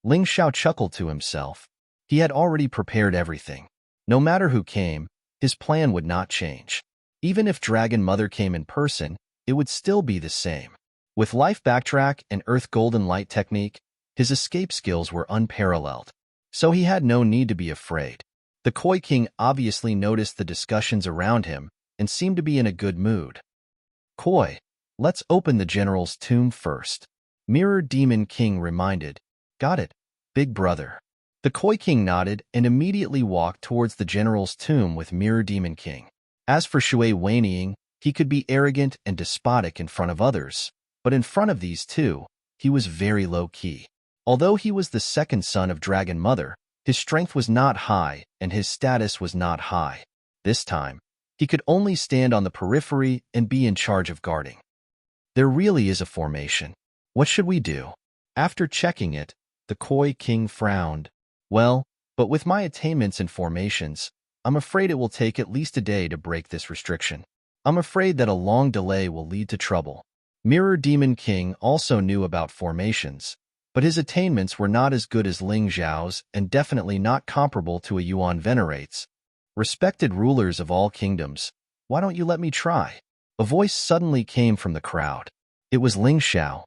Ling Xiao chuckled to himself. He had already prepared everything. No matter who came, his plan would not change. Even if Dragon Mother came in person, it would still be the same. With Life Backtrack and Earth Golden Light technique, his escape skills were unparalleled. So he had no need to be afraid. The Koi King obviously noticed the discussions around him and seemed to be in a good mood. Koi, let's open the general's tomb first. Mirror Demon King reminded. Got it, big brother. The Koi King nodded and immediately walked towards the general's tomb with Mirror Demon King. As for Shui Weining, he could be arrogant and despotic in front of others, but in front of these 2, he was very low-key. Although he was the second son of Dragon Mother, his strength was not high and his status was not high. This time, he could only stand on the periphery and be in charge of guarding. There really is a formation. What should we do? After checking it, the Koi King frowned. Well, but with my attainments in formations, I'm afraid it will take at least a day to break this restriction. I'm afraid that a long delay will lead to trouble. Mirror Demon King also knew about formations, but his attainments were not as good as Ling Xiao's and definitely not comparable to a Yuan Venerate's. Respected rulers of all kingdoms, why don't you let me try? A voice suddenly came from the crowd. It was Ling Xiao.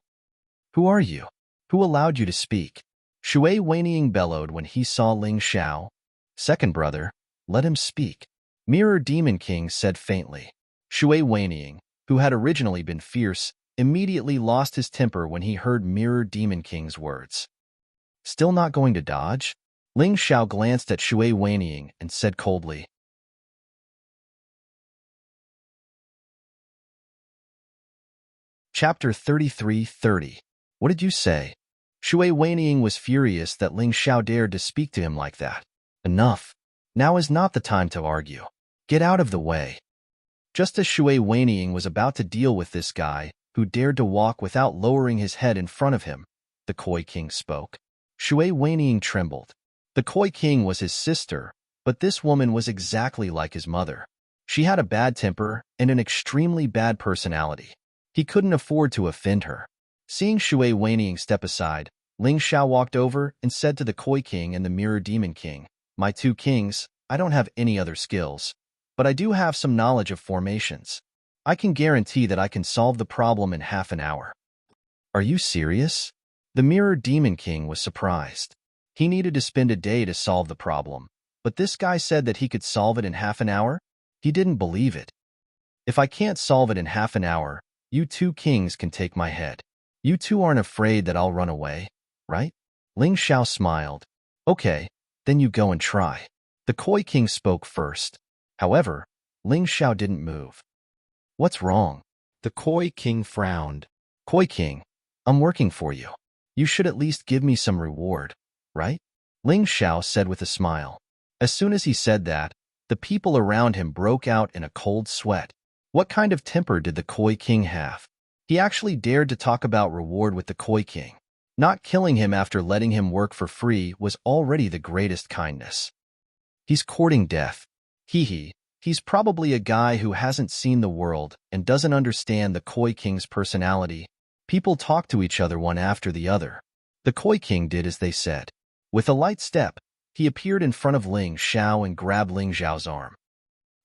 Who are you? Who allowed you to speak? Shui Weining bellowed when he saw Ling Xiao. Second brother, let him speak. Mirror Demon King said faintly. Shui Weining, who had originally been fierce, immediately lost his temper when he heard Mirror Demon King's words. Still not going to dodge? Ling Xiao glanced at Shui Weining and said coldly. Chapter 33:30. What did you say? Shui Weining was furious that Ling Xiao dared to speak to him like that. Enough. Now is not the time to argue. Get out of the way. Just as Shui Weining was about to deal with this guy, who dared to walk without lowering his head in front of him, the Koi King spoke. Shui Weining trembled. The Koi King was his sister, but this woman was exactly like his mother. She had a bad temper and an extremely bad personality. He couldn't afford to offend her. Seeing Shui Weining step aside, Ling Xiao walked over and said to the Koi King and the Mirror Demon King, "My two kings, I don't have any other skills, but I do have some knowledge of formations. I can guarantee that I can solve the problem in half an hour." Are you serious? The Mirror Demon King was surprised. He needed to spend a day to solve the problem, but this guy said that he could solve it in half an hour? He didn't believe it. If I can't solve it in half an hour, you two kings can take my head. You two aren't afraid that I'll run away, right? Ling Xiao smiled. Okay, then you go and try. The Koi King spoke first. However, Ling Xiao didn't move. What's wrong? The Koi King frowned. Koi King, I'm working for you. You should at least give me some reward, right? Ling Xiao said with a smile. As soon as he said that, the people around him broke out in a cold sweat. What kind of temper did the Koi King have? He actually dared to talk about reward with the Koi King. Not killing him after letting him work for free was already the greatest kindness. He's courting death. He's probably a guy who hasn't seen the world and doesn't understand the Koi King's personality. People talk to each other one after the other. The Koi King did as they said. With a light step, he appeared in front of Ling Xiao and grabbed Ling Xiao's arm.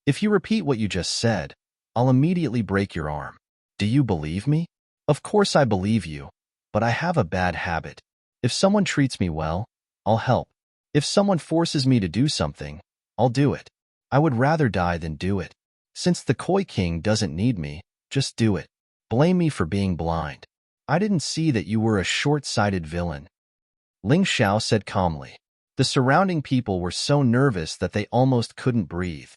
If you repeat what you just said, I'll immediately break your arm. Do you believe me? Of course I believe you, but I have a bad habit. If someone treats me well, I'll help. If someone forces me to do something, I'll do it. I would rather die than do it. Since the Koi King doesn't need me, just do it. Blame me for being blind. I didn't see that you were a short-sighted villain. Ling Xiao said calmly. The surrounding people were so nervous that they almost couldn't breathe.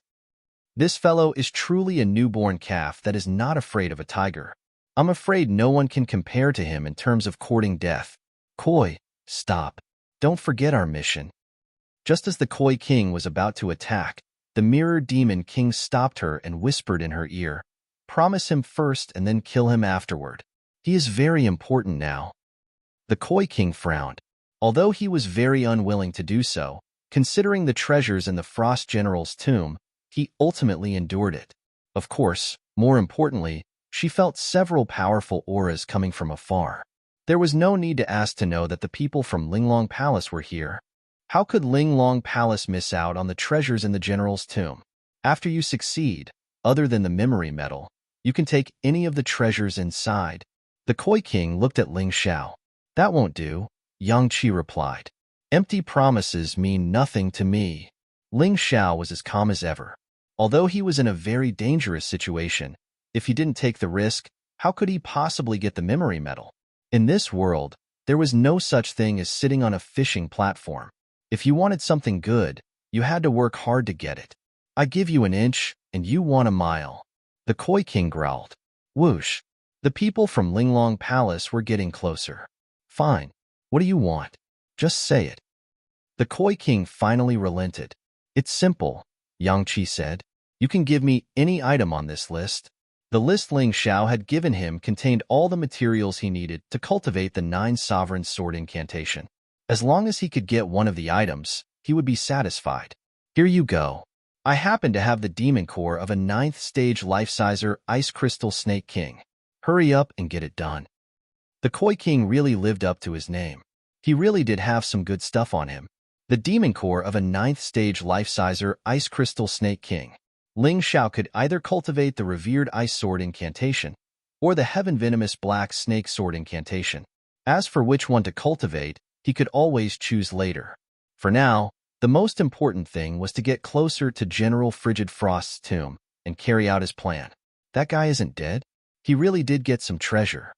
This fellow is truly a newborn calf that is not afraid of a tiger. I'm afraid no one can compare to him in terms of courting death. Koi, stop. Don't forget our mission. Just as the Koi King was about to attack, the Mirror Demon King stopped her and whispered in her ear, "Promise him first and then kill him afterward. He is very important now." The Koi King frowned. Although he was very unwilling to do so, considering the treasures in the Frost General's tomb, he ultimately endured it. Of course, more importantly, she felt several powerful auras coming from afar. There was no need to ask to know that the people from Linglong Palace were here. How could Linglong Palace miss out on the treasures in the General's tomb? After you succeed, other than the memory medal, you can take any of the treasures inside. The Koi King looked at Ling Xiao. That won't do, Yang Qi replied. Empty promises mean nothing to me. Ling Xiao was as calm as ever. Although he was in a very dangerous situation, if he didn't take the risk, how could he possibly get the memory medal? In this world, there was no such thing as sitting on a fishing platform. If you wanted something good, you had to work hard to get it. I give you an inch, and you want a mile. The Koi King growled. Whoosh. The people from Linglong Palace were getting closer. Fine. What do you want? Just say it. The Koi King finally relented. It's simple, Yang Qi said. You can give me any item on this list. The list Ling Xiao had given him contained all the materials he needed to cultivate the 9 Sovereign Sword incantation. As long as he could get one of the items, he would be satisfied. Here you go. I happen to have the demon core of a 9th stage life-sizer Ice Crystal Snake King. Hurry up and get it done. The Koi King really lived up to his name. He really did have some good stuff on him. The demon core of a 9th stage life-sizer Ice Crystal Snake King. Ling Xiao could either cultivate the revered Ice Sword incantation or the Heaven Venomous Black Snake Sword incantation. As for which one to cultivate, he could always choose later. For now, the most important thing was to get closer to General Frigid Frost's tomb and carry out his plan. That guy isn't dead? He really did get some treasure.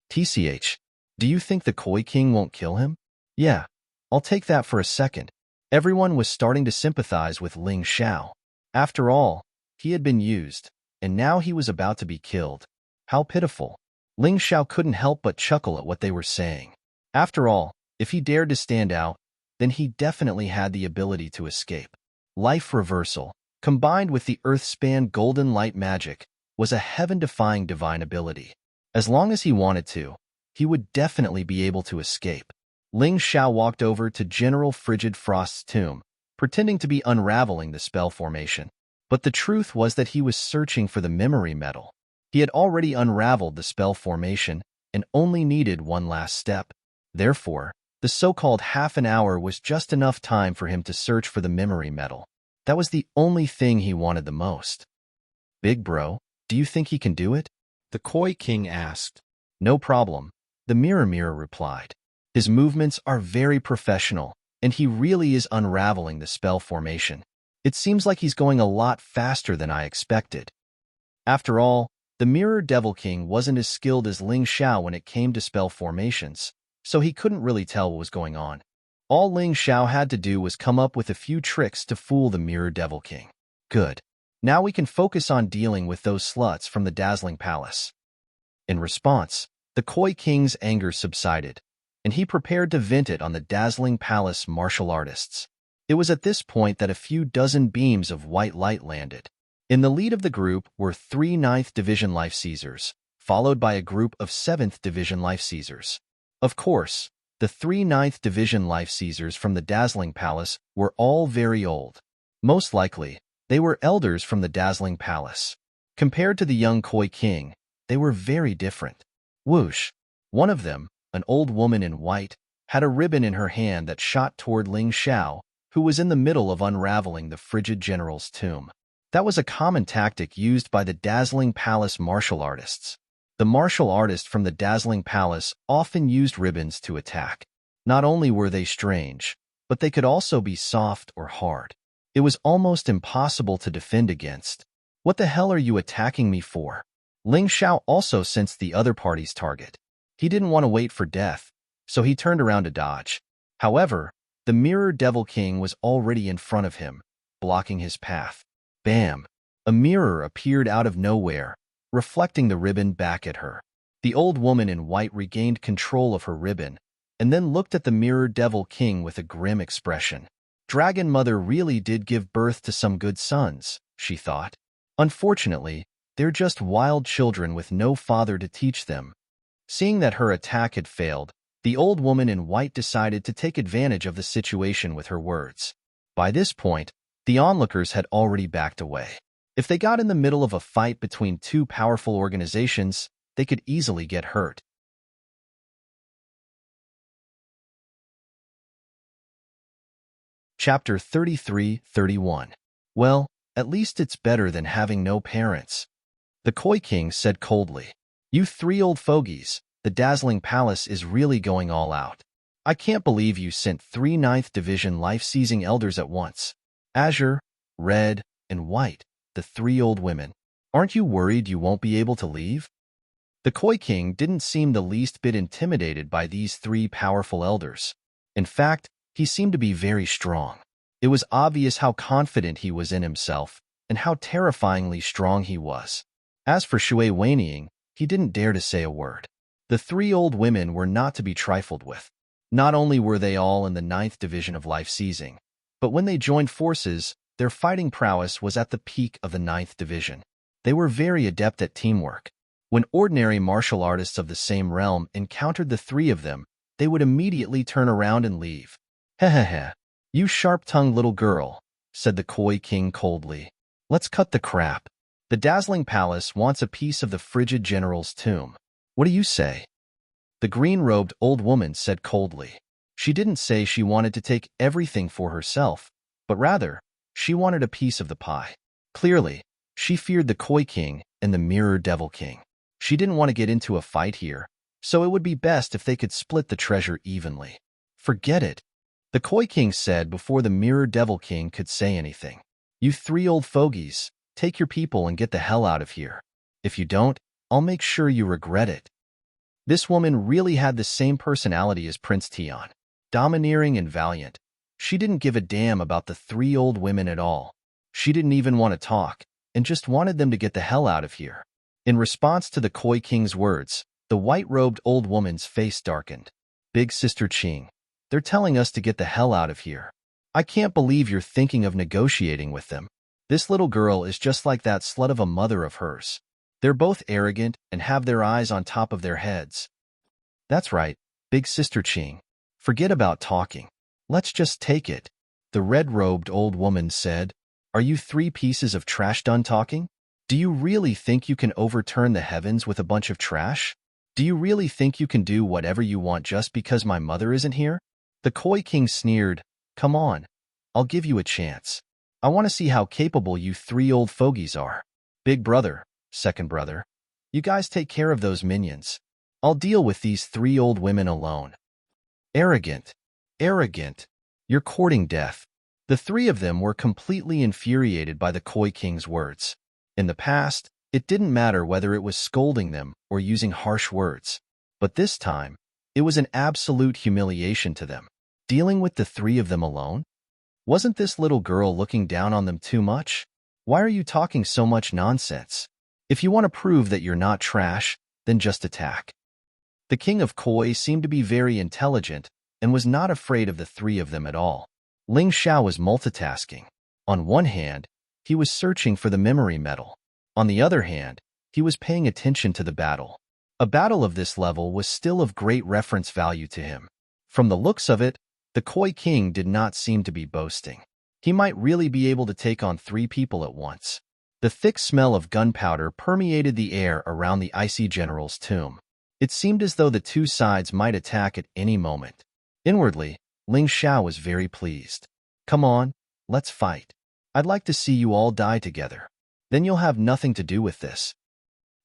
TCH, do you think the Koi King won't kill him? Yeah, I'll take that for a second. Everyone was starting to sympathize with Ling Xiao. After all, he had been used, and now he was about to be killed. How pitiful. Ling Xiao couldn't help but chuckle at what they were saying. After all, if he dared to stand out, then he definitely had the ability to escape. Life reversal, combined with the earth-span golden light magic, was a heaven-defying divine ability. As long as he wanted to, he would definitely be able to escape. Ling Xiao walked over to General Frigid Frost's tomb, pretending to be unraveling the spell formation. But the truth was that he was searching for the memory metal. He had already unraveled the spell formation and only needed one last step. Therefore, the so-called half an hour was just enough time for him to search for the memory metal. That was the only thing he wanted the most. Big bro, do you think he can do it? The Koi King asked. No problem, the Mirror replied. His movements are very professional, and he really is unraveling the spell formation. It seems like he's going a lot faster than I expected. After all, the Mirror Devil King wasn't as skilled as Ling Xiao when it came to spell formations, so he couldn't really tell what was going on. All Ling Xiao had to do was come up with a few tricks to fool the Mirror Devil King. Good. Now we can focus on dealing with those sluts from the Dazzling Palace. In response, the Koi King's anger subsided, and he prepared to vent it on the Dazzling Palace martial artists. It was at this point that a few dozen beams of white light landed. In the lead of the group were 3 9th Division Life Seizers, followed by a group of 7th Division Life Seizers. Of course, the 3 9th Division Life Seizers from the Dazzling Palace were all very old. Most likely, they were elders from the Dazzling Palace. Compared to the young Koi King, they were very different. Whoosh! One of them, an old woman in white, had a ribbon in her hand that shot toward Ling Xiao, who was in the middle of unraveling the Frigid General's tomb. That was a common tactic used by the Dazzling Palace martial artists. The martial artists from the Dazzling Palace often used ribbons to attack. Not only were they strange, but they could also be soft or hard. It was almost impossible to defend against. What the hell are you attacking me for? Ling Xiao also sensed the other party's target. He didn't want to wait for death, so he turned around to dodge. However, the Mirror Devil King was already in front of him, blocking his path. Bam! A mirror appeared out of nowhere, reflecting the ribbon back at her. The old woman in white regained control of her ribbon, and then looked at the Mirror Devil King with a grim expression. Dragon Mother really did give birth to some good sons, she thought. Unfortunately, they're just wild children with no father to teach them. Seeing that her attack had failed, the old woman in white decided to take advantage of the situation with her words. By this point, the onlookers had already backed away. If they got in the middle of a fight between two powerful organizations, they could easily get hurt. Chapter 33-31. Well, at least it's better than having no parents. The Koi King said coldly. You 3 old fogies, the Dazzling Palace is really going all out. I can't believe you sent 3 9th Division life-seizing elders at once. Azure, Red, and White, the 3 old women. Aren't you worried you won't be able to leave? The Koi King didn't seem the least bit intimidated by these 3 powerful elders. In fact, he seemed to be very strong. It was obvious how confident he was in himself and how terrifyingly strong he was. As for Shui Wanying, he didn't dare to say a word. The 3 old women were not to be trifled with. Not only were they all in the 9th Division of Life Seizing, but when they joined forces, their fighting prowess was at the peak of the 9th Division. They were very adept at teamwork. When ordinary martial artists of the same realm encountered the 3 of them, they would immediately turn around and leave. Hehehe. You sharp-tongued little girl, said the Koi King coldly. Let's cut the crap. The Dazzling Palace wants a piece of the Frigid General's tomb. What do you say? The green-robed old woman said coldly. She didn't say she wanted to take everything for herself, but rather, she wanted a piece of the pie. Clearly, she feared the Koi King and the Mirror Devil King. She didn't want to get into a fight here, so it would be best if they could split the treasure evenly. Forget it, the Koi King said before the Mirror Devil King could say anything. You 3 old fogies, take your people and get the hell out of here. If you don't, I'll make sure you regret it. This woman really had the same personality as Prince Tian. domineering and valiant. She didn't give a damn about the three old women at all. She didn't even want to talk, and just wanted them to get the hell out of here. In response to the Koi King's words, the white-robed old woman's face darkened. Big Sister Ching, they're telling us to get the hell out of here. I can't believe you're thinking of negotiating with them. This little girl is just like that slut of a mother of hers. They're both arrogant and have their eyes on top of their heads. That's right, Big Sister Ching. Forget about talking. Let's just take it, the red-robed old woman said. Are you three pieces of trash done talking? Do you really think you can overturn the heavens with a bunch of trash? Do you really think you can do whatever you want just because my mother isn't here? The Koi King sneered. Come on, I'll give you a chance. I want to see how capable you three old fogies are. Big brother, second brother, you guys take care of those minions. I'll deal with these three old women alone. Arrogant. Arrogant. You're courting death. The three of them were completely infuriated by the Koi King's words. In the past, it didn't matter whether it was scolding them or using harsh words. But this time, it was an absolute humiliation to them. Dealing with the three of them alone? Wasn't this little girl looking down on them too much? Why are you talking so much nonsense? If you want to prove that you're not trash, then just attack. The King of Koi seemed to be very intelligent and was not afraid of the three of them at all. Ling Xiao was multitasking. On one hand, he was searching for the memory medal. On the other hand, he was paying attention to the battle. A battle of this level was still of great reference value to him. From the looks of it, the Koi King did not seem to be boasting. He might really be able to take on three people at once. The thick smell of gunpowder permeated the air around the icy general's tomb. It seemed as though the two sides might attack at any moment. Inwardly, Ling Xiao was very pleased. Come on, let's fight. I'd like to see you all die together. Then you'll have nothing to do with this.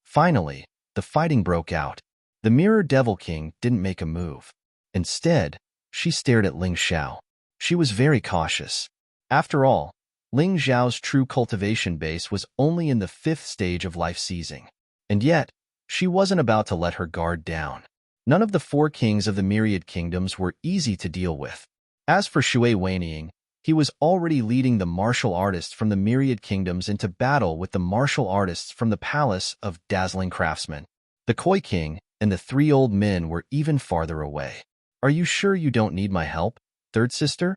Finally, the fighting broke out. The Mirror Devil King didn't make a move. Instead, she stared at Ling Xiao. She was very cautious. After all, Ling Xiao's true cultivation base was only in the 5th stage of life seizing. And yet, she wasn't about to let her guard down. None of the 4 kings of the Myriad Kingdoms were easy to deal with. As for Shui Weining, he was already leading the martial artists from the Myriad Kingdoms into battle with the martial artists from the Palace of Dazzling Craftsmen. The Koi King and the 3 old men were even farther away. Are you sure you don't need my help, third sister?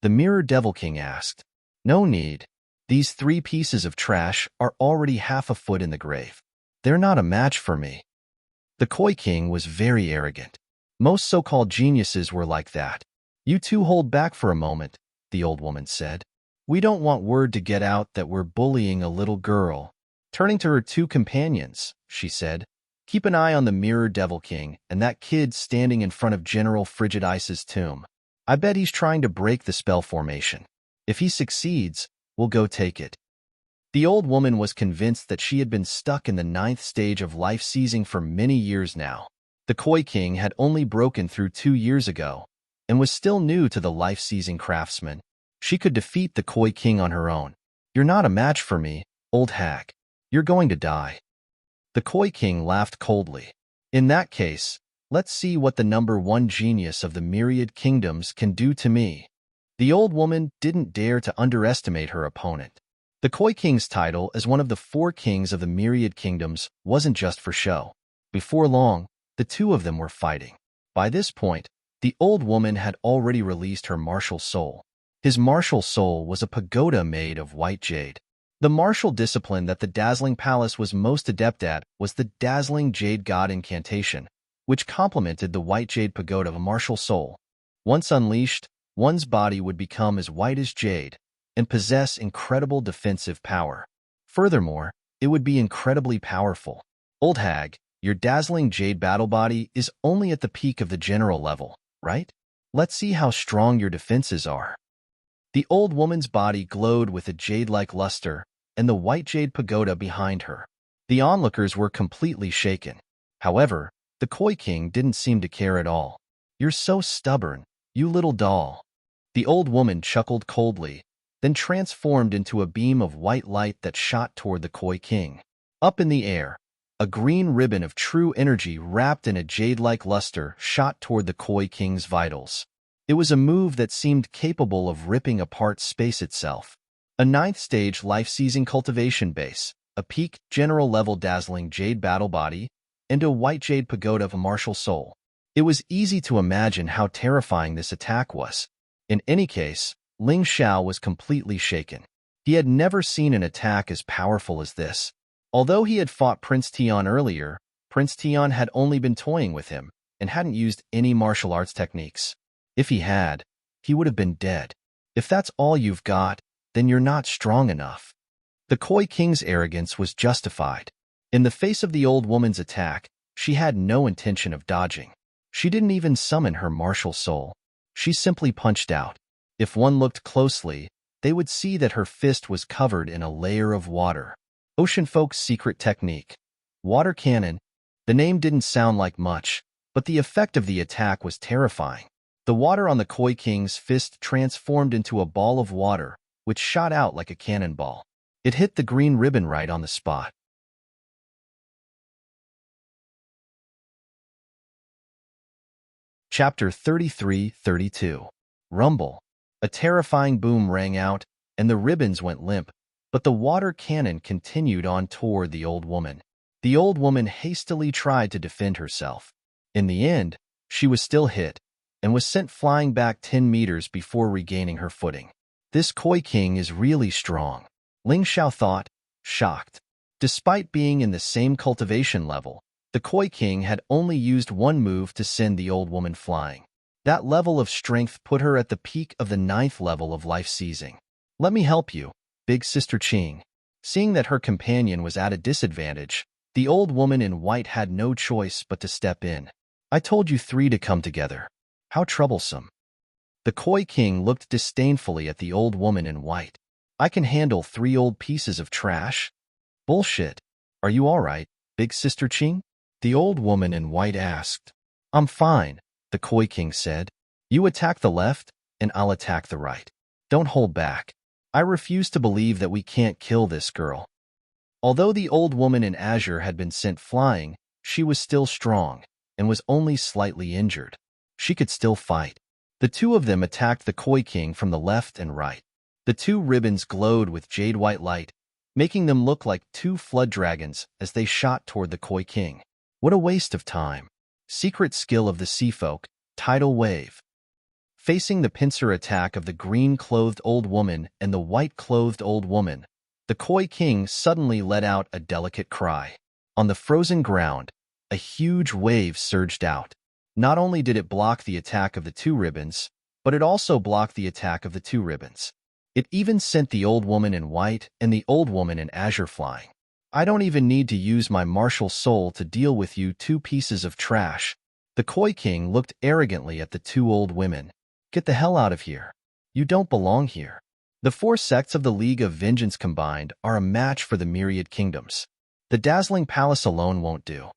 The Mirror Devil King asked. No need. These 3 pieces of trash are already half a foot in the grave. They're not a match for me. The Koi King was very arrogant. Most so-called geniuses were like that. You two hold back for a moment, the old woman said. We don't want word to get out that we're bullying a little girl. Turning to her 2 companions, she said, keep an eye on the Mirror Devil King and that kid standing in front of General Frigid Ice's tomb. I bet he's trying to break the spell formation. If he succeeds, we'll go take it. The old woman was convinced that she had been stuck in the 9th stage of life seizing for many years now. The Koi King had only broken through 2 years ago and was still new to the life-seizing craftsman. She could defeat the Koi King on her own. You're not a match for me, old hag. You're going to die. The Koi King laughed coldly. In that case, let's see what the number 1 genius of the Myriad Kingdoms can do to me. The old woman didn't dare to underestimate her opponent. The Koi King's title as one of the 4 kings of the Myriad Kingdoms wasn't just for show. Before long, the 2 of them were fighting. By this point, the old woman had already released her martial soul. His martial soul was a pagoda made of white jade. The martial discipline that the Dazzling Palace was most adept at was the Dazzling Jade God Incantation, which complemented the white jade pagoda of a martial soul. Once unleashed, one's body would become as white as jade and possess incredible defensive power. Furthermore, it would be incredibly powerful. Old hag, your dazzling jade battle body is only at the peak of the general level, right? Let's see how strong your defenses are. The old woman's body glowed with a jade-like luster and the white jade pagoda behind her. The onlookers were completely shaken. However, the Koi King didn't seem to care at all. You're so stubborn, you little doll. The old woman chuckled coldly, then transformed into a beam of white light that shot toward the Koi King. Up in the air, a green ribbon of true energy wrapped in a jade-like luster shot toward the Koi King's vitals. It was a move that seemed capable of ripping apart space itself. A ninth-stage life-seizing cultivation base, a peak, general-level dazzling jade battle body, and a white jade pagoda of a martial soul. It was easy to imagine how terrifying this attack was. In any case, Ling Xiao was completely shaken. He had never seen an attack as powerful as this. Although he had fought Prince Tian earlier, Prince Tian had only been toying with him and hadn't used any martial arts techniques. If he had, he would have been dead. If that's all you've got, then you're not strong enough. The Koi King's arrogance was justified. In the face of the old woman's attack, she had no intention of dodging. She didn't even summon her martial soul. She simply punched out. If one looked closely, they would see that her fist was covered in a layer of water. Ocean Folk's secret technique. Water cannon. The name didn't sound like much, but the effect of the attack was terrifying. The water on the Koi King's fist transformed into a ball of water, which shot out like a cannonball. It hit the green ribbon right on the spot. Chapter 33-32. Rumble. A terrifying boom rang out, and the ribbons went limp, but the water cannon continued on toward the old woman. The old woman hastily tried to defend herself. In the end, she was still hit, and was sent flying back 10 meters before regaining her footing. This Koi King is really strong, Ling Xiao thought, shocked. Despite being in the same cultivation level, the Koi King had only used one move to send the old woman flying. That level of strength put her at the peak of the 9th level of life seizing. Let me help you, Big Sister Qing. Seeing that her companion was at a disadvantage, the old woman in white had no choice but to step in. I told you three to come together. How troublesome. The Koi King looked disdainfully at the old woman in white. I can handle 3 old pieces of trash? Bullshit. Are you all right, Big Sister Qing? The old woman in white asked. I'm fine, the Koi King said. You attack the left, and I'll attack the right. Don't hold back. I refuse to believe that we can't kill this girl. Although the old woman in azure had been sent flying, she was still strong, and was only slightly injured. She could still fight. The two of them attacked the Koi King from the left and right. The 2 ribbons glowed with jade-white light, making them look like 2 flood dragons as they shot toward the Koi King. What a waste of time. Secret skill of the sea folk, tidal wave. Facing the pincer attack of the green-clothed old woman and the white-clothed old woman, the Koi King suddenly let out a delicate cry. On the frozen ground, a huge wave surged out. Not only did it block the attack of the 2 ribbons, but it also blocked the attack of the 2 ribbons. It even sent the old woman in white and the old woman in azure flying. I don't even need to use my martial soul to deal with you 2 pieces of trash. The Koi King looked arrogantly at the 2 old women. Get the hell out of here. You don't belong here. The 4 sects of the League of Vengeance combined are a match for the myriad kingdoms. The dazzling palace alone won't do.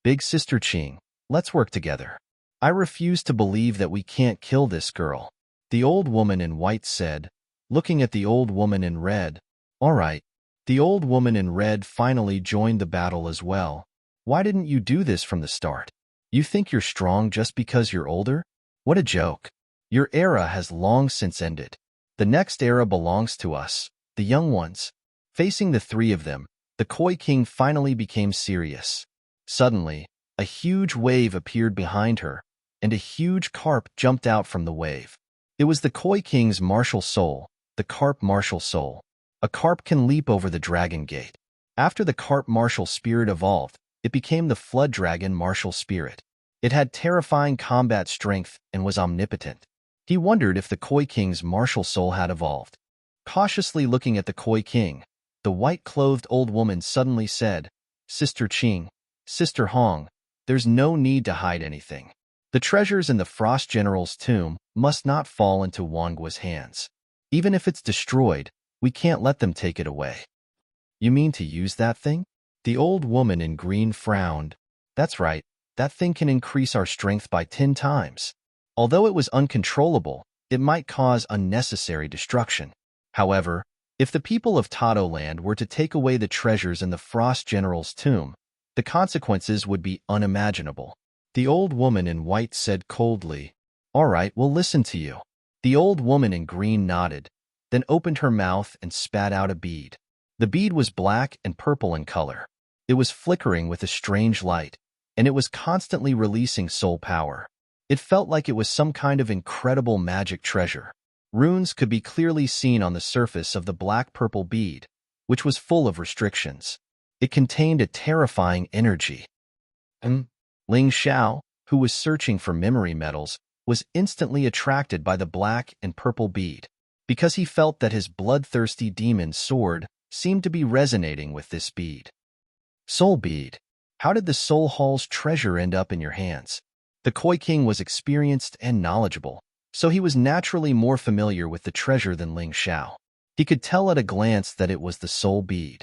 Big Sister Qing, let's work together. I refuse to believe that we can't kill this girl, the old woman in white said, looking at the old woman in red. All right. The old woman in red finally joined the battle as well. Why didn't you do this from the start? You think you're strong just because you're older? What a joke. Your era has long since ended. The next era belongs to us, the young ones. Facing the 3 of them, the Koi King finally became serious. Suddenly, a huge wave appeared behind her, and a huge carp jumped out from the wave. It was the Koi King's martial soul, the carp martial soul. A carp can leap over the dragon gate. After the carp martial spirit evolved, it became the flood dragon martial spirit. It had terrifying combat strength and was omnipotent. He wondered if the Koi King's martial soul had evolved. Cautiously looking at the Koi King, the white-clothed old woman suddenly said, Sister Qing, Sister Hong, there's no need to hide anything. The treasures in the Frost General's tomb must not fall into Wangua's hands. Even if it's destroyed, we can't let them take it away. You mean to use that thing? The old woman in green frowned. That's right, that thing can increase our strength by 10 times. Although it was uncontrollable, it might cause unnecessary destruction. However, if the people of Tato Land were to take away the treasures in the Frost General's tomb, the consequences would be unimaginable. The old woman in white said coldly, All right, we'll listen to you. The old woman in green nodded, then opened her mouth and spat out a bead. The bead was black and purple in color. It was flickering with a strange light, and it was constantly releasing soul power. It felt like it was some kind of incredible magic treasure. Runes could be clearly seen on the surface of the black-purple bead, which was full of restrictions. It contained a terrifying energy. Ling Xiao, who was searching for memory metals, was instantly attracted by the black and purple bead, because he felt that his bloodthirsty demon sword seemed to be resonating with this bead. Soul bead. How did the Soul Hall's treasure end up in your hands? The Koi King was experienced and knowledgeable, so he was naturally more familiar with the treasure than Ling Xiao. He could tell at a glance that it was the soul bead.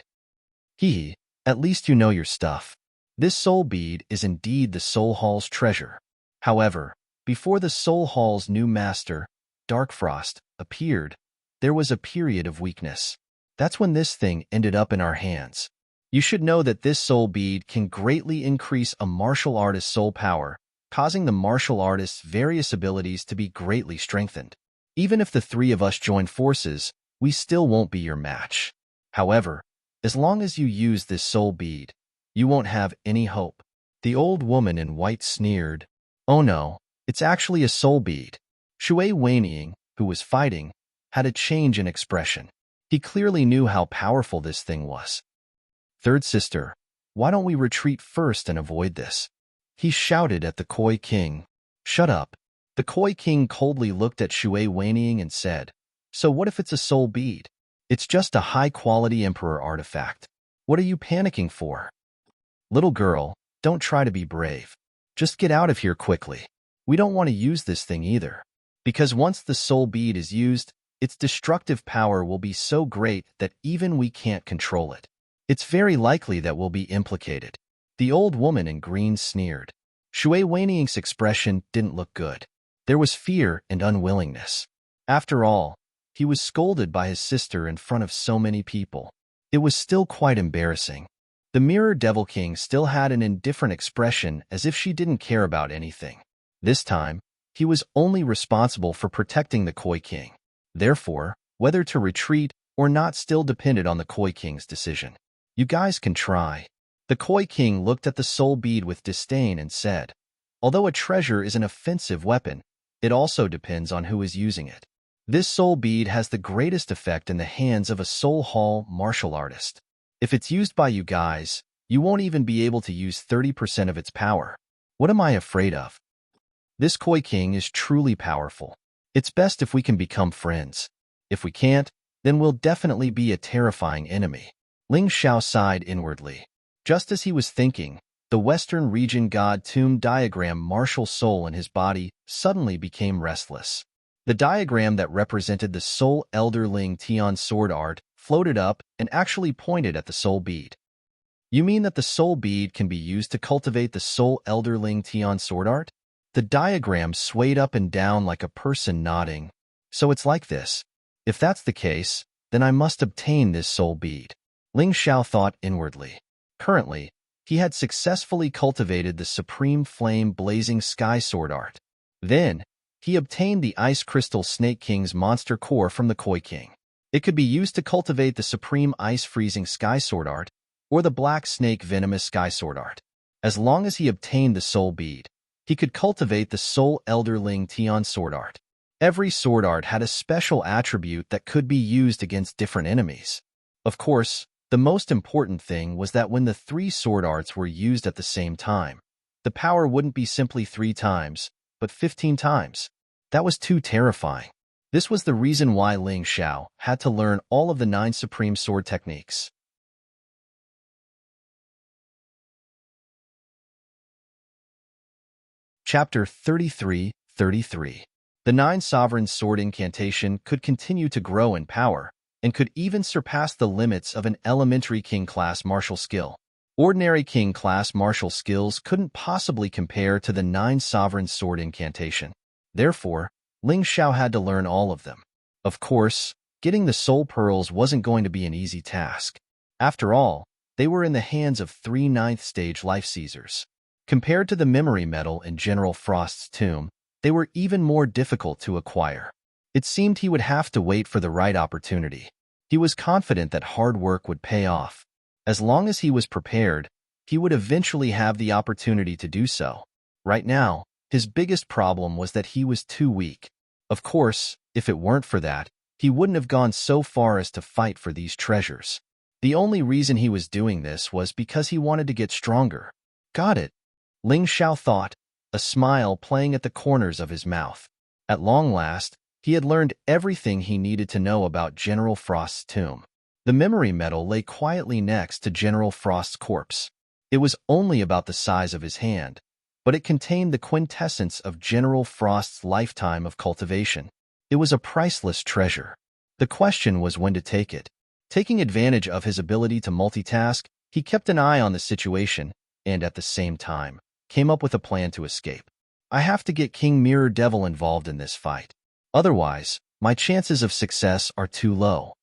At least you know your stuff. This soul bead is indeed the Soul Hall's treasure. However, before the Soul Hall's new master, Darkfrost, appeared, there was a period of weakness. That's when this thing ended up in our hands. You should know that this soul bead can greatly increase a martial artist's soul power, causing the martial artist's various abilities to be greatly strengthened. Even if the three of us join forces, we still won't be your match. However, as long as you use this soul bead, you won't have any hope. The old woman in white sneered. Oh no, it's actually a soul bead. Shui Weining, who was fighting, had a change in expression. He clearly knew how powerful this thing was. Third sister, why don't we retreat first and avoid this? He shouted at the Koi King. Shut up. The Koi King coldly looked at Shui Weining and said, so what if it's a soul bead? It's just a high-quality emperor artifact. What are you panicking for? Little girl, don't try to be brave. Just get out of here quickly. We don't want to use this thing either. Because once the soul bead is used, its destructive power will be so great that even we can't control it. It's very likely that we'll be implicated. The old woman in green sneered. Shui Weining's expression didn't look good. There was fear and unwillingness. After all, he was scolded by his sister in front of so many people. It was still quite embarrassing. The Mirror Devil King still had an indifferent expression as if she didn't care about anything. This time, he was only responsible for protecting the Koi King. Therefore, whether to retreat or not still depended on the Koi King's decision. You guys can try. The Koi King looked at the soul bead with disdain and said, although a treasure is an offensive weapon, it also depends on who is using it. This soul bead has the greatest effect in the hands of a Soul Hall martial artist. If it's used by you guys, you won't even be able to use 30% of its power. What am I afraid of? This Koi King is truly powerful. It's best if we can become friends. If we can't, then we'll definitely be a terrifying enemy. Ling Xiao sighed inwardly. Just as he was thinking, the Western Region God Tomb diagram martial soul in his body suddenly became restless. The diagram that represented the Soul Elder Ling Tian sword art floated up and actually pointed at the soul bead. You mean that the soul bead can be used to cultivate the Soul Elder Ling Tian sword art? The diagram swayed up and down like a person nodding. So it's like this. If that's the case, then I must obtain this soul bead. Ling Xiao thought inwardly. Currently, he had successfully cultivated the Supreme Flame Blazing Sky sword art. Then, he obtained the Ice Crystal Snake King's monster core from the Koi King. It could be used to cultivate the Supreme Ice Freezing Sky sword art or the Black Snake Venomous Sky sword art. As long as he obtained the soul bead, he could cultivate the Soul Elder Ling Tian sword art. Every sword art had a special attribute that could be used against different enemies. Of course, the most important thing was that when the three sword arts were used at the same time, the power wouldn't be simply 3 times, but 15 times. That was too terrifying. This was the reason why Ling Xiao had to learn all of the 9 supreme sword techniques. Chapter 33:33. The 9 sovereign sword incantation could continue to grow in power, and could even surpass the limits of an elementary king-class martial skill. Ordinary king-class martial skills couldn't possibly compare to the 9 sovereign sword incantation. Therefore, Ling Xiao had to learn all of them. Of course, getting the soul pearls wasn't going to be an easy task. After all, they were in the hands of 3 ninth-stage life seizers. Compared to the memory metal in General Frost's tomb, they were even more difficult to acquire. It seemed he would have to wait for the right opportunity. He was confident that hard work would pay off. As long as he was prepared, he would eventually have the opportunity to do so. Right now, his biggest problem was that he was too weak. Of course, if it weren't for that, he wouldn't have gone so far as to fight for these treasures. The only reason he was doing this was because he wanted to get stronger. Got it, Ling Xiao thought, a smile playing at the corners of his mouth. At long last, he had learned everything he needed to know about General Frost's tomb. The memory medal lay quietly next to General Frost's corpse. It was only about the size of his hand, but it contained the quintessence of General Frost's lifetime of cultivation. It was a priceless treasure. The question was when to take it. Taking advantage of his ability to multitask, he kept an eye on the situation and, at the same time, came up with a plan to escape. I have to get King Mirror Devil involved in this fight. Otherwise, my chances of success are too low.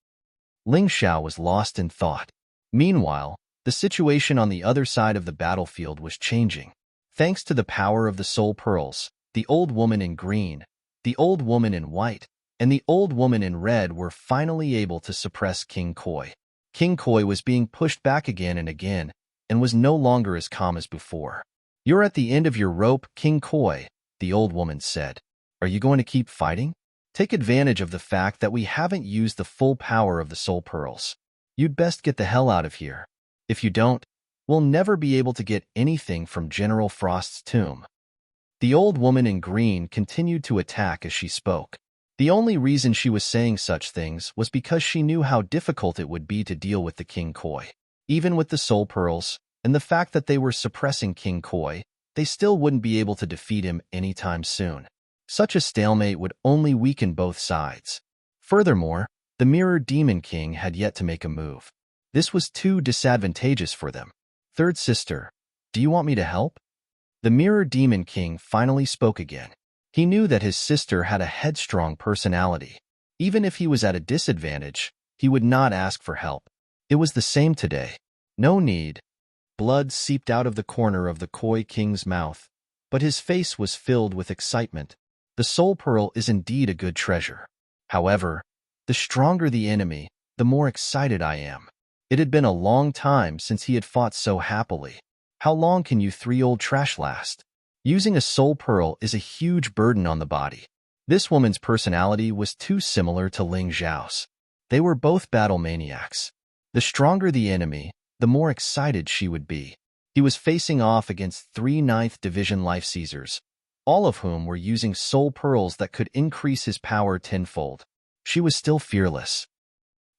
Ling Xiao was lost in thought. Meanwhile, the situation on the other side of the battlefield was changing. Thanks to the power of the soul pearls, the old woman in green, the old woman in white, and the old woman in red were finally able to suppress King Koi. King Koi was being pushed back again and was no longer as calm as before. "You're at the end of your rope, King Koi," the old woman said. "Are you going to keep fighting? Take advantage of the fact that we haven't used the full power of the soul pearls. You'd best get the hell out of here. If you don't, we'll never be able to get anything from General Frost's tomb." The old woman in green continued to attack as she spoke. The only reason she was saying such things was because she knew how difficult it would be to deal with the King Koi. Even with the soul pearls, and the fact that they were suppressing King Koi, they still wouldn't be able to defeat him anytime soon. Such a stalemate would only weaken both sides. Furthermore, the Mirror Demon King had yet to make a move. This was too disadvantageous for them. "Third sister, do you want me to help?" The Mirror Demon King finally spoke again. He knew that his sister had a headstrong personality. Even if he was at a disadvantage, he would not ask for help. It was the same today. "No need." Blood seeped out of the corner of the Koi King's mouth, but his face was filled with excitement. The soul pearl is indeed a good treasure. However, the stronger the enemy, the more excited I am. It had been a long time since he had fought so happily. How long can you three old trash last? Using a soul pearl is a huge burden on the body. This woman's personality was too similar to Ling Xiao's. They were both battle maniacs. The stronger the enemy, the more excited she would be. He was facing off against 3 9th Division Life Seizers, all of whom were using soul pearls that could increase his power tenfold. She was still fearless.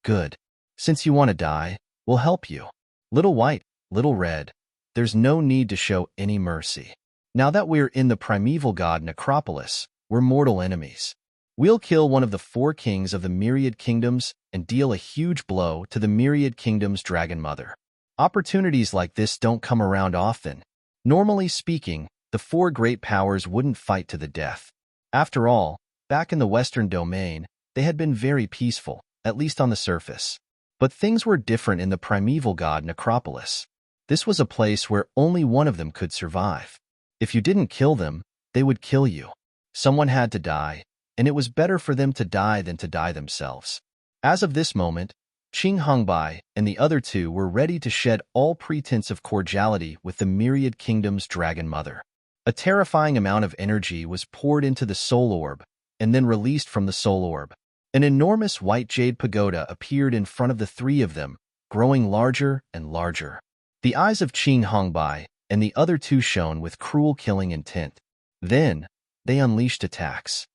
"Good. Since you want to die, we'll help you. Little white, little red, there's no need to show any mercy. Now that we're in the primeval god necropolis, we're mortal enemies. We'll kill one of the 4 kings of the Myriad Kingdoms and deal a huge blow to the Myriad Kingdom's Dragon Mother. Opportunities like this don't come around often. Normally speaking, the 4 great powers wouldn't fight to the death. After all, back in the Western Domain, they had been very peaceful, at least on the surface. But things were different in the primeval god necropolis. This was a place where only one of them could survive. If you didn't kill them, they would kill you. Someone had to die, and it was better for them to die than to die themselves. As of this moment, Qing Hongbai and the other 2 were ready to shed all pretense of cordiality with the Myriad Kingdom's Dragon Mother. A terrifying amount of energy was poured into the soul orb, and then released from the soul orb. An enormous white jade pagoda appeared in front of the 3 of them, growing larger and larger. The eyes of Qing Hongbai and the other 2 shone with cruel killing intent. Then, they unleashed attacks.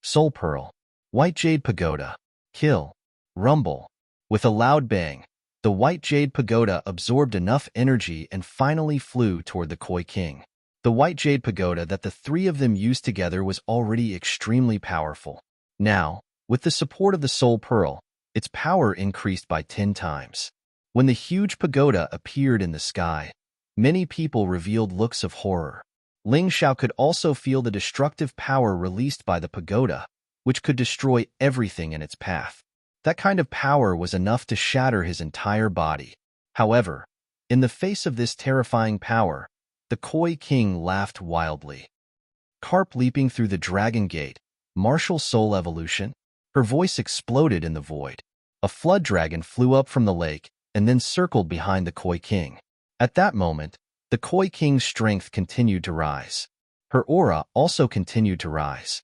Soul Pearl, White Jade Pagoda, kill, rumble. With a loud bang, the White Jade Pagoda absorbed enough energy and finally flew toward the Koi King. The White Jade Pagoda that the 3 of them used together was already extremely powerful. Now, with the support of the Soul Pearl, its power increased by 10 times. When the huge pagoda appeared in the sky, many people revealed looks of horror. Ling Xiao could also feel the destructive power released by the pagoda, which could destroy everything in its path. That kind of power was enough to shatter his entire body. However, in the face of this terrifying power, the Koi King laughed wildly. Carp leaping through the dragon gate, martial soul evolution. Her voice exploded in the void. A flood dragon flew up from the lake and then circled behind the Koi King. At that moment, the Koi King's strength continued to rise. Her aura also continued to rise.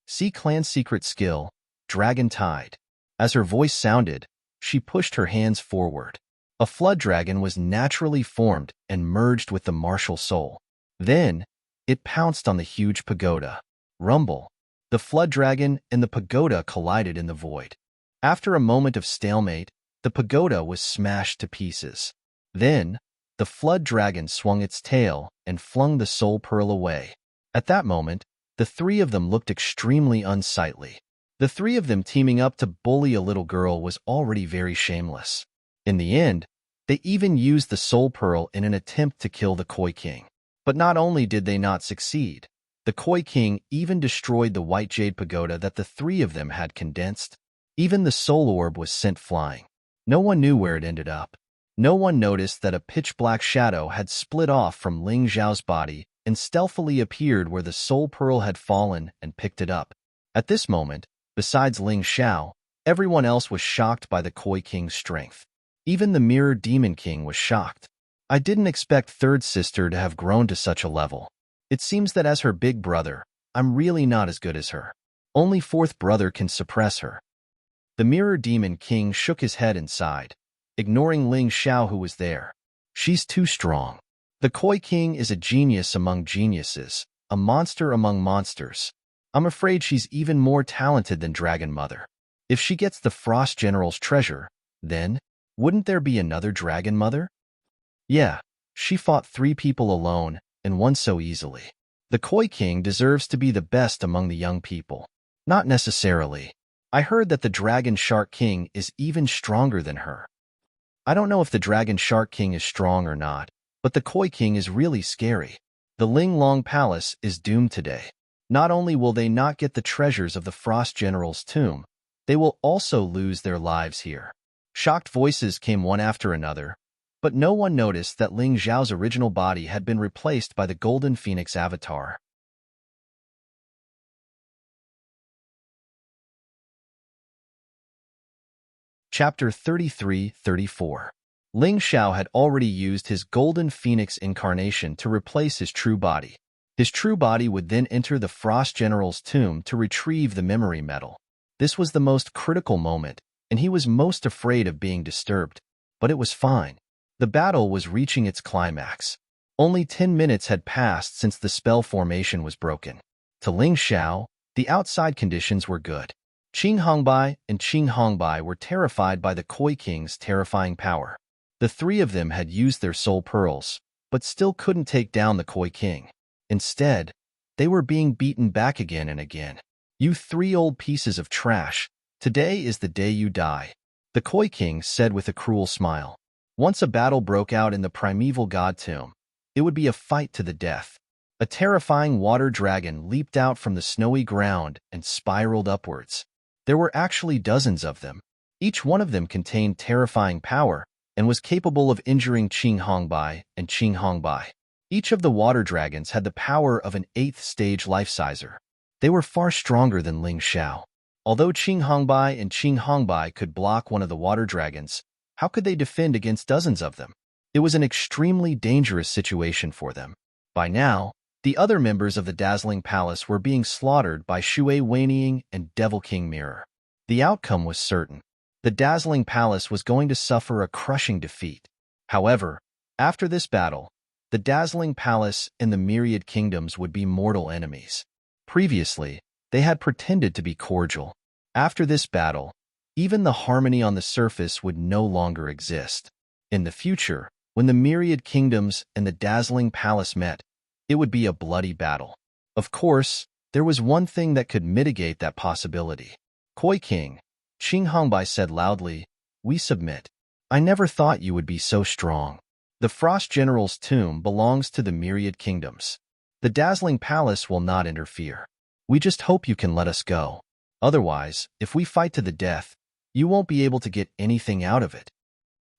Sea Clan's secret skill, Dragon Tide. As her voice sounded, she pushed her hands forward. A flood dragon was naturally formed and merged with the martial soul. Then, it pounced on the huge pagoda. Rumble. The flood dragon and the pagoda collided in the void. After a moment of stalemate, the pagoda was smashed to pieces. Then, the flood dragon swung its tail and flung the soul pearl away. At that moment, the three of them looked extremely unsightly. The three of them teaming up to bully a little girl was already very shameless. In the end, they even used the soul pearl in an attempt to kill the Koi King. But not only did they not succeed, the Koi King even destroyed the white jade pagoda that the three of them had condensed. Even the soul orb was sent flying. No one knew where it ended up. No one noticed that a pitch-black shadow had split off from Ling Zhao's body and stealthily appeared where the soul pearl had fallen and picked it up. At this moment, besides Ling Zhao, everyone else was shocked by the Koi King's strength. Even the Mirror Demon King was shocked. I didn't expect Third Sister to have grown to such a level. It seems that as her big brother, I'm really not as good as her. Only Fourth Brother can suppress her. The Mirror Demon King shook his head and sighed, ignoring Ling Zhao who was there. She's too strong. The Koi King is a genius among geniuses, a monster among monsters. I'm afraid she's even more talented than Dragon Mother. If she gets the Frost General's treasure, then, wouldn't there be another Dragon Mother? Yeah, she fought 3 people alone and won so easily. The Koi King deserves to be the best among the young people. Not necessarily. I heard that the Dragon Shark King is even stronger than her. I don't know if the Dragon Shark King is strong or not, but the Koi King is really scary. The Ling Long Palace is doomed today. Not only will they not get the treasures of the Frost General's tomb, they will also lose their lives here. Shocked voices came one after another, but no one noticed that Ling Zhao's original body had been replaced by the Golden Phoenix avatar. Chapter 33-34. Ling Zhao had already used his Golden Phoenix incarnation to replace his true body. His true body would then enter the Frost General's tomb to retrieve the memory medal. This was the most critical moment, and he was most afraid of being disturbed. But it was fine. The battle was reaching its climax. Only 10 minutes had passed since the spell formation was broken. To Ling Zhao, the outside conditions were good. Qing Hongbai and Qing Hongbai were terrified by the Koi King's terrifying power. The 3 of them had used their soul pearls, but still couldn't take down the Koi King. Instead, they were being beaten back again and again. You 3 old pieces of trash, today is the day you die, the Koi King said with a cruel smile. Once a battle broke out in the primeval god tomb, it would be a fight to the death. A terrifying water dragon leaped out from the snowy ground and spiraled upwards. There were actually dozens of them. Each one of them contained terrifying power and was capable of injuring Qing Hongbai and Qing Hongbai. Each of the water dragons had the power of an 8th stage life-sizer. They were far stronger than Ling Zhao. Although Qing Hongbai and Qing Hongbai could block one of the water dragons, how could they defend against dozens of them? It was an extremely dangerous situation for them. By now, the other members of the Dazzling Palace were being slaughtered by Shui Weiniang and Devil King Mirror. The outcome was certain. The Dazzling Palace was going to suffer a crushing defeat. However, after this battle, the Dazzling Palace and the Myriad Kingdoms would be mortal enemies. Previously, they had pretended to be cordial. After this battle, even the harmony on the surface would no longer exist. In the future, when the Myriad Kingdoms and the Dazzling Palace met, it would be a bloody battle. Of course, there was one thing that could mitigate that possibility. Koi King, Qing Hongbai said loudly, "We submit. I never thought you would be so strong. The Frost General's tomb belongs to the Myriad Kingdoms. The Dazzling Palace will not interfere. We just hope you can let us go. Otherwise, if we fight to the death, you won't be able to get anything out of it."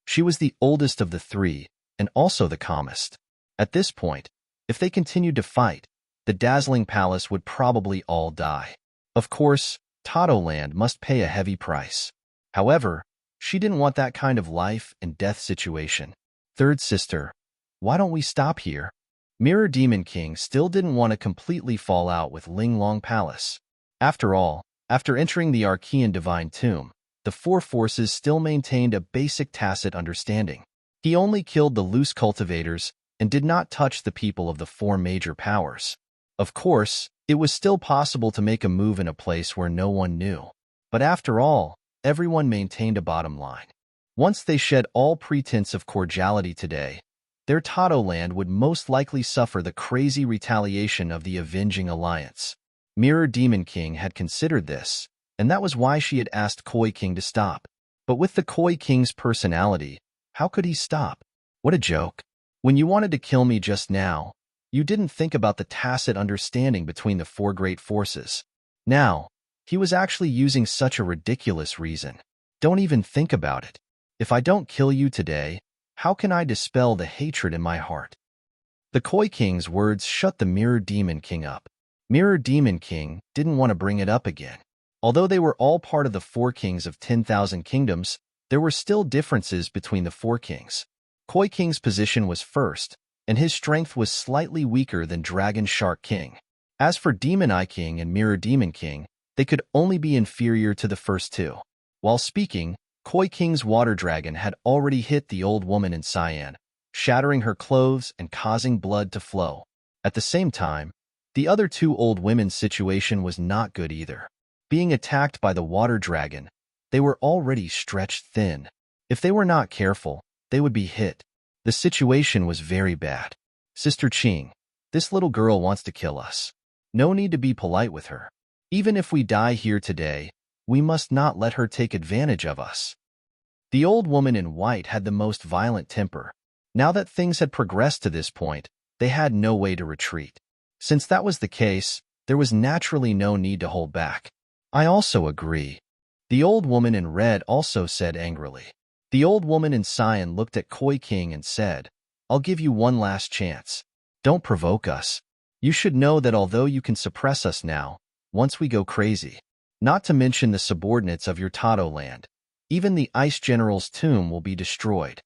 She was the oldest of the 3, and also the calmest. At this point, if they continued to fight, the dazzling palace would probably all die. Of course, Land must pay a heavy price. However, she didn't want that kind of life and death situation. Third sister, why don't we stop here? Mirror Demon King still didn't want to completely fall out with Ling Long Palace. After all, after entering the Archean Divine Tomb, the four forces still maintained a basic tacit understanding. He only killed the loose cultivators and did not touch the people of the four major powers. Of course, it was still possible to make a move in a place where no one knew. But after all, everyone maintained a bottom line. Once they shed all pretense of cordiality today, their Land would most likely suffer the crazy retaliation of the Avenging Alliance. Mirror Demon King had considered this, and that was why she had asked Koi King to stop. But with the Koi King's personality, how could he stop? What a joke. When you wanted to kill me just now, you didn't think about the tacit understanding between the four great forces. Now, he was actually using such a ridiculous reason. Don't even think about it. If I don't kill you today, how can I dispel the hatred in my heart? The Koi King's words shut the Mirror Demon King up. Mirror Demon King didn't want to bring it up again. Although they were all part of the four kings of 10,000 kingdoms, there were still differences between the four kings. Koi King's position was first, and his strength was slightly weaker than Dragon Shark King. As for Demon Eye King and Mirror Demon King, they could only be inferior to the first two. While speaking, Koi King's water dragon had already hit the old woman in cyan, shattering her clothes and causing blood to flow. At the same time, the other two old women's situation was not good either. Being attacked by the water dragon, they were already stretched thin. If they were not careful, they would be hit. The situation was very bad. Sister Qing, this little girl wants to kill us. No need to be polite with her. Even if we die here today, we must not let her take advantage of us. The old woman in white had the most violent temper. Now that things had progressed to this point, they had no way to retreat. Since that was the case, there was naturally no need to hold back. I also agree. The old woman in red also said angrily. The old woman in cyan looked at Koi King and said, I'll give you one last chance. Don't provoke us. You should know that although you can suppress us now, once we go crazy, not to mention the subordinates of your Land, even the Ice General's tomb will be destroyed.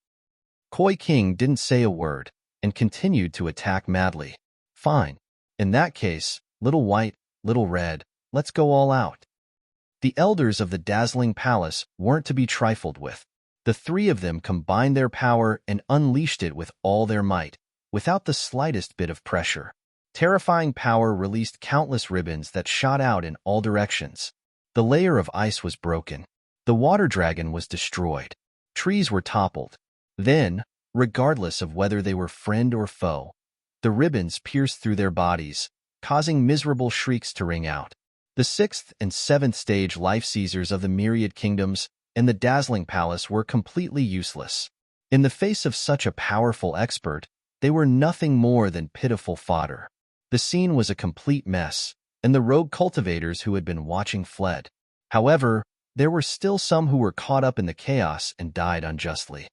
Koi King didn't say a word and continued to attack madly. Fine. In that case, little white, little red, let's go all out. The elders of the dazzling palace weren't to be trifled with. The three of them combined their power and unleashed it with all their might, without the slightest bit of pressure. Terrifying power released countless ribbons that shot out in all directions. The layer of ice was broken. The water dragon was destroyed. Trees were toppled. Then, regardless of whether they were friend or foe, the ribbons pierced through their bodies, causing miserable shrieks to ring out. The sixth and seventh stage life seizers of the myriad kingdoms and the dazzling palace were completely useless. In the face of such a powerful expert, they were nothing more than pitiful fodder. The scene was a complete mess, and the rogue cultivators who had been watching fled. However, there were still some who were caught up in the chaos and died unjustly.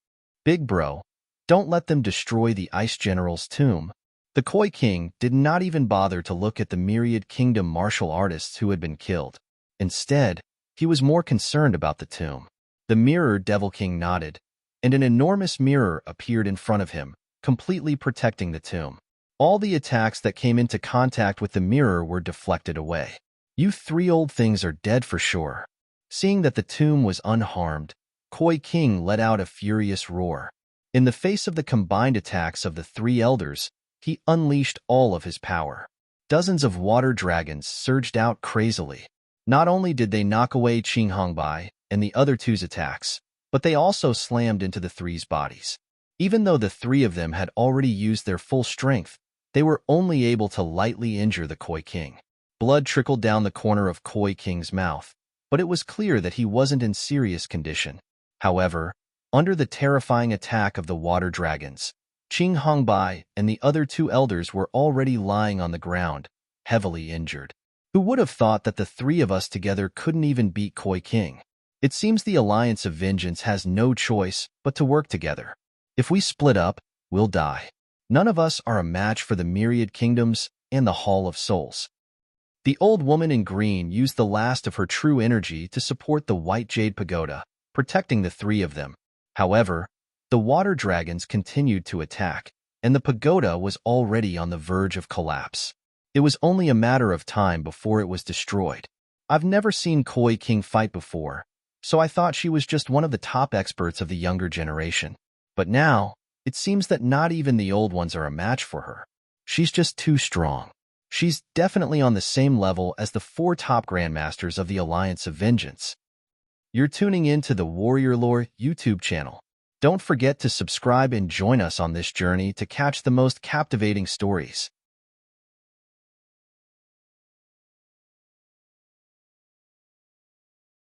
Big bro, don't let them destroy the Ice General's tomb. The Koi King did not even bother to look at the myriad kingdom martial artists who had been killed. Instead, he was more concerned about the tomb. The Mirror Devil King nodded, and an enormous mirror appeared in front of him, completely protecting the tomb. All the attacks that came into contact with the mirror were deflected away. You three old things are dead for sure. Seeing that the tomb was unharmed, Koi King let out a furious roar. In the face of the combined attacks of the three elders, he unleashed all of his power. Dozens of water dragons surged out crazily. Not only did they knock away Qing Hongbai and the other two's attacks, but they also slammed into the three's bodies. Even though the three of them had already used their full strength, they were only able to lightly injure the Koi King. Blood trickled down the corner of Koi King's mouth, but it was clear that he wasn't in serious condition. However, under the terrifying attack of the water dragons, Qing Hongbai and the other two elders were already lying on the ground, heavily injured. Who would have thought that the three of us together couldn't even beat Koi King? It seems the Alliance of Vengeance has no choice but to work together. If we split up, we'll die. None of us are a match for the myriad kingdoms, and the Hall of Souls. The old woman in green used the last of her true energy to support the white jade pagoda, protecting the three of them. However, the water dragons continued to attack, and the pagoda was already on the verge of collapse. It was only a matter of time before it was destroyed. I've never seen Koi King fight before, so I thought she was just one of the top experts of the younger generation. But now, it seems that not even the old ones are a match for her. She's just too strong. She's definitely on the same level as the 4 top grandmasters of the Alliance of Vengeance. You're tuning in to the Warrior Lore YouTube channel. Don't forget to subscribe and join us on this journey to catch the most captivating stories.